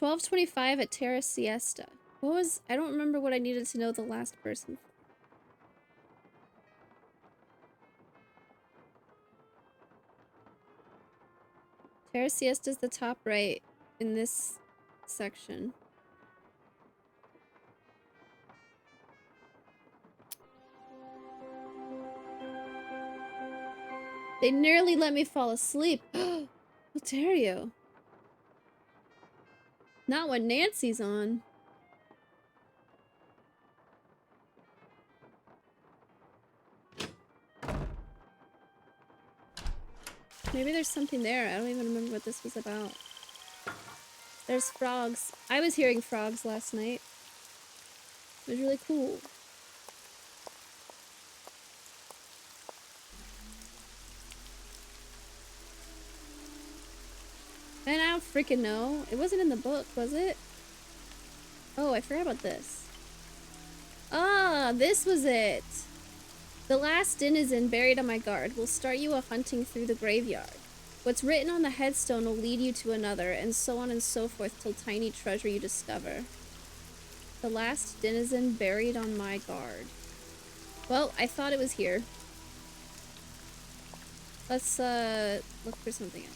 12:25 at Terra Siesta. What was... I don't remember what I needed to know the last person. Terra Siesta is the top right in this section. They nearly let me fall asleep. How dare you? Not when Nancy's on. Maybe there's something there. I don't even remember what this was about. There's frogs. I was hearing frogs last night. It was really cool. And I don't freaking know. It wasn't in the book, was it? Oh, I forgot about this. Ah, this was it. The last denizen buried on my guard will start you a hunting through the graveyard. What's written on the headstone will lead you to another, and so on and so forth till tiny treasure you discover. The last denizen buried on my guard. Well, I thought it was here. Let's look for something else.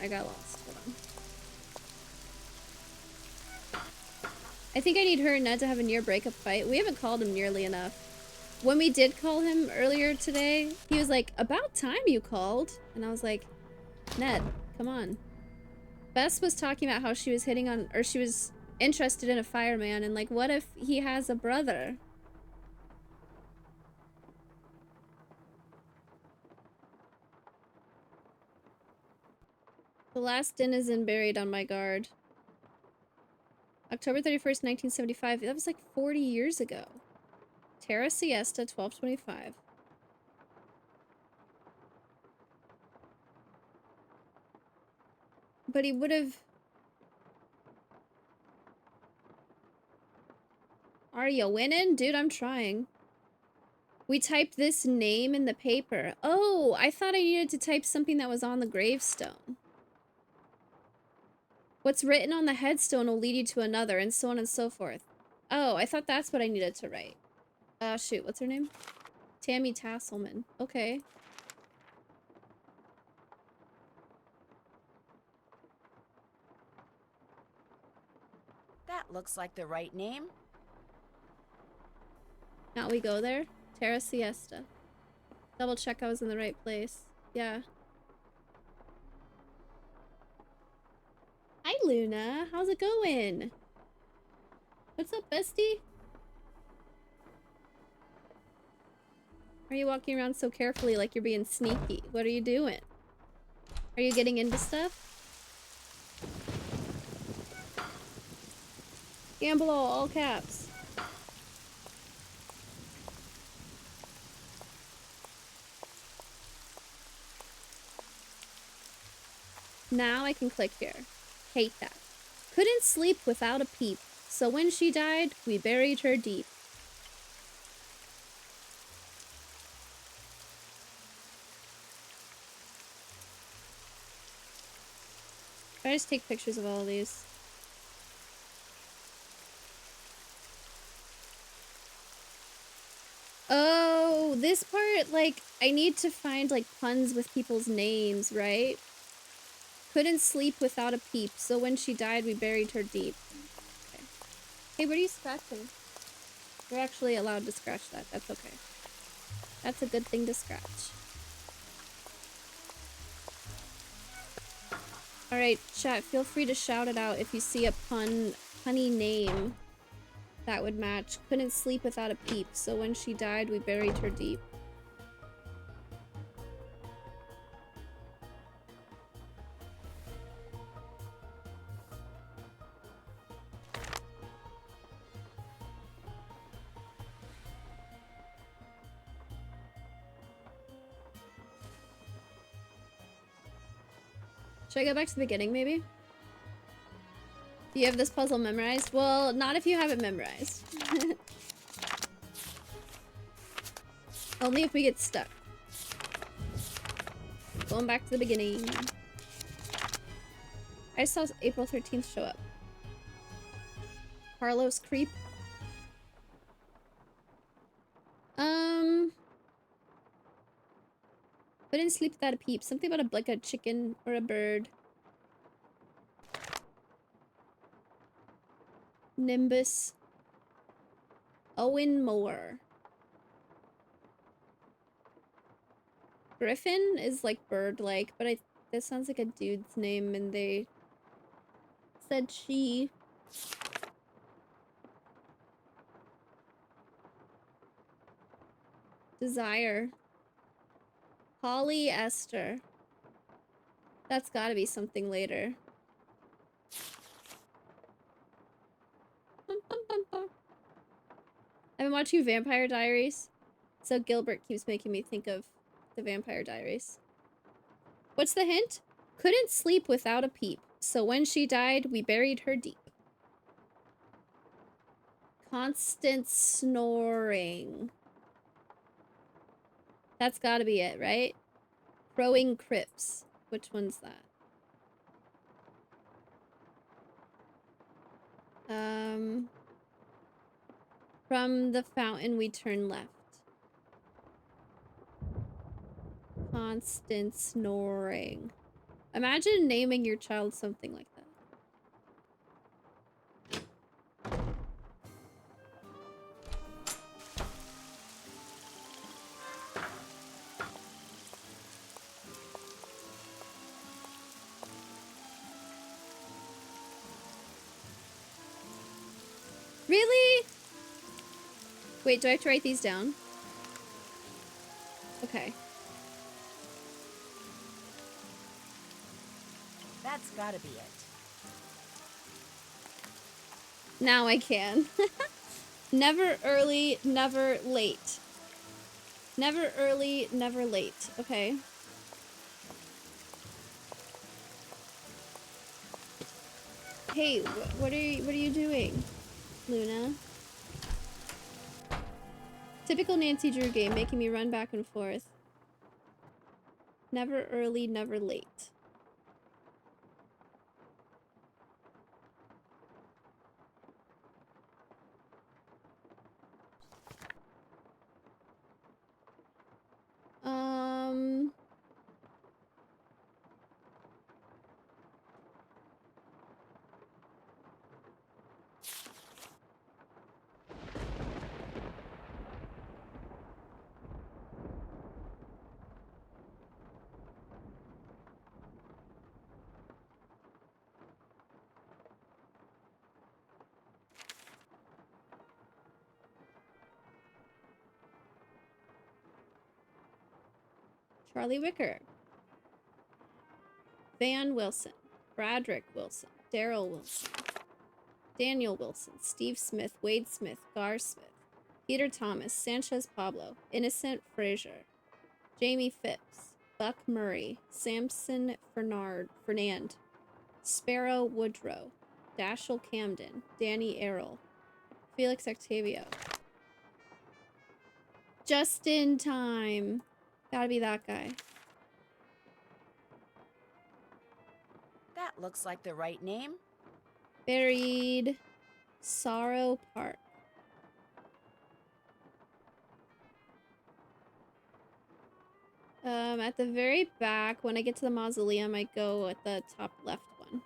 I got lost. Hold on. I think I need her and Ned to have a near breakup fight. We haven't called him nearly enough. When we did call him earlier today, he was like, "About time you called." And I was like, Ned, come on. Bess was talking about how she was hitting on, or she was interested in a fireman, and like, what if he has a brother? The last denizen buried on my guard. October 31st, 1975. That was like 40 years ago. Terra Siesta, 12:25. But he would have... Are you winning? Dude, I'm trying. We typed this name in the paper. Oh, I thought I needed to type something that was on the gravestone. What's written on the headstone will lead you to another, and so on and so forth. Oh, I thought that's what I needed to write. Shoot, what's her name? Tammy Tasselman. Okay. That looks like the right name. Now we go there. Terra Siesta. Double check I was in the right place. Yeah. Hi, Luna. How's it going? What's up, bestie? Why are you walking around so carefully like you're being sneaky? What are you doing? Are you getting into stuff? Gamble all caps. Now I can click here. Hate that. Couldn't sleep without a peep, so when she died, we buried her deep. I just take pictures of all of these. Oh, this part, like, I need to find, like, puns with people's names, right? Couldn't sleep without a peep, so when she died, we buried her deep. Okay. Hey, what are you scratching? You're actually allowed to scratch that. That's okay. That's a good thing to scratch. Alright, chat, feel free to shout it out if you see a punny name that would match. Couldn't sleep without a peep, so when she died, we buried her deep. Should I go back to the beginning, maybe? Do you have this puzzle memorized? Well, not if you have it memorized. Only if we get stuck. Going back to the beginning. I saw April 13th show up. Carlos Creep. Couldn't sleep without a peep. Something about like a chicken or a bird. Nimbus. Owen Moore. Griffin is like bird-like, but that sounds like a dude's name, and they said she. Desire. Polyester. That's gotta be something later. I've been watching Vampire Diaries, so Gilbert keeps making me think of the Vampire Diaries. What's the hint? Couldn't sleep without a peep, so when she died, we buried her deep. Constant snoring. That's gotta be it, right? Crowing Crips. Which one's that? From the fountain we turn left. Constant snoring. Imagine naming your child something like that. Really? Wait, do I have to write these down? Okay. That's gotta be it. Now I can. Never early, never late. Never early, never late. Okay. Hey, what are you doing, Luna? Typical Nancy Drew game, making me run back and forth. Never early, never late. Charlie Wicker. Van Wilson. Bradrick Wilson. Daryl Wilson. Daniel Wilson. Steve Smith. Wade Smith. Gar Smith. Peter Thomas. Sanchez Pablo. Innocent Frazier. Jamie Phipps. Buck Murray. Samson Fernand. Sparrow Woodrow. Dashiell Camden. Danny Errol. Felix Octavio. Just in time. Gotta be that guy. That looks like the right name. Buried Sorrow Park. At the very back, when I get to the mausoleum, I go at the top left one.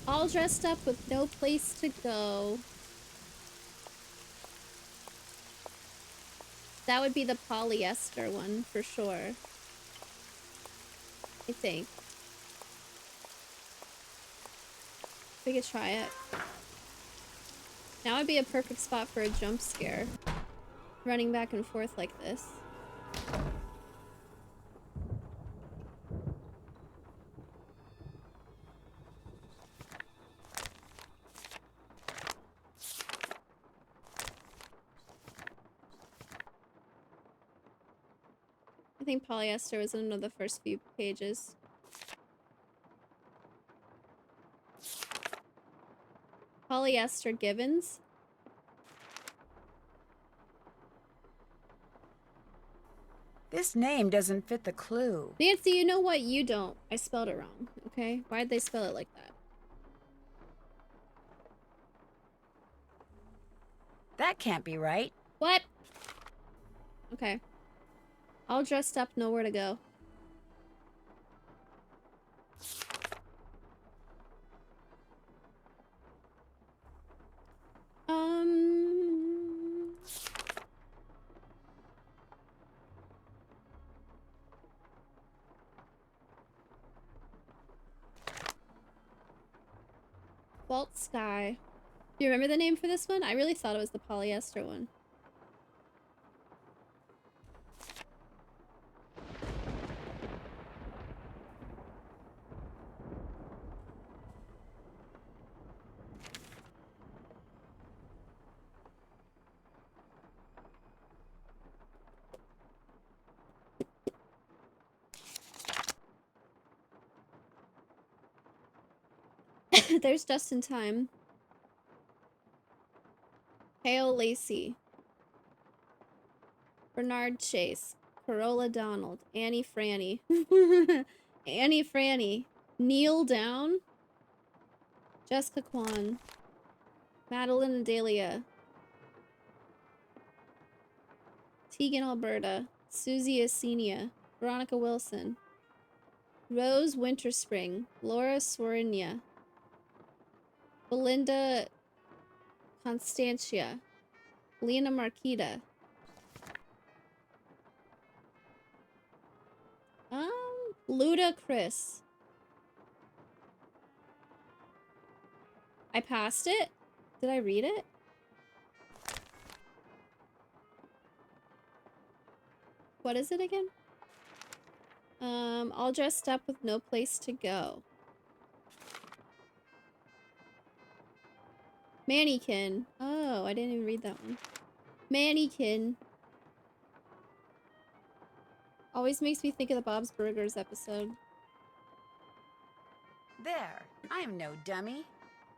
All dressed up with no place to go. That would be the polyester one for sure. I think. We could try it. Now would be a perfect spot for a jump scare. Running back and forth like this. I think polyester was in one of the first few pages. Polyester Gibbons. This name doesn't fit the clue. Nancy, you know what? You don't. I spelled it wrong, okay? Why'd they spell it like that? That can't be right. What? Okay. All dressed up, nowhere to go. Vault Sky. Do you remember the name for this one? I really thought it was the polyester one. There's Just in Time. Hale Lacey. Bernard Chase. Corolla Donald. Annie Franny. Annie Franny. Neil Down. Jessica Kwan. Madeline Adelia. Tegan Alberta. Susie Asenia. Veronica Wilson. Rose Winterspring. Laura Sworinia. Belinda Constantia. Lena Marquita. Luda Chris. I passed it? Did I read it? What is it again? All dressed up with no place to go. Mannequin. Oh, I didn't even read that one. Mannequin. Always makes me think of the Bob's Burgers episode. There. I'm no dummy.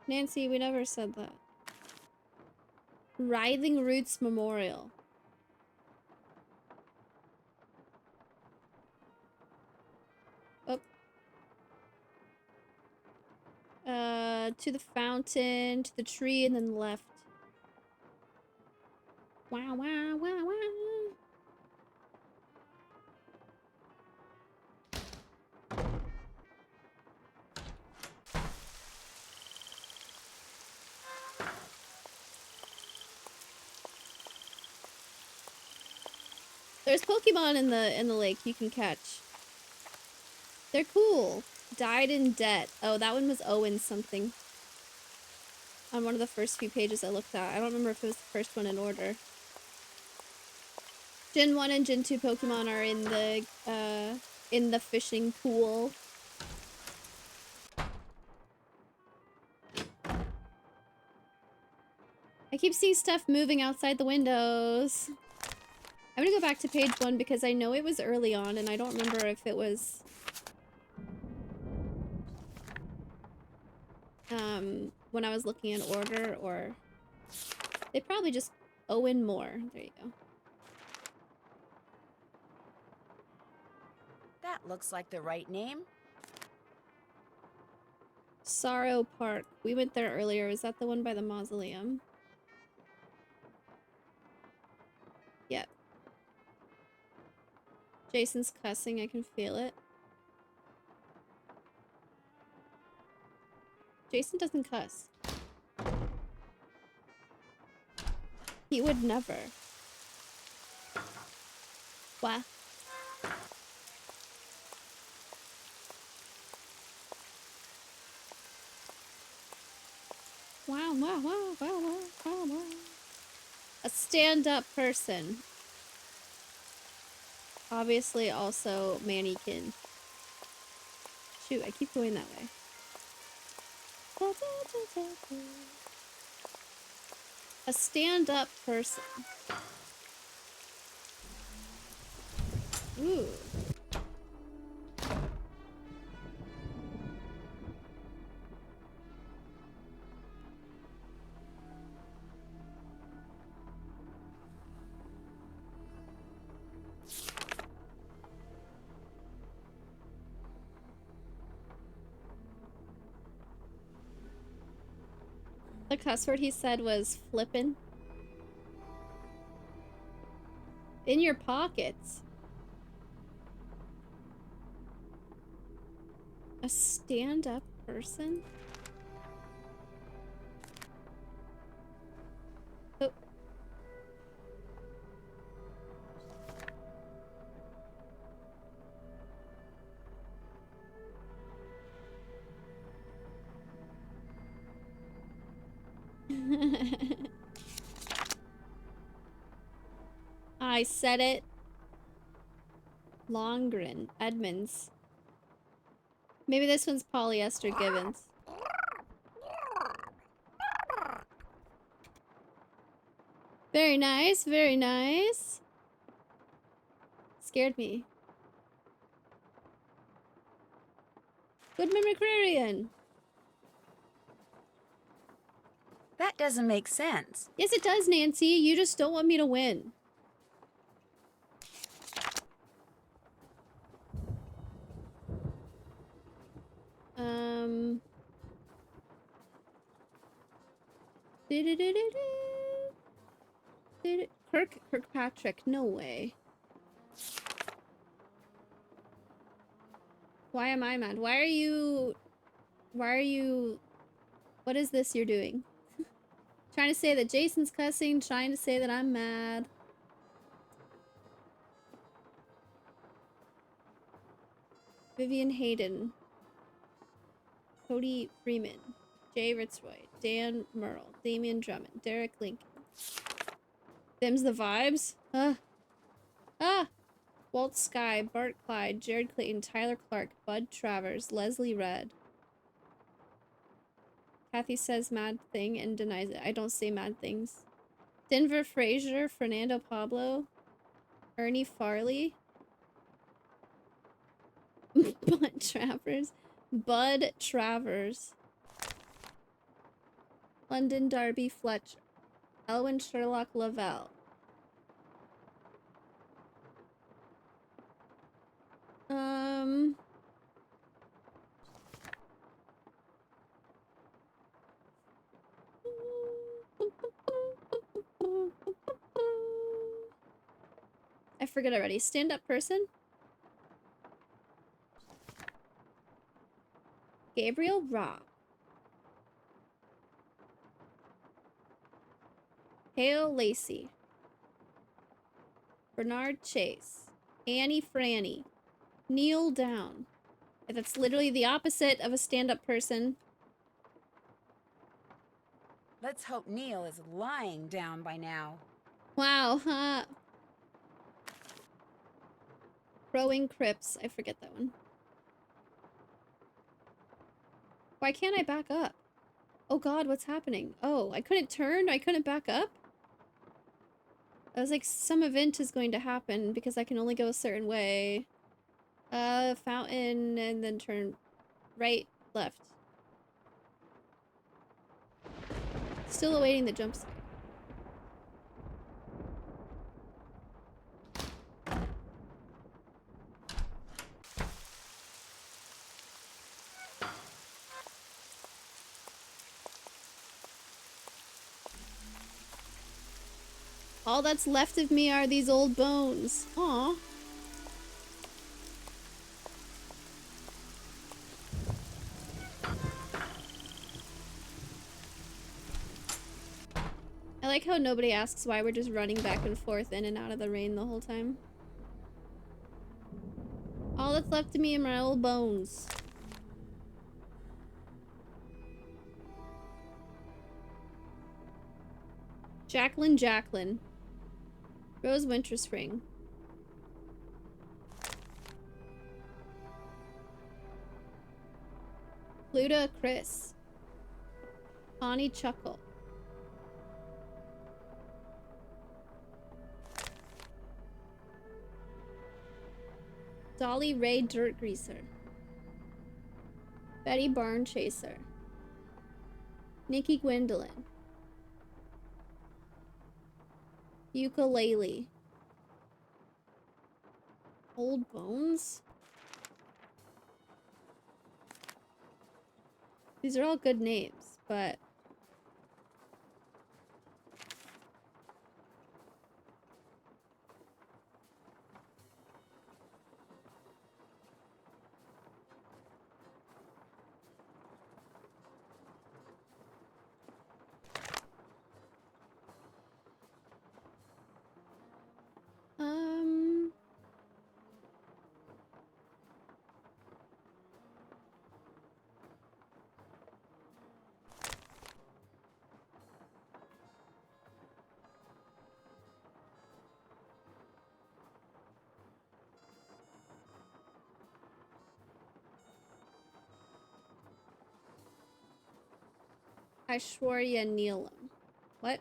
Nancy, we never said that. Writhing Roots Memorial. Oh. To the fountain, to the tree, and then left. Wow, wow, wow, wow. There's Pokemon in the lake you can catch. They're cool. Died in Debt. Oh, that one was Owen something. On one of the first few pages I looked at. I don't remember if it was the first one in order. Gen 1 and Gen 2 Pokemon are in the fishing pool. I keep seeing stuff moving outside the windows. I'm gonna go back to page 1 because I know it was early on and I don't remember if it was when I was looking in order, or they probably just Owen Moore. There you go. That looks like the right name. Sorrow Park. We went there earlier. Is that the one by the mausoleum? Yep. Jason's cussing. I can feel it. Jason doesn't cuss. He would never. What? Wow, wow, wow, wow, wow, wow, wow. A stand-up person. Obviously also mannequin. Shoot, I keep going that way. A stand-up person. Ooh. The cuss word he said was flippin'. In your pockets. A stand-up person? Oh. I said it. Longren. Edmonds. Maybe this one's polyester Gibbons. Very nice, very nice. Scared me. Goodman McCrarian. That doesn't make sense. Yes, it does, Nancy. You just don't want me to win. Kirkpatrick, no way. Why am I mad? Why are you... What is this you're doing? Trying to say that Jason's cussing, trying to say that I'm mad. Vivian Hayden. Cody Freeman. Jay Ritzroy. Dan Merle. Damian Drummond. Derek Lincoln. Them's the vibes? Walt Sky. Bart Clyde. Jared Clayton. Tyler Clark. Bud Travers. Leslie Red. Kathy says mad thing and denies it. I don't say mad things. Denver Frazier. Fernando Pablo. Ernie Farley. Bud Travers. Bud Travers. London Darby Fletcher. Elwin Sherlock Lavelle. I forget already. Stand-up person? Gabriel Robb. Hale Lacey. Bernard Chase. Annie Franny. Kneel down. That's literally the opposite of a stand-up person. Let's hope Neil is lying down by now. Wow, huh? Growing Crips. I forget that one. Why can't I back up? Oh god, what's happening? Oh, I couldn't turn? I couldn't back up? I was like, some event is going to happen because I can only go a certain way. Fountain, and then turn right, left. Still awaiting the jump scare. All that's left of me are these old bones. Aw. I like how nobody asks why we're just running back and forth in and out of the rain the whole time. All that's left of me are my old bones. Jacqueline. Rose Winterspring. Pluta Chris. Connie Chuckle. Dolly Ray Dirt Greaser. Betty Barn Chaser. Nikki Gwendolyn. Ukulele. Old Bones? These are all good names, but... Aishwarya Neelam. What?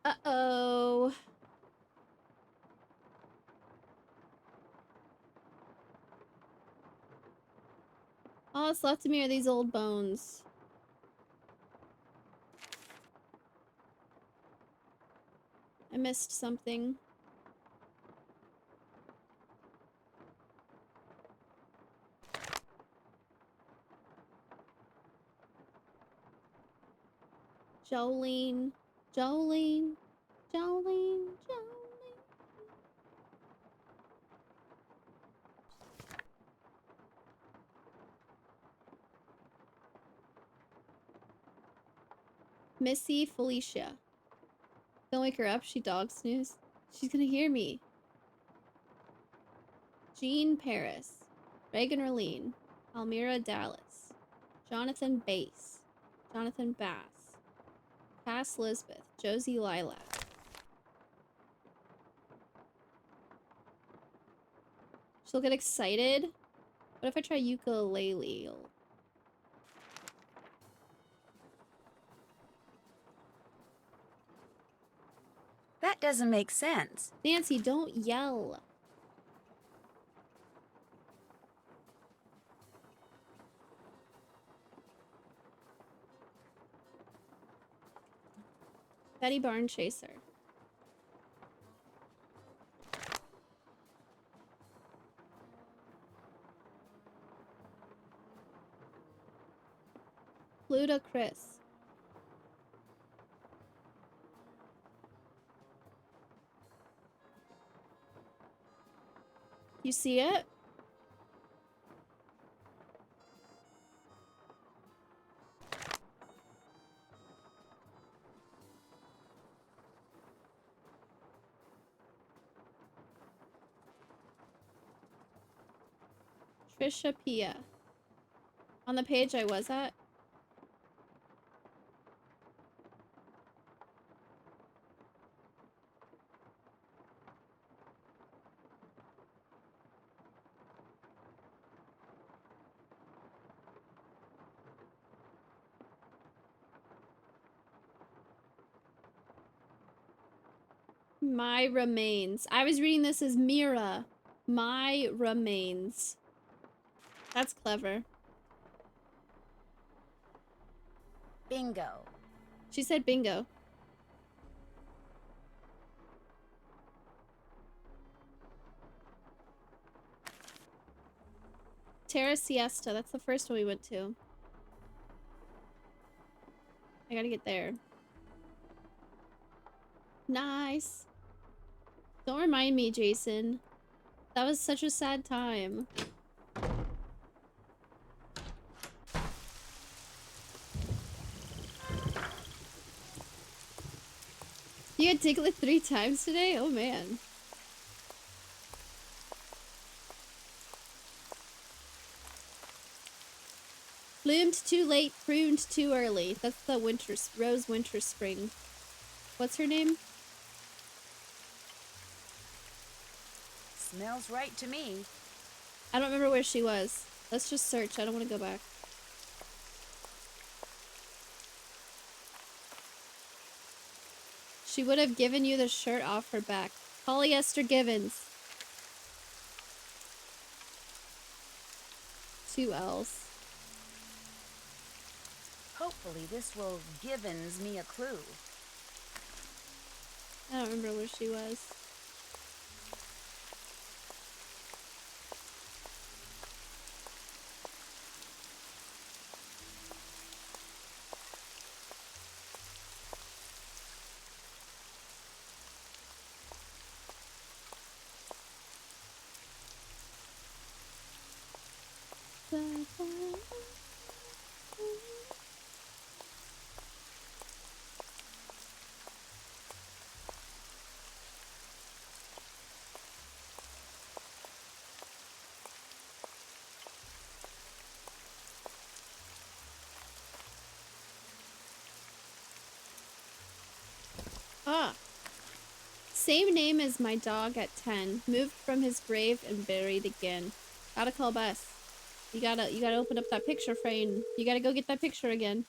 Uh-oh. All that's left of me are these old bones. I missed something. Jolene. Missy Felicia. Don't wake her up, she dog snooze. She's gonna hear me. Jean Paris. Reagan Erlene. Almira Dallas. Jonathan Bass. Jonathan Bass. Cass Lisbeth. Josie Lilac. She'll get excited. What if I try ukulele? That doesn't make sense. Nancy, don't yell. Betty Barn Chaser. Pluta Chris. You see it? Trisha Pia. On the page I was at. My remains. I was reading this as Mira. My remains. That's clever. Bingo. She said bingo. Terra Siesta. That's the first one we went to. I gotta get there. Nice. Don't remind me, Jason. That was such a sad time. You had Diglett 3 times today? Oh man. Bloomed too late, pruned too early. That's the Rose Winter Spring. What's her name? Smells right to me. I don't remember where she was. Let's just search. I don't want to go back. She would have given you the shirt off her back. Polyester Givens. 2 L's. Hopefully this will givens me a clue. I don't remember where she was. Ah. Same name as my dog at 10. Moved from his grave and buried again. Gotta call Bess. You gotta open up that picture frame. You gotta go get that picture again.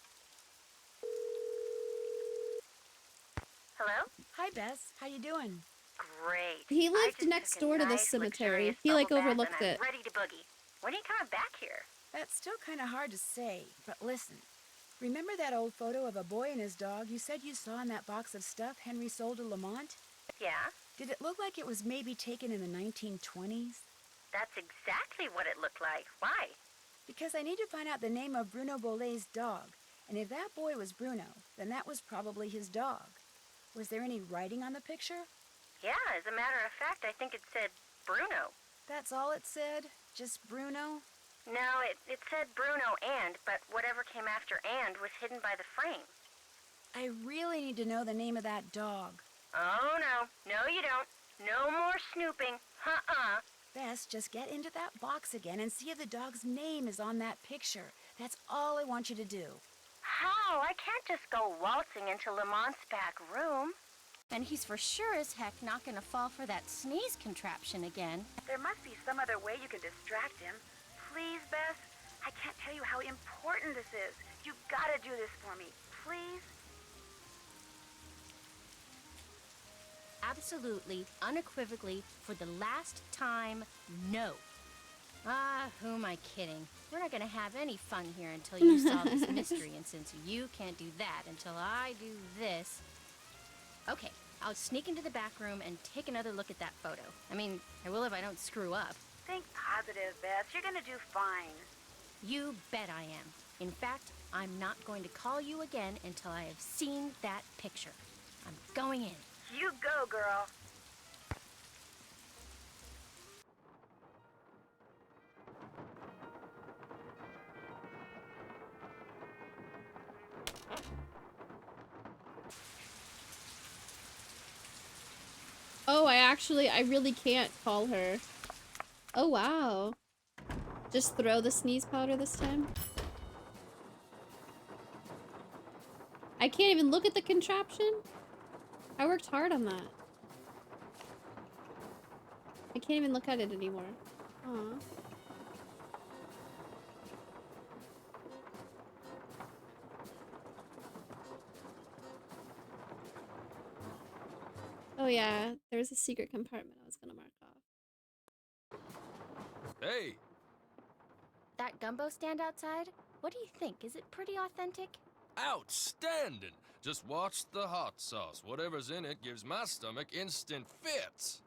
Hello? Hi, Bess. How you doing? Great. He I lived just next took a door to the nice, cemetery. luxurious He like bubble bath overlooked and it. I'm ready to boogie. When are you coming back here? That's still kind of hard to say, but listen. Remember that old photo of a boy and his dog you said you saw in that box of stuff Henry sold to Lamont? Yeah? Did it look like it was maybe taken in the 1920s? That's exactly what it looked like. Why? Because I need to find out the name of Bruno Bollet's dog. And if that boy was Bruno, then that was probably his dog. Was there any writing on the picture? Yeah, as a matter of fact, I think it said Bruno. That's all it said? Just Bruno? No, it said Bruno but whatever came after and was hidden by the frame. I really need to know the name of that dog. Oh, no. No, you don't. No more snooping. Uh-uh. Bess, just get into that box again and see if the dog's name is on that picture. That's all I want you to do. How? I can't just go waltzing into Lamont's back room. And he's for sure as heck not gonna fall for that sneeze contraption again. There must be some other way you can distract him. Please, Bess? I can't tell you how important this is. You gotta do this for me. Please? Absolutely, unequivocally, for the last time, no. Ah, who am I kidding? We're not gonna have any fun here until you solve this mystery, and since you can't do that until I do this... Okay, I'll sneak into the back room and take another look at that photo. I mean, I will if I don't screw up. Think positive, Bess. You're gonna do fine. You bet I am. In fact, I'm not going to call you again until I have seen that picture. I'm going in. You go, girl. Oh, I really can't call her. Oh, wow. Just throw the sneeze powder this time? I can't even look at the contraption? I worked hard on that. I can't even look at it anymore. Aw. Oh yeah, there's a secret compartment I was gonna mark off. Hey, That gumbo stand outside? What do you think? Is it pretty authentic? outstanding! Just watch the hot sauce. Whatever's in it gives my stomach instant fits.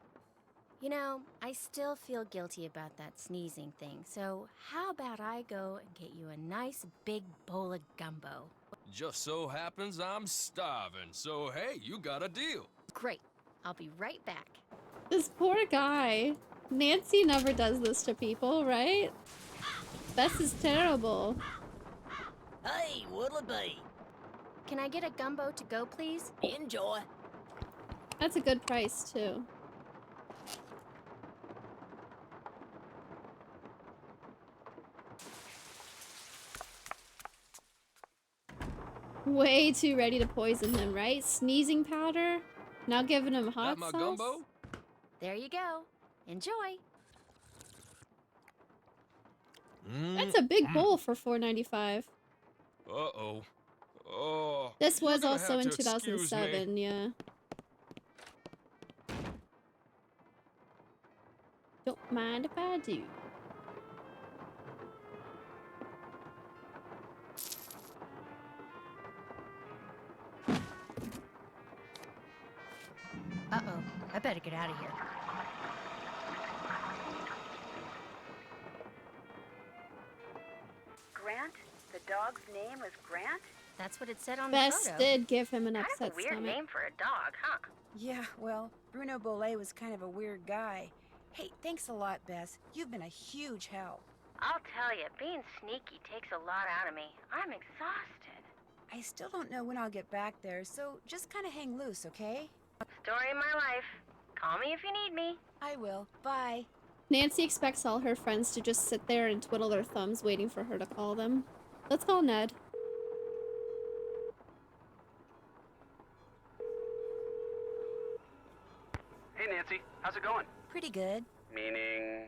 You know, I still feel guilty about that sneezing thing, so how about I go and get you a nice big bowl of gumbo? Just so happens I'm starving, so hey, you got a deal. Great. I'll be right back. This poor guy. Nancy never does this to people, right? Bess is terrible. Hey, what'll it be? Can I get a gumbo to go, please? Enjoy. That's a good price, too. Way too ready to poison him, right? Sneezing powder? Now giving him hot Got my sauce? gumbo? There you go. Enjoy. That's a big bowl for $4.95. Uh-oh. Oh. This you're was gonna also have in to excuse 2007, me. yeah. Don't mind if I do. Uh-oh. I better get out of here. Grant? The dog's name was Grant? That's what it said on the Bess photo. did give him an Kind of upset a weird stomach. name for a dog, huh? Yeah, well, Bruno Bolet was kind of a weird guy. Hey, thanks a lot, Bess. You've been a huge help. I'll tell you, being sneaky takes a lot out of me. I'm exhausted. I still don't know when I'll get back there, so just kind of hang loose, okay? Story of my life. Call me if you need me. I will. Bye. Nancy expects all her friends to just sit there and twiddle their thumbs waiting for her to call them. Let's call Ned. Hey, Nancy. How's it going? Pretty good. Meaning...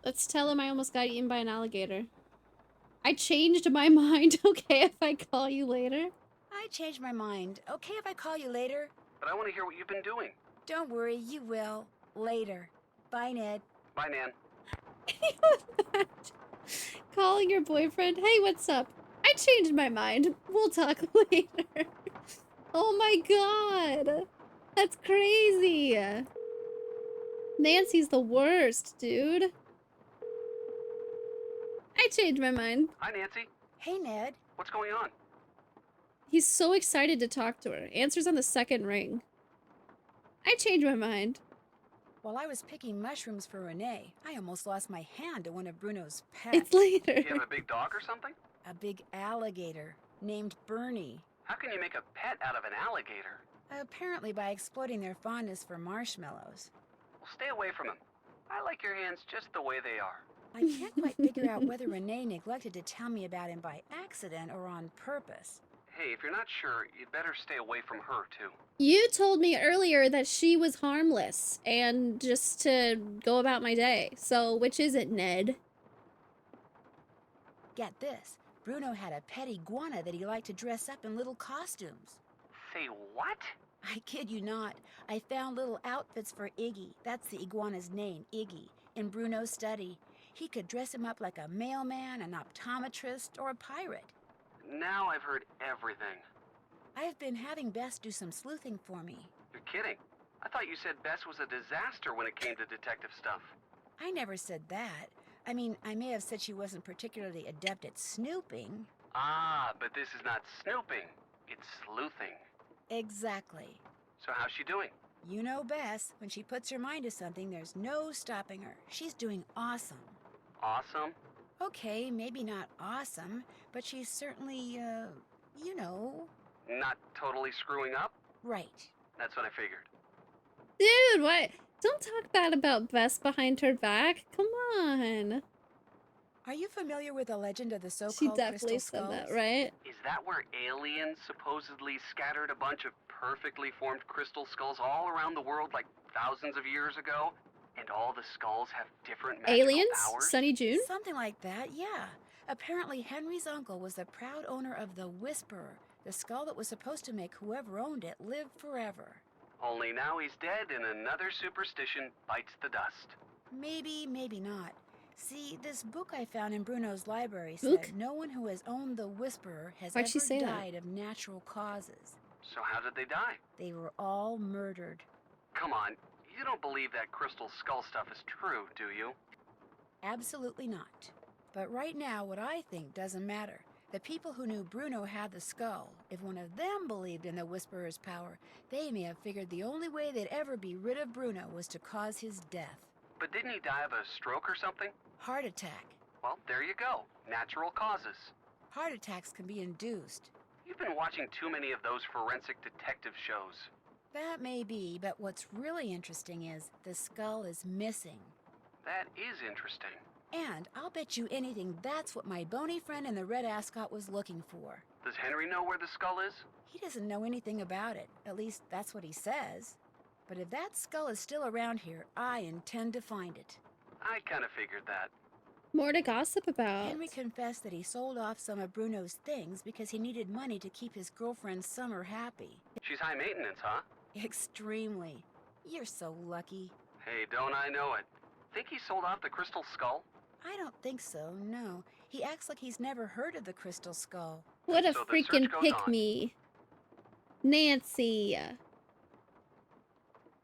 Let's tell him I almost got eaten by an alligator. I changed my mind, okay, if I call you later? I changed my mind. Okay if I call you later? But I want to hear what you've been doing. Don't worry, you will. Later. Bye, Ned. Bye, Nan. Calling your boyfriend, hey, what's up? I changed my mind. We'll talk later. Oh my god. That's crazy. Nancy's the worst, dude. I changed my mind. Hi, Nancy. Hey, Ned. What's going on? He's so excited to talk to her. Answers on the second ring. I changed my mind. While I was picking mushrooms for Renee, I almost lost my hand to one of Bruno's pets. It's later. You have a big dog or something? A big alligator named Bernie. How can you make a pet out of an alligator? Apparently by exploiting their fondness for marshmallows. Well, stay away from him. I like your hands just the way they are. I can't quite figure out whether Renee neglected to tell me about him by accident or on purpose. Hey, if you're not sure, you'd better stay away from her, too. You told me earlier that she was harmless and just to go about my day. So, which is it, Ned? Get this. Bruno had a pet iguana that he liked to dress up in little costumes. Say what? I kid you not. I found little outfits for Iggy. That's the iguana's name, Iggy, in Bruno's study. He could dress him up like a mailman, an optometrist, or a pirate. Now I've heard everything. I have been having Bess do some sleuthing for me. You're kidding. I thought you said Bess was a disaster when it came to detective stuff. I never said that. I mean, I may have said she wasn't particularly adept at snooping. Ah, but this is not snooping. It's sleuthing. Exactly. So how's she doing? You know Bess, when she puts her mind to something, there's no stopping her. She's doing awesome. Awesome? Okay, maybe not awesome, but she's certainly, you know. Not totally screwing up? Right. That's what I figured. Dude, what? Don't talk bad about Bess behind her back. Come on. Are you familiar with the legend of the so-called She definitely crystal said skulls? that, right? Is that where aliens supposedly scattered a bunch of perfectly formed crystal skulls all around the world like thousands of years ago? And all the skulls have different magical Aliens? powers? Sunny June? Something like that, yeah. Apparently Henry's uncle was the proud owner of the Whisperer, The skull that was supposed to make whoever owned it live forever. Only now he's dead and another superstition bites the dust. Maybe, maybe not. See, this book I found in Bruno's library Book? said no one who has owned the Whisperer has Why'd she ever say that? died of natural causes. So how did they die? They were all murdered. Come on, you don't believe that crystal skull stuff is true, do you? Absolutely not. But right now, what I think doesn't matter. The people who knew Bruno had the skull, if one of them believed in the Whisperer's power, they may have figured the only way they'd ever be rid of Bruno was to cause his death. But didn't he die of a stroke or something? Heart attack. Well, there you go. Natural causes. Heart attacks can be induced. You've been watching too many of those forensic detective shows. That may be, but what's really interesting is the skull is missing. That is interesting. And I'll bet you anything that's what my bony friend in the red ascot was looking for. Does Henry know where the skull is? He doesn't know anything about it. At least that's what he says. But if that skull is still around here, I intend to find it. I kind of figured that. More to gossip about. Henry confessed that he sold off some of Bruno's things because he needed money to keep his girlfriend Summer happy. She's high maintenance, huh? Extremely. You're so lucky. Hey, don't I know it. Think he sold off the crystal skull? I don't think so, no. He acts like he's never heard of the crystal skull. What a So the freaking search goes pick-me. Nancy.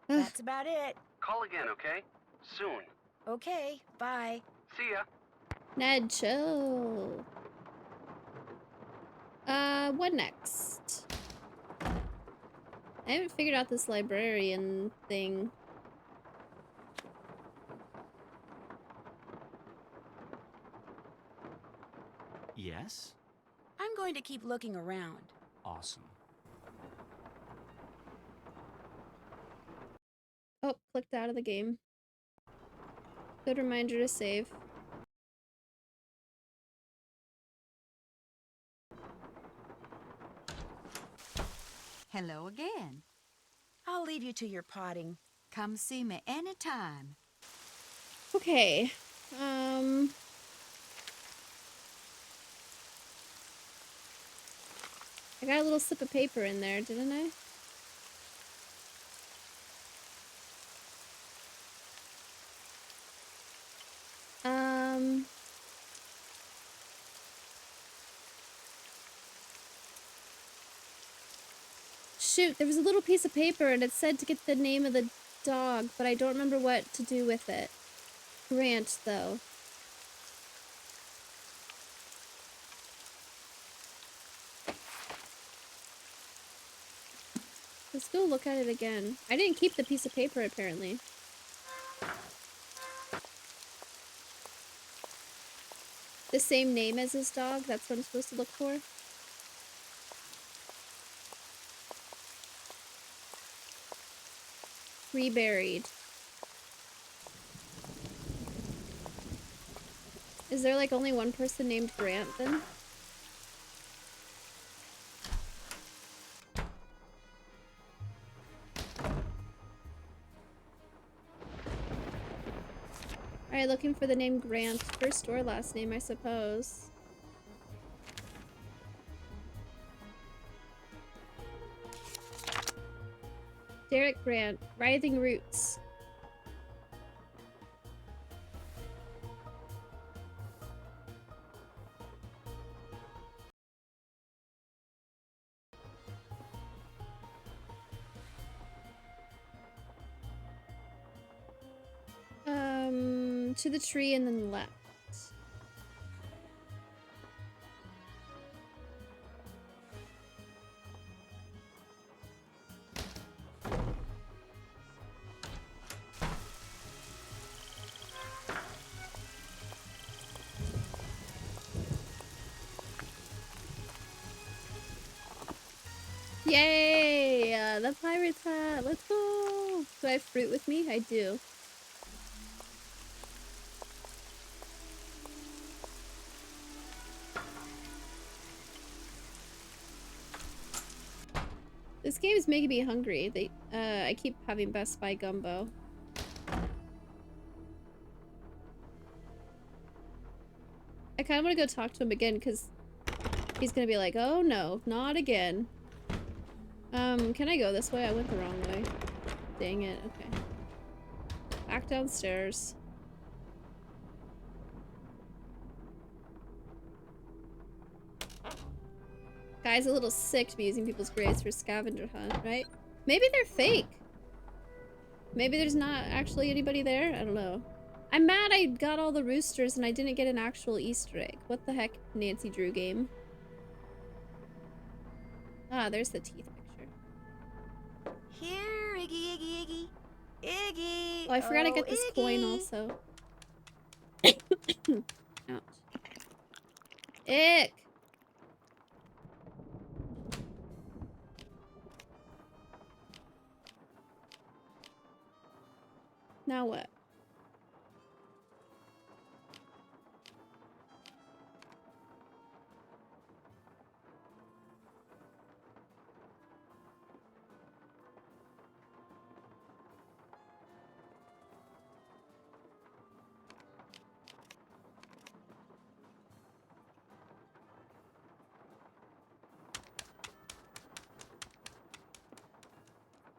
That's about it. Call again, okay? Soon. Okay, bye. See ya. Ned, chill. What next? I haven't figured out this librarian thing. Yes? I'm going to keep looking around. Awesome. Oh, clicked out of the game. Good reminder to save. Hello again. I'll leave you to your potting. Come see me anytime. Okay. I got a little slip of paper in there, didn't I? Shoot, there was a little piece of paper and it said to get the name of the dog, but I don't remember what to do with it. Grant, though. Let's go look at it again. I didn't keep the piece of paper, apparently. The same name as his dog? That's what I'm supposed to look for? Reburied. Is there like only one person named Grant then? Alright, looking for the name Grant. First or last name, I suppose. Derek Grant, Writhing Roots. To the tree and then left. Yay! The pirate's hat! Let's go! Do I have fruit with me? I do. This game is making me hungry. I keep having Best Buy gumbo. I kind of want to go talk to him again because He's gonna be like, oh no, not again. Can I go this way? I went the wrong way. Dang it, okay. Back downstairs. Guy's a little sick to be using people's graves for scavenger hunt, right? Maybe they're fake. Maybe there's not actually anybody there? I don't know. I'm mad I got all the roosters and I didn't get an actual Easter egg. What the heck, Nancy Drew game? Ah, there's the teeth picture. Here, Iggy, Iggy, Iggy. Iggy! Oh, I forgot to get this coin Iggy. also. Ouch. Ick! Now what?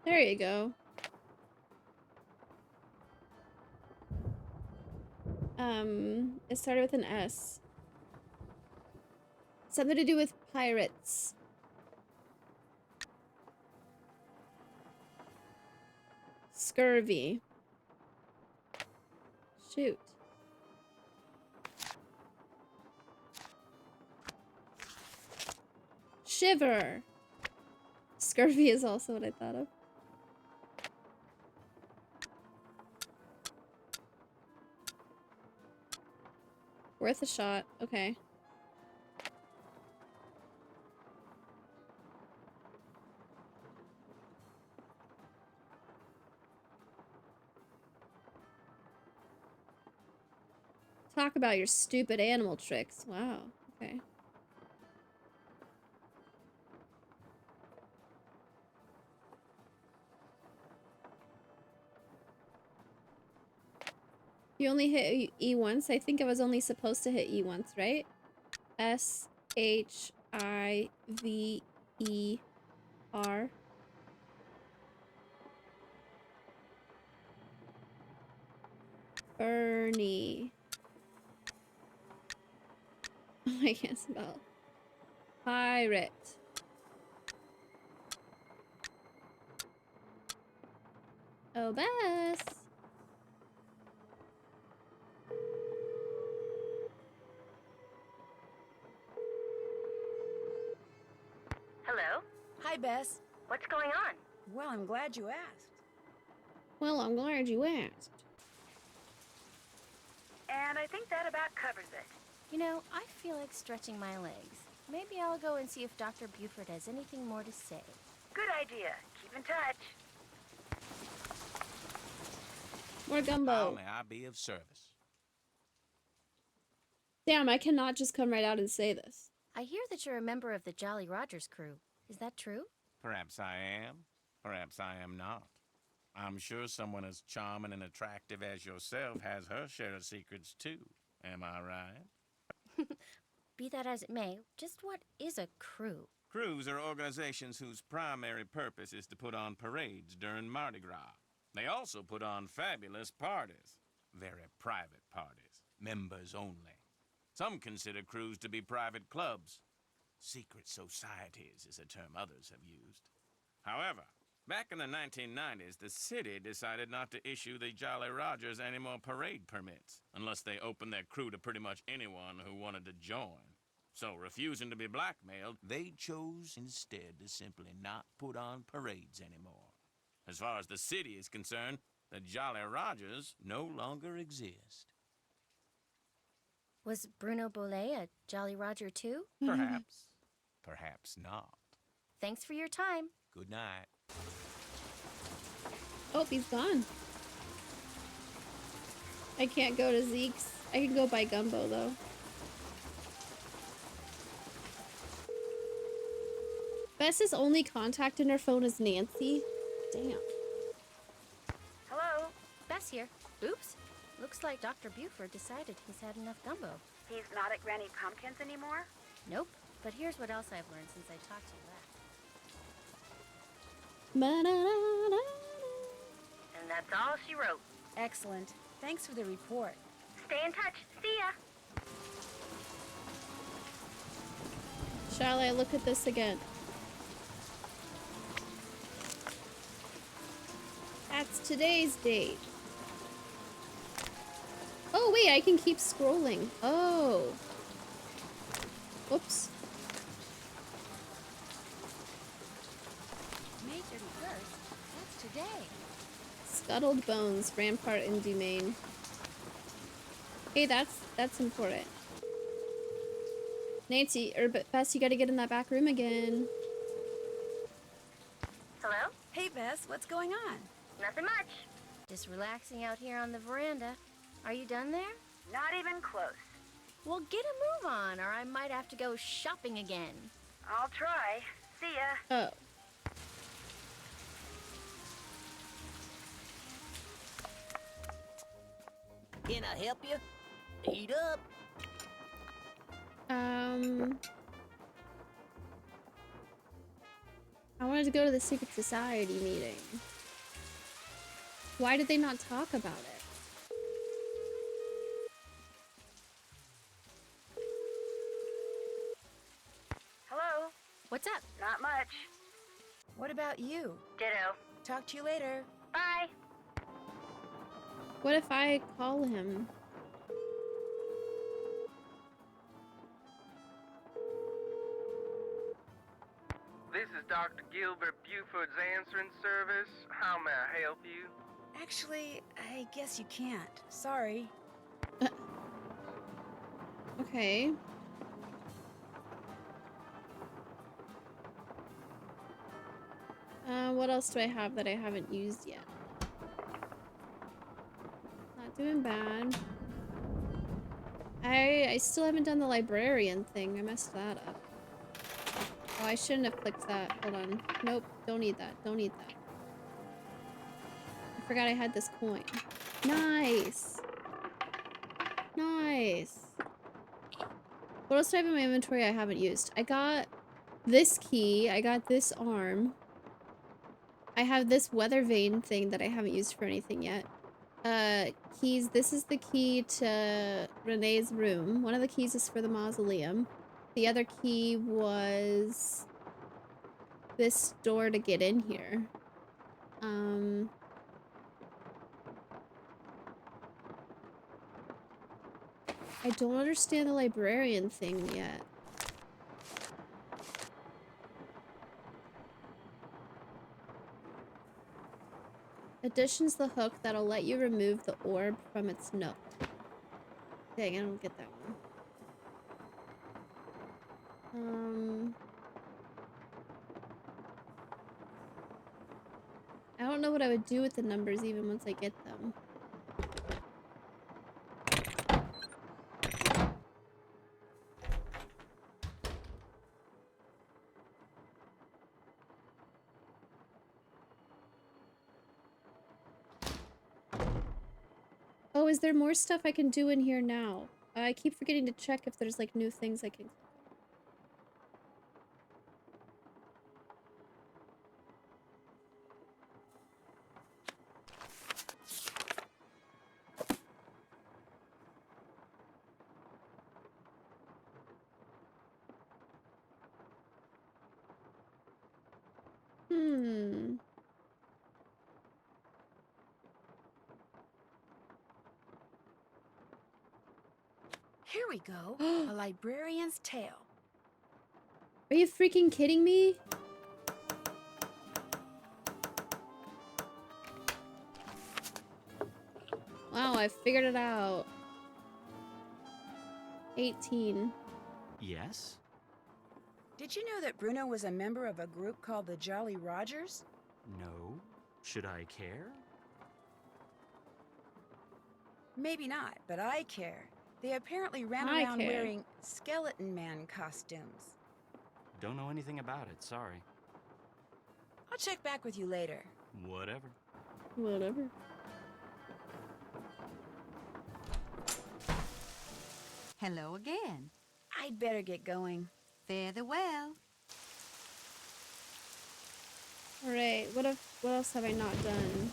There you go. It started with an S. Something to do with pirates. Scurvy. Shoot. Shiver. Scurvy is also what I thought of. Worth a shot. Okay. Talk about your stupid animal tricks. Wow. Okay. You only hit E once? I think I was only supposed to hit E once, right? S-H-I-V-E-R. Bernie. I can't spell. Pirate. Oh, Bess. Hello? Hi, Bess. What's going on? Well, I'm glad you asked. Well, I'm glad you asked. And I think that about covers it. You know, I feel like stretching my legs. Maybe I'll go and see if Dr. Buford has anything more to say. Good idea. Keep in touch. More How gumbo. may I be of service? Damn, I cannot just come right out and say this. I hear that you're a member of the Jolly Rogers crew. Is that true? Perhaps I am, perhaps I am not. I'm sure someone as charming and attractive as yourself has her share of secrets too. Am I right? Be that as it may, just what is a crew? Crews are organizations whose primary purpose is to put on parades during Mardi Gras. They also put on fabulous parties. Very private parties. Members only. Some consider crews to be private clubs. Secret societies is a term others have used. However, back in the 1990s, the city decided not to issue the Jolly Rogers any more parade permits, unless they opened their crew to pretty much anyone who wanted to join. So, refusing to be blackmailed, they chose instead to simply not put on parades anymore. As far as the city is concerned, the Jolly Rogers no longer exist. Was Bruno Bolet a Jolly Roger too? Perhaps. Perhaps not. Thanks for your time. Good night. Oh, he's gone. I can't go to Zeke's. I can go buy gumbo, though. Bess's only contact in her phone is Nancy. Damn. Hello? Bess here. Oops. Looks like Dr. Buford decided he's had enough gumbo. He's not at Granny Pumpkin's anymore? Nope. But here's what else I've learned since I talked to you last. Ba-da-da-da. And that's all she wrote. Excellent. Thanks for the report. Stay in touch. See ya. Shall I look at this again? That's today's date. Oh wait, I can keep scrolling. Oh. Whoops. May 31st? That's today. Scuttled Bones, Rampart and Domain. Hey, that's important. Nancy, or Bess, you gotta get in that back room again. Hello? Hey, Bess, what's going on? Nothing much. Just relaxing out here on the veranda. Are you done there? Not even close. Well, get a move on, or I might have to go shopping again. I'll try. See ya. Oh. Can I help you? Eat up. I wanted to go to the Secret Society meeting. Why did they not talk about it? Hello? What's up? Not much. What about you? Ditto. Talk to you later. Bye. What if I call him? This is Dr. Gilbert Buford's answering service. How may I help you? Actually, I guess you can't. Sorry. Okay. What else do I have that I haven't used yet? Not doing bad. I still haven't done the librarian thing. I messed that up. Oh, I shouldn't have clicked that. Hold on. Nope. Don't need that. Don't need that. I forgot I had this coin. Nice. Nice. What else do I have in my inventory I haven't used? I got this key. I got this arm. I have this weather vane thing that I haven't used for anything yet. Keys. This is the key to Renee's room. One of the keys is for the mausoleum. The other key was this door to get in here. I don't understand the librarian thing yet. Addition's the hook that'll let you remove the orb from its nook. Dang, I don't get that one. I don't know what I would do with the numbers even once I get them. Oh, is there more stuff I can do in here now? I keep forgetting to check if there's like new things I can... Here we go. A librarian's tale. Are you freaking kidding me? Wow, I figured it out. 18. Yes? Did you know that Bruno was a member of a group called the Jolly Rogers? No. Should I care? Maybe not, but I care. They apparently ran I around care. wearing Skeleton Man costumes. Don't know anything about it, sorry. I'll check back with you later. Whatever. Whatever. Hello again. I'd better get going. Fare thee well. Alright, what else have I not done?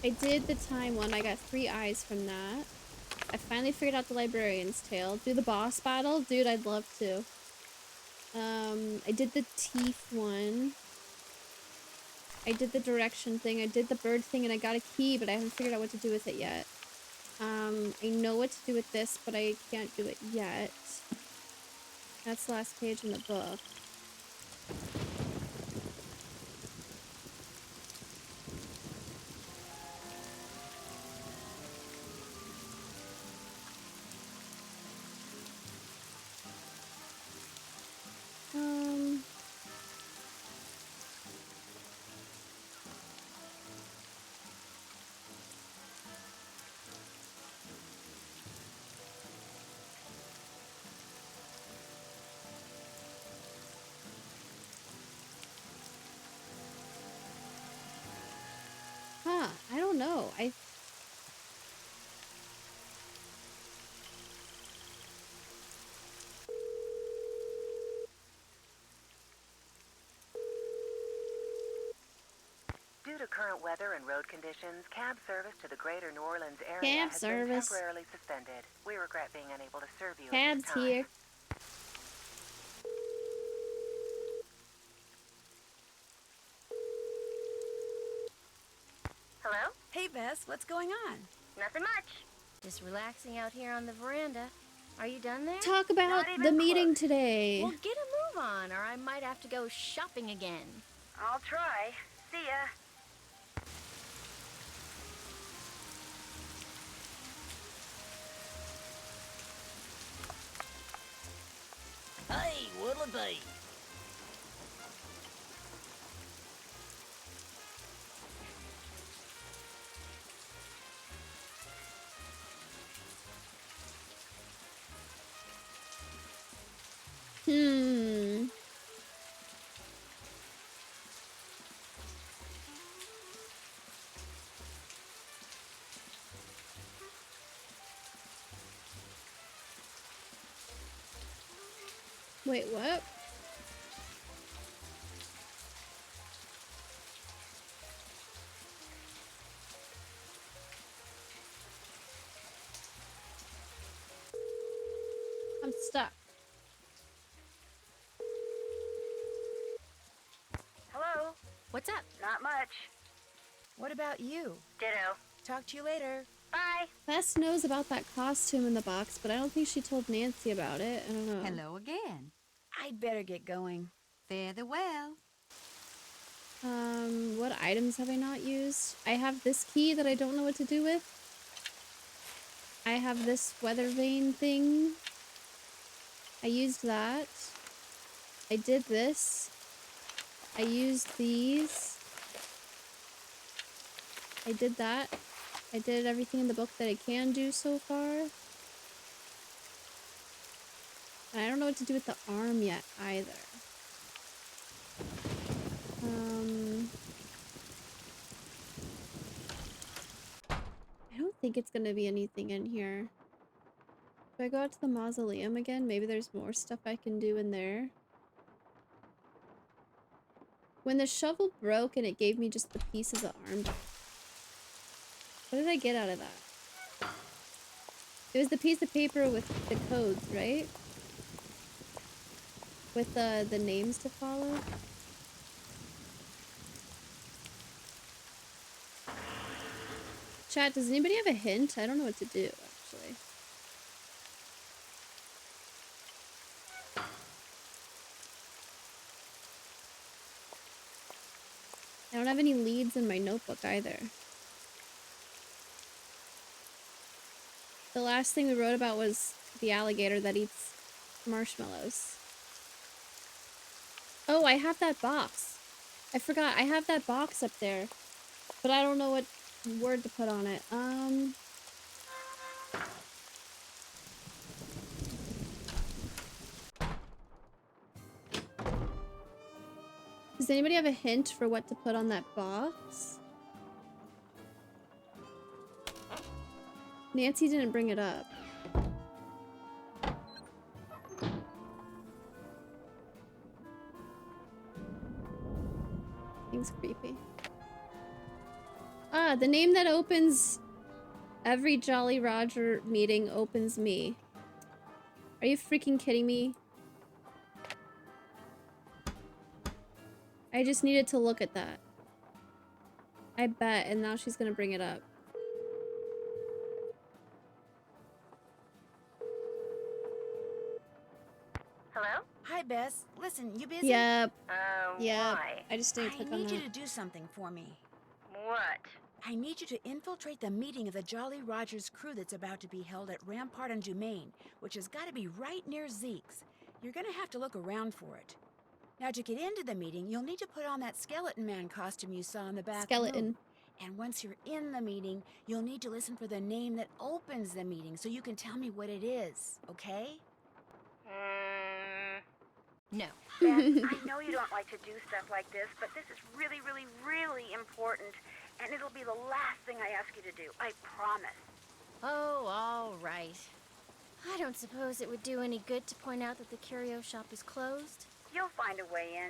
I did the time one. I got 3 eyes from that. I finally figured out the librarian's tale. Do the boss battle? Dude, I'd love to. I did the teeth one. I did the direction thing. I did the bird thing, and I got a key, but I haven't figured out what to do with it yet. I know what to do with this, but I can't do it yet. That's the last page in the book. I don't know. Due to current weather and road conditions, cab service to the greater New Orleans area Cab has service. been temporarily suspended. We regret being unable to serve you at Cab's this time. here. Hello? Hey, Bess, what's going on? Nothing much. Just relaxing out here on the veranda. Are you done there? Talk about the meeting today. Well, get a move on, or I might have to go shopping again. I'll try. See ya. Hey, what'll it be? Wait, what? I'm stuck. Hello? What's up? Not much. What about you? Ditto. Talk to you later. Bye. Bess knows about that costume in the box, but I don't think she told Nancy about it. I don't know. Hello again. I'd better get going. Fare thee well. What items have I not used? I have this key that I don't know what to do with. I have this weather vane thing. I used that. I did this. I used these. I did that. I did everything in the book that I can do so far. And I don't know what to do with the arm yet either. I don't think it's gonna be anything in here. If I go out to the mausoleum again, maybe there's more stuff I can do in there. When the shovel broke and it gave me just the piece of the arm. What did I get out of that? It was the piece of paper with the codes, right? With the names to follow. Chat, does anybody have a hint? I don't know what to do, actually. I don't have any leads in my notebook either. The last thing we wrote about was the alligator that eats marshmallows. Oh, I have that box. I forgot. I have that box up there. But I don't know what word to put on it. Does anybody have a hint for what to put on that box? Nancy didn't bring it up. Thing's creepy. Ah, the name that opens every Jolly Roger meeting opens me. Are you freaking kidding me? I just needed to look at that. I bet, and now she's gonna bring it up. Hello? Hi, Bess. Listen, you busy? Yep. Yep. I just didn't click on need you that. to do something for me. What? I need you to infiltrate the meeting of the Jolly Rogers crew that's about to be held at Rampart and Dumaine, which has got to be right near Zeke's. You're gonna have to look around for it. Now, to get into the meeting, you'll need to put on that skeleton man costume you saw in the back Skeleton. room. And once you're in the meeting, you'll need to listen for the name that opens the meeting so you can tell me what it is, okay? No. Beth, I know you don't like to do stuff like this, but this is really, really, really important, and it'll be the last thing I ask you to do. I promise. Oh, all right. I don't suppose it would do any good to point out that the curio shop is closed. You'll find a way in.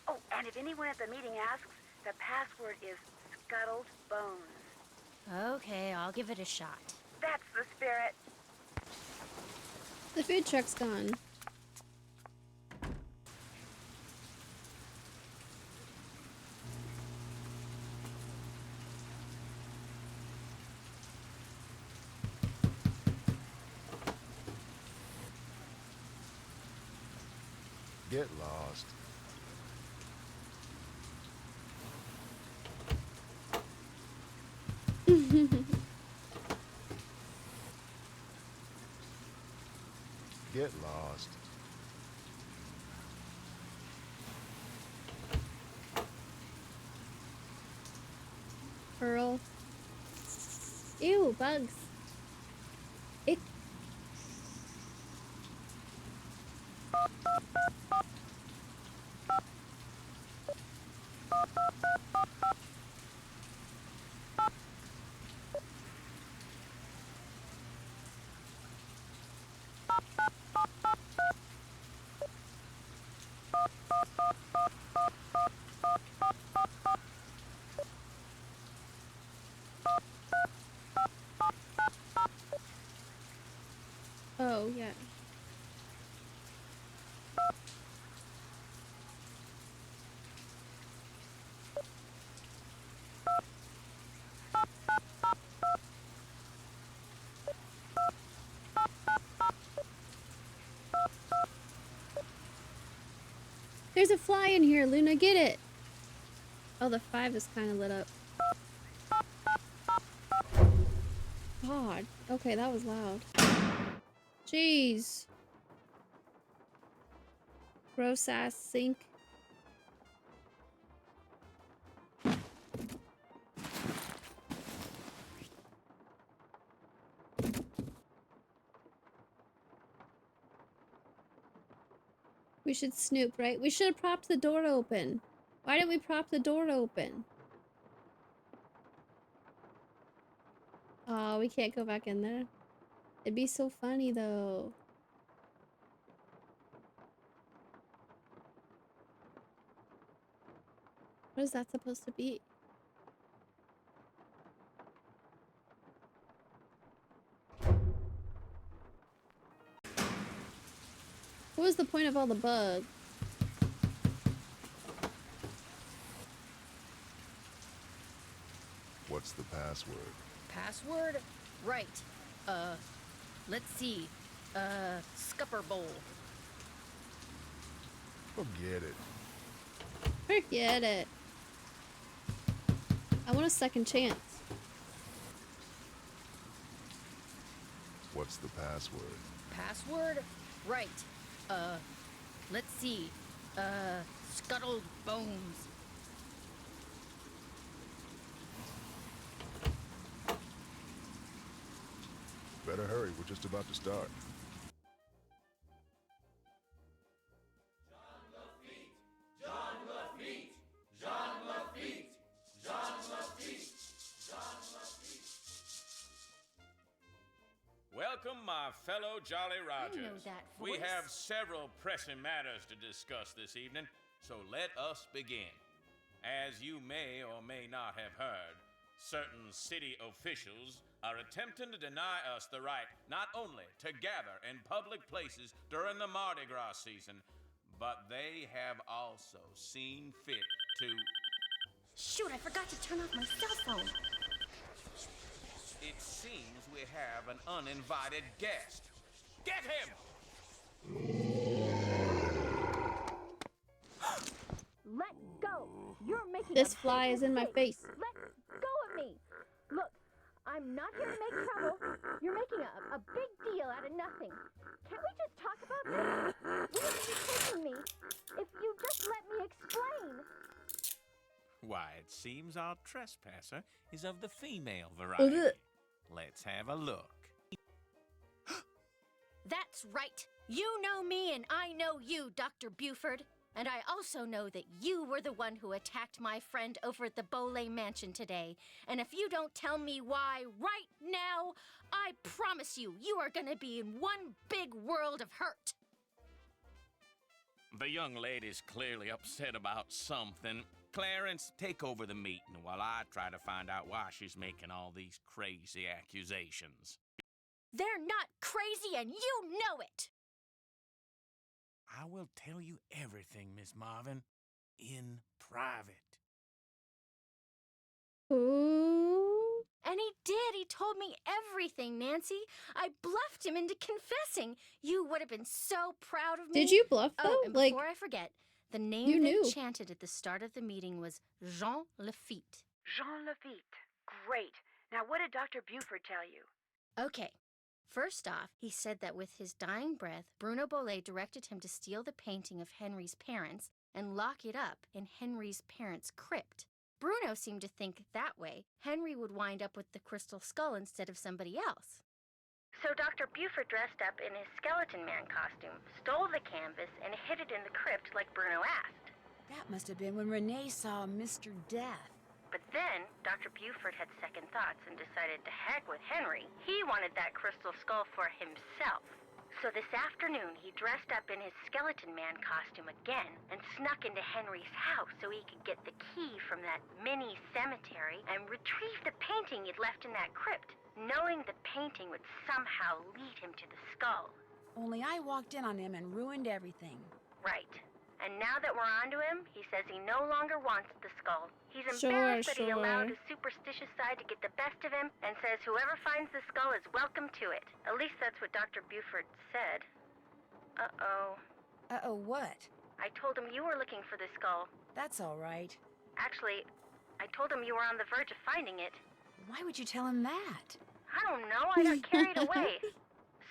Oh, and if anyone at the meeting asks, the password is Scuttled Bones. Okay, I'll give it a shot. That's the spirit. The food truck's gone. Get lost. Get lost. Pearl. Ew, bugs. Ick. Oh, yeah. There's a fly in here, Luna, get it! Oh, the 5 is kind of lit up. God. Okay, that was loud. Jeez. Gross ass sink. We should snoop, right? We should have propped the door open. Why didn't we prop the door open? Oh, we can't go back in there. It'd be so funny, though. What is that supposed to be? What was the point of all the bugs? What's the password? Password? Right. Let's see. Scupper bowl. Forget it. Forget it. I want a second chance. What's the password? Password? Right. Let's see. Scuttled bones. Better hurry, we're just about to start. John Lafitte! fellow Jolly Rogers. know that We voice. have several pressing matters to discuss this evening, so let us begin. As you may or may not have heard, certain city officials are attempting to deny us the right not only to gather in public places during the Mardi Gras season, but they have also seen fit to... Shoot, I forgot to turn off my cell phone. It seems we have an uninvited guest. Get him! Let go! You're making This a fly big is in my mistake. face. Let go of me! Look, I'm not here to make trouble. You're making a big deal out of nothing. Can't we just talk about this? Where are you taking me? If you just let me explain. Why, it seems our trespasser is of the female variety. Let's have a look. That's right. You know me and I know you, Dr. Buford. And I also know that you were the one who attacked my friend over at the Bolay Mansion today. And if you don't tell me why right now, I promise you, you are gonna be in one big world of hurt. The young lady's clearly upset about something. Clarence, take over the meeting while I try to find out why she's making all these crazy accusations. They're not crazy and you know it! I will tell you everything, Miss Marvin, in private. Ooh. And he did. He told me everything, Nancy. I bluffed him into confessing. You would have been so proud of me. Did you bluff though? Oh, and Like, before I forget, the name you they knew. chanted at the start of the meeting was Jean Lafitte. Jean Lafitte. Great. Now, what did Dr. Buford tell you? Okay. First off, he said that with his dying breath, Bruno Bolay directed him to steal the painting of Henry's parents and lock it up in Henry's parents' crypt. Bruno seemed to think that way Henry would wind up with the crystal skull instead of somebody else. So Dr. Buford dressed up in his skeleton man costume, stole the canvas, and hid it in the crypt like Bruno asked. That must have been when Renee saw Mr. Death. But then, Dr. Buford had second thoughts and decided to heck with Henry. He wanted that crystal skull for himself. So this afternoon, he dressed up in his skeleton man costume again and snuck into Henry's house so he could get the key from that mini cemetery and retrieve the painting he'd left in that crypt, knowing the painting would somehow lead him to the skull. Only I walked in on him and ruined everything. Right. And now that we're onto him, he says he no longer wants the skull. He's Sure, embarrassed that he allowed sure. his superstitious side to get the best of him and says whoever finds the skull is welcome to it. At least that's what Dr. Buford said. Uh-oh. Uh-oh, what? I told him you were looking for the skull. That's all right. Actually, I told him you were on the verge of finding it. Why would you tell him that? I don't know, I got carried away.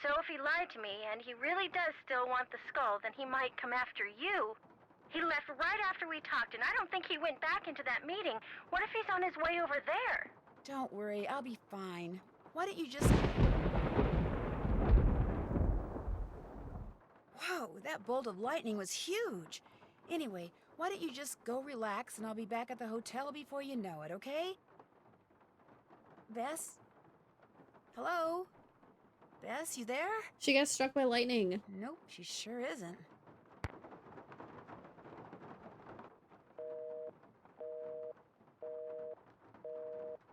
So if he lied to me, and he really does still want the skull, then he might come after you. He left right after we talked, and I don't think he went back into that meeting. What if he's on his way over there? Don't worry, I'll be fine. Why don't you just... Whoa, that bolt of lightning was huge. Anyway, why don't you just go relax, and I'll be back at the hotel before you know it, okay? Bess? Hello? Bess, you there? She got struck by lightning. Nope, she sure isn't.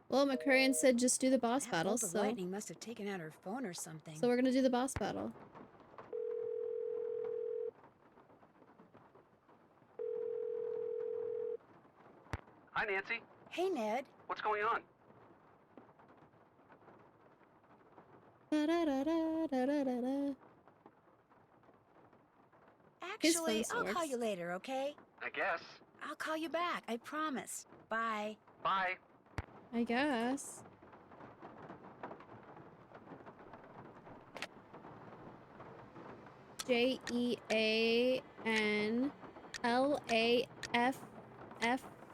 Well, McCurrian said just do the boss That battle, bolt of so lightning must have taken out her phone or something. we're gonna do the boss battle. Hi, Nancy. Hey, Ned. What's going on? Da-da-da-da-da-da-da. His Actually, phone I'll call works. you later, okay? I guess. I'll call you back, I promise. Bye. Bye. I guess.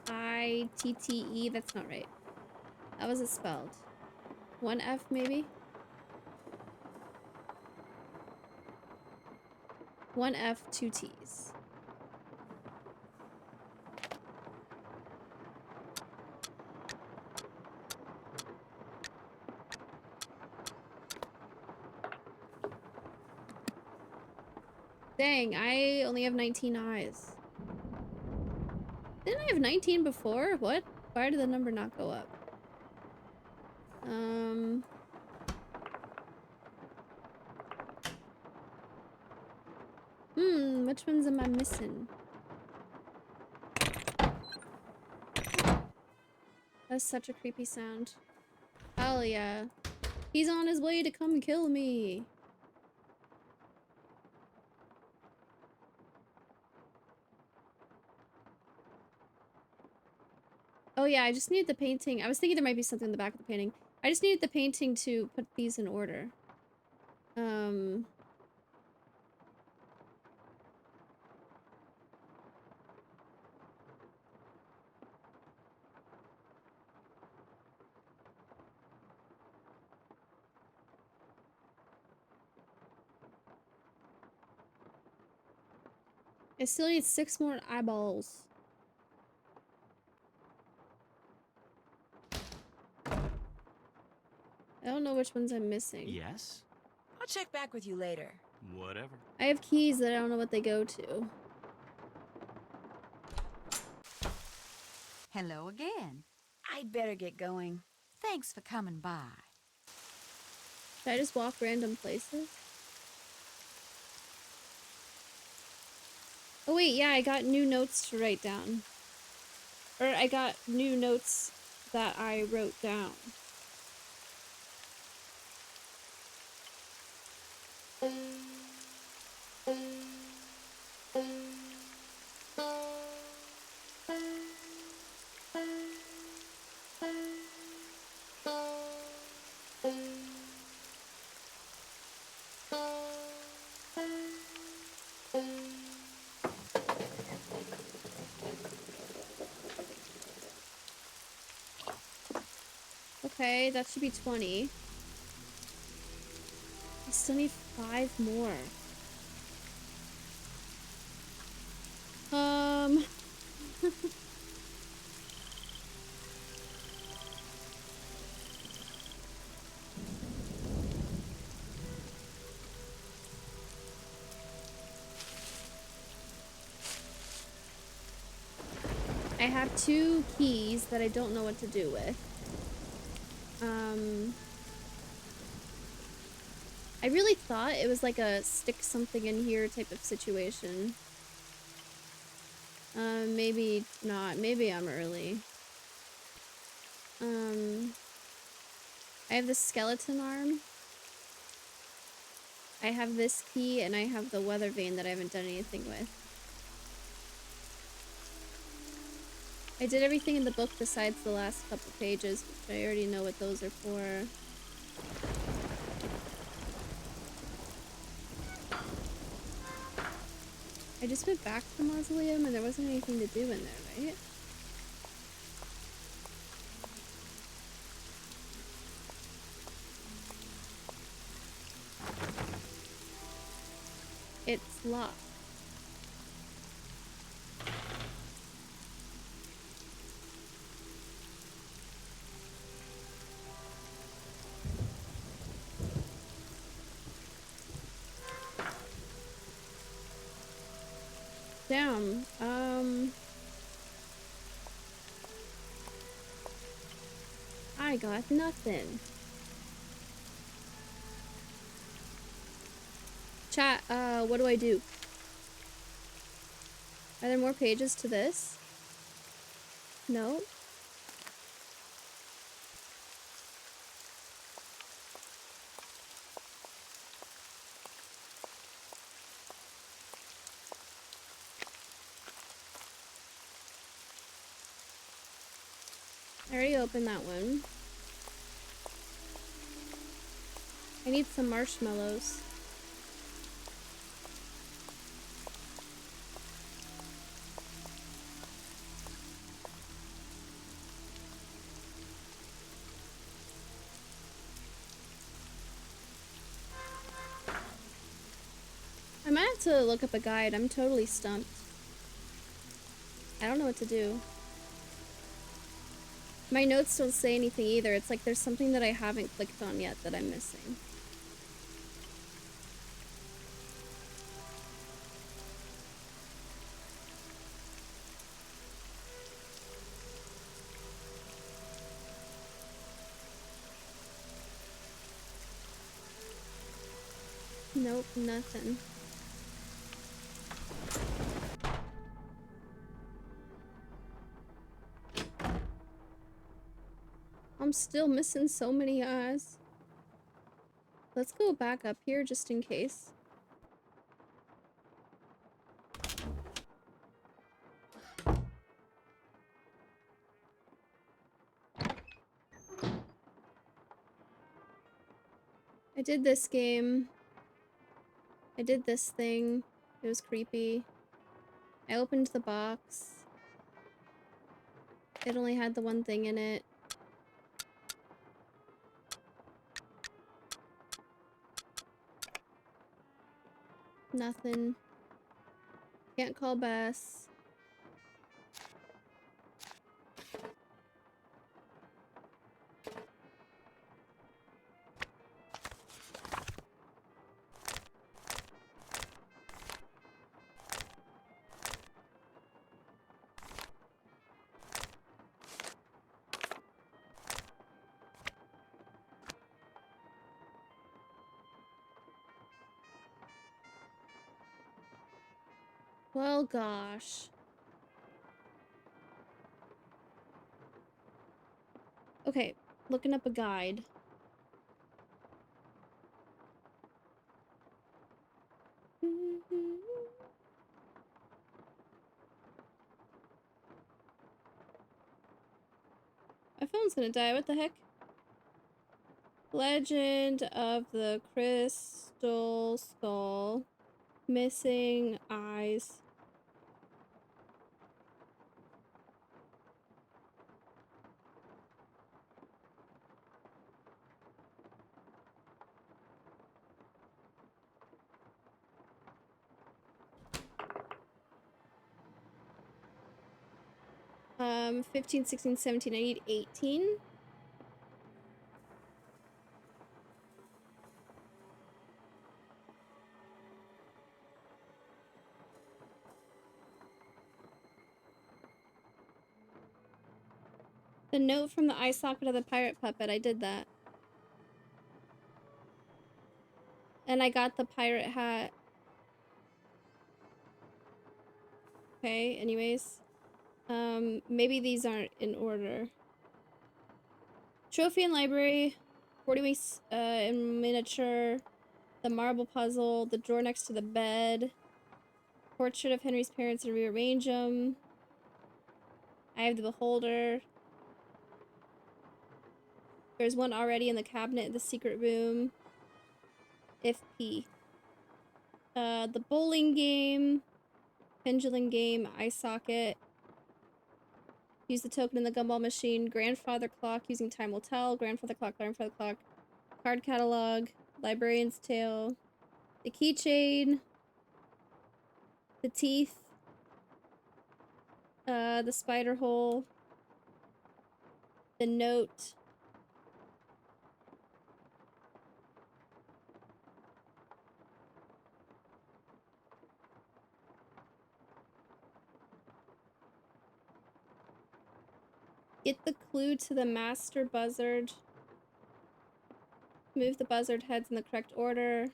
JEANLAFFITTE. That's not right. How was it spelled? One F, maybe? One F, two T's. Dang, I only have 19 eyes. Didn't I have 19 before? What? Why did the number not go up? Which ones am I missing? That's such a creepy sound. Hell yeah. He's on his way to come kill me. Oh yeah, I just needed the painting. I was thinking there might be something in the back of the painting. I just needed the painting to put these in order. I still need 6 more eyeballs. I don't know which ones I'm missing. Yes? I'll check back with you later. Whatever. I have keys that I don't know what they go to. Hello again. I'd better get going. Thanks for coming by. Should I just walk random places? Oh wait, yeah, I got new notes to write down. Or I got new notes that I wrote down. Okay, that should be 20. I still need 5 more. I have 2 keys that I don't know what to do with. I really thought it was like a stick something in here type of situation. Maybe not. Maybe I'm early. I have the skeleton arm. I have this key, and I have the weather vane that I haven't done anything with. I did everything in the book besides the last couple pages, which I already know what those are for. I just went back to the mausoleum and there wasn't anything to do in there, right? It's locked. Damn, I got nothing. Chat, what do I do? Are there more pages to this? No? I already opened that one. I need some marshmallows. I might have to look up a guide. I'm totally stumped. I don't know what to do. My notes don't say anything either. It's like there's something that I haven't clicked on yet that I'm missing. Nope, nothing. I'm still missing so many eyes. Let's go back up here just in case. I did this game. I did this thing. It was creepy. I opened the box. It only had the one thing in it. Nothing. Can't call Bess. Well, gosh. Okay, looking up a guide. My phone's gonna die, what the heck? Legend of the Crystal Skull. Missing eyes. Um, 15, 16, 17, I need 18. The note from the eye socket of the pirate puppet, I did that. And I got the pirate hat. Okay, anyways. Maybe these aren't in order. Trophy and library, 40 weeks in miniature, the marble puzzle, the drawer next to the bed, portrait of Henry's parents and rearrange them. I have the beholder. There's one already in the cabinet in the secret room. If P. The bowling game, pendulum game, eye socket. Use the token in the gumball machine. Grandfather clock, using time will tell. Grandfather clock, grandfather clock. Card catalog. Librarian's tale. The keychain. The teeth. The spider hole. The note. Get the clue to the master buzzard. Move the buzzard heads in the correct order.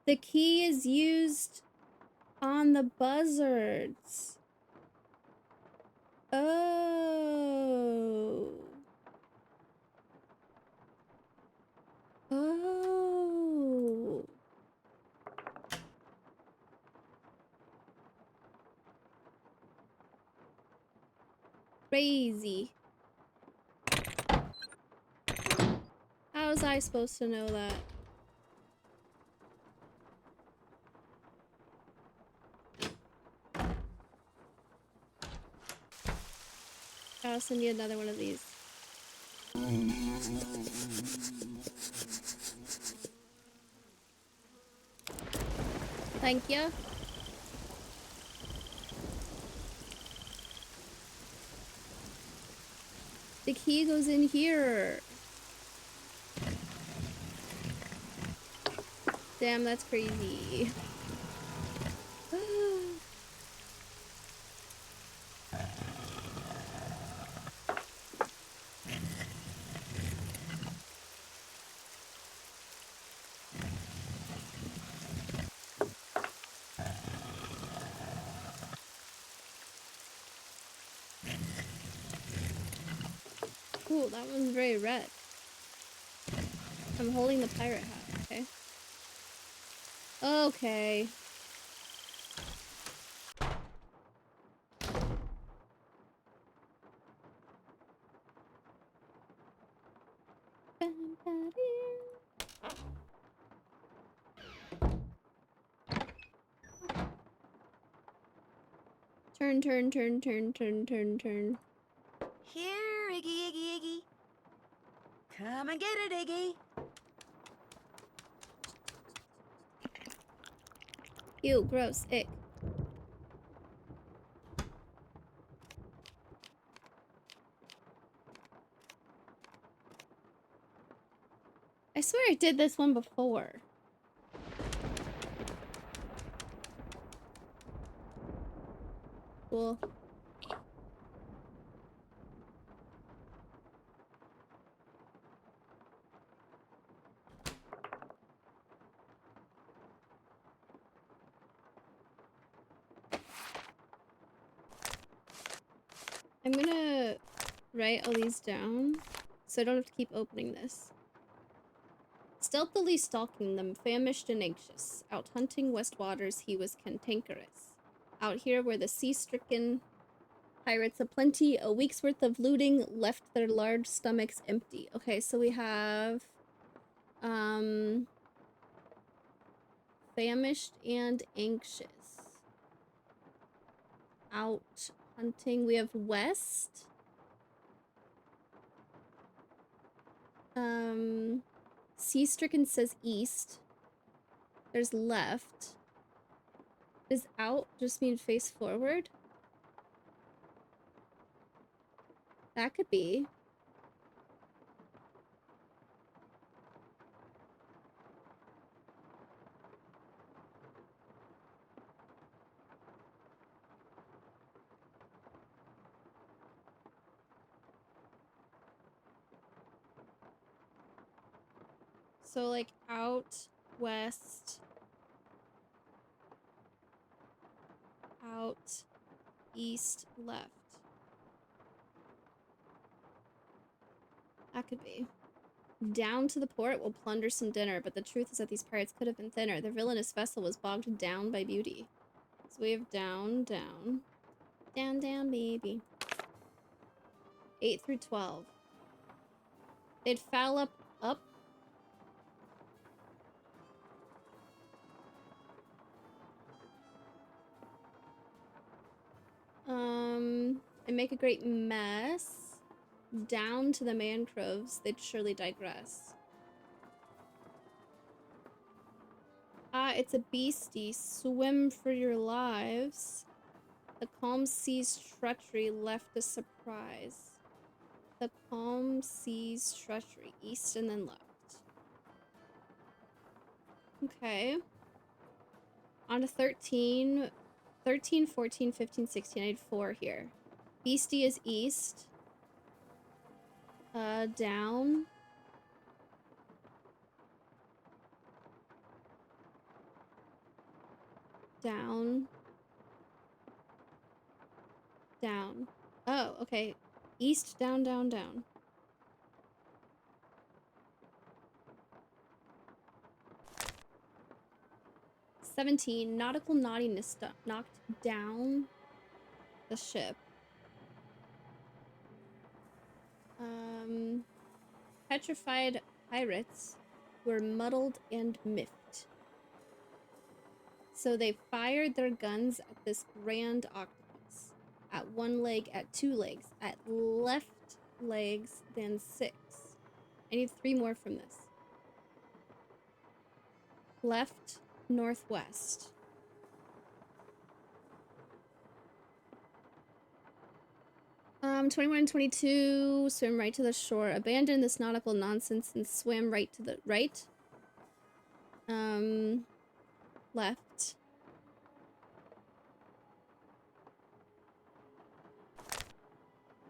The key is used on the buzzards. Oh. Oh. Crazy. How was I supposed to know that? I also need another one of these. Thank you. The key goes in here. Damn, that's crazy. Ooh, that one's very red. I'm holding the pirate hat, okay. Okay. Turn, turn, turn, turn, turn, turn, turn. Here, Iggy, Iggy, Iggy. Come and get it, Iggy. Ew, gross, ick. I swear I did this one before. Cool. I'm gonna write all these down so I don't have to keep opening this. Stealthily stalking them, famished and anxious. Out hunting West Waters, he was cantankerous. Out here where the sea-stricken pirates aplenty, a week's worth of looting left their large stomachs empty. Okay, so we have famished and anxious. Out hunting. We have west. Sea-stricken says east. There's left. Does out just mean face forward? That could be. So, like, out, west, out, east, left. That could be. Down to the port, we'll plunder some dinner, but the truth is that these pirates could have been thinner. Their villainous vessel was bogged down by beauty. So we have down, down. Down, down, baby. 8 through 12. They'd foul up, up. And make a great mess. Down to the mangroves, they'd surely digress. Ah, it's a beastie. Swim for your lives. The calm sea's treachery left a surprise. The calm sea's treachery. East and then left. Okay. On to 13. 13, 14, 15, 16. I had 4 here. Beastie is east. Down. Down. Down. Oh, okay. East, down, down, down. "17. Nautical naughtiness knocked down the ship. Petrified pirates were muddled and miffed. So they fired their guns at this grand octopus. At one leg, at 2 legs, at left legs, then 6. I need 3 more from this. Left, northwest. Um, 21 and 22, swim right to the shore. Abandon this nautical nonsense and swim right to the right. Left.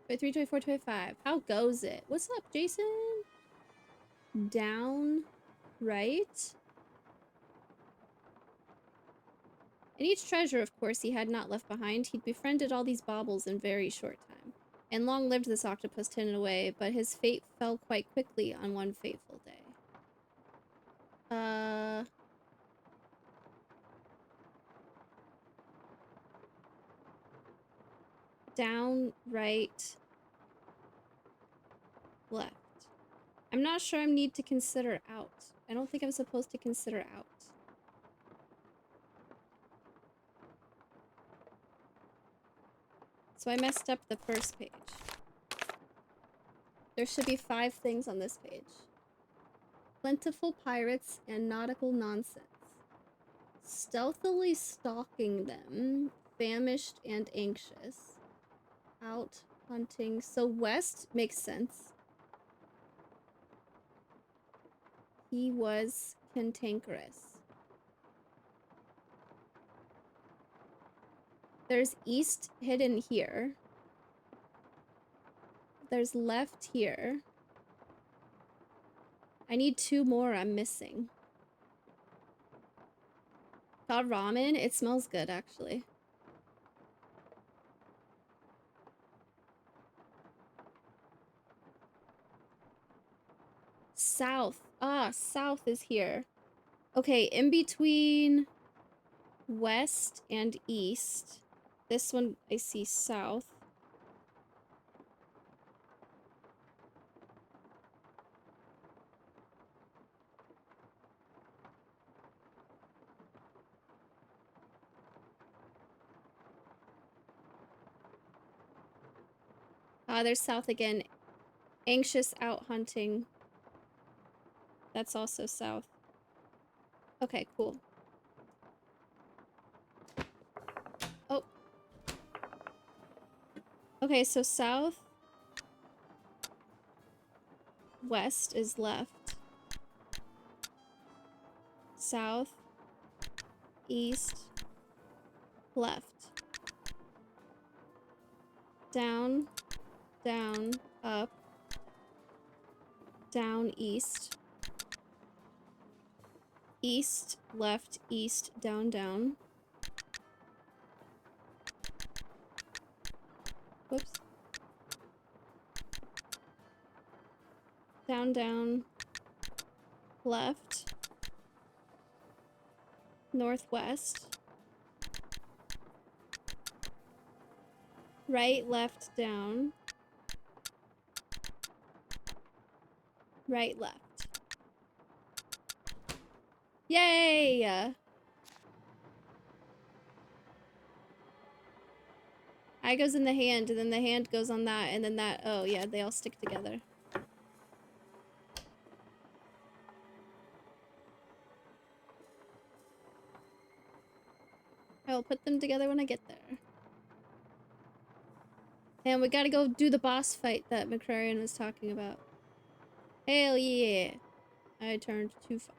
Wait, 3, 24, 25. How goes it? What's up, Jason? Down, right. And each treasure, of course, he had not left behind. He'd befriended all these baubles in very short time. And long lived this octopus hidden away, but his fate fell quite quickly on one fateful day. Down, right, left. I'm not sure I need to consider out. I don't think I'm supposed to consider out. So I messed up the first page. There should be 5 things on this page. Plentiful pirates and nautical nonsense. Stealthily stalking them, famished and anxious. Out hunting. So west makes sense. He was cantankerous. There's east hidden here. There's left here. I need 2 more I'm missing. Got ramen? It smells good, actually. South. Ah, south is here. Okay, in between west and east. This one I see south. Ah, there's south again. Anxious out hunting. That's also south. Okay, cool. Oh. Okay, so south. West is left. South. East. Left. Down. Down. Up. Down. East. East, left, east, down, down. Whoops. Down, down. Left. Northwest. Right, left, down. Right, left. Yay! Eye goes in the hand, and then the hand goes on that, and then that. Oh, yeah, they all stick together. I will put them together when I get there. And we gotta go do the boss fight that McCrarian was talking about. Hell yeah! I turned too far.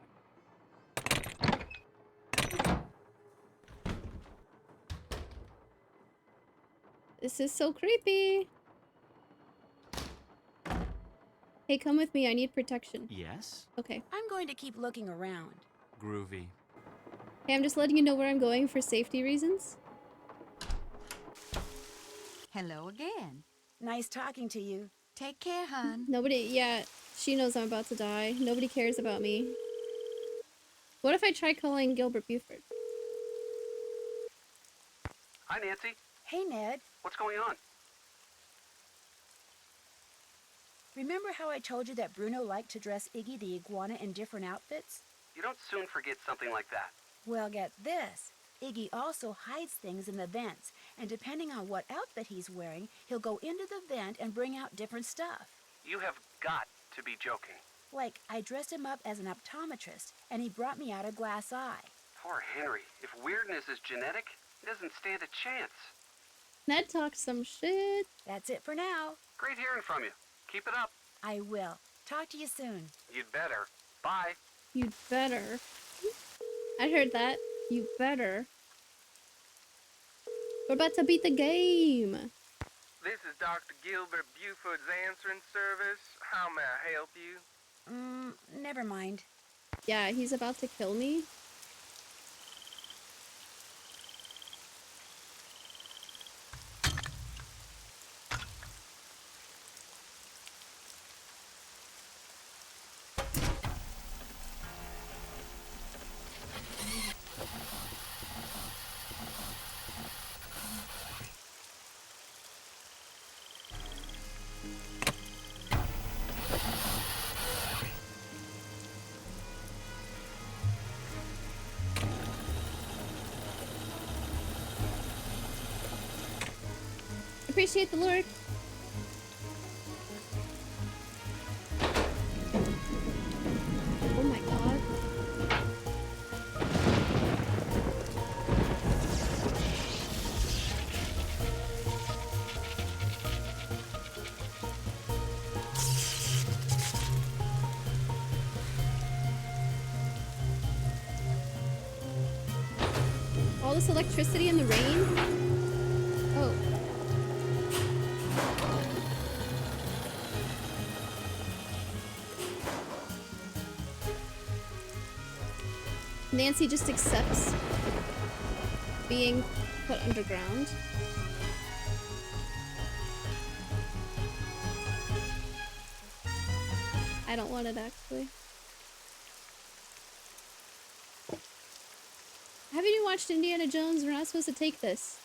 This is so creepy. Hey, come with me. I need protection. Yes? Okay. I'm going to keep looking around. Groovy. Hey, I'm just letting you know where I'm going for safety reasons. Hello again. Nice talking to you. Take care, hon. Nobody, yeah, she knows I'm about to die. Nobody cares about me. What if I try calling Gilbert Buford? Hi, Nancy. Hey, Ned. What's going on? Remember how I told you that Bruno liked to dress Iggy the iguana in different outfits? You don't soon forget something like that. Well, get this. Iggy also hides things in the vents, and depending on what outfit he's wearing, he'll go into the vent and bring out different stuff. You have got to be joking. Like, I dressed him up as an optometrist, and he brought me out a glass eye. Poor Henry. If weirdness is genetic, he doesn't stand a chance. Ned talks some shit. That's it for now. Great hearing from you. Keep it up. I will. Talk to you soon. You'd better. Bye. You'd better. I heard that. You better. We're about to beat the game. This is Dr. Gilbert Buford's answering service. How may I help you? Never mind. Yeah, he's about to kill me. Appreciate the lurk. Oh my god. All this electricity in the rain? Oh. Nancy just accepts being put underground. I don't want it actually. Haven't you watched Indiana Jones? We're not supposed to take this.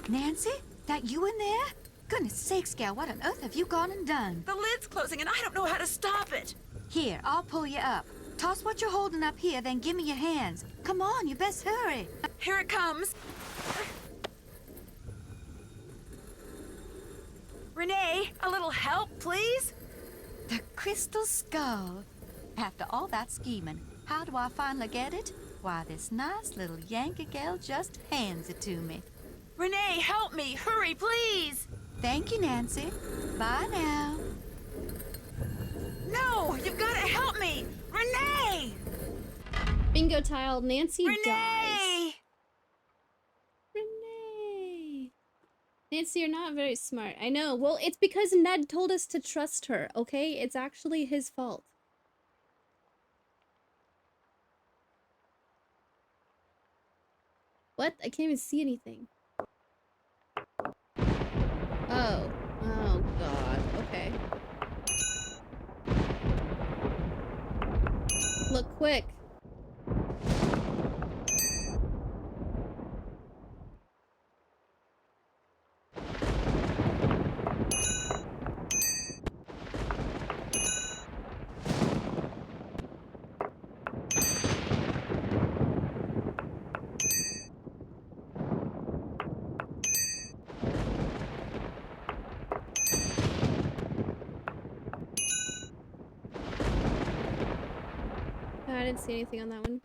Nancy? That you in there? Goodness sakes, gal, what on earth have you gone and done? The lid's closing and I don't know how to stop it. Here, I'll pull you up. Toss what you're holding up here, then give me your hands. Come on, you best hurry. Here it comes. Renee, a little help, please? The crystal skull. After all that scheming, how do I finally get it? Why, this nice little Yankee gal just hands it to me. Renee, help me! Hurry, please! Thank you, Nancy. Bye now. No! You've got to help me! Renee! Bingo tile, Nancy Renee! dies. Renee! Nancy, you're not very smart. I know. Well, it's because Ned told us to trust her, okay? It's actually his fault. What? I can't even see anything. Oh. Oh, God. Okay. Look quick. I didn't see anything on that one.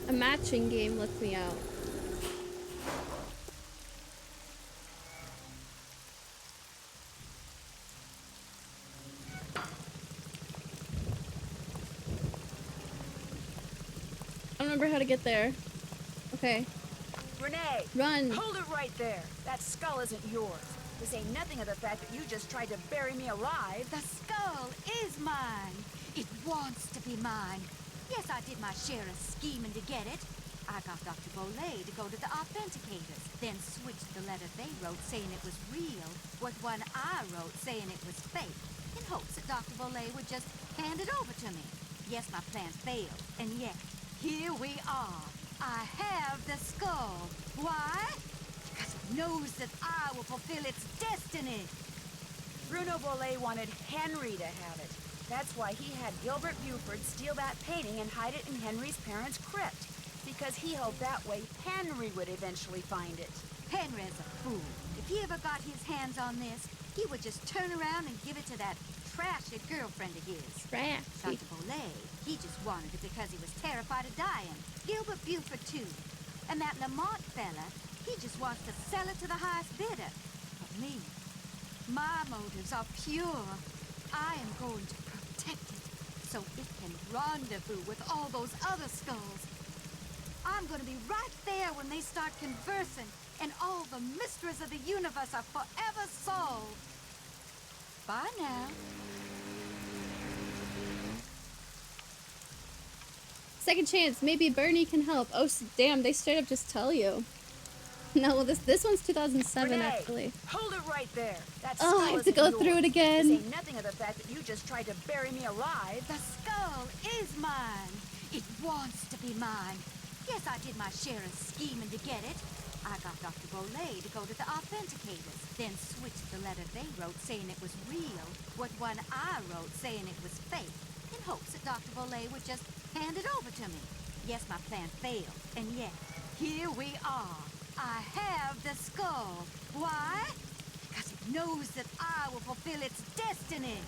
A matching game lets me out. I don't remember how to get there. Okay. Renee! Run! Hold it right there! That skull isn't yours. To say nothing of the fact that you just tried to bury me alive. The skull is mine. It wants to be mine. Yes, I did my share of scheming to get it. I got Dr. Bolay to go to the authenticators, then switched the letter they wrote saying it was real with one I wrote saying it was fake, in hopes that Dr. Bolay would just hand it over to me. Yes, my plan failed, and yet, here we are. I have the skull. Why? Because it knows that I will fulfill its destiny. Bruno Bolay wanted Henry to have it. That's why he had Gilbert Buford steal that painting and hide it in Henry's parents' crypt. Because he hoped that way Henry would eventually find it. Henry's a fool. If he ever got his hands on this, he would just turn around and give it to that trashy girlfriend of his. Trashy. Dr. Bolay, he just wanted it because he was terrified of dying. Gilbert Buford, too. And that Lamont fella, he just wants to sell it to the highest bidder. But me, my motives are pure. I am going to protect it so it can rendezvous with all those other skulls. I'm going to be right there when they start conversing, and all the mysteries of the universe are forever solved. Bye now. Second chance. Maybe Bernie can help. Oh, damn. They straight up just tell you. No, this one's 2007, Renee, actually. hold it right there. That Oh, I skull have to isn't go yours. through it again. This ain't nothing of the fact that you just tried to bury me alive. The skull is mine. It wants to be mine. Yes, I did my share of scheming to get it. I got Dr. Bolay to go to the authenticators, then switched the letter they wrote saying it was real with one I wrote saying it was fake, in hopes that Dr. Bolay would just hand it over to me. Yes, my plan failed, and yet, here we are. I have the skull. Why? Because it knows that I will fulfill its destiny.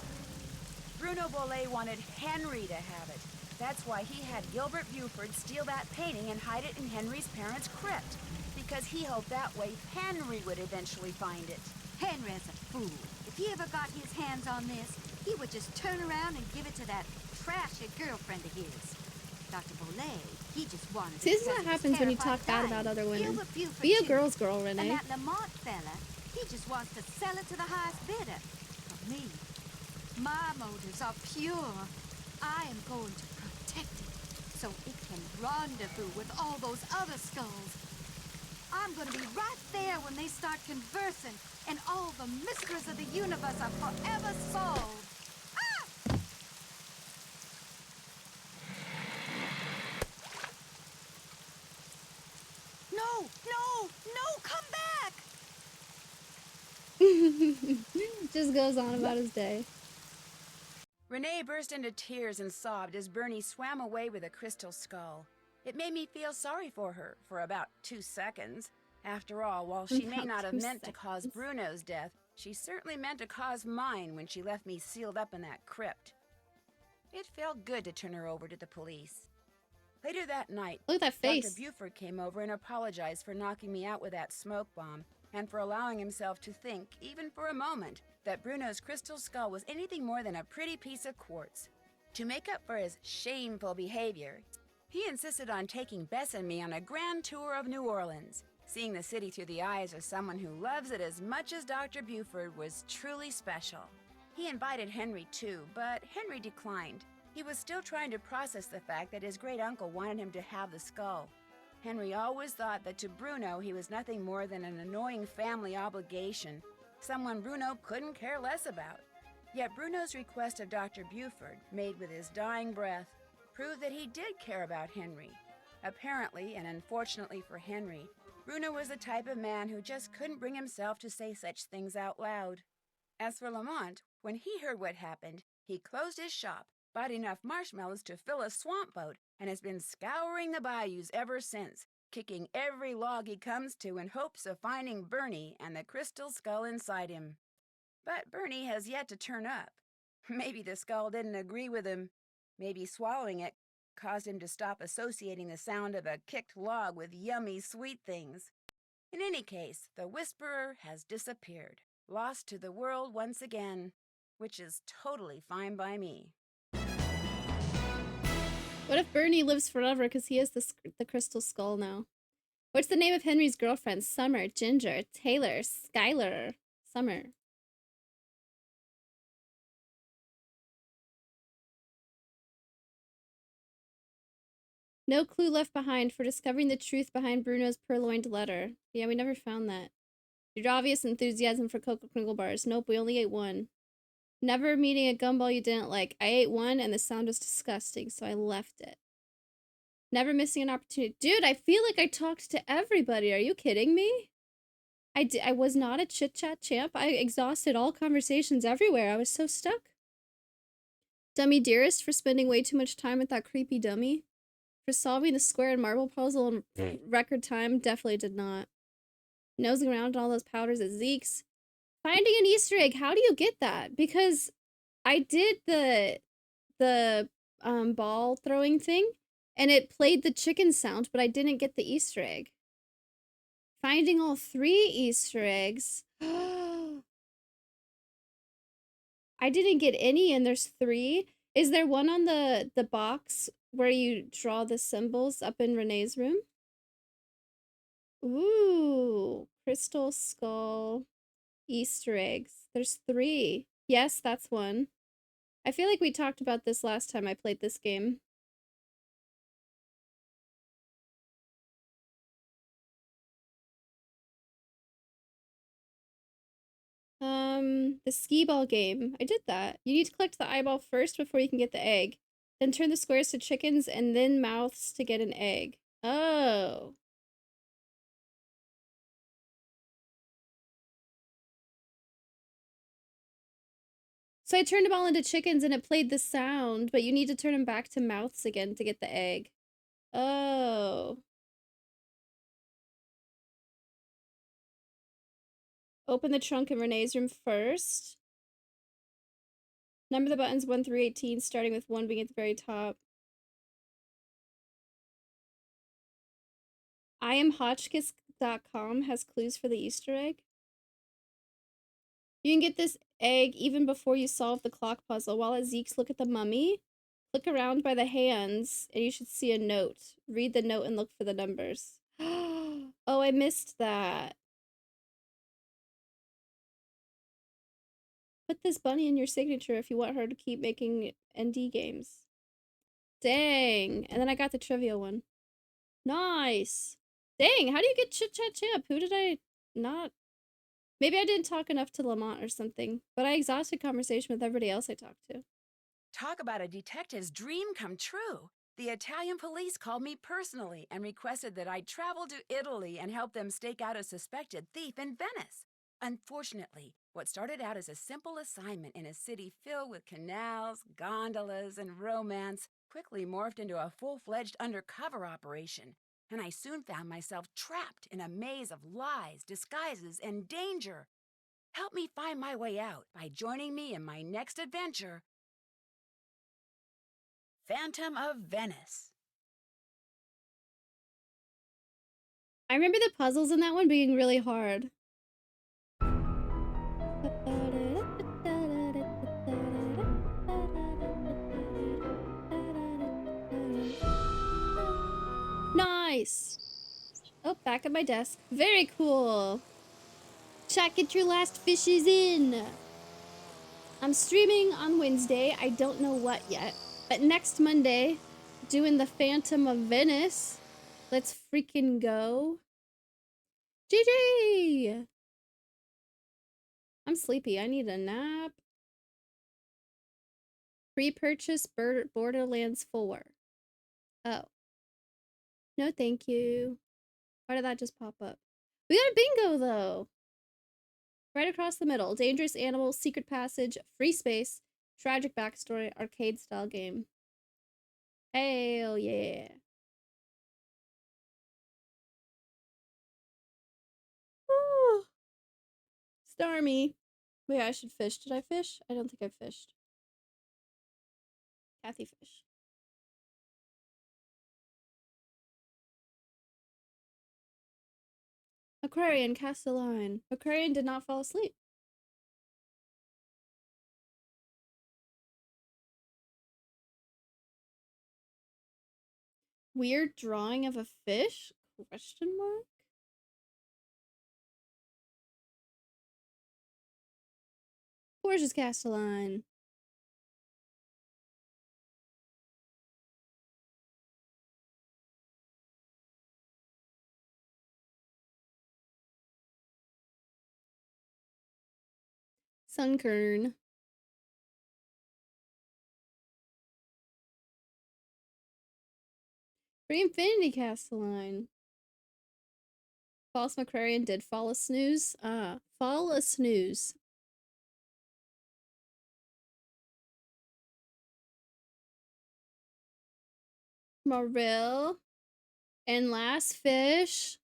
Bruno Bolay wanted Henry to have it. That's why he had Gilbert Buford steal that painting and hide it in Henry's parents' crypt. Because he hoped that way Henry would eventually find it. Henry's a fool. If he ever got his hands on this, he would just turn around and give it to that trashy girlfriend of his. Dr. Bolay, he just wanted See, it this is because what he was happens when you terrified talk bad of dying. about other women. Gilbert Buford, Be a too. girl's girl, Renee. And that Lamont fella, he just wants to sell it to the highest bidder. For me, my motives are pure. I am going to protect it so it can rendezvous with all those other skulls. I'm going to be right there when they start conversing, and all the mysteries of the universe are forever solved. No, no, no, come back! Just goes on about his day. Renee burst into tears and sobbed as Bernie swam away with a crystal skull. It made me feel sorry for her for about 2 seconds. After all, while she may About not have 2 meant to cause seconds. Bruno's death, she certainly meant to cause mine when she left me sealed up in that crypt. It felt good to turn her over to the police. Later that night, Look at that face. Dr. Buford came over and apologized for knocking me out with that smoke bomb and for allowing himself to think, even for a moment, that Bruno's crystal skull was anything more than a pretty piece of quartz. To make up for his shameful behavior, he insisted on taking Bess and me on a grand tour of New Orleans. Seeing the city through the eyes of someone who loves it as much as Dr. Buford was truly special. He invited Henry too, but Henry declined. He was still trying to process the fact that his great-uncle wanted him to have the skull. Henry always thought that to Bruno he was nothing more than an annoying family obligation, someone Bruno couldn't care less about. Yet Bruno's request of Dr. Buford, made with his dying breath, proved that he did care about Henry. Apparently, and unfortunately for Henry, Bruno was the type of man who just couldn't bring himself to say such things out loud. As for Lamont, when he heard what happened, he closed his shop, bought enough marshmallows to fill a swamp boat, and has been scouring the bayous ever since, kicking every log he comes to in hopes of finding Bernie and the crystal skull inside him. But Bernie has yet to turn up. Maybe the skull didn't agree with him. Maybe swallowing it caused him to stop associating the sound of a kicked log with yummy sweet things. In any case, the Whisperer has disappeared, lost to the world once again, which is totally fine by me. What if Bernie lives forever because he has the crystal skull now? What's the name of Henry's girlfriend? Summer, Ginger, Taylor, Skylar, Summer. No clue left behind for discovering the truth behind Bruno's purloined letter. Yeah, we never found that. Your obvious enthusiasm for Cocoa Crinkle bars. Nope, we only ate one. Never meeting a gumball you didn't like. I ate one and the sound was disgusting, so I left it. Never missing an opportunity. Dude, I feel like I talked to everybody. Are you kidding me? I was not a chit-chat champ. I exhausted all conversations everywhere. I was so stuck. Dummy Dearest for spending way too much time with that creepy dummy. For solving the square and marble puzzle in record time, definitely did not. Nosing around all those powders at Zeke's. Finding an Easter egg, how do you get that? Because I did the ball throwing thing, and it played the chicken sound, but I didn't get the Easter egg. Finding all 3 Easter eggs. I didn't get any, and there's 3. Is there one on the box where you draw the symbols up in Renee's room? Ooh, crystal skull, Easter eggs. There's 3. Yes, that's one. I feel like we talked about this last time I played this game. The skee ball game. I did that. You need to collect the eyeball first before you can get the egg. Then turn the squares to chickens and then mouths to get an egg. Oh. So I turned them all into chickens and it played the sound, but you need to turn them back to mouths again to get the egg. Oh. Open the trunk in Renee's room first. Number the buttons 1 through 18, starting with 1 being at the very top. IamHotchkiss.com has clues for the Easter egg. You can get this egg even before you solve the clock puzzle. While at Zeke's look at the mummy, click around by the hands, and you should see a note. Read the note and look for the numbers. Oh, I missed that. Put this bunny in your signature if you want her to keep making ND games. Dang. And then I got the trivia one. Nice. Dang, how do you get Chit Chat Chip? Who did I not... Maybe I didn't talk enough to Lamont or something, but I exhausted conversation with everybody else I talked to. Talk about a detective's dream come true. The Italian police called me personally and requested that I travel to Italy and help them stake out a suspected thief in Venice. Unfortunately, what started out as a simple assignment in a city filled with canals, gondolas, and romance quickly morphed into a full-fledged undercover operation, and I soon found myself trapped in a maze of lies, disguises, and danger. Help me find my way out by joining me in my next adventure, Phantom of Venice. I remember the puzzles in that one being really hard. Nice! Oh, back at my desk. Very cool! Chat, get your last fishes in! I'm streaming on Wednesday. I don't know what yet. But next Monday, doing the Phantom of Venice. Let's freaking go. GG! I'm sleepy. I need a nap. Pre-purchase Borderlands 4. Oh. No, thank you. Why did that just pop up? We got a bingo, though. Right across the middle. Dangerous animals, secret passage, free space, tragic backstory, arcade-style game. Hell yeah. Woo. Starmy. Wait, I should fish. Did I fish? I don't think I fished. Kathy fish. Aquarian, cast a line. Aquarian did not fall asleep. Weird drawing of a fish? Question mark? Gorgeous cast a line. Sunkern. Free Infinity cast a line. False McCrarian did fall a snooze. Fall a snooze. Maril. And last fish.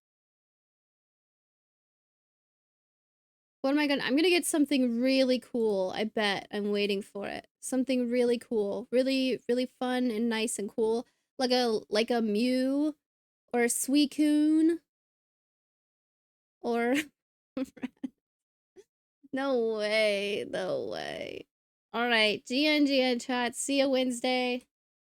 What am I gonna... I'm gonna get something really cool. I bet. I'm waiting for it. Something really cool. Really, really fun and nice and cool. Like a Mew. Or a Suicune. Or... No way. No way. Alright. GN chat. See you Wednesday.